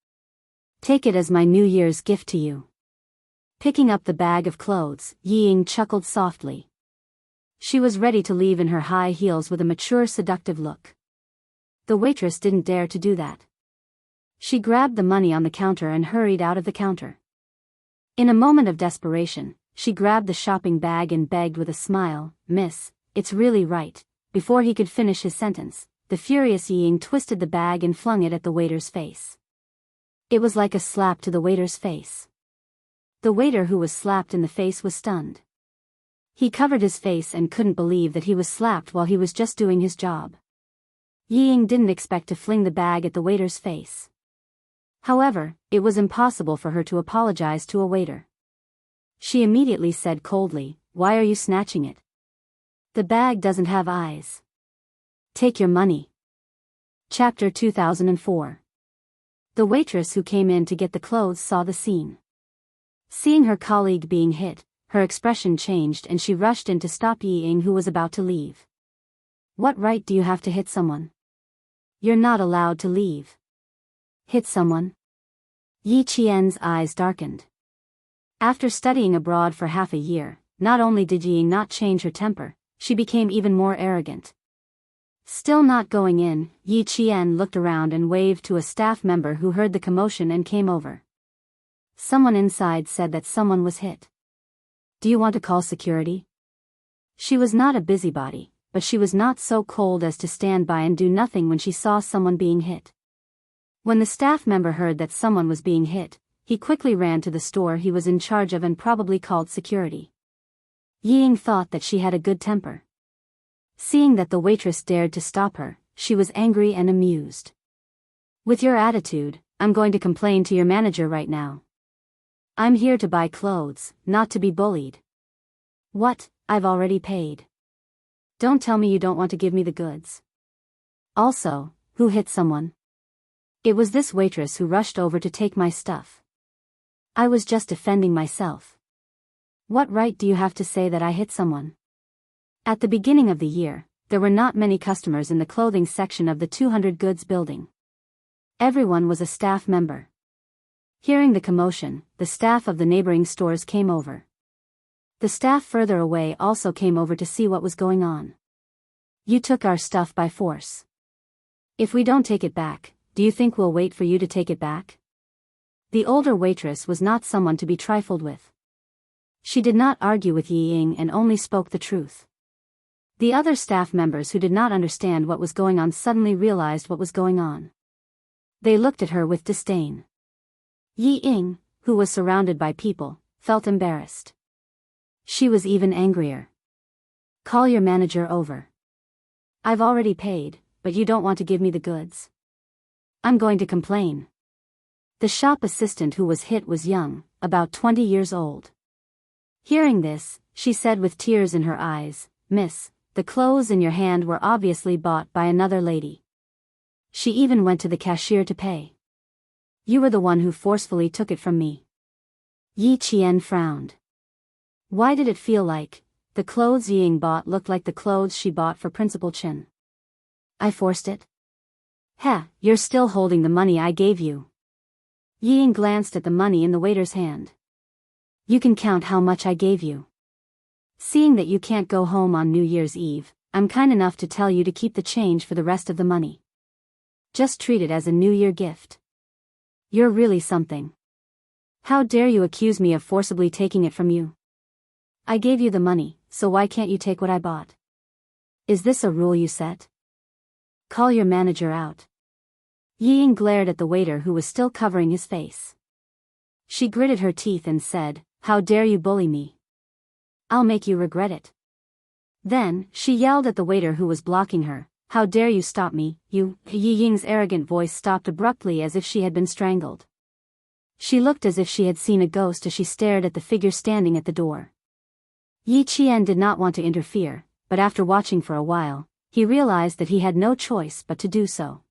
Take it as my New Year's gift to you." Picking up the bag of clothes, Yi Ying chuckled softly. She was ready to leave in her high heels with a mature, seductive look. The waitress didn't dare to do that. She grabbed the money on the counter and hurried out of the counter. In a moment of desperation, she grabbed the shopping bag and begged with a smile, "Miss, it's really right." Before he could finish his sentence, the furious Yi Ying twisted the bag and flung it at the waiter's face. It was like a slap to the waiter's face. The waiter who was slapped in the face was stunned. He covered his face and couldn't believe that he was slapped while he was just doing his job. Yi Ying didn't expect to fling the bag at the waiter's face. However, it was impossible for her to apologize to a waiter. She immediately said coldly, "Why are you snatching it? The bag doesn't have eyes. Take your money." Chapter 2004. The waitress who came in to get the clothes saw the scene. Seeing her colleague being hit, her expression changed and she rushed in to stop Yi Ying who was about to leave. "What right do you have to hit someone? You're not allowed to leave." "Hit someone?" Yi Qian's eyes darkened. After studying abroad for half a year, not only did Yi Ying not change her temper, she became even more arrogant. Still not going in, Yi Qian looked around and waved to a staff member who heard the commotion and came over. Someone inside said that someone was hit. "Do you want to call security?" She was not a busybody, but she was not so cold as to stand by and do nothing when she saw someone being hit. When the staff member heard that someone was being hit, he quickly ran to the store he was in charge of and probably called security. Ying thought that she had a good temper. Seeing that the waitress dared to stop her, she was angry and amused. With your attitude, I'm going to complain to your manager right now. I'm here to buy clothes, not to be bullied. What? I've already paid. Don't tell me you don't want to give me the goods. Also, who hit someone? It was this waitress who rushed over to take my stuff. I was just defending myself. What right do you have to say that I hit someone? At the beginning of the year, there were not many customers in the clothing section of the 200 goods building. Everyone was a staff member. Hearing the commotion, the staff of the neighboring stores came over. The staff further away also came over to see what was going on. You took our stuff by force. If we don't take it back, do you think we'll wait for you to take it back? The older waitress was not someone to be trifled with. She did not argue with Yi Ying and only spoke the truth. The other staff members who did not understand what was going on suddenly realized what was going on. They looked at her with disdain. Yi Ying, who was surrounded by people, felt embarrassed. She was even angrier. Call your manager over. I've already paid, but you don't want to give me the goods. I'm going to complain. The shop assistant who was hit was young, about 20 years old. Hearing this, she said with tears in her eyes, Miss, the clothes in your hand were obviously bought by another lady. She even went to the cashier to pay. You were the one who forcefully took it from me. Yi Qian frowned. Why did it feel like the clothes Ying bought looked like the clothes she bought for Principal Chin? I forced it? Heh, you're still holding the money I gave you. Ying glanced at the money in the waiter's hand. You can count how much I gave you. Seeing that you can't go home on New Year's Eve, I'm kind enough to tell you to keep the change for the rest of the money. Just treat it as a New Year gift. You're really something. How dare you accuse me of forcibly taking it from you? I gave you the money, so why can't you take what I bought? Is this a rule you set? Call your manager out. Ying glared at the waiter who was still covering his face. She gritted her teeth and said, How dare you bully me? I'll make you regret it. Then, she yelled at the waiter who was blocking her, How dare you stop me, you? Yi Ying's arrogant voice stopped abruptly as if she had been strangled. She looked as if she had seen a ghost as she stared at the figure standing at the door. Yi Qian did not want to interfere, but after watching for a while, he realized that he had no choice but to do so.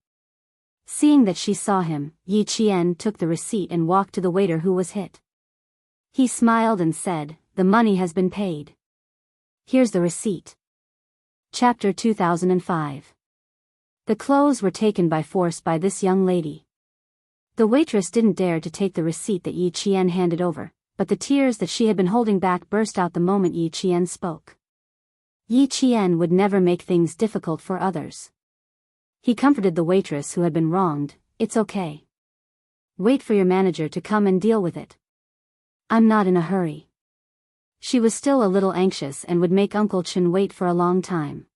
Seeing that she saw him, Yi Qian took the receipt and walked to the waiter who was hit. He smiled and said, The money has been paid. Here's the receipt. Chapter 2005. The clothes were taken by force by this young lady. The waitress didn't dare to take the receipt that Yi Qian handed over, but the tears that she had been holding back burst out the moment Yi Qian spoke. Yi Qian would never make things difficult for others. He comforted the waitress who had been wronged, It's okay. Wait for your manager to come and deal with it. I'm not in a hurry. She was still a little anxious and would make Uncle Chen wait for a long time.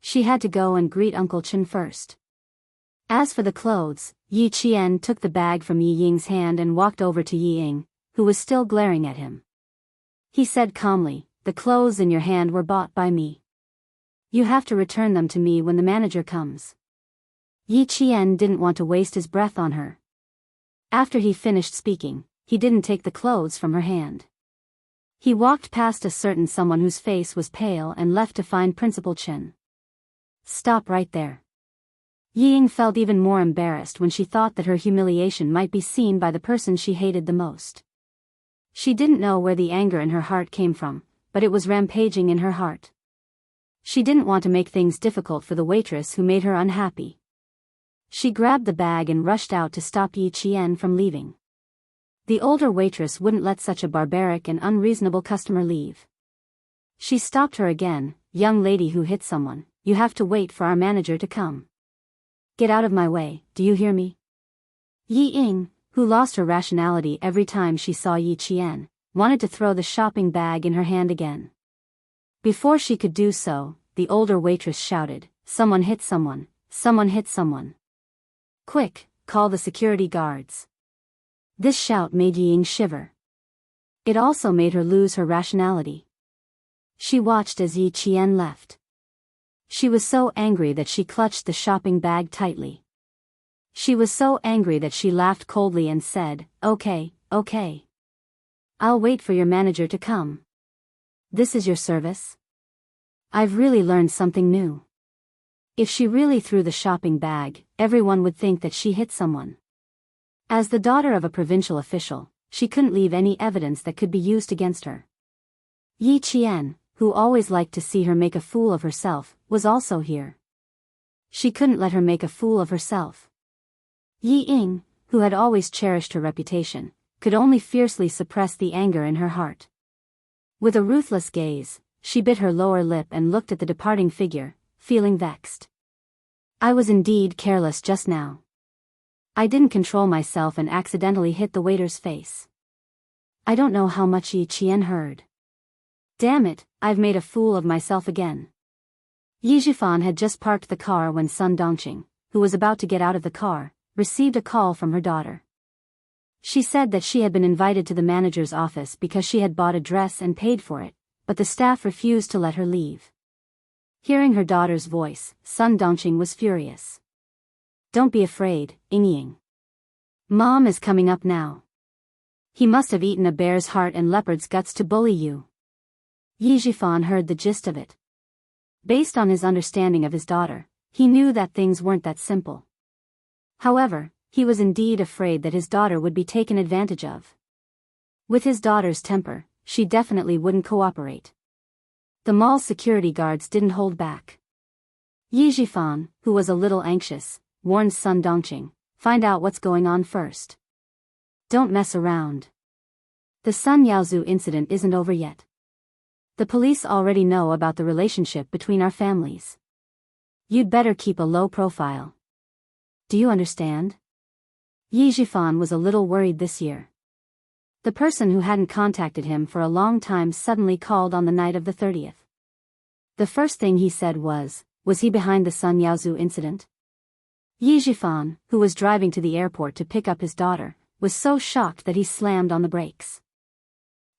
She had to go and greet Uncle Chen first. As for the clothes, Yi Qian took the bag from Yi Ying's hand and walked over to Yi Ying, who was still glaring at him. He said calmly, The clothes in your hand were bought by me. You have to return them to me when the manager comes. Yi Qian didn't want to waste his breath on her. After he finished speaking, he didn't take the clothes from her hand. He walked past a certain someone whose face was pale and left to find Principal Chen. Stop right there. Yi Ying felt even more embarrassed when she thought that her humiliation might be seen by the person she hated the most. She didn't know where the anger in her heart came from, but it was rampaging in her heart. She didn't want to make things difficult for the waitress who made her unhappy. She grabbed the bag and rushed out to stop Yi Qian from leaving. The older waitress wouldn't let such a barbaric and unreasonable customer leave. She stopped her again, Young lady who hit someone, you have to wait for our manager to come. Get out of my way, do you hear me? Yi Ying, who lost her rationality every time she saw Yi Qian, wanted to throw the shopping bag in her hand again. Before she could do so, the older waitress shouted, "Someone hit someone, someone hit someone. Quick, call the security guards." This shout made Ying shiver. It also made her lose her rationality. She watched as Yi Qian left. She was so angry that she clutched the shopping bag tightly. She was so angry that she laughed coldly and said, "Okay, okay. I'll wait for your manager to come. This is your service?" I've really learned something new. If she really threw the shopping bag, everyone would think that she hit someone. As the daughter of a provincial official, she couldn't leave any evidence that could be used against her. Yi Qian, who always liked to see her make a fool of herself, was also here. She couldn't let her make a fool of herself. Yi Ying, who had always cherished her reputation, could only fiercely suppress the anger in her heart. With a ruthless gaze, she bit her lower lip and looked at the departing figure, feeling vexed. I was indeed careless just now. I didn't control myself and accidentally hit the waiter's face. I don't know how much Yi Qian heard. Damn it, I've made a fool of myself again. Yi Zhifan had just parked the car when Sun Dongqing, who was about to get out of the car, received a call from her daughter. She said that she had been invited to the manager's office because she had bought a dress and paid for it, but the staff refused to let her leave. Hearing her daughter's voice, Sun Dongqing was furious. Don't be afraid, Ying. Mom is coming up now. He must have eaten a bear's heart and leopard's guts to bully you. Yi Zhifan heard the gist of it. Based on his understanding of his daughter, he knew that things weren't that simple. However, he was indeed afraid that his daughter would be taken advantage of. With his daughter's temper, she definitely wouldn't cooperate. The mall's security guards didn't hold back. Yi Zhifan, who was a little anxious, warned Sun Dongqing, find out what's going on first. Don't mess around. The Sun Yaozu incident isn't over yet. The police already know about the relationship between our families. You'd better keep a low profile. Do you understand? Yi Zhifan was a little worried this year. The person who hadn't contacted him for a long time suddenly called on the night of the 30th. The first thing he said was he behind the Sun Yaozu incident? Yi Zhifan, who was driving to the airport to pick up his daughter, was so shocked that he slammed on the brakes.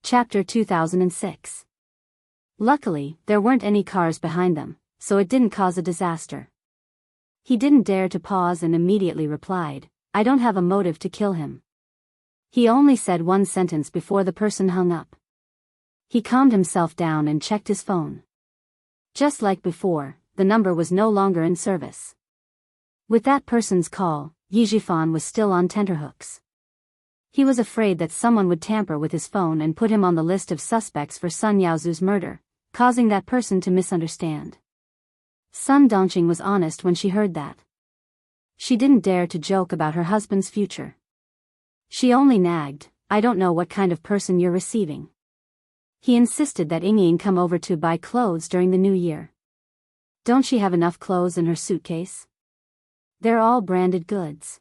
Chapter 2006. Luckily, there weren't any cars behind them, so it didn't cause a disaster. He didn't dare to pause and immediately replied, I don't have a motive to kill him. He only said one sentence before the person hung up. He calmed himself down and checked his phone. Just like before, the number was no longer in service. With that person's call, Yi Zhifan was still on tenterhooks. He was afraid that someone would tamper with his phone and put him on the list of suspects for Sun Yaozu's murder, causing that person to misunderstand. Sun Dongqing was honest when she heard that. She didn't dare to joke about her husband's future. She only nagged, I don't know what kind of person you're receiving. He insisted that Ying come over to buy clothes during the new year. Don't she have enough clothes in her suitcase? They're all branded goods.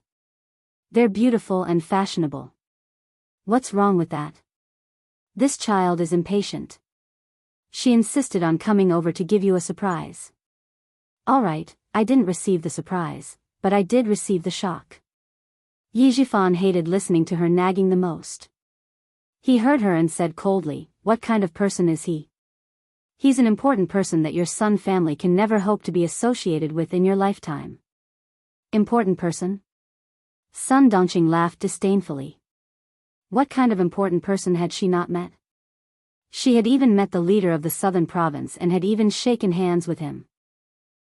They're beautiful and fashionable. What's wrong with that? This child is impatient. She insisted on coming over to give you a surprise. All right, I didn't receive the surprise, but I did receive the shock. Yi Zhifan hated listening to her nagging the most. He heard her and said coldly, what kind of person is he? He's an important person that your Sun family can never hope to be associated with in your lifetime. Important person? Sun Dongqing laughed disdainfully. What kind of important person had she not met? She had even met the leader of the southern province and had even shaken hands with him.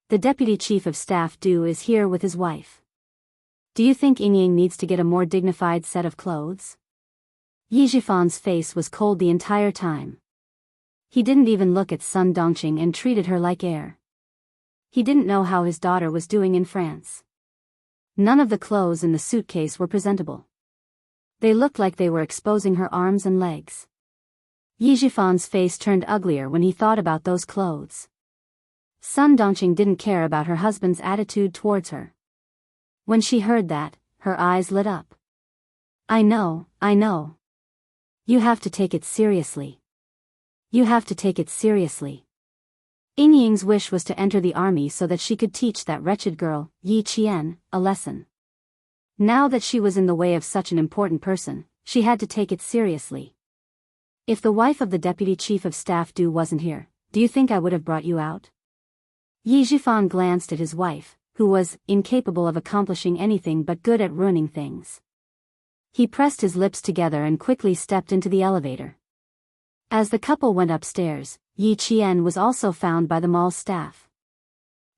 The deputy chief of staff Du is here with his wife. Do you think Ying needs to get a more dignified set of clothes? Yi Zhifan's face was cold the entire time. He didn't even look at Sun Dongqing and treated her like air. He didn't know how his daughter was doing in France. None of the clothes in the suitcase were presentable. They looked like they were exposing her arms and legs. Yi Zhifan's face turned uglier when he thought about those clothes. Sun Dongqing didn't care about her husband's attitude towards her. When she heard that, her eyes lit up. I know. You have to take it seriously. You have to take it seriously. Ying Ying's wish was to enter the army so that she could teach that wretched girl, Yi Qian, a lesson. Now that she was in the way of such an important person, she had to take it seriously. If the wife of the deputy chief of staff Du wasn't here, do you think I would have brought you out? Yi Zhifan glanced at his wife, who was incapable of accomplishing anything but good at ruining things. He pressed his lips together and quickly stepped into the elevator. As the couple went upstairs, Yi Qian was also found by the mall's staff.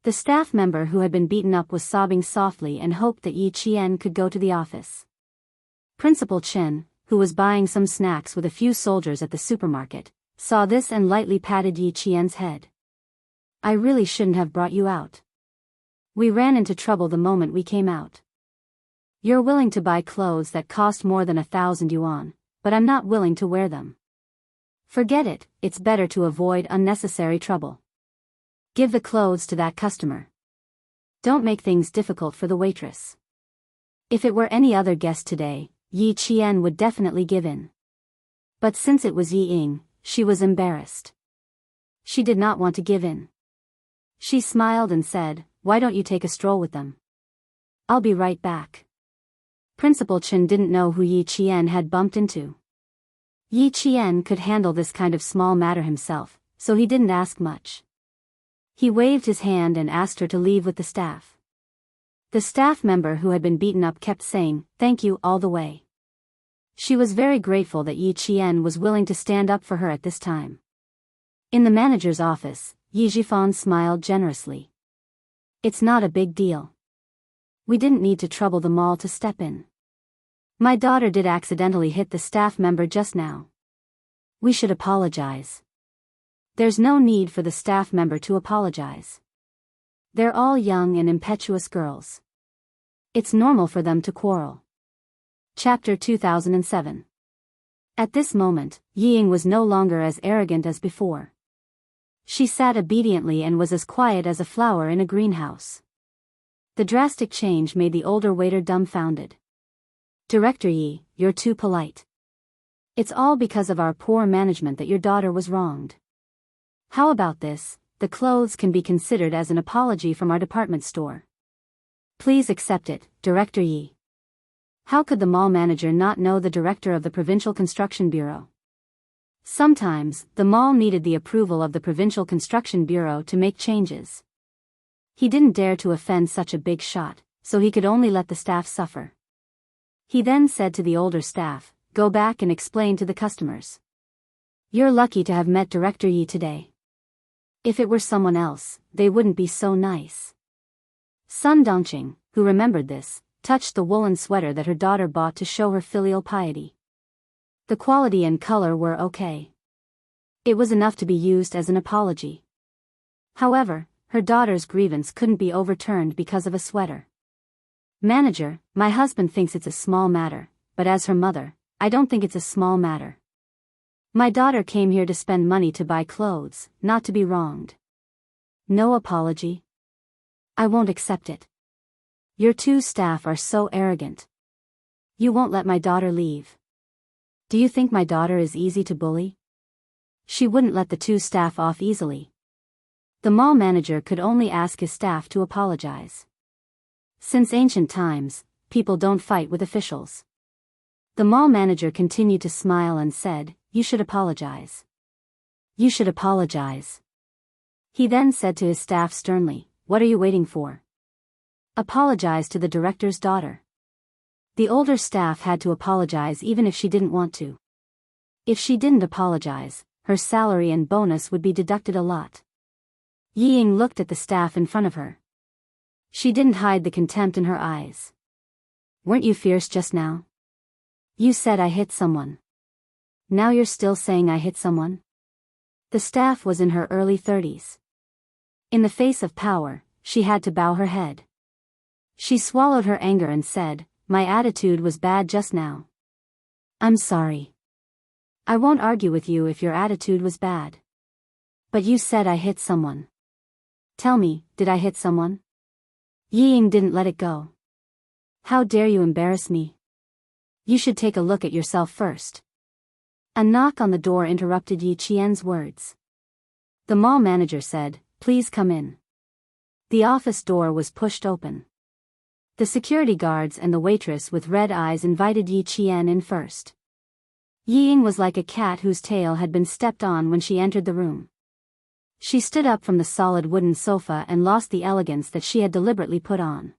The staff member who had been beaten up was sobbing softly and hoped that Yi Qian could go to the office. Principal Chen, who was buying some snacks with a few soldiers at the supermarket, saw this and lightly patted Yi Qian's head. I really shouldn't have brought you out. We ran into trouble the moment we came out. You're willing to buy clothes that cost more than 1,000 yuan, but I'm not willing to wear them. Forget it, it's better to avoid unnecessary trouble. Give the clothes to that customer. Don't make things difficult for the waitress. If it were any other guest today, Yi Qian would definitely give in. But since it was Yi Ying, she was embarrassed. She did not want to give in. She smiled and said, "Why don't you take a stroll with them? I'll be right back." Principal Chen didn't know who Yi Qian had bumped into. Yi Qian could handle this kind of small matter himself, so he didn't ask much. He waved his hand and asked her to leave with the staff. The staff member who had been beaten up kept saying, "Thank you," all the way. She was very grateful that Yi Qian was willing to stand up for her at this time. In the manager's office, Yi Zhifan smiled generously. It's not a big deal. We didn't need to trouble the mall to step in. My daughter did accidentally hit the staff member just now. We should apologize. There's no need for the staff member to apologize. They're all young and impetuous girls. It's normal for them to quarrel. Chapter 2007. At this moment, Yi Ying was no longer as arrogant as before. She sat obediently and was as quiet as a flower in a greenhouse. The drastic change made the older waiter dumbfounded. Director Yi, you're too polite. It's all because of our poor management that your daughter was wronged. How about this? The clothes can be considered as an apology from our department store. Please accept it, Director Yi. How could the mall manager not know the director of the Provincial Construction Bureau? Sometimes, the mall needed the approval of the Provincial Construction Bureau to make changes. He didn't dare to offend such a big shot, so he could only let the staff suffer. He then said to the older staff, "Go back and explain to the customers. You're lucky to have met Director Yi today. If it were someone else, they wouldn't be so nice." Sun Dongqing, who remembered this, touched the woolen sweater that her daughter bought to show her filial piety. The quality and color were okay. It was enough to be used as an apology. However, her daughter's grievance couldn't be overturned because of a sweater. "Manager, my husband thinks it's a small matter, but as her mother, I don't think it's a small matter. My daughter came here to spend money to buy clothes, not to be wronged. No apology. I won't accept it. Your two staff are so arrogant. You won't let my daughter leave. Do you think my daughter is easy to bully? She wouldn't let the two staff off easily." The mall manager could only ask his staff to apologize. Since ancient times, people don't fight with officials. The mall manager continued to smile and said, "You should apologize. You should apologize." He then said to his staff sternly, "What are you waiting for? Apologize to the director's daughter." The older staff had to apologize even if she didn't want to. If she didn't apologize, her salary and bonus would be deducted a lot. Yi Ying looked at the staff in front of her. She didn't hide the contempt in her eyes. "Weren't you fierce just now? You said I hit someone. Now you're still saying I hit someone?" The staff was in her early 30s. In the face of power, she had to bow her head. She swallowed her anger and said, "My attitude was bad just now. I'm sorry. I won't argue with you if your attitude was bad. But you said I hit someone. Tell me, did I hit someone?" Yi Ying didn't let it go. "How dare you embarrass me? You should take a look at yourself first." A knock on the door interrupted Yi Qian's words. The mall manager said, please come in." The office door was pushed open. The security guards and the waitress with red eyes invited Yi Qian in first. Ying was like a cat whose tail had been stepped on when she entered the room. She stood up from the solid wooden sofa and lost the elegance that she had deliberately put on.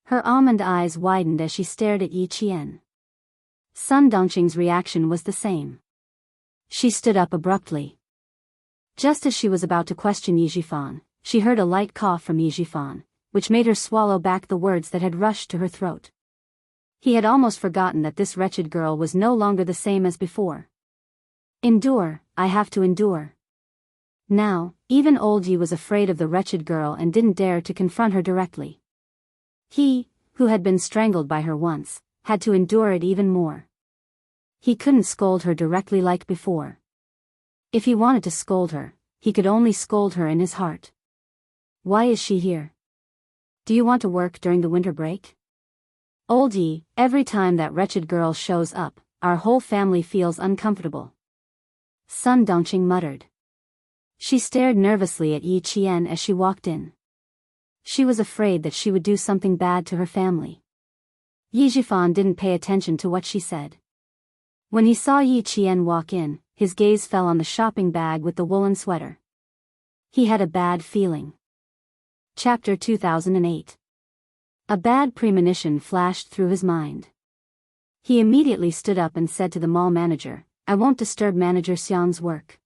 Her almond eyes widened as she stared at Yi Qian. Sun Dongqing's reaction was the same. She stood up abruptly. Just as she was about to question Yi Jifan, she heard a light cough from Yi Jifan, which made her swallow back the words that had rushed to her throat. He had almost forgotten that this wretched girl was no longer the same as before. "Endure, I have to endure." Now, even old Yi was afraid of the wretched girl and didn't dare to confront her directly. He, who had been strangled by her once, had to endure it even more. He couldn't scold her directly like before. If he wanted to scold her, he could only scold her in his heart. "Why is she here? Do you want to work during the winter break?" "Old Yi, every time that wretched girl shows up, our whole family feels uncomfortable," Sun Dongqing muttered. She stared nervously at Yi Qian as she walked in. She was afraid that she would do something bad to her family. Yi Jifan didn't pay attention to what she said. When he saw Yi Qian walk in, his gaze fell on the shopping bag with the woolen sweater. He had a bad feeling. Chapter 2008. A bad premonition flashed through his mind. He immediately stood up and said to the mall manager, "I won't disturb Manager Xiang's work.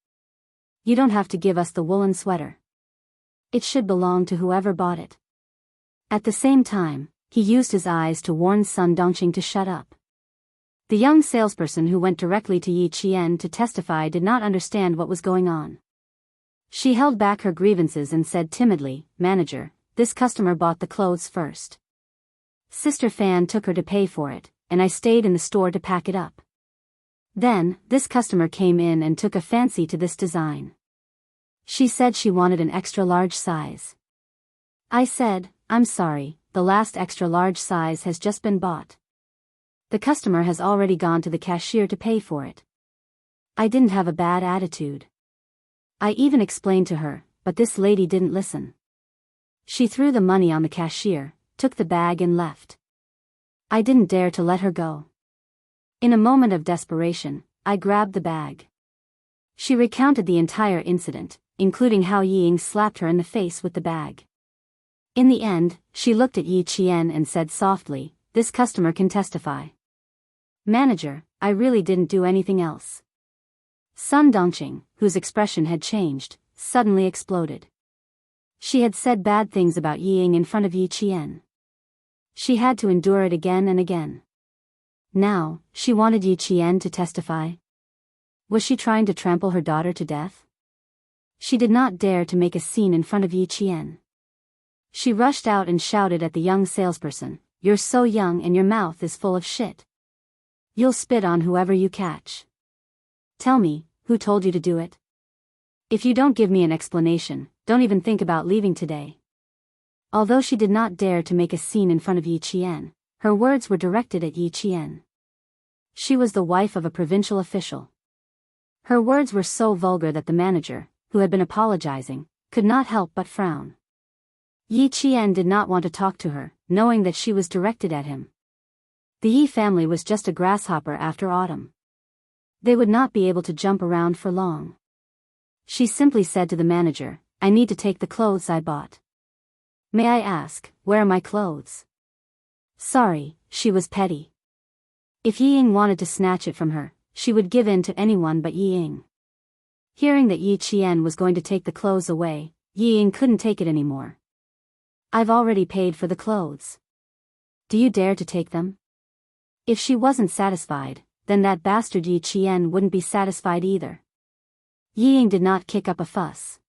You don't have to give us the woolen sweater. It should belong to whoever bought it." At the same time, he used his eyes to warn Sun Dongqing to shut up. The young salesperson who went directly to Yi Qian to testify did not understand what was going on. She held back her grievances and said timidly, "Manager, this customer bought the clothes first. Sister Fan took her to pay for it, and I stayed in the store to pack it up. Then, this customer came in and took a fancy to this design. She said she wanted an extra large size. I said, 'I'm sorry, the last extra large size has just been bought. The customer has already gone to the cashier to pay for it.' I didn't have a bad attitude. I even explained to her, but this lady didn't listen. She threw the money on the cashier, took the bag and left. I didn't dare to let her go. In a moment of desperation, I grabbed the bag." She recounted the entire incident, including how Ying slapped her in the face with the bag. In the end, she looked at Yi Qian and said softly, "This customer can testify." "Manager, I really didn't do anything else." Sun Dongqing, whose expression had changed, suddenly exploded. She had said bad things about Ying in front of Yi Qian. She had to endure it again and again. Now, she wanted Yi Qian to testify. Was she trying to trample her daughter to death? She did not dare to make a scene in front of Yi Qian. She rushed out and shouted at the young salesperson, "You're so young and your mouth is full of shit. You'll spit on whoever you catch. Tell me, who told you to do it? If you don't give me an explanation, don't even think about leaving today." Although she did not dare to make a scene in front of Yi Qian, her words were directed at Yi Qian. She was the wife of a provincial official. Her words were so vulgar that the manager, who had been apologizing, could not help but frown. Yi Qian did not want to talk to her, knowing that she was directed at him. The Yi family was just a grasshopper after autumn. They would not be able to jump around for long. She simply said to the manager, "I need to take the clothes I bought. May I ask, where are my clothes?" Sorry, she was petty. If Ying wanted to snatch it from her, she would give in to anyone but Ying. Hearing that Yi Qian was going to take the clothes away, Ying couldn't take it anymore. "I've already paid for the clothes. Do you dare to take them?" If she wasn't satisfied, then that bastard Yi Qian wouldn't be satisfied either. Ying did not kick up a fuss.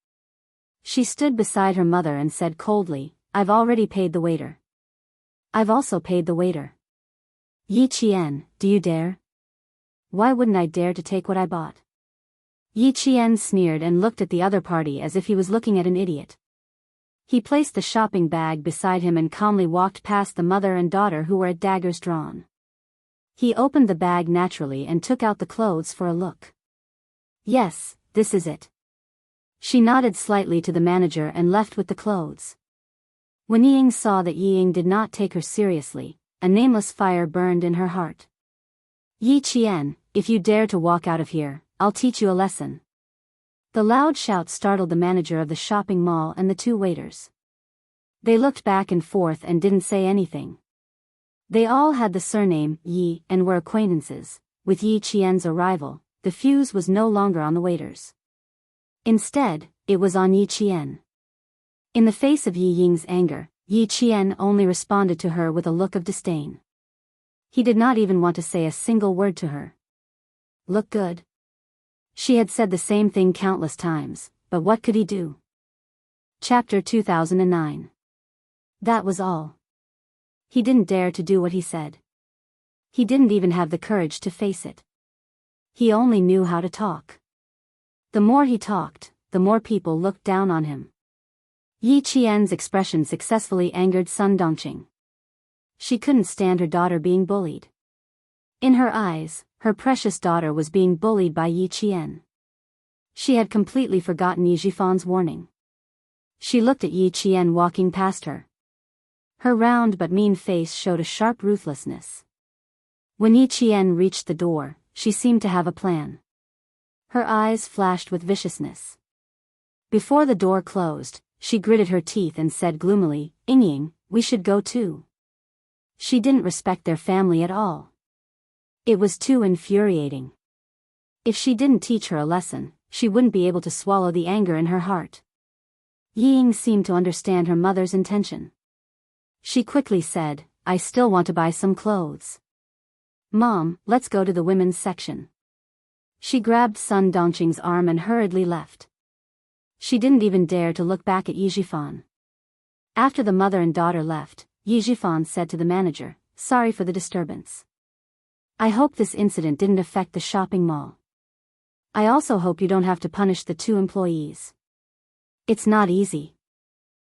She stood beside her mother and said coldly, "I've already paid the waiter." "I've also paid the waiter." "Yi Qian, do you dare?" "Why wouldn't I dare to take what I bought?" Yi Qian sneered and looked at the other party as if he was looking at an idiot. He placed the shopping bag beside him and calmly walked past the mother and daughter who were at daggers drawn. He opened the bag naturally and took out the clothes for a look. "Yes, this is it." She nodded slightly to the manager and left with the clothes. When Ying saw that Ying did not take her seriously, a nameless fire burned in her heart. Yi Qian, if you dare to walk out of here, I'll teach you a lesson. The loud shout startled the manager of the shopping mall and the two waiters. They looked back and forth and didn't say anything. They all had the surname Yi and were acquaintances. With Yi Qian's arrival, the fuse was no longer on the waiters. Instead, it was on Yi Qian. In the face of Yi Ying's anger, Yi Qian only responded to her with a look of disdain. He did not even want to say a single word to her. Look good. She had said the same thing countless times, but what could he do? Chapter 2009. That was all. He didn't dare to do what he said. He didn't even have the courage to face it. He only knew how to talk. The more he talked, the more people looked down on him. Yi Qian's expression successfully angered Sun Dongqing. She couldn't stand her daughter being bullied. In her eyes, her precious daughter was being bullied by Yi Qian. She had completely forgotten Yi Jifan's warning. She looked at Yi Qian walking past her. Her round but mean face showed a sharp ruthlessness. When Yi Qian reached the door, she seemed to have a plan. Her eyes flashed with viciousness. Before the door closed, she gritted her teeth and said gloomily, "Ying, we should go too." She didn't respect their family at all. It was too infuriating. If she didn't teach her a lesson, she wouldn't be able to swallow the anger in her heart. Ying seemed to understand her mother's intention. She quickly said, "I still want to buy some clothes. Mom, let's go to the women's section." She grabbed Sun Dongqing's arm and hurriedly left. She didn't even dare to look back at Yi Jifan. After the mother and daughter left, Yi Jifan said to the manager, "Sorry for the disturbance. I hope this incident didn't affect the shopping mall. I also hope you don't have to punish the two employees. It's not easy.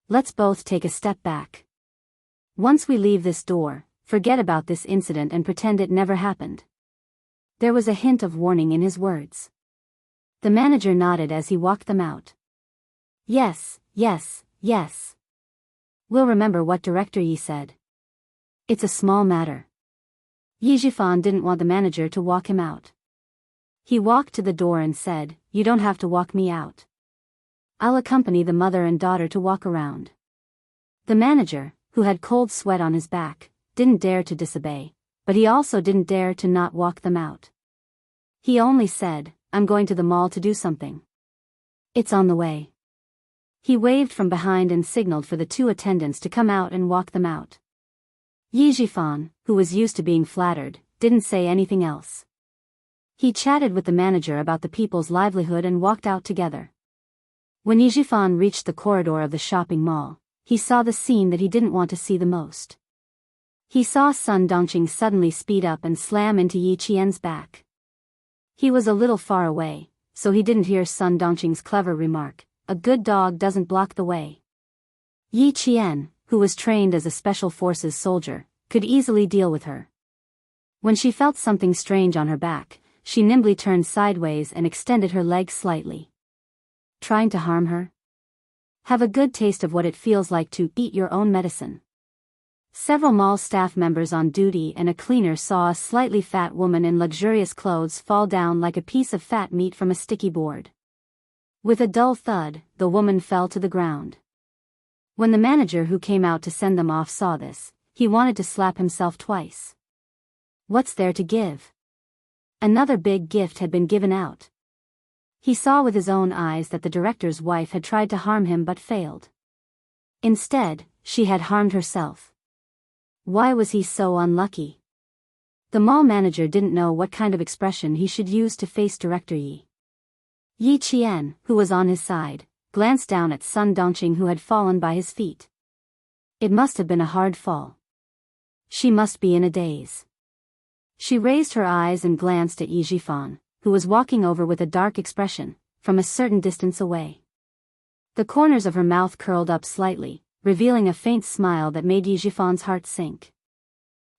Let's both take a step back. Once we leave this door, forget about this incident and pretend it never happened." There was a hint of warning in his words. The manager nodded as he walked them out. Yes, yes, yes. We'll remember what Director Yi said. It's a small matter. Yi Jifan didn't want the manager to walk him out. He walked to the door and said, "You don't have to walk me out. I'll accompany the mother and daughter to walk around." The manager, who had cold sweat on his back, didn't dare to disobey, but he also didn't dare to not walk them out. He only said, "I'm going to the mall to do something. It's on the way." He waved from behind and signaled for the two attendants to come out and walk them out. Yi Jifan, who was used to being flattered, didn't say anything else. He chatted with the manager about the people's livelihood and walked out together. When Yi Jifan reached the corridor of the shopping mall, he saw the scene that he didn't want to see the most. He saw Sun Dongqing suddenly speed up and slam into Yi Qian's back. He was a little far away, so he didn't hear Sun Dongqing's clever remark, "A good dog doesn't block the way." Yi Qian, who was trained as a special forces soldier, could easily deal with her. When she felt something strange on her back, she nimbly turned sideways and extended her legs slightly. Trying to harm her? Have a good taste of what it feels like to eat your own medicine. Several mall staff members on duty and a cleaner saw a slightly fat woman in luxurious clothes fall down like a piece of fat meat from a sticky board. With a dull thud, the woman fell to the ground. When the manager who came out to send them off saw this, he wanted to slap himself twice. What's there to give? Another big gift had been given out. He saw with his own eyes that the director's wife had tried to harm him but failed. Instead, she had harmed herself. Why was he so unlucky? The mall manager didn't know what kind of expression he should use to face Director Yi. Yi Qian, who was on his side, glanced down at Sun Dongqing who had fallen by his feet. It must have been a hard fall. She must be in a daze. She raised her eyes and glanced at Yi Jifan, who was walking over with a dark expression, from a certain distance away. The corners of her mouth curled up slightly, revealing a faint smile that made Yi Jifan's heart sink.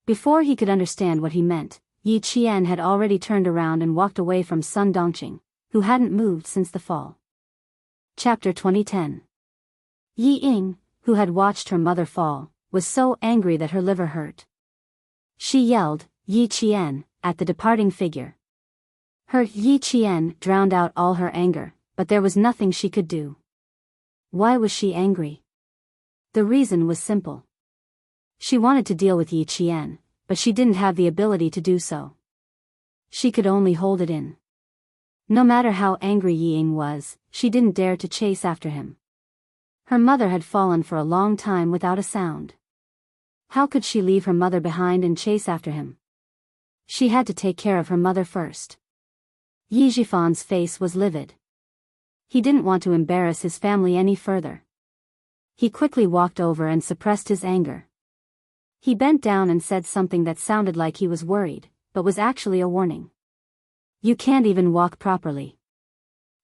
Before he could understand what he meant, Yi Qian had already turned around and walked away from Sun Dongqing, who hadn't moved since the fall. Chapter 2010. Yi Ying, who had watched her mother fall, was so angry that her liver hurt. She yelled, "Yi Qian," at the departing figure. Her Yi Qian drowned out all her anger, but there was nothing she could do. Why was she angry? The reason was simple. She wanted to deal with Yi Qian, but she didn't have the ability to do so. She could only hold it in. No matter how angry Yi Ying was, she didn't dare to chase after him. Her mother had fallen for a long time without a sound. How could she leave her mother behind and chase after him? She had to take care of her mother first. Yi Jifan's face was livid. He didn't want to embarrass his family any further. He quickly walked over and suppressed his anger. He bent down and said something that sounded like he was worried, but was actually a warning. "You can't even walk properly.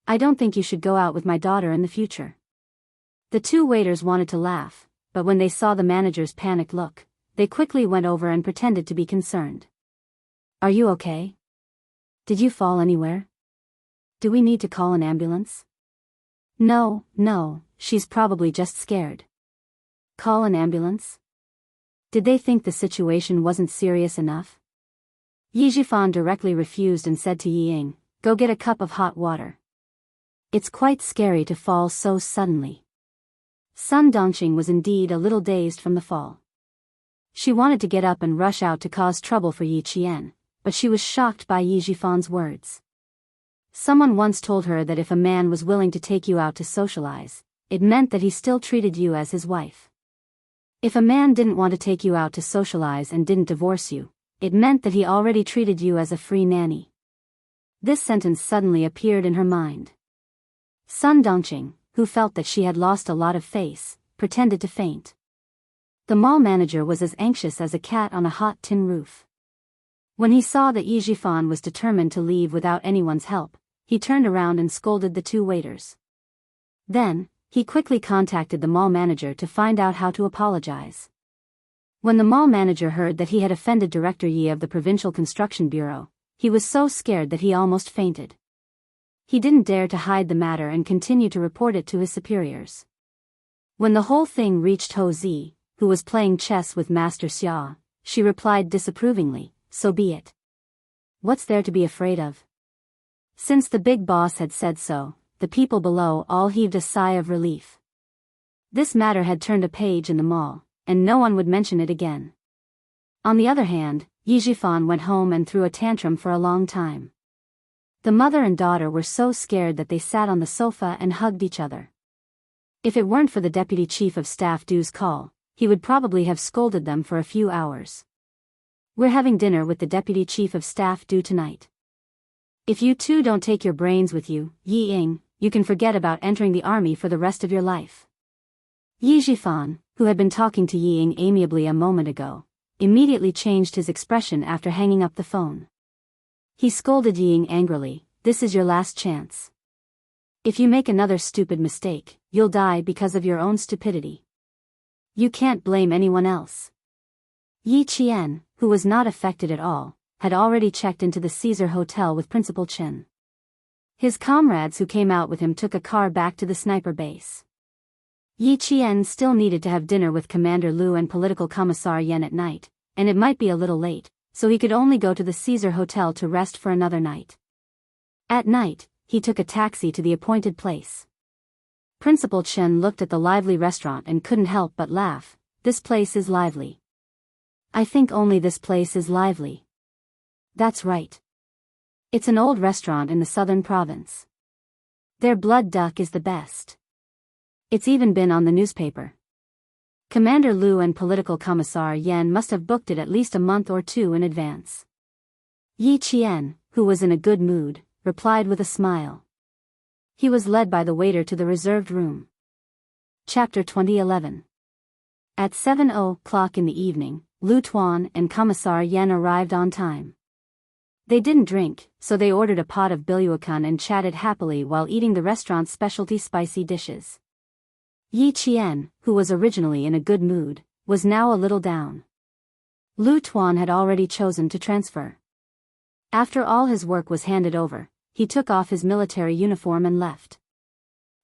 I don't think you should go out with my daughter in the future." The two waiters wanted to laugh, but when they saw the manager's panicked look, they quickly went over and pretended to be concerned. "Are you okay? Did you fall anywhere? Do we need to call an ambulance?" No, she's probably just scared." Call an ambulance? Did they think the situation wasn't serious enough? Yi Jifan directly refused and said to Yi Ying, "Go get a cup of hot water. It's quite scary to fall so suddenly." Sun Dongqing was indeed a little dazed from the fall. She wanted to get up and rush out to cause trouble for Yi Qian, but she was shocked by Yi Jifan's words. Someone once told her that if a man was willing to take you out to socialize, it meant that he still treated you as his wife. If a man didn't want to take you out to socialize and didn't divorce you, it meant that he already treated you as a free nanny. This sentence suddenly appeared in her mind. Sun Dongqing, who felt that she had lost a lot of face, pretended to faint. The mall manager was as anxious as a cat on a hot tin roof. When he saw that Yi Jifan was determined to leave without anyone's help, he turned around and scolded the two waiters. Then, he quickly contacted the mall manager to find out how to apologize. When the mall manager heard that he had offended Director Yi of the Provincial Construction Bureau, he was so scared that he almost fainted. He didn't dare to hide the matter and continue to report it to his superiors. When the whole thing reached Ho Zi, who was playing chess with Master Xia, she replied disapprovingly, "So be it. What's there to be afraid of?" Since the big boss had said so, the people below all heaved a sigh of relief. This matter had turned a page in the mall, and no one would mention it again. On the other hand, Yi Jifan went home and threw a tantrum for a long time. The mother and daughter were so scared that they sat on the sofa and hugged each other. If it weren't for the Deputy Chief of Staff Du's call, he would probably have scolded them for a few hours. "We're having dinner with the Deputy Chief of Staff Du tonight. If you two don't take your brains with you, Yi Ying, you can forget about entering the army for the rest of your life." Yi Jifan, who had been talking to Yi Ying amiably a moment ago, immediately changed his expression after hanging up the phone. He scolded Yi Ying angrily, "This is your last chance. If you make another stupid mistake, you'll die because of your own stupidity. You can't blame anyone else." Yi Qian, who was not affected at all, had already checked into the Caesar Hotel with Principal Chen. His comrades who came out with him took a car back to the sniper base. Yi Qian still needed to have dinner with Commander Lu and Political Commissar Yan at night, and it might be a little late, so he could only go to the Caesar Hotel to rest for another night. At night, he took a taxi to the appointed place. Principal Chen looked at the lively restaurant and couldn't help but laugh. "This place is lively. I think only this place is lively." "That's right. It's an old restaurant in the southern province. Their blood duck is the best. It's even been on the newspaper." Commander Lu and Political Commissar Yan must have booked it at least a month or two in advance. Yi Qian, who was in a good mood, replied with a smile. He was led by the waiter to the reserved room. Chapter 2011. At 7:00 in the evening, Lu Tuan and Commissar Yan arrived on time. They didn't drink, so they ordered a pot of biluakan and chatted happily while eating the restaurant's specialty spicy dishes. Yi Qian, who was originally in a good mood, was now a little down. Lu Tuan had already chosen to transfer. After all his work was handed over, he took off his military uniform and left.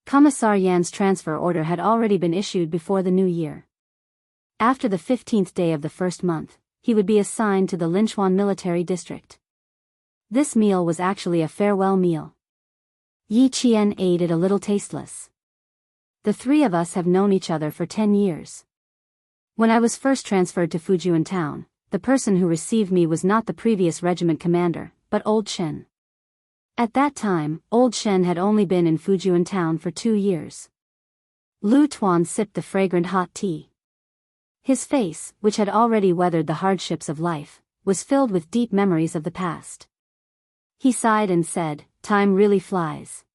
Commissar Yan's transfer order had already been issued before the new year. After the 15th day of the first month, he would be assigned to the Linchuan military district. This meal was actually a farewell meal. Yi Qian ate it a little tasteless. The three of us have known each other for 10 years. When I was first transferred to Fujian town, the person who received me was not the previous regiment commander, but Old Shen. At that time, Old Shen had only been in Fujian town for 2 years. Lu Tuan sipped the fragrant hot tea. His face, which had already weathered the hardships of life, was filled with deep memories of the past. He sighed and said, "Time really flies.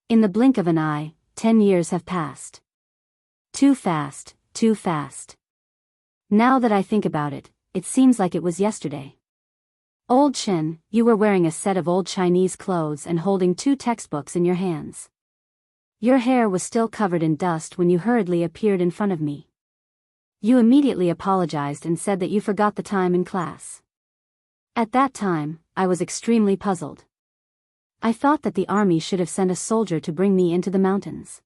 In the blink of an eye, 10 years have passed. Too fast, too fast. Now that I think about it, it seems like it was yesterday." Old Shen, you were wearing a set of old Chinese clothes and holding 2 textbooks in your hands. Your hair was still covered in dust when you hurriedly appeared in front of me. You immediately apologized and said that you forgot the time in class. At that time, I was extremely puzzled. I thought that the army should have sent a soldier to bring me into the mountains.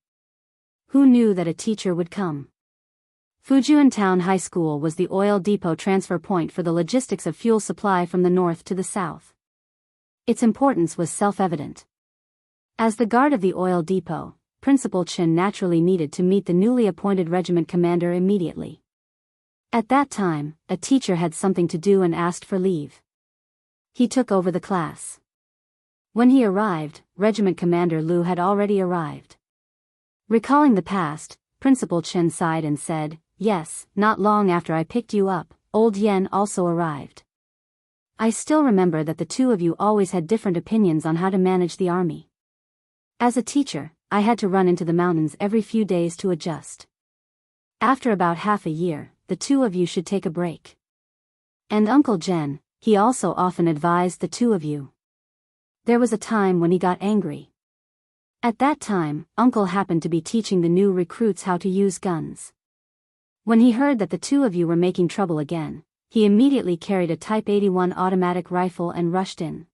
Who knew that a teacher would come? Fujian Town High School was the oil depot transfer point for the logistics of fuel supply from the north to the south. Its importance was self-evident. As the guard of the oil depot, Principal Chen naturally needed to meet the newly appointed regiment commander immediately. At that time, a teacher had something to do and asked for leave. He took over the class. When he arrived, Regiment Commander Lu had already arrived. Recalling the past, Principal Chen sighed and said, "Yes, not long after I picked you up, Old Yen also arrived. I still remember that the two of you always had different opinions on how to manage the army. As a teacher, I had to run into the mountains every few days to adjust. After about half a year, the two of you should take a break. And Uncle Jen, he also often advised the two of you. There was a time when he got angry. At that time, Uncle happened to be teaching the new recruits how to use guns. When he heard that the two of you were making trouble again, he immediately carried a Type 81 automatic rifle and rushed in.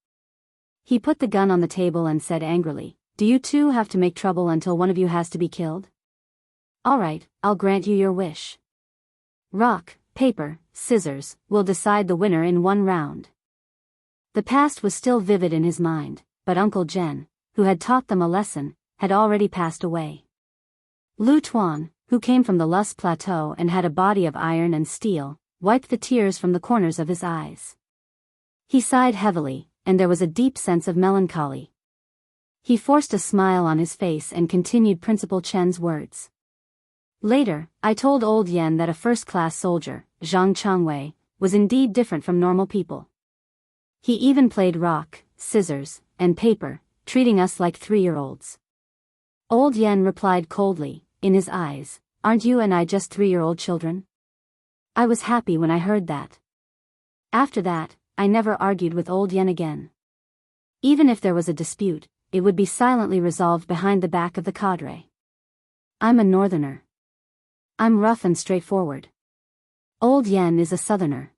He put the gun on the table and said angrily, 'Do you two have to make trouble until one of you has to be killed? All right, I'll grant you your wish. Rock, paper, scissors, will decide the winner in 1 round.' The past was still vivid in his mind, but Uncle Jen, who had taught them a lesson, had already passed away. Lu Tuan, who came from the Lus Plateau and had a body of iron and steel, wiped the tears from the corners of his eyes. He sighed heavily, and there was a deep sense of melancholy. He forced a smile on his face and continued Principal Chen's words. Later, I told Old Yen that a first-class soldier, Zhang Changwei, was indeed different from normal people. He even played rock, scissors, and paper, treating us like 3-year-olds. Old Yen replied coldly, in his eyes, "Aren't you and I just 3-year-old children?" I was happy when I heard that. After that, I never argued with Old Yen again. Even if there was a dispute, it would be silently resolved behind the back of the cadre. I'm a northerner. I'm rough and straightforward. Old Yen is a southerner.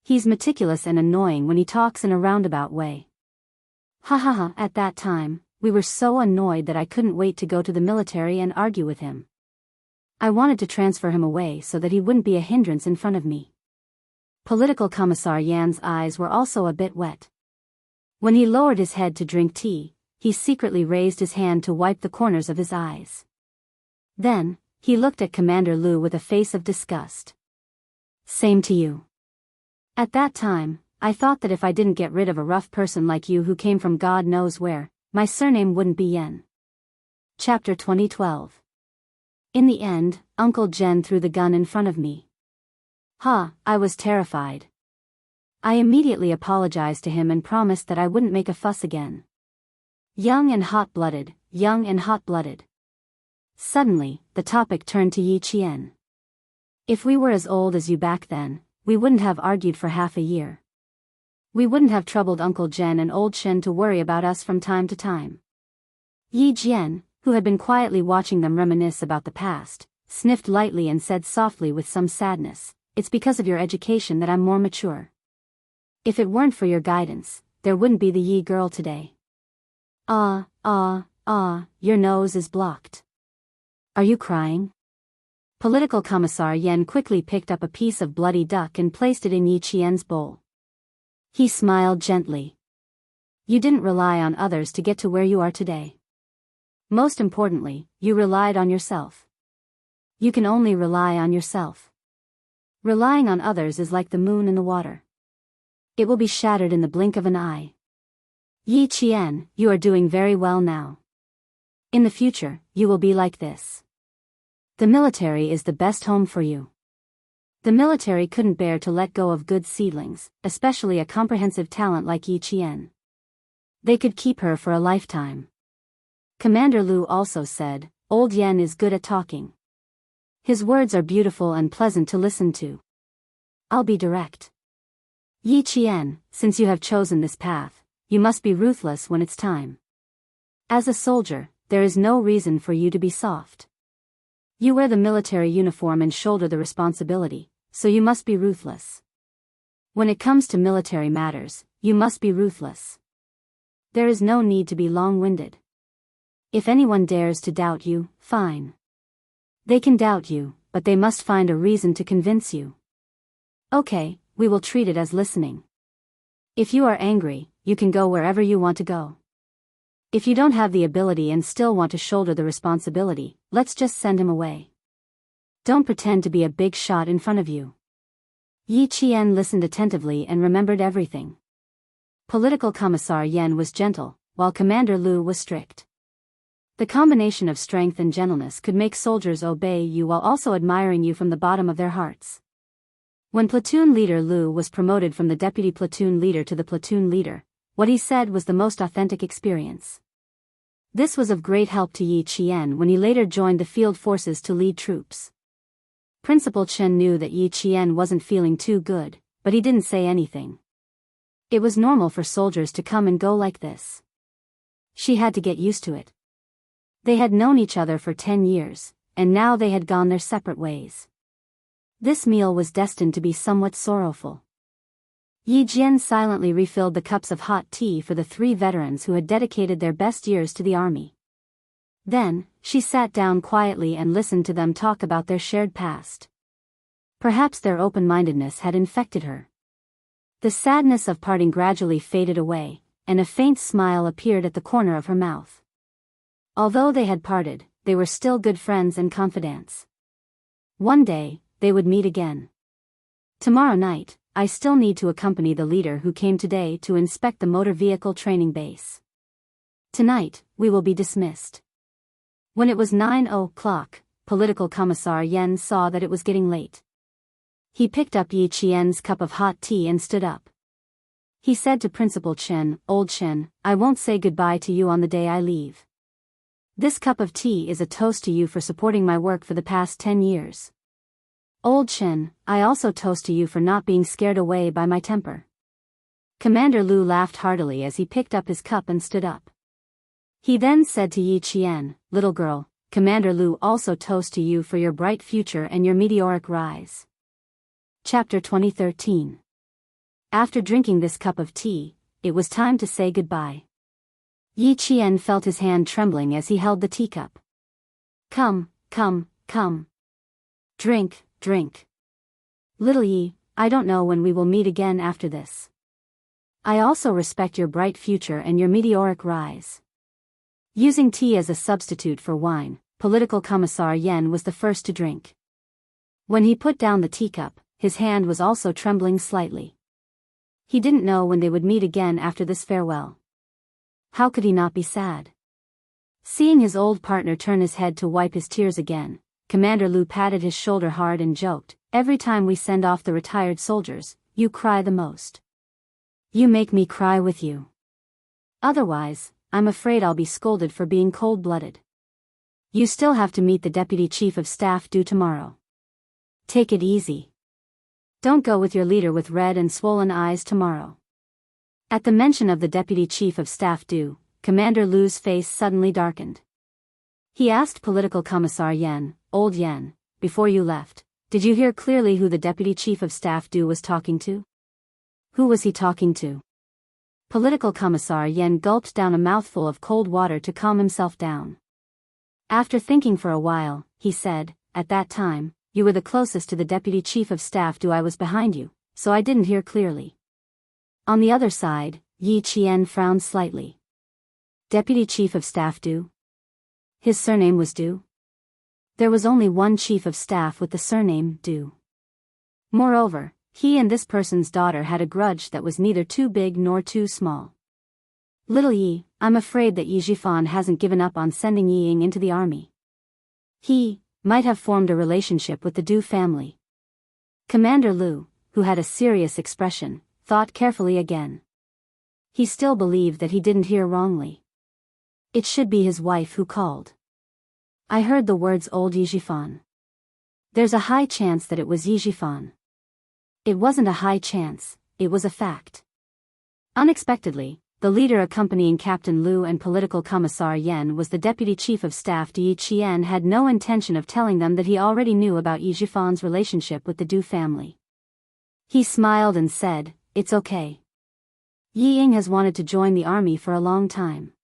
He's meticulous and annoying when he talks in a roundabout way. Ha ha ha, at that time, we were so annoyed that I couldn't wait to go to the military and argue with him. I wanted to transfer him away so that he wouldn't be a hindrance in front of me. Political Commissar Yan's eyes were also a bit wet. When he lowered his head to drink tea, he secretly raised his hand to wipe the corners of his eyes. Then, he looked at Commander Lu with a face of disgust. "Same to you. At that time, I thought that if I didn't get rid of a rough person like you who came from God knows where, my surname wouldn't be Yen." Chapter 2012. In the end, Uncle Jen threw the gun in front of me. I was terrified. I immediately apologized to him and promised that I wouldn't make a fuss again. Young and hot-blooded, young and hot-blooded. Suddenly, the topic turned to Yi Qian. If we were as old as you back then, we wouldn't have argued for half a year. We wouldn't have troubled Uncle Jen and Old Shen to worry about us from time to time. Yi Jian, who had been quietly watching them reminisce about the past, sniffed lightly and said softly with some sadness, "It's because of your education that I'm more mature. If it weren't for your guidance, there wouldn't be the Yi girl today." Ah, your nose is blocked. Are you crying? Political Commissar Yen quickly picked up a piece of bloody duck and placed it in Yi Qian's bowl. He smiled gently. You didn't rely on others to get to where you are today. Most importantly, you relied on yourself. You can only rely on yourself. Relying on others is like the moon in the water. It will be shattered in the blink of an eye. Yi Qian, you are doing very well now. In the future, you will be like this. The military is the best home for you. The military couldn't bear to let go of good seedlings, especially a comprehensive talent like Yi Qian. They could keep her for a lifetime. Commander Lu also said, Old Yen is good at talking. His words are beautiful and pleasant to listen to. I'll be direct. Yi Qian, since you have chosen this path, you must be ruthless when it's time. As a soldier, there is no reason for you to be soft. You wear the military uniform and shoulder the responsibility, so you must be ruthless. When it comes to military matters, you must be ruthless. There is no need to be long-winded. If anyone dares to doubt you, fine. They can doubt you, but they must find a reason to convince you. Okay, we will treat it as listening. If you are angry, you can go wherever you want to go. If you don't have the ability and still want to shoulder the responsibility, let's just send him away. Don't pretend to be a big shot in front of you. Yi Qian listened attentively and remembered everything. Political Commissar Yen was gentle, while Commander Lu was strict. The combination of strength and gentleness could make soldiers obey you while also admiring you from the bottom of their hearts. When platoon leader Lu was promoted from the deputy platoon leader to the platoon leader, what he said was the most authentic experience. This was of great help to Yi Qian when he later joined the field forces to lead troops. Principal Chen knew that Yi Qian wasn't feeling too good, but he didn't say anything. It was normal for soldiers to come and go like this. She had to get used to it. They had known each other for 10 years, and now they had gone their separate ways. This meal was destined to be somewhat sorrowful. Yi Jian silently refilled the cups of hot tea for the 3 veterans who had dedicated their best years to the army. Then, she sat down quietly and listened to them talk about their shared past. Perhaps their open-mindedness had infected her. The sadness of parting gradually faded away, and a faint smile appeared at the corner of her mouth. Although they had parted, they were still good friends and confidants. One day, they would meet again. Tomorrow night, I still need to accompany the leader who came today to inspect the motor vehicle training base. Tonight, we will be dismissed. When it was 9:00, Political Commissar Yen saw that it was getting late. He picked up Yi Qian's cup of hot tea and stood up. He said to Principal Chen, Old Chen, I won't say goodbye to you on the day I leave. This cup of tea is a toast to you for supporting my work for the past 10 years. Old Chen, I also toast to you for not being scared away by my temper. Commander Lu laughed heartily as he picked up his cup and stood up. He then said to Yi Qian, Little girl, Commander Lu also toasts to you for your bright future and your meteoric rise. Chapter 2013. After drinking this cup of tea, it was time to say goodbye. Yi Qian felt his hand trembling as he held the teacup. Come, come, come. Drink, drink. Little Yi, I don't know when we will meet again after this. I also respect your bright future and your meteoric rise. Using tea as a substitute for wine, Political Commissar Yen was the first to drink. When he put down the teacup, his hand was also trembling slightly. He didn't know when they would meet again after this farewell. How could he not be sad? Seeing his old partner turn his head to wipe his tears again, Commander Lu patted his shoulder hard and joked, Every time we send off the retired soldiers, you cry the most. You make me cry with you. Otherwise, I'm afraid I'll be scolded for being cold-blooded. You still have to meet the Deputy Chief of Staff due tomorrow. Take it easy. Don't go with your leader with red and swollen eyes tomorrow. At the mention of the Deputy Chief of Staff due, Commander Lu's face suddenly darkened. He asked Political Commissar Yen, Old Yen, before you left, did you hear clearly who the Deputy Chief of Staff due was talking to? Who was he talking to? Political Commissar Yen gulped down a mouthful of cold water to calm himself down. After thinking for a while, he said, "At that time, you were the closest to the Deputy Chief of Staff. I was behind you, so I didn't hear clearly." On the other side, Yi Qian frowned slightly. Deputy Chief of Staff Du? His surname was Du? There was only one Chief of Staff with the surname Du. Moreover, he and this person's daughter had a grudge that was neither too big nor too small. "Little Yi, I'm afraid that Yi Jifan hasn't given up on sending Yi Ying into the army. He might have formed a relationship with the Du family." Commander Lu, who had a serious expression, thought carefully again. He still believed that he didn't hear wrongly. It should be his wife who called. "I heard the words old Yi Jifan. There's a high chance that it was Yi Jifan." It wasn't a high chance, it was a fact. Unexpectedly, the leader accompanying Captain Lu and Political Commissar Yen was the Deputy Chief of Staff. Yi Qian had no intention of telling them that he already knew about Yi Jifan's relationship with the Du family. He smiled and said, "It's okay. Yi Ying has wanted to join the army for a long time.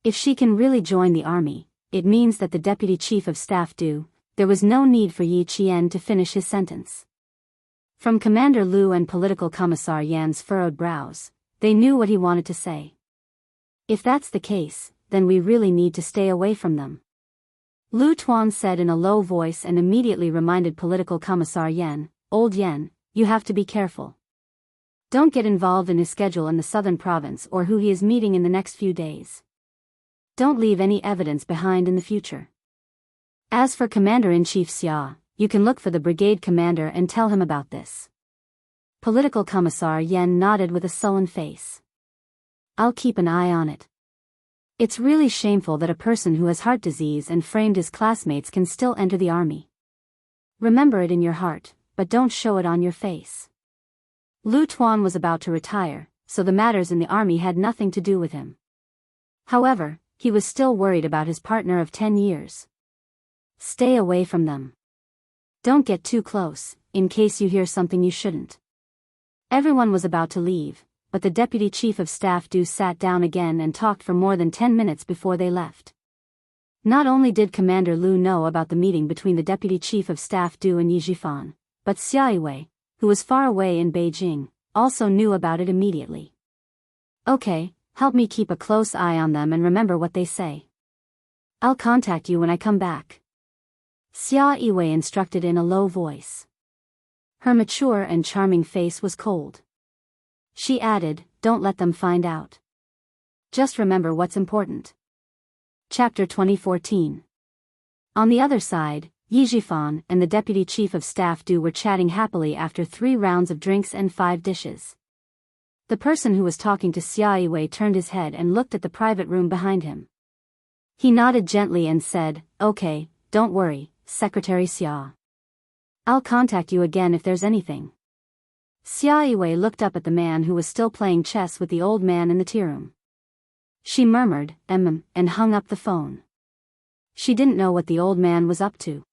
If she can really join the army, it means that the Deputy Chief of Staff Du." There was no need for Yi Qian to finish his sentence. From Commander Lu and Political Commissar Yan's furrowed brows, they knew what he wanted to say. "If that's the case, then we really need to stay away from them," Lu Tuan said in a low voice, and immediately reminded Political Commissar Yen, "Old Yen, you have to be careful. Don't get involved in his schedule in the southern province or who he is meeting in the next few days. Don't leave any evidence behind in the future. As for Commander-in-Chief Xia, you can look for the brigade commander and tell him about this." Political Commissar Yen nodded with a sullen face. "I'll keep an eye on it. It's really shameful that a person who has heart disease and framed his classmates can still enter the army. Remember it in your heart, but don't show it on your face." Lu Tuan was about to retire, so the matters in the army had nothing to do with him. However, he was still worried about his partner of 10 years. "Stay away from them. Don't get too close, in case you hear something you shouldn't." Everyone was about to leave, but the Deputy Chief of Staff Du sat down again and talked for more than 10 minutes before they left. Not only did Commander Lu know about the meeting between the Deputy Chief of Staff Du and Yi Jifan, but Xia Yiwei, who was far away in Beijing, also knew about it immediately. "Okay, help me keep a close eye on them and remember what they say. I'll contact you when I come back," Xia Yiwei instructed in a low voice. Her mature and charming face was cold. She added, "Don't let them find out. Just remember what's important." Chapter 2014. On the other side, Yi Jifan and the Deputy Chief of Staff Du were chatting happily after 3 rounds of drinks and 5 dishes. The person who was talking to Xia Yiwei turned his head and looked at the private room behind him. He nodded gently and said, "Okay, don't worry, Secretary Xia. I'll contact you again if there's anything." Xia Yiwei looked up at the man who was still playing chess with the old man in the tea room. She murmured, and hung up the phone. She didn't know what the old man was up to.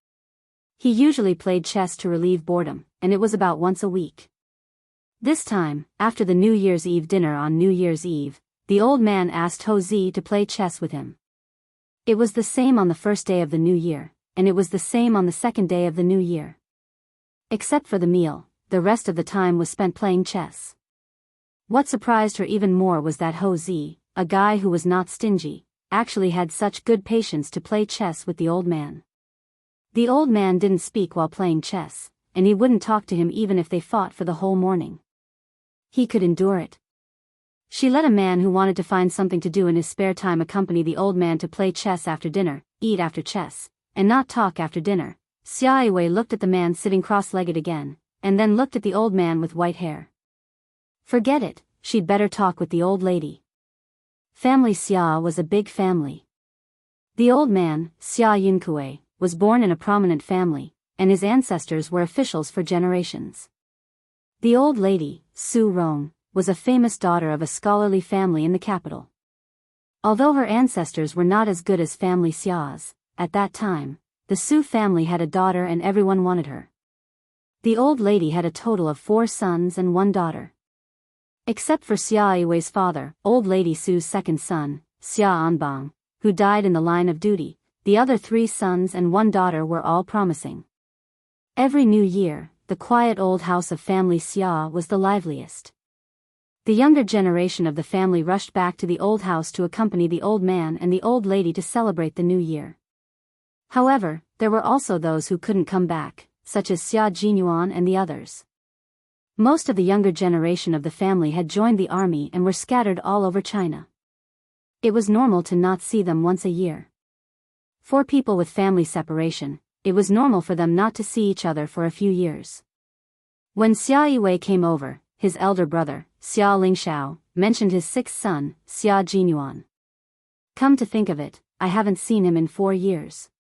He usually played chess to relieve boredom, and it was about once a week. This time, after the New Year's Eve dinner on New Year's Eve, the old man asked Ho Zi to play chess with him. It was the same on the first day of the new year, and it was the same on the second day of the new year. Except for the meal, the rest of the time was spent playing chess. What surprised her even more was that Ho Zi, a guy who was not stingy, actually had such good patience to play chess with the old man. The old man didn't speak while playing chess, and he wouldn't talk to him even if they fought for the whole morning. He could endure it. She let a man who wanted to find something to do in his spare time accompany the old man to play chess after dinner, eat after chess, and not talk after dinner. Xia Yiwei looked at the man sitting cross-legged again, and then looked at the old man with white hair. Forget it, she'd better talk with the old lady. Family Xia was a big family. The old man, Xia Yunkui, was born in a prominent family, and his ancestors were officials for generations. The old lady, Su Rong, was a famous daughter of a scholarly family in the capital. Although her ancestors were not as good as family Xia's, at that time, the Su family had a daughter and everyone wanted her. The old lady had a total of 4 sons and 1 daughter. Except for Xia Yiwei's father, old lady Su's second son, Xia Anbang, who died in the line of duty, the other 3 sons and 1 daughter were all promising. Every new year, the quiet old house of family Xia was the liveliest. The younger generation of the family rushed back to the old house to accompany the old man and the old lady to celebrate the new year. However, there were also those who couldn't come back, such as Xia Jinyuan and the others. Most of the younger generation of the family had joined the army and were scattered all over China. It was normal to not see them once a year. For people with family separation, it was normal for them not to see each other for a few years. When Xia Yiwei came over, his elder brother, Xia Lingshao, mentioned his 6th son, Xia Jinyuan. Come to think of it, I haven't seen him in 4 years.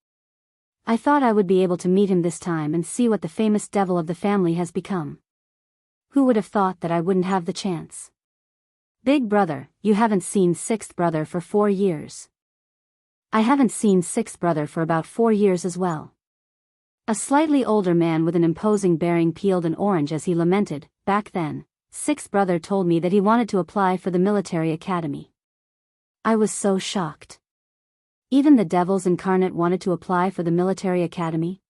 I thought I would be able to meet him this time and see what the famous devil of the family has become. Who would have thought that I wouldn't have the chance? Big brother, you haven't seen 6th brother for 4 years. I haven't seen 6th brother for about 4 years as well. A slightly older man with an imposing bearing peeled an orange as he lamented, back then, 6th brother told me that he wanted to apply for the military academy. I was so shocked. Even the devils incarnate wanted to apply for the military academy?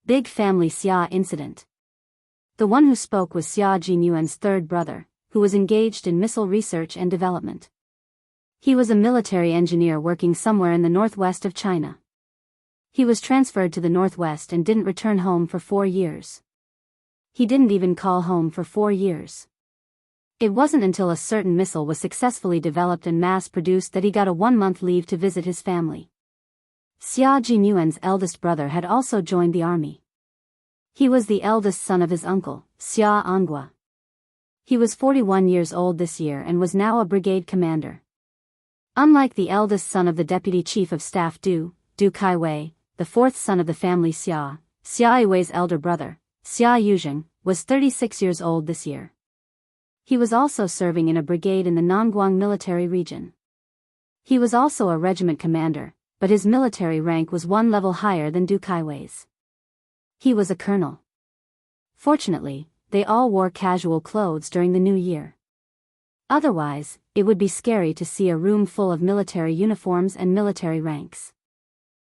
Big family Xia incident. The one who spoke was Xia Jinyuan's 3rd brother, who was engaged in missile research and development. He was a military engineer working somewhere in the northwest of China. He was transferred to the northwest and didn't return home for 4 years. He didn't even call home for 4 years. It wasn't until a certain missile was successfully developed and mass-produced that he got a 1-month leave to visit his family. Xia Jinyuan's eldest brother had also joined the army. He was the eldest son of his uncle, Xia Angua. He was 41 years old this year and was now a brigade commander. Unlike the eldest son of the deputy chief of staff Du Kaiwei, the 4th son of the family Xia Yiwei's elder brother, Xia Yuzheng, was 36 years old this year. He was also serving in a brigade in the Nangguang military region. He was also a regiment commander, but his military rank was 1 level higher than Du Kaiwei's. He was a colonel. Fortunately, they all wore casual clothes during the new year. Otherwise, it would be scary to see a room full of military uniforms and military ranks.